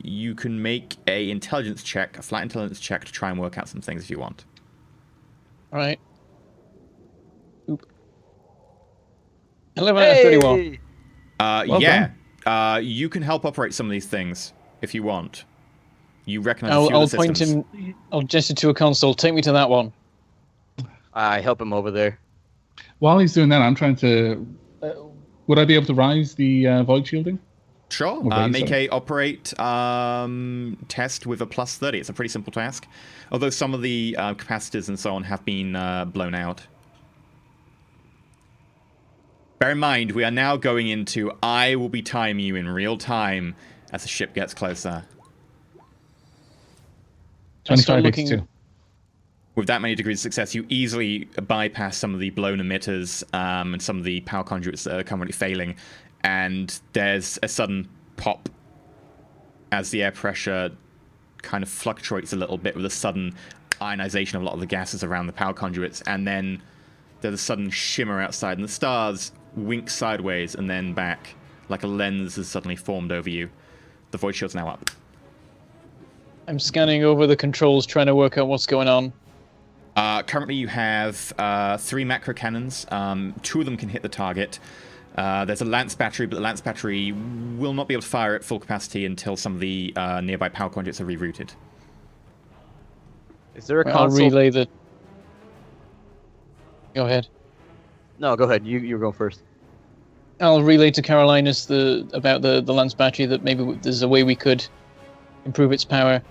You can make a intelligence check, a flat intelligence check, to try and work out some things if you want. All right. Oop. 11 out of 31. You can help operate some of these things if you want. You recognize I'll a few of the point systems. him. I'll gesture to a console. Take me to that one. I help him over there. While he's doing that, I'm trying to. Would I be able to rise the void shielding? Sure. Okay, Make so- a operate test with a plus 30. It's a pretty simple task. Although some of the capacitors and so on have been blown out. Bear in mind, we are now going into I will be timing you in real time as the ship gets closer. 25 looking- X2. With that many degrees of success, you easily bypass some of the blown emitters and some of the power conduits that are currently failing. And there's a sudden pop as the air pressure kind of fluctuates a little bit with a sudden ionization of a lot of the gases around the power conduits. And then there's a sudden shimmer outside, and the stars wink sideways and then back, like a lens has suddenly formed over you. The void shield's now up. I'm scanning over the controls, trying to work out what's going on. Currently, you have 3 macro cannons. 2 of them can hit the target. There's a lance battery, but the lance battery will not be able to fire at full capacity until some of the nearby power conduits are rerouted. Is there a I'll console? relay the. Go ahead. No, go ahead. You go first. I'll relay to Carolinus about the lance battery, that maybe there's a way we could improve its power.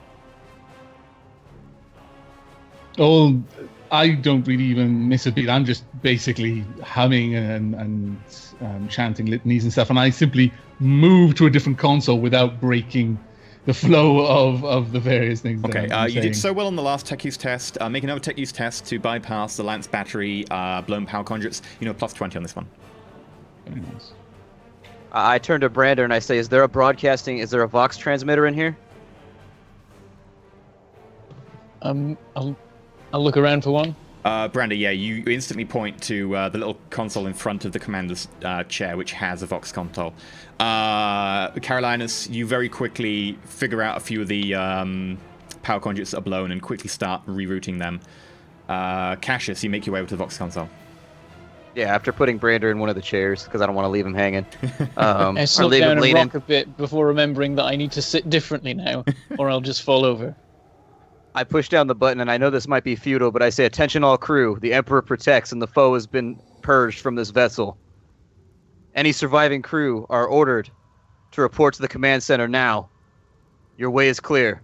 Oh, I don't really even miss a beat. I'm just basically humming and chanting litanies and stuff, and I simply move to a different console without breaking the flow of the various things. Okay, that I'm you did saying. so well on the last tech use test. Make another tech use test to bypass the lance battery, blown power conduits. Plus 20 on this one. Very nice. I turn to Brander and I say, is there a Vox transmitter in here? I'll look around for one. Brander, yeah, you instantly point to the little console in front of the commander's chair, which has a Vox console. Carolinus, you very quickly figure out a few of the power conduits that are blown and quickly start rerouting them. Cassius, you make your way over to the Vox console. Yeah, after putting Brander in one of the chairs, because I don't want to leave him hanging. I Or slow leave down him and leaning. rock a bit before remembering that I need to sit differently now, or I'll just fall over. I push down the button, and I know this might be futile, but I say, attention all crew. The Emperor protects, and the foe has been purged from this vessel. Any surviving crew are ordered to report to the command center now. Your way is clear.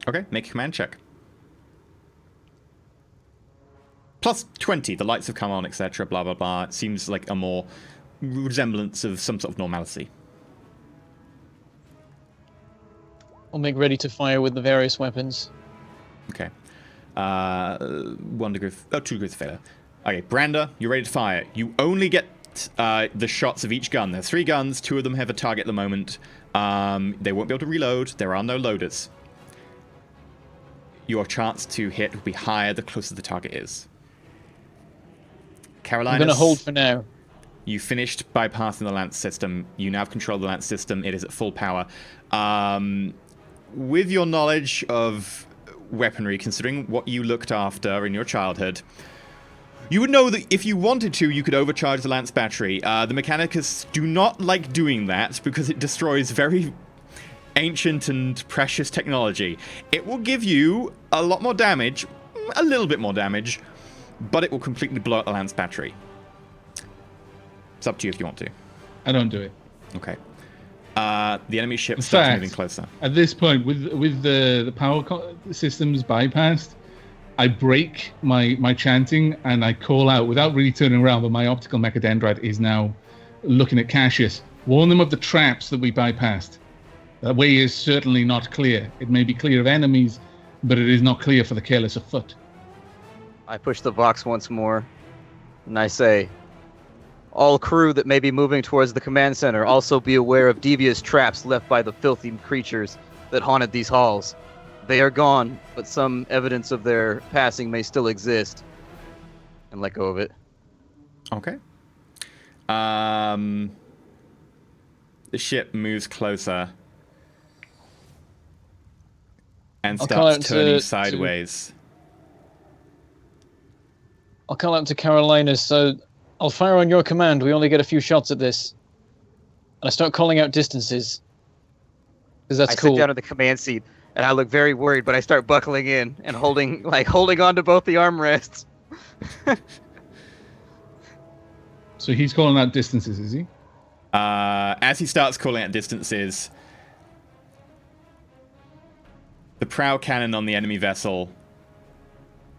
Okay, make a command check. Plus 20, the lights have come on, etc., blah, blah, blah. It seems like a more resemblance of some sort of normalcy. I'll make ready to fire with the various weapons. Okay. 2 degrees of failure. Okay, Brander, you're ready to fire. You only get the shots of each gun. There's 3 guns. 2 of them have a target at the moment. They won't be able to reload. There are no loaders. Your chance to hit will be higher the closer the target is. Carolinus, I'm going to hold for now. you finished bypassing the lance system. You now have control of the lance system. It is at full power. With your knowledge of weaponry, considering what you looked after in your childhood, you would know that if you wanted to, you could overcharge the lance battery. The Mechanicus do not like doing that because it destroys very ancient and precious technology. It will give you a lot more damage, a little bit more damage, but it will completely blow out the lance battery. It's up to you if you want to. I don't do it. Okay. The enemy ship In starts fact, moving closer. At this point, with the power systems bypassed, I break my chanting and I call out without really turning around, but my optical mechadendrite is now looking at Cassius. Warn them of the traps that we bypassed. That way is certainly not clear. It may be clear of enemies, but it is not clear for the careless of foot. I push the Vox once more, and I say, all crew that may be moving towards the command center, also be aware of devious traps left by the filthy creatures that haunted these halls. They are gone, but some evidence of their passing may still exist. And let go of it. Okay. The ship moves closer and I'll call out starts turning to- sideways. I'll call out to Carolina, so I'll fire on your command. We only get a few shots at this. And I start calling out distances. Because that's I cool. sit down in the command seat and I look very worried, but I start buckling in and holding on to both the armrests. So he's calling out distances, is he? As he starts calling out distances, the prow cannon on the enemy vessel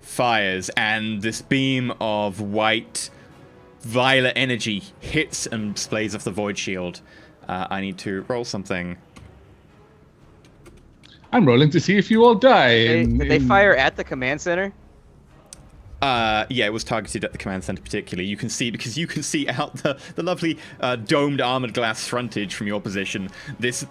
fires, and this beam of white, violet energy hits and displays off the void shield. I need to roll something. I'm rolling to see if you all die. Did they fire at the command center? Yeah, it was targeted at the command center particularly. You can see, because you can see out the lovely domed armored glass frontage from your position. This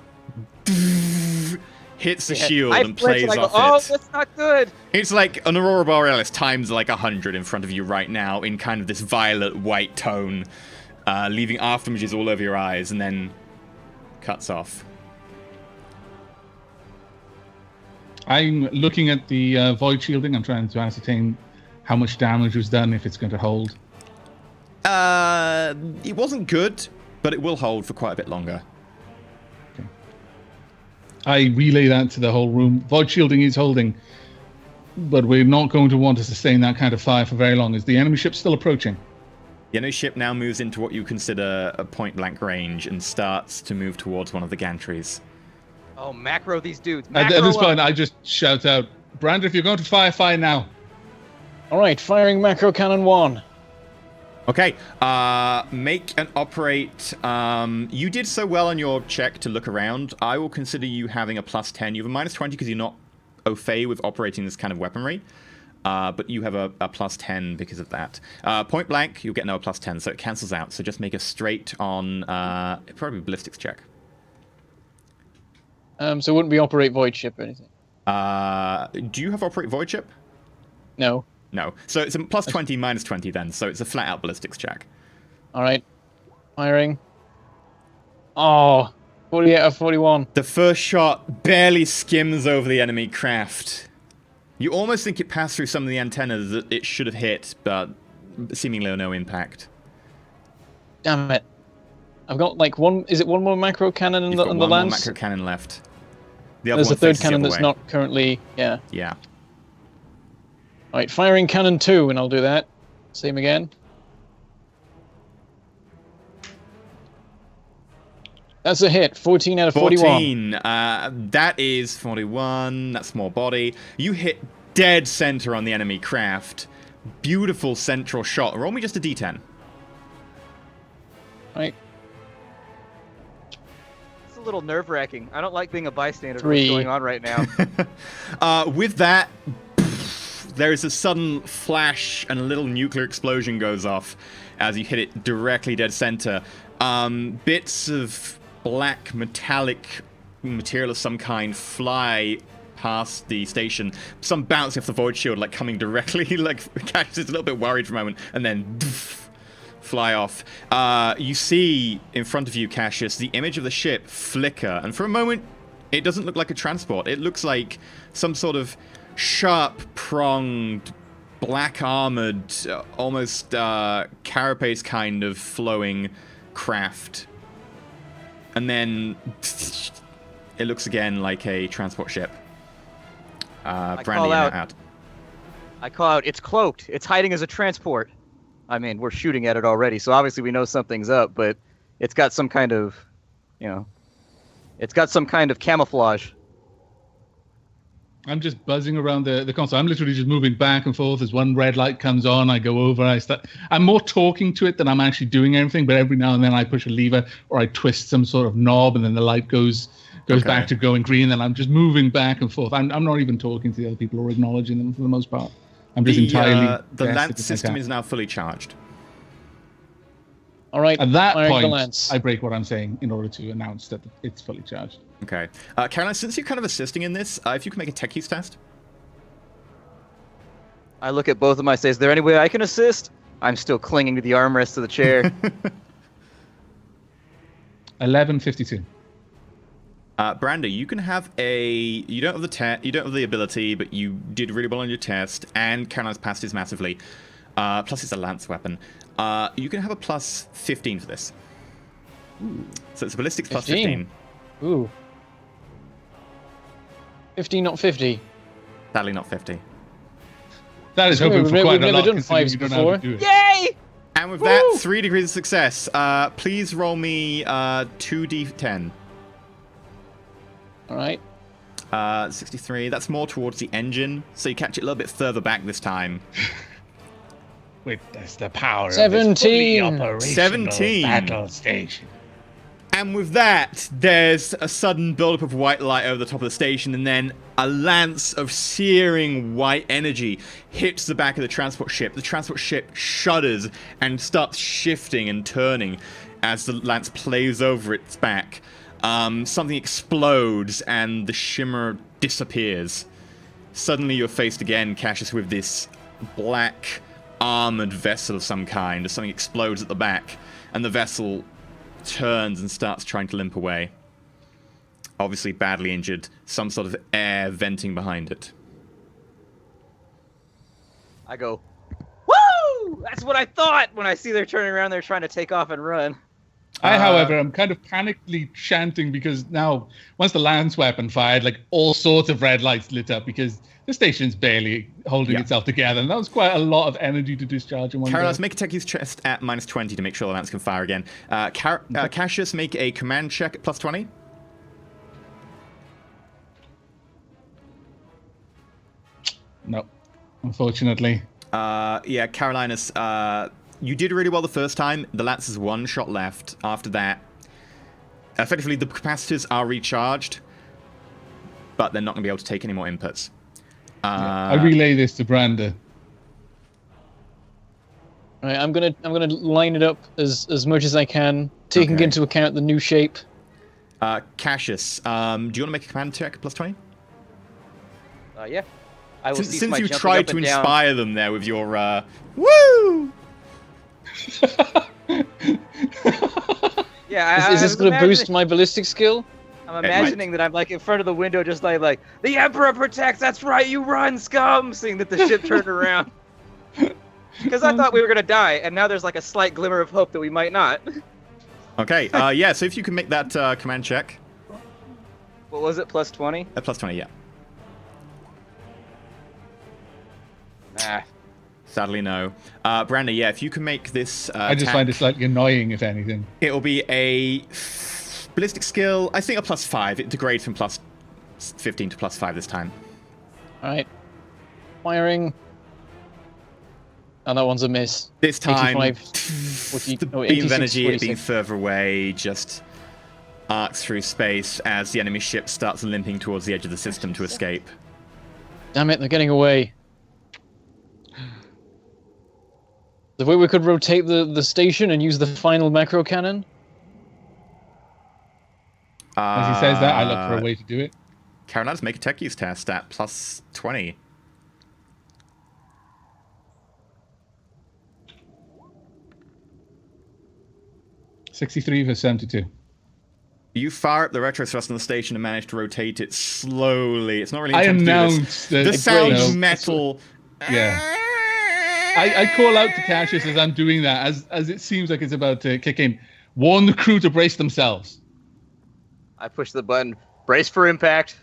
hits the shield and plays off oh, it. that's not good. It's like an Aurora Borealis times like 100 in front of you right now in kind of this violet white tone, leaving afterimages all over your eyes, and then cuts off. I'm looking at the void shielding. I'm trying to ascertain how much damage was done, if it's going to hold. It wasn't good, but it will hold for quite a bit longer. Okay. I relay that to the whole room. Void shielding is holding, but we're not going to want to sustain that kind of fire for very long. Is the enemy ship still approaching? The enemy ship now moves into what you consider a point-blank range and starts to move towards one of the gantries. Oh, macro these dudes. At this point, I just shout out, Brand, if you're going to fire now. All right, firing macro cannon 1. Okay, make and operate. You did so well on your check to look around. I will consider you having a +10. You have a -20 because you're not au fait with operating this kind of weaponry. But you have a +10 because of that. Point blank, you'll get no +10, so it cancels out. So just make a straight on, probably ballistics check. So it wouldn't be operate void ship or anything? Do you have operate void ship? No. No. So it's a +20, -20 then, so it's a flat-out ballistics check. All right. Firing. Oh, 48 out of 41. The first shot barely skims over the enemy craft. You almost think it passed through some of the antennas that it should have hit, but seemingly no impact. Damn it. I've got like one. Is it one more macro cannon in You've the got on the one more lance? macro cannon left. The other There's one a third faces the cannon other that's way. not currently. Yeah. Yeah. All right, firing cannon 2, and I'll do that. Same again. That's a hit. 14 out of 41. 14. That is 41. That's more body. You hit dead center on the enemy craft. Beautiful central shot. Roll me just a d10. Right. It's a little nerve-wracking. I don't like being a bystander to 3. what's going on right now. With that, there is a sudden flash and a little nuclear explosion goes off as you hit it directly dead center. Bits of black metallic material of some kind fly past the station, some bouncing off the void shield, like coming directly, like Cassius is a little bit worried for a moment, and then fly off. You see in front of you, Cassius, the image of the ship flicker, and for a moment it doesn't look like a transport. It looks like some sort of sharp-pronged, black-armored, almost carapace kind of flowing craft. And then it looks again like a transport ship. Brandy, call you're out. out. I call out, it's cloaked. It's hiding as a transport. I mean, we're shooting at it already, so obviously we know something's up, but it's got some kind of, it's got some kind of camouflage. I'm just buzzing around the console. I'm literally just moving back and forth. As one red light comes on, I go over. I'm more talking to it than I'm actually doing anything. But every now and then I push a lever or I twist some sort of knob, and then the light goes back to going green. And I'm just moving back and forth. I'm not even talking to the other people or acknowledging them for the most part. I'm just entirely. The lance system is now fully charged. All right. At that firing the point, lance. I break what I'm saying in order to announce that it's fully charged. Okay. Caroline, since you're kind of assisting in this, if you can make a tech use test. I look at both of them. I say, is there any way I can assist? I'm still clinging to the armrest of the chair. 11:52. Brander, you can have you don't have the ability, but you did really well on your test, and Caroline's passed this massively. Plus it's a lance weapon. You can have a plus 15 for this. Ooh. So it's a ballistics plus 15. Ooh. 50, not 50. Sadly not 50. That is hoping for quite a lot. We've never done 5s you don't know how before. to do it. Yay! And with that, 3 degrees of success. Please roll me 2d10. Alright. 63. That's more towards the engine, so you catch it a little bit further back this time. Witness the power 17. of this fully operational 17. battle station. And with that, there's a sudden buildup of white light over the top of the station, and then a lance of searing white energy hits the back of the transport ship. The transport ship shudders and starts shifting and turning as the lance plays over its back. Something explodes, and the shimmer disappears. Suddenly you're faced again, Cassius, with this black armored vessel of some kind as something explodes at the back, and the vessel turns and starts trying to limp away. Obviously badly injured, some sort of air venting behind it. I go, woo! That's what I thought when I see they're turning around, they're trying to take off and run. However, I'm kind of panically chanting because now, once the lance weapon fired, like all sorts of red lights lit up because the station's barely holding itself together, and that was quite a lot of energy to discharge in one go. Carolus, make a tech use test at -20 to make sure the lance can fire again. Cassius, make a command check at +20. No, unfortunately. Yeah, Carolinus, you did really well the first time. The lance has 1 shot left. After that, effectively the capacitors are recharged, but they're not going to be able to take any more inputs. I relay this to Brander. All right, I'm gonna line it up as much as I can, taking into account the new shape. Cassius, do you want to make a command check at +20? Yeah. I will cease Since my you jumping tried up to and down. inspire them there with your woo! Yeah, Is this going to boost my ballistic skill? I'm imagining that I'm like in front of the window, just like the Emperor protects. That's right, you run, scum! Seeing that the ship turned around. Because I thought we were gonna die, and now there's like a slight glimmer of hope that we might not. Okay, yeah. So if you can make that command check. What was it? +20? At +20, yeah. Ah. Sadly, no. Brandon, yeah, if you can make this I just attack, find it slightly annoying, if anything. it'll be a ballistic skill, I think a +5. It degrades from +15 to +5 this time. All right, firing. Oh, that one's a miss. This time, 85, 40, the no, beam of 86, energy it being 46. further away just arcs through space as the enemy ship starts limping towards the edge of the system to escape. Damn it, they're getting away. The way we could rotate the station and use the final macro cannon? As he says that, I look for a way to do it. Carolinas, make a tech use test at +20. $63 for 72. You fire up the retro thrust on the station and manage to rotate it slowly. It's not really I intended to do announced this. that The sound no, of metal. Yeah. I call out to Cassius as I'm doing that, as it seems like it's about to kick in. Warn the crew to brace themselves. I push the button. Brace for impact.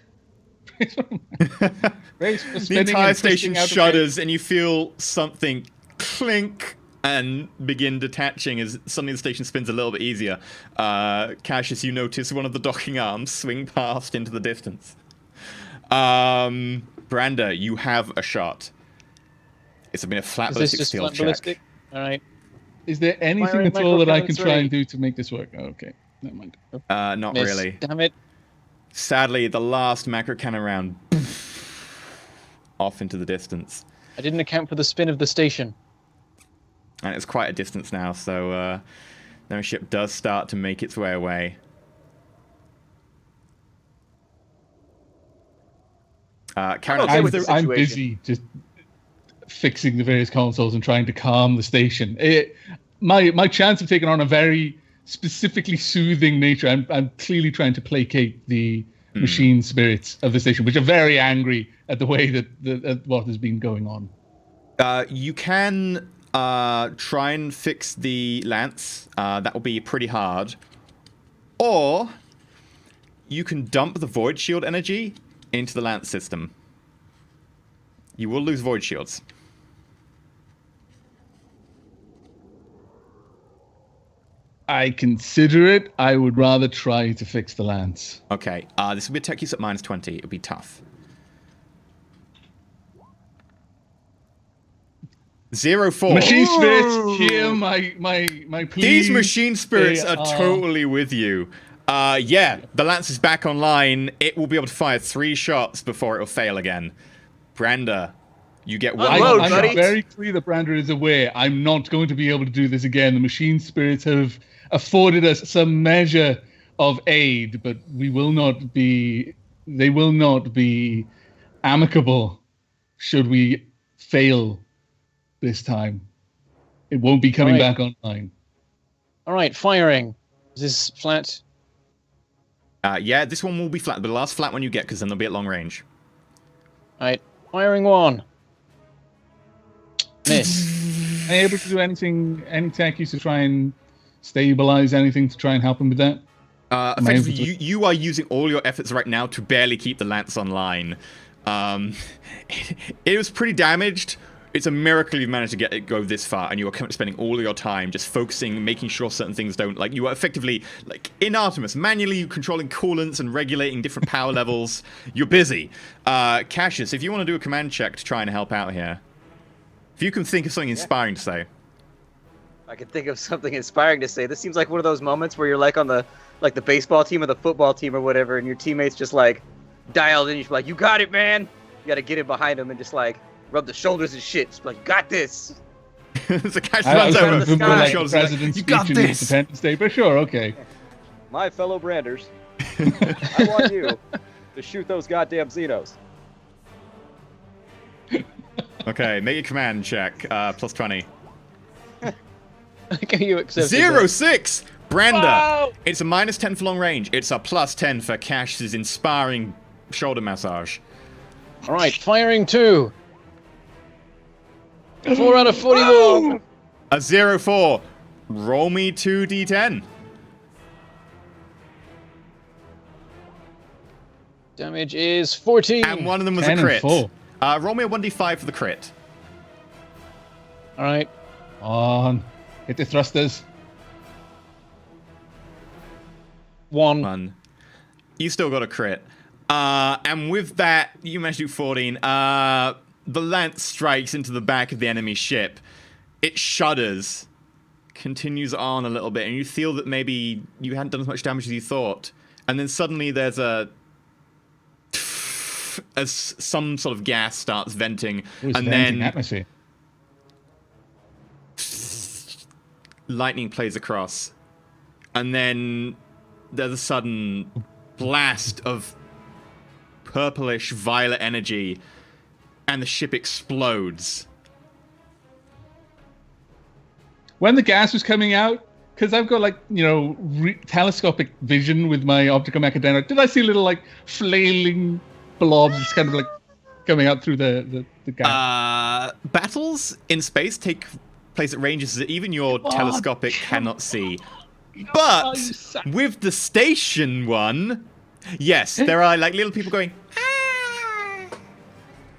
Brace for The spinning entire and twisting station out of shudders, and you feel something clink and begin detaching as suddenly the station spins a little bit easier. Cassius, you notice one of the docking arms swing past into the distance. Branda, you have a shot. It's been a flat Is this ballistic just skill flat check. ballistic? All right. Is there anything Firing at all that I microcannons can try ready. and do to make this work? Oh, okay, never mind. Not Miss. really. Damn it. Sadly, the last macro cannon round off into the distance. I didn't account for the spin of the station. And it's quite a distance now, so the ship does start to make its way away. Karen, Okay with the I'm situation. busy just fixing the various consoles and trying to calm the station. My chance of taking on a very specifically soothing nature. I'm clearly trying to placate the machine spirits of the station, which are very angry at the way that what has been going on. You can try and fix the lance. That will be pretty hard. Or you can dump the void shield energy into the lance system. You will lose void shields. I consider it. I would rather try to fix the lance. Okay, this will be a tech use at -20. It'll be tough. 0-4. Machine spirits, hear my plea. These machine spirits are totally with you. Yeah, the lance is back online. It will be able to fire 3 shots before it'll fail again. Brander, you get 1 Unload, shot. buddy. I'm very clear that Brander is aware. I'm not going to be able to do this again. The machine spirits have afforded us some measure of aid, but they will not be amicable should we fail this time. It won't be coming back online. All right, firing. Is this flat? Yeah, this one will be flat. The last flat one you get, because then they'll be at long range. All right, firing 1. Miss. Are you able to do anything, any tech use to try and stabilize anything to try and help him with that? Effectively, you are using all your efforts right now to barely keep the lance online. It was pretty damaged. It's a miracle you've managed to get it go this far, and you are spending all of your time just focusing, making sure certain things don't, like, you are effectively, like, in Artemis, manually controlling coolants and regulating different power levels. You're busy. Cassius, if you want to do a command check to try and help out here, if you can think of something inspiring to say. I can think of something inspiring to say. This seems like one of those moments where you're like on the baseball team or the football team or whatever, and your teammates just like dialed in. You're like, "You got it, man." You got to get in behind them and just like rub the shoulders and shit. Just like, "Got this." So Cassius runs over the sky. the shoulders. President's You got speech in this. Independence Day, but sure, okay. My fellow Branders, I want you to shoot those goddamn Xenos. Okay, make a command check. +20. Okay, you accept 0-6! Brander! Wow. It's a -10 for long range. It's a +10 for Cassius's inspiring shoulder massage. All right, firing 2. 4 out of 41. A 0-4. Roll me 2d10. Damage is 14. And one of them was 10 a and crit. 4. Roll me a 1d5 for the crit. All right. On. Hit the thrusters. 1. 1. You still got a crit. And with that, you managed to do 14. The lance strikes into the back of the enemy ship. It shudders, continues on a little bit, and you feel that maybe you hadn't done as much damage as you thought. And then suddenly there's as some sort of gas starts venting, and then atmosphere. lightning plays across, and then there's a sudden blast of purplish violet energy, and the ship explodes. When the gas was coming out, because I've got like, telescopic vision with my optical mechadenra, did I see little like flailing blobs kind of like coming out through the gas? Battles in space take place at ranges that even your telescopic cannot see. But with the station one, yes, there are like little people going, "Ah!"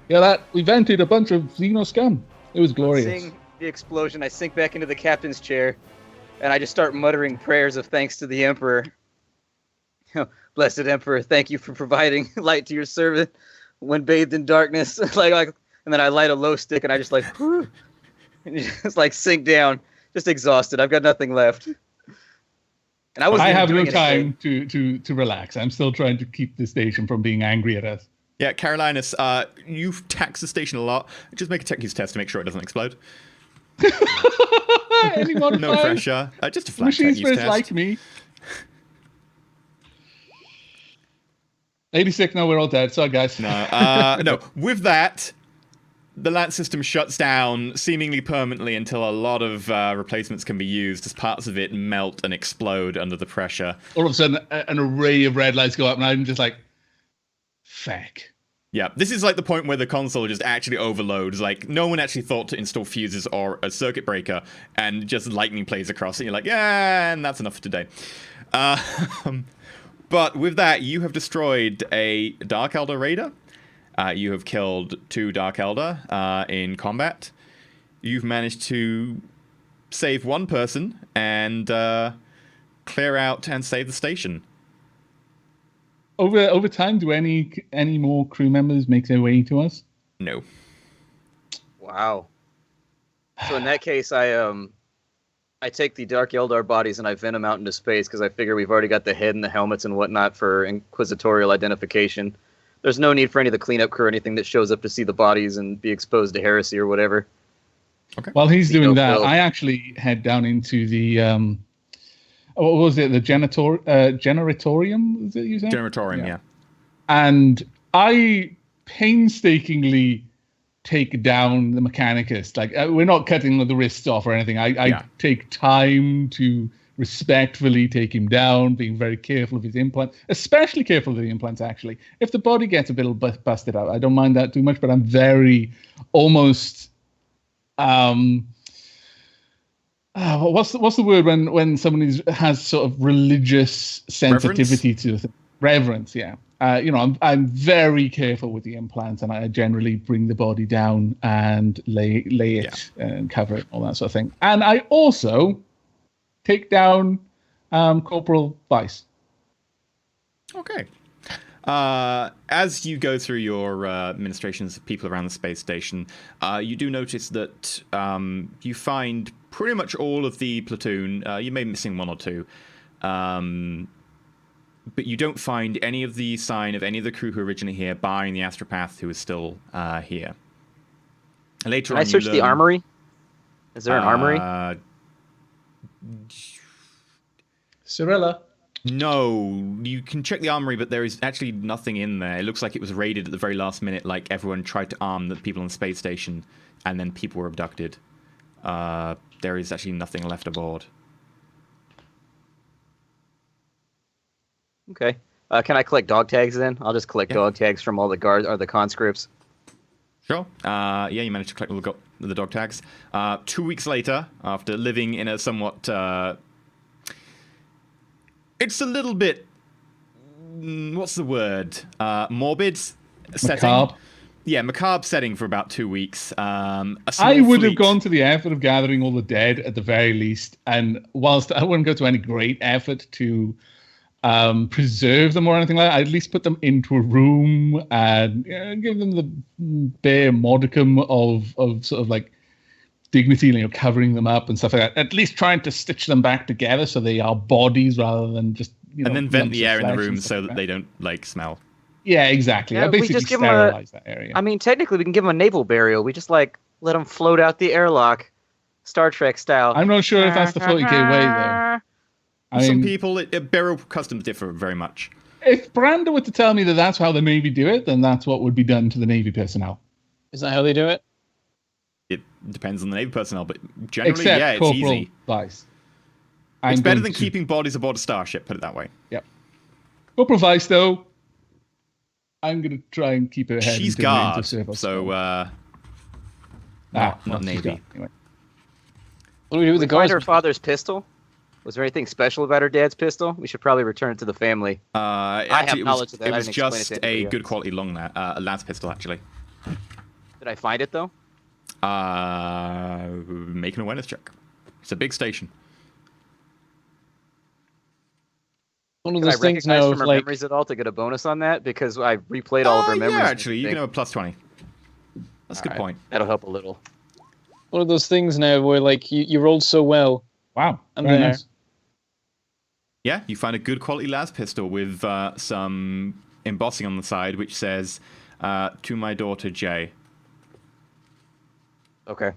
Yeah, we vented a bunch of Xeno scum. It was glorious. Seeing the explosion, I sink back into the captain's chair, and I just start muttering prayers of thanks to the Emperor. Blessed Emperor, thank you for providing light to your servant when bathed in darkness. and then I light a low stick, and I just and just like sink down, just exhausted. I've got nothing left. And I have no time to relax. I'm still trying to keep the station from being angry at us. Yeah, Carolinus, you've taxed the station a lot. Just make a tech use test to make sure it doesn't explode. Anyone No pressure. Just a flat Machine tech use spirits test. like me. 86. No, we're all dead. Sorry, guys. No. With that, the lance system shuts down seemingly permanently until a lot of replacements can be used as parts of it melt and explode under the pressure. All of a sudden, an array of red lights go up, and I'm just like, feck. Yeah, this is like the point where the console just actually overloads. Like, no one actually thought to install fuses or a circuit breaker, and just lightning plays across, and you're like, yeah, and that's enough for today. But with that, you have destroyed a Dark Elder Raider. You have killed 2 Dark Elder in combat. You've managed to save 1 person and clear out and save the station. Over time, do any more crew members make their way to us? No. Wow. So in that case, I take the Dark Eldar bodies and I venom out into space because I figure we've already got the head and the helmets and whatnot for inquisitorial identification. There's no need for any of the cleanup crew or anything that shows up to see the bodies and be exposed to heresy or whatever. Okay. While he's doing that, I actually head down into the what was it? The generatorium? Is it you said? Generatorium, yeah. And I painstakingly take down the mechanicist. Like, we're not cutting the wrists off or anything. I take time to respectfully take him down, being very careful of his implants, especially careful of the implants, actually. If the body gets a bit busted out, I don't mind that too much, but I'm very almost... what's the word when someone has sort of religious sensitivity to the thing? Reverence, yeah. I'm very careful with the implants, and I generally bring the body down and lay it and cover it, all that sort of thing. And I also take down Corporal Vice. Okay. As you go through your administrations of people around the space station, you do notice that you find pretty much all of the platoon. You may be missing 1 or 2. But you don't find any of the sign of any of the crew who originally here, barring the astropath who is still here. Later Can I search the armory? Is there an armory? Cyrilla. No, you can check the armory, but there is actually nothing in there. It looks like it was raided at the very last minute, like everyone tried to arm the people on the space station, and then people were abducted. There is actually nothing left aboard. Okay. Can I collect dog tags then? I'll just collect dog tags from all the guards or the conscripts. Sure. You managed to collect all the dog tags. 2 weeks later, after living in a somewhat... it's a little bit... what's the word? Morbid setting? Macabre. Yeah, macabre setting for about 2 weeks. I would have gone to the effort of gathering all the dead at the very least, and whilst I wouldn't go to any great effort to preserve them or anything like that, I'd at least put them into a room and give them the bare modicum of sort of like dignity, covering them up and stuff like that. At least trying to stitch them back together so they are bodies rather than just and then vent the air in the room so that they don't smell. Yeah, exactly. Yeah, I basically just give sterilize that area. I mean, technically, we can give them a naval burial. We just let them float out the airlock, Star Trek style. I'm not sure if that's the 40k way though. Some people, burial customs differ very much. If Brando were to tell me that that's how the Navy do it, then that's what would be done to the Navy personnel. Is that how they do it? It depends on the Navy personnel, but generally, Except it's Corporal easy. Vice. It's better than keeping bodies aboard a starship, put it that way. Yep. Corporal Vice, though, I'm going to try and keep her head. She's guard, so not Navy. Anyway. What do we do with the find guards? her father's pistol? Was there anything special about her dad's pistol? We should probably return it to the family. I have knowledge of that. It I was didn't explain just it to a anybody good else. quality a lance pistol, actually. Did I find it though? Make an awareness check. It's a big station. One of Can I those things recognize now from of her like memories at all to get a bonus on that? Because I replayed all of her memories. Yeah, and actually, you can everything. have a +20. That's a good Alright, point. That'll help a little. one of those things now where like you rolled so well. Wow. I'm very there. nice. Yeah, you find a good quality las pistol with some embossing on the side which says, to my daughter, Jay. Okay.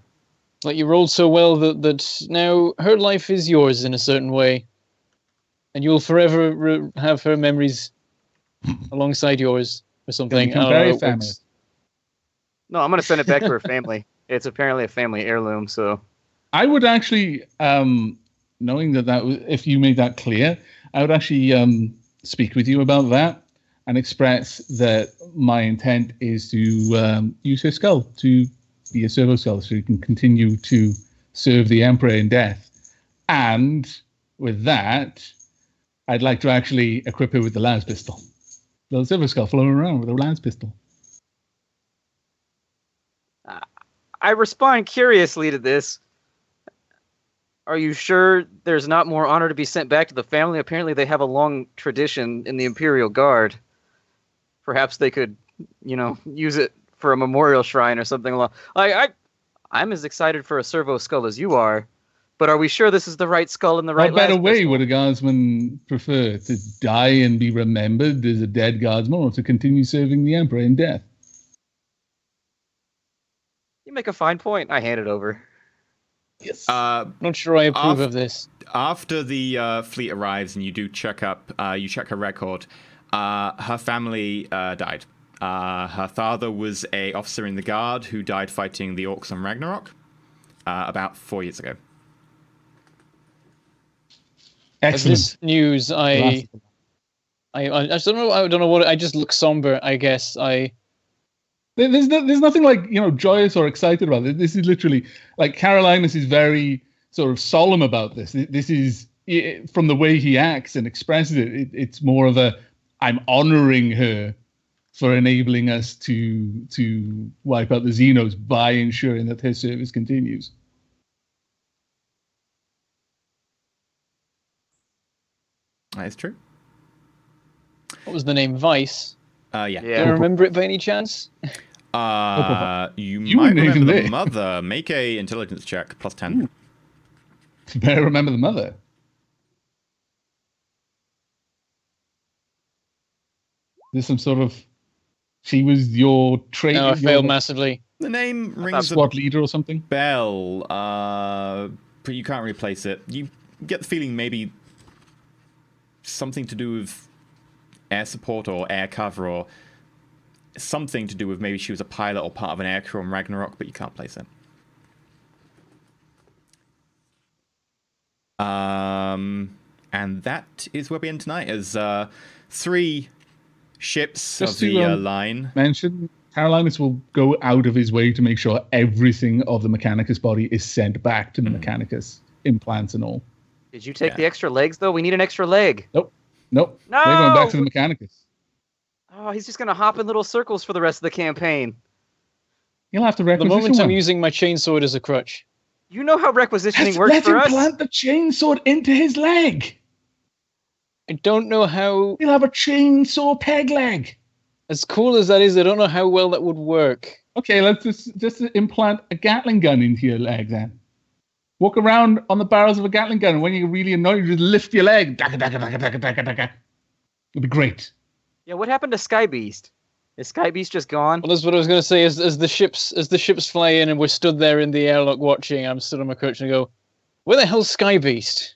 Like you rolled so well that now her life is yours in a certain way, and you will forever have her memories alongside yours or something. Become I don't know very how it famous. works. No, I'm gonna send it back to her family. It's apparently a family heirloom, so. I would actually, knowing that if you made that clear, I would actually speak with you about that and express that my intent is to use her skull to be a servo skull so you can continue to serve the Emperor in death. And with that, I'd like to actually equip her with the Lance pistol. Little servo skull floating around with a Lance pistol. I respond curiously to this. Are you sure there's not more honor to be sent back to the family? Apparently they have a long tradition in the Imperial Guard. Perhaps they could, use it for a memorial shrine or something along. I'm as excited for a servo skull as you are, but are we sure this is the right skull and the right? What better way would a guardsman prefer, to die and be remembered as a dead guardsman, or to continue serving the Emperor in death? You make a fine point. I hand it over. Yes. Not sure I approve of this. After the fleet arrives and you do check her record, her family died. Her father was a officer in the guard who died fighting the orcs on Ragnarok about 4 years ago. Excellent. This news, I don't know. I don't know what. I just look somber. I guess There's nothing like joyous or excited about it. This is literally like Carolinus is very sort of solemn about this. This is from the way he acts and expresses it. It's more of a I'm honoring her for enabling us to wipe out the Xenos by ensuring that her service continues. That is true. What was the name? Vice. Yeah. Do you remember it by any chance? You might wouldn't even remember the live. mother. Make a intelligence check, plus 10. You better remember the mother. There's some sort of... She was your trade... No, I failed massively. The name rings a squad leader or something? bell, but you can't replace it. You get the feeling maybe something to do with air support or air cover or something to do with maybe she was a pilot or part of an air crew on Ragnarok, but you can't place it. And that is where we end tonight, as 3 ships Just of the to, line. Mention, Carolinus will go out of his way to make sure everything of the Mechanicus body is sent back to the Mechanicus, implants and all. Did you take the extra legs, though? We need an extra leg. Nope. No! They're going back to the Mechanicus. Oh, he's just going to hop in little circles for the rest of the campaign. You'll have to The requisition moment I'm one. using my chainsword as a crutch. You know how requisitioning works Let for him us? plant the chainsword into his leg. I don't know how, He'll have a chainsaw peg leg. as cool as that is, I don't know how well that would work. Okay, let's just implant a Gatling gun into your leg then. Walk around on the barrels of a Gatling gun, and when you're really annoyed, you just lift your leg. Daka, daka, daka, daka, daka, daka. It'll be great. Yeah, what happened to Sky Beast? Is Sky Beast just gone? Well, that's what I was going to say. As the ships fly in and we're stood there in the airlock watching, I'm stood on my crutch and I go, "Where the hell's Sky Beast?"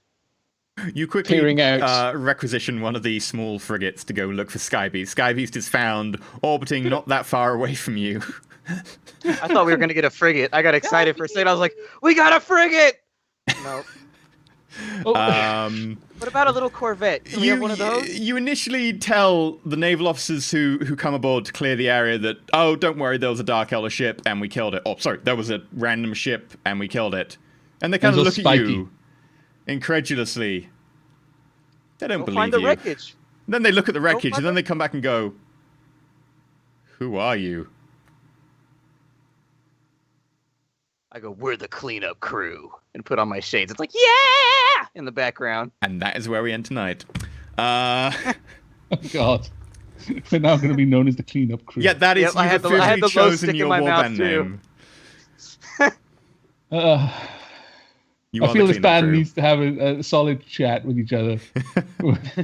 You quickly Peering out. requisition one of the small frigates to go look for Skybeast. Skybeast is found orbiting not that far away from you. I thought we were going to get a frigate. I got excited for a second. I was like, we got a frigate! No. What about a little corvette? Can we have one of those? You initially tell the naval officers who come aboard to clear the area that, oh, don't worry, there was a Dark Elder ship and we killed it. Oh, sorry, there was a random ship and we killed it. And they kind of look at you incredulously. They don't believe find the you. wreckage. Then they look at the wreckage find and then they come back and go, who are you? I go, we're the cleanup crew, and put on my shades. It's like, yeah, in the background. And that is where we end tonight. Oh, God. We're now going to be known as the cleanup crew. Yeah, that is, Yep, I you've had the officially glow chosen stick in your my mouth, warband too. name. You I are feel the this cleanup band crew. needs to have a solid chat with each other.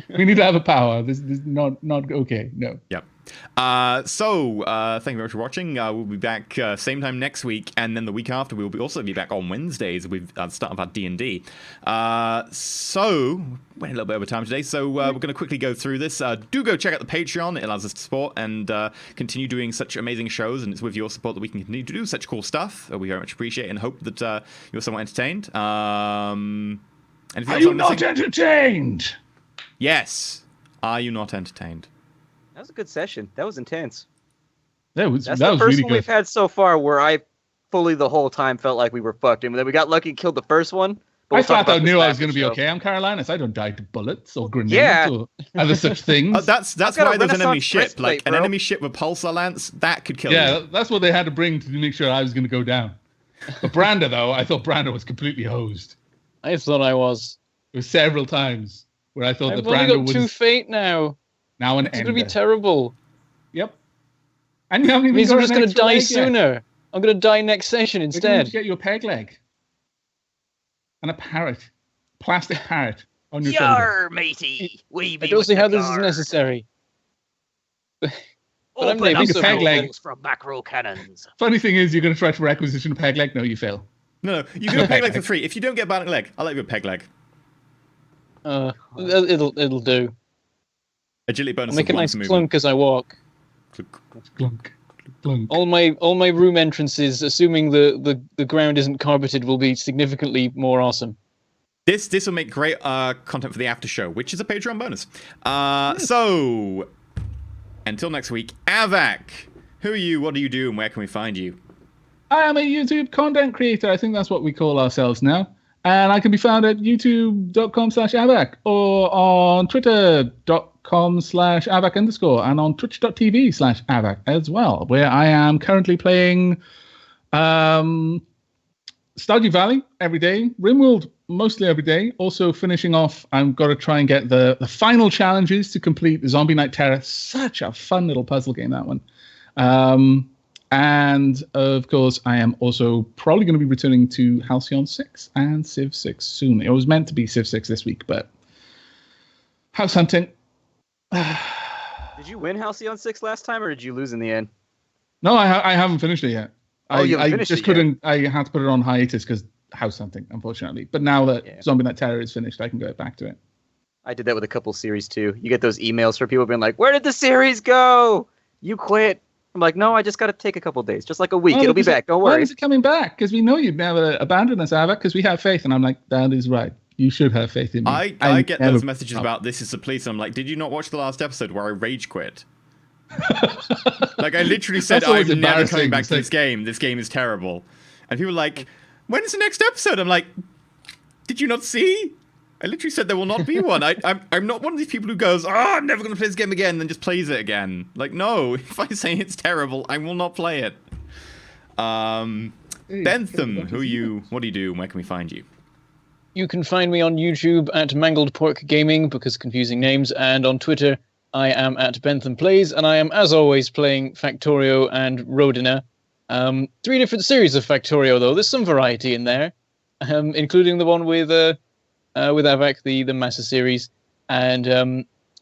We need to have a power. This is not okay. No. Yep. Thank you very much for watching. We'll be back same time next week, and then the week after we'll also be back on Wednesdays with the start of our D&D. We're a little bit over time today, so we're going to quickly go through this. Do go check out the Patreon. It allows us to support and continue doing such amazing shows, and it's with your support that we can continue to do such cool stuff. We very much appreciate it and hope that you're somewhat entertained. Are you not entertained? Yes. Are you not entertained? That was a good session. That was intense. That's the was first really one good. we've had so far where I fully the whole time felt like we were fucked. And then we got lucky and killed the first one. But I we'll talk thought I about knew this I was after going to be show. okay. I'm Carolinas. I don't die to bullets or grenades Yeah. or other such things. That's I've got why a there's an enemy Renaissance ship, like breastplate, an bro. enemy ship with pulsar lance that could kill you. Yeah, that's what they had to bring to make sure I was going to go down. But Branda, though, I thought Branda was completely hosed. I thought I was. There were several times where I thought I've that only Branda got 2 was fate now. now an It's going to be ender. terrible. Yep. And you haven't It even means got I'm an just going to extra die leg yet. sooner. I'm going to die next session We're going to instead. get you a peg leg. And a parrot. Plastic parrot on your shoulder. Yar, matey. We I don't see how this is necessary. But I'm Open maybe up so- the peg leg. holes from macro cannons. Funny thing is, you're going to try to requisition a peg leg. No, you fail. No, you can do a peg leg for 3. If you don't get a bionic leg, I'll let you a peg leg. It'll do. Agility bonus I'll make of a 1 nice for movement. clunk as I walk. Glunk. Glunk. All my room entrances, assuming the ground isn't carpeted, will be significantly more awesome. This will make great content for the after show, which is a Patreon bonus. So, until next week, Avak, who are you, what do you do, and where can we find you? I am a YouTube content creator. I think that's what we call ourselves now. And I can be found at youtube.com/avac or on twitter.com/avac_ and on twitch.tv/avac as well, where I am currently playing Stardew Valley every day, RimWorld mostly every day. Also finishing off, I've got to try and get the final challenges to complete the Zombie Night Terror. Such a fun little puzzle game, that one. And of course, I am also probably going to be returning to Halcyon 6 and Civ 6 soon. It was meant to be Civ 6 this week, but house hunting. Did you win Halcyon 6 last time, or did you lose in the end? No, I haven't finished it yet. Oh, you haven't I finished just it couldn't. I had to put it on hiatus because house hunting, unfortunately. But now that Zombie Night Terror is finished, I can go back to it. I did that with a couple series too. You get those emails from people being like, "Where did the series go? You quit." I'm like, "No, I just got to take a couple days, just like a week. It'll be back. Don't When worry." is it coming back? Because we know you'd never abandon us, Ava, because we have faith. And I'm like, that is right. You should have faith in me. I get never- those messages about this is the police, and I'm like, did you not watch the last episode where I rage quit? Like, I literally said, That's always I'm never coming embarrassing. back It's to like- this game. This game is terrible. And people are like, when's the next episode? I'm like, did you not see? I literally said there will not be one. I'm not one of these people who goes, I'm never going to play this game again, and then just plays it again. Like, no, if I say it's terrible, I will not play it. Bentham, who are you? What do you do? Where can we find you? You can find me on YouTube at Mangled Pork Gaming, because confusing names, and on Twitter I am at Bentham Plays, and I am, as always, playing Factorio and Rodina. 3 different series of Factorio, though. There's some variety in there, including the one with Avak, the Massa series, and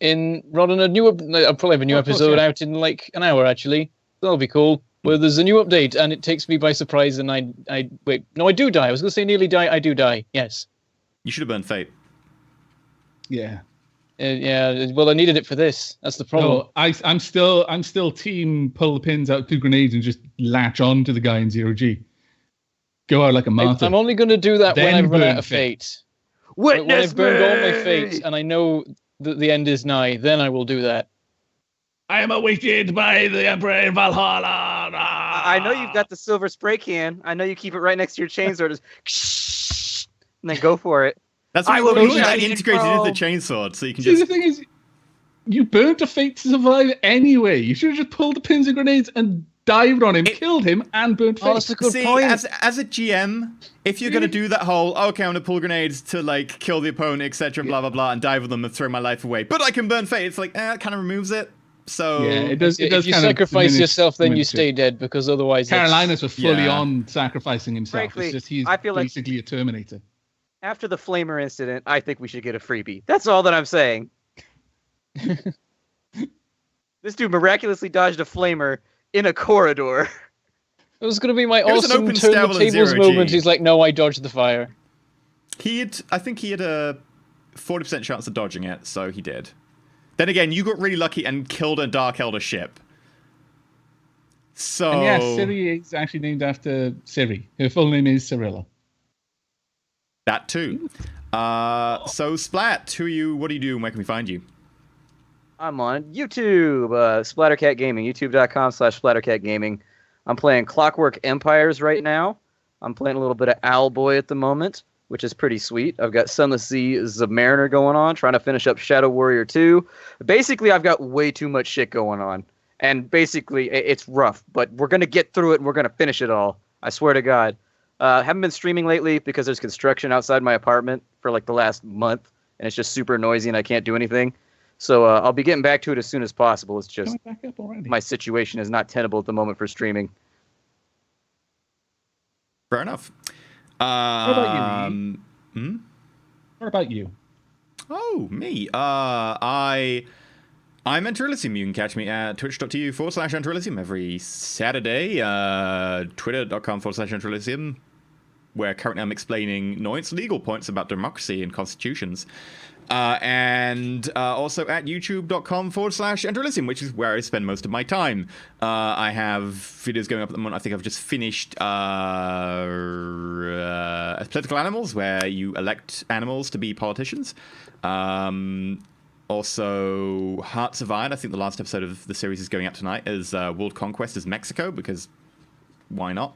in Rodina, I'll probably have a new episode out in like an hour, actually. That'll be cool. Where there's a new update, and it takes me by surprise, and I wait. No, I do die. I was going to say nearly die. I do die. Yes. You should have burned Fate. Yeah. Yeah. Well, I needed it for this. That's the problem. No, I'm still team pull the pins out 2 grenades and just latch on to the guy in 0G. Go out like a martyr. I'm only going to do that when Then I've run burn out of fate. Witness When I've burned all my me! fate, and I know that the end is nigh, then I will do that. I am awaited by the Emperor in Valhalla. I know you've got the silver spray can. I know you keep it right next to your chainsaw. Just and then go for it. That's I what will we be like shining, integrated bro. into the chainsword, so you can See, the just. thing is, you burnt a fate to survive anyway. You should have just pulled the pins and grenades and dived on him, killed him, and burnt fate. Oh, that's a good See, point. as a GM, if you're gonna do that whole, okay, I'm gonna pull grenades to like kill the opponent, etc., blah blah blah, and dive with them and throw my life away, but I can burn fate. It's like, it kind of removes it. So Yeah, it does. It does if you kind of sacrifice diminish yourself, then you ownership. stay dead, because otherwise that's- Carolinas was fully Yeah. on sacrificing himself. Frankly, It's just he's I feel like- basically a Terminator. After the flamer incident, I think we should get a freebie. That's all that I'm saying. This This dude miraculously dodged a flamer in a corridor. It was going to be my was an awesome open turn the stab on a tables 0G. moment. He's like, no, I dodged the fire. I think he had a 40% chance of dodging it, so he did. Then again, you got really lucky and killed a Dark Elder ship. So... And yes, Ciri is actually named after Ciri. Her full name is Cirilla. That too. So Splat, what do you do and where can we find you? I'm on YouTube, Splattercat Gaming, youtube.com/SplatterCatGaming. I'm playing Clockwork Empires right now. I'm playing a little bit of Owlboy at the moment, which is pretty sweet. I've got Sunless Sea Submariner going on, trying to finish up Shadow Warrior 2. Basically, I've got way too much shit going on. And basically, it's rough, but we're going to get through it and we're going to finish it all. I swear to God. Haven't been streaming lately because there's construction outside my apartment for like the last month, and it's just super noisy and I can't do anything. So I'll be getting back to it as soon as possible. It's just Back up already. my situation is not tenable at the moment for streaming. Fair enough. What about you, Ian? What about you? Oh, me. I'm Enterelysium. You can catch me at twitch.tv/Enterelysium every Saturday. Twitter.com/Enterelysium, where currently I'm explaining nuanced legal points about democracy and constitutions. And also at youtube.com/Enterelysium, which is where I spend most of my time. I have videos going up at the moment. I think I've just finished Political Animals, where you elect animals to be politicians. Also, Hearts of Iron. I think the last episode of the series is going up tonight as World Conquest is Mexico, because why not?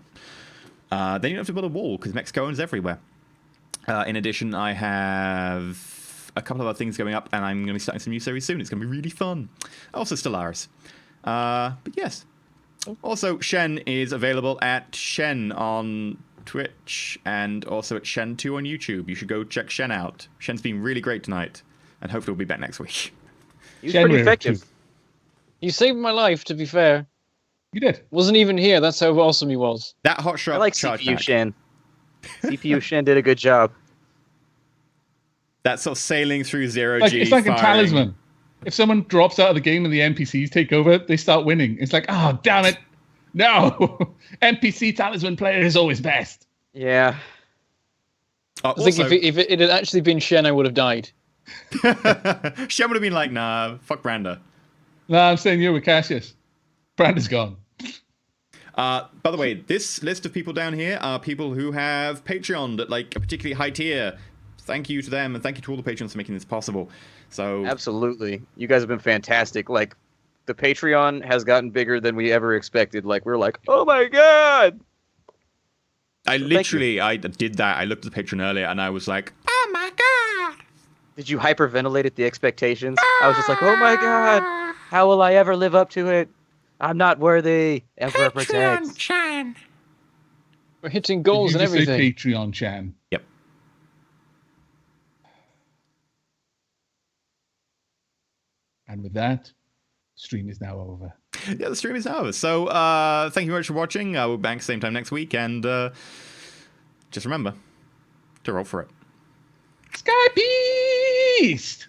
Then you don't have to build a wall, because Mexico owns everywhere. In addition, I have a couple of other things going up, and I'm going to be starting some new series soon. It's going to be really fun. Also, Stellaris. But yes. Also, Shen is available at Shen on Twitch, and also at Shen2 on YouTube. You should go check Shen out. Shen's been really great tonight, and hopefully we'll be back next week. He was pretty effective. You saved my life, to be fair. You did. Wasn't even here. That's how awesome he was. That hot shot I like charge CPU back. Shen. CPU Shen did a good job. That sort of sailing through 0G. Like, it's like firing. a talisman. If someone drops out of the game and the NPCs take over, they start winning. It's like, oh, damn it. No. NPC talisman player is always best. Yeah. I think if it had actually been Shen, I would have died. Shen would have been like, nah, fuck Branda. No, I'm saying you're with Cassius. Branda's gone. By the way, this list of people down here are people who have Patreoned at like a particularly high tier. Thank you to them, and thank you to all the patrons for making this possible. So Absolutely. You guys have been fantastic. Like, the Patreon has gotten bigger than we ever expected. Like, we're like, oh my God. I did that. I looked at the Patreon earlier, and I was like, Oh my God. Did you hyperventilate at the expectations? I was just like, oh my God. How will I ever live up to it? I'm not worthy. Emperor protects. We're hitting goals Did and you just everything. say Patreon, Chan? yep. And with that, stream is now over. Yeah, the stream is over. So thank you very much for watching. We'll be back same time next week, and just remember to roll for it. Sky Beast!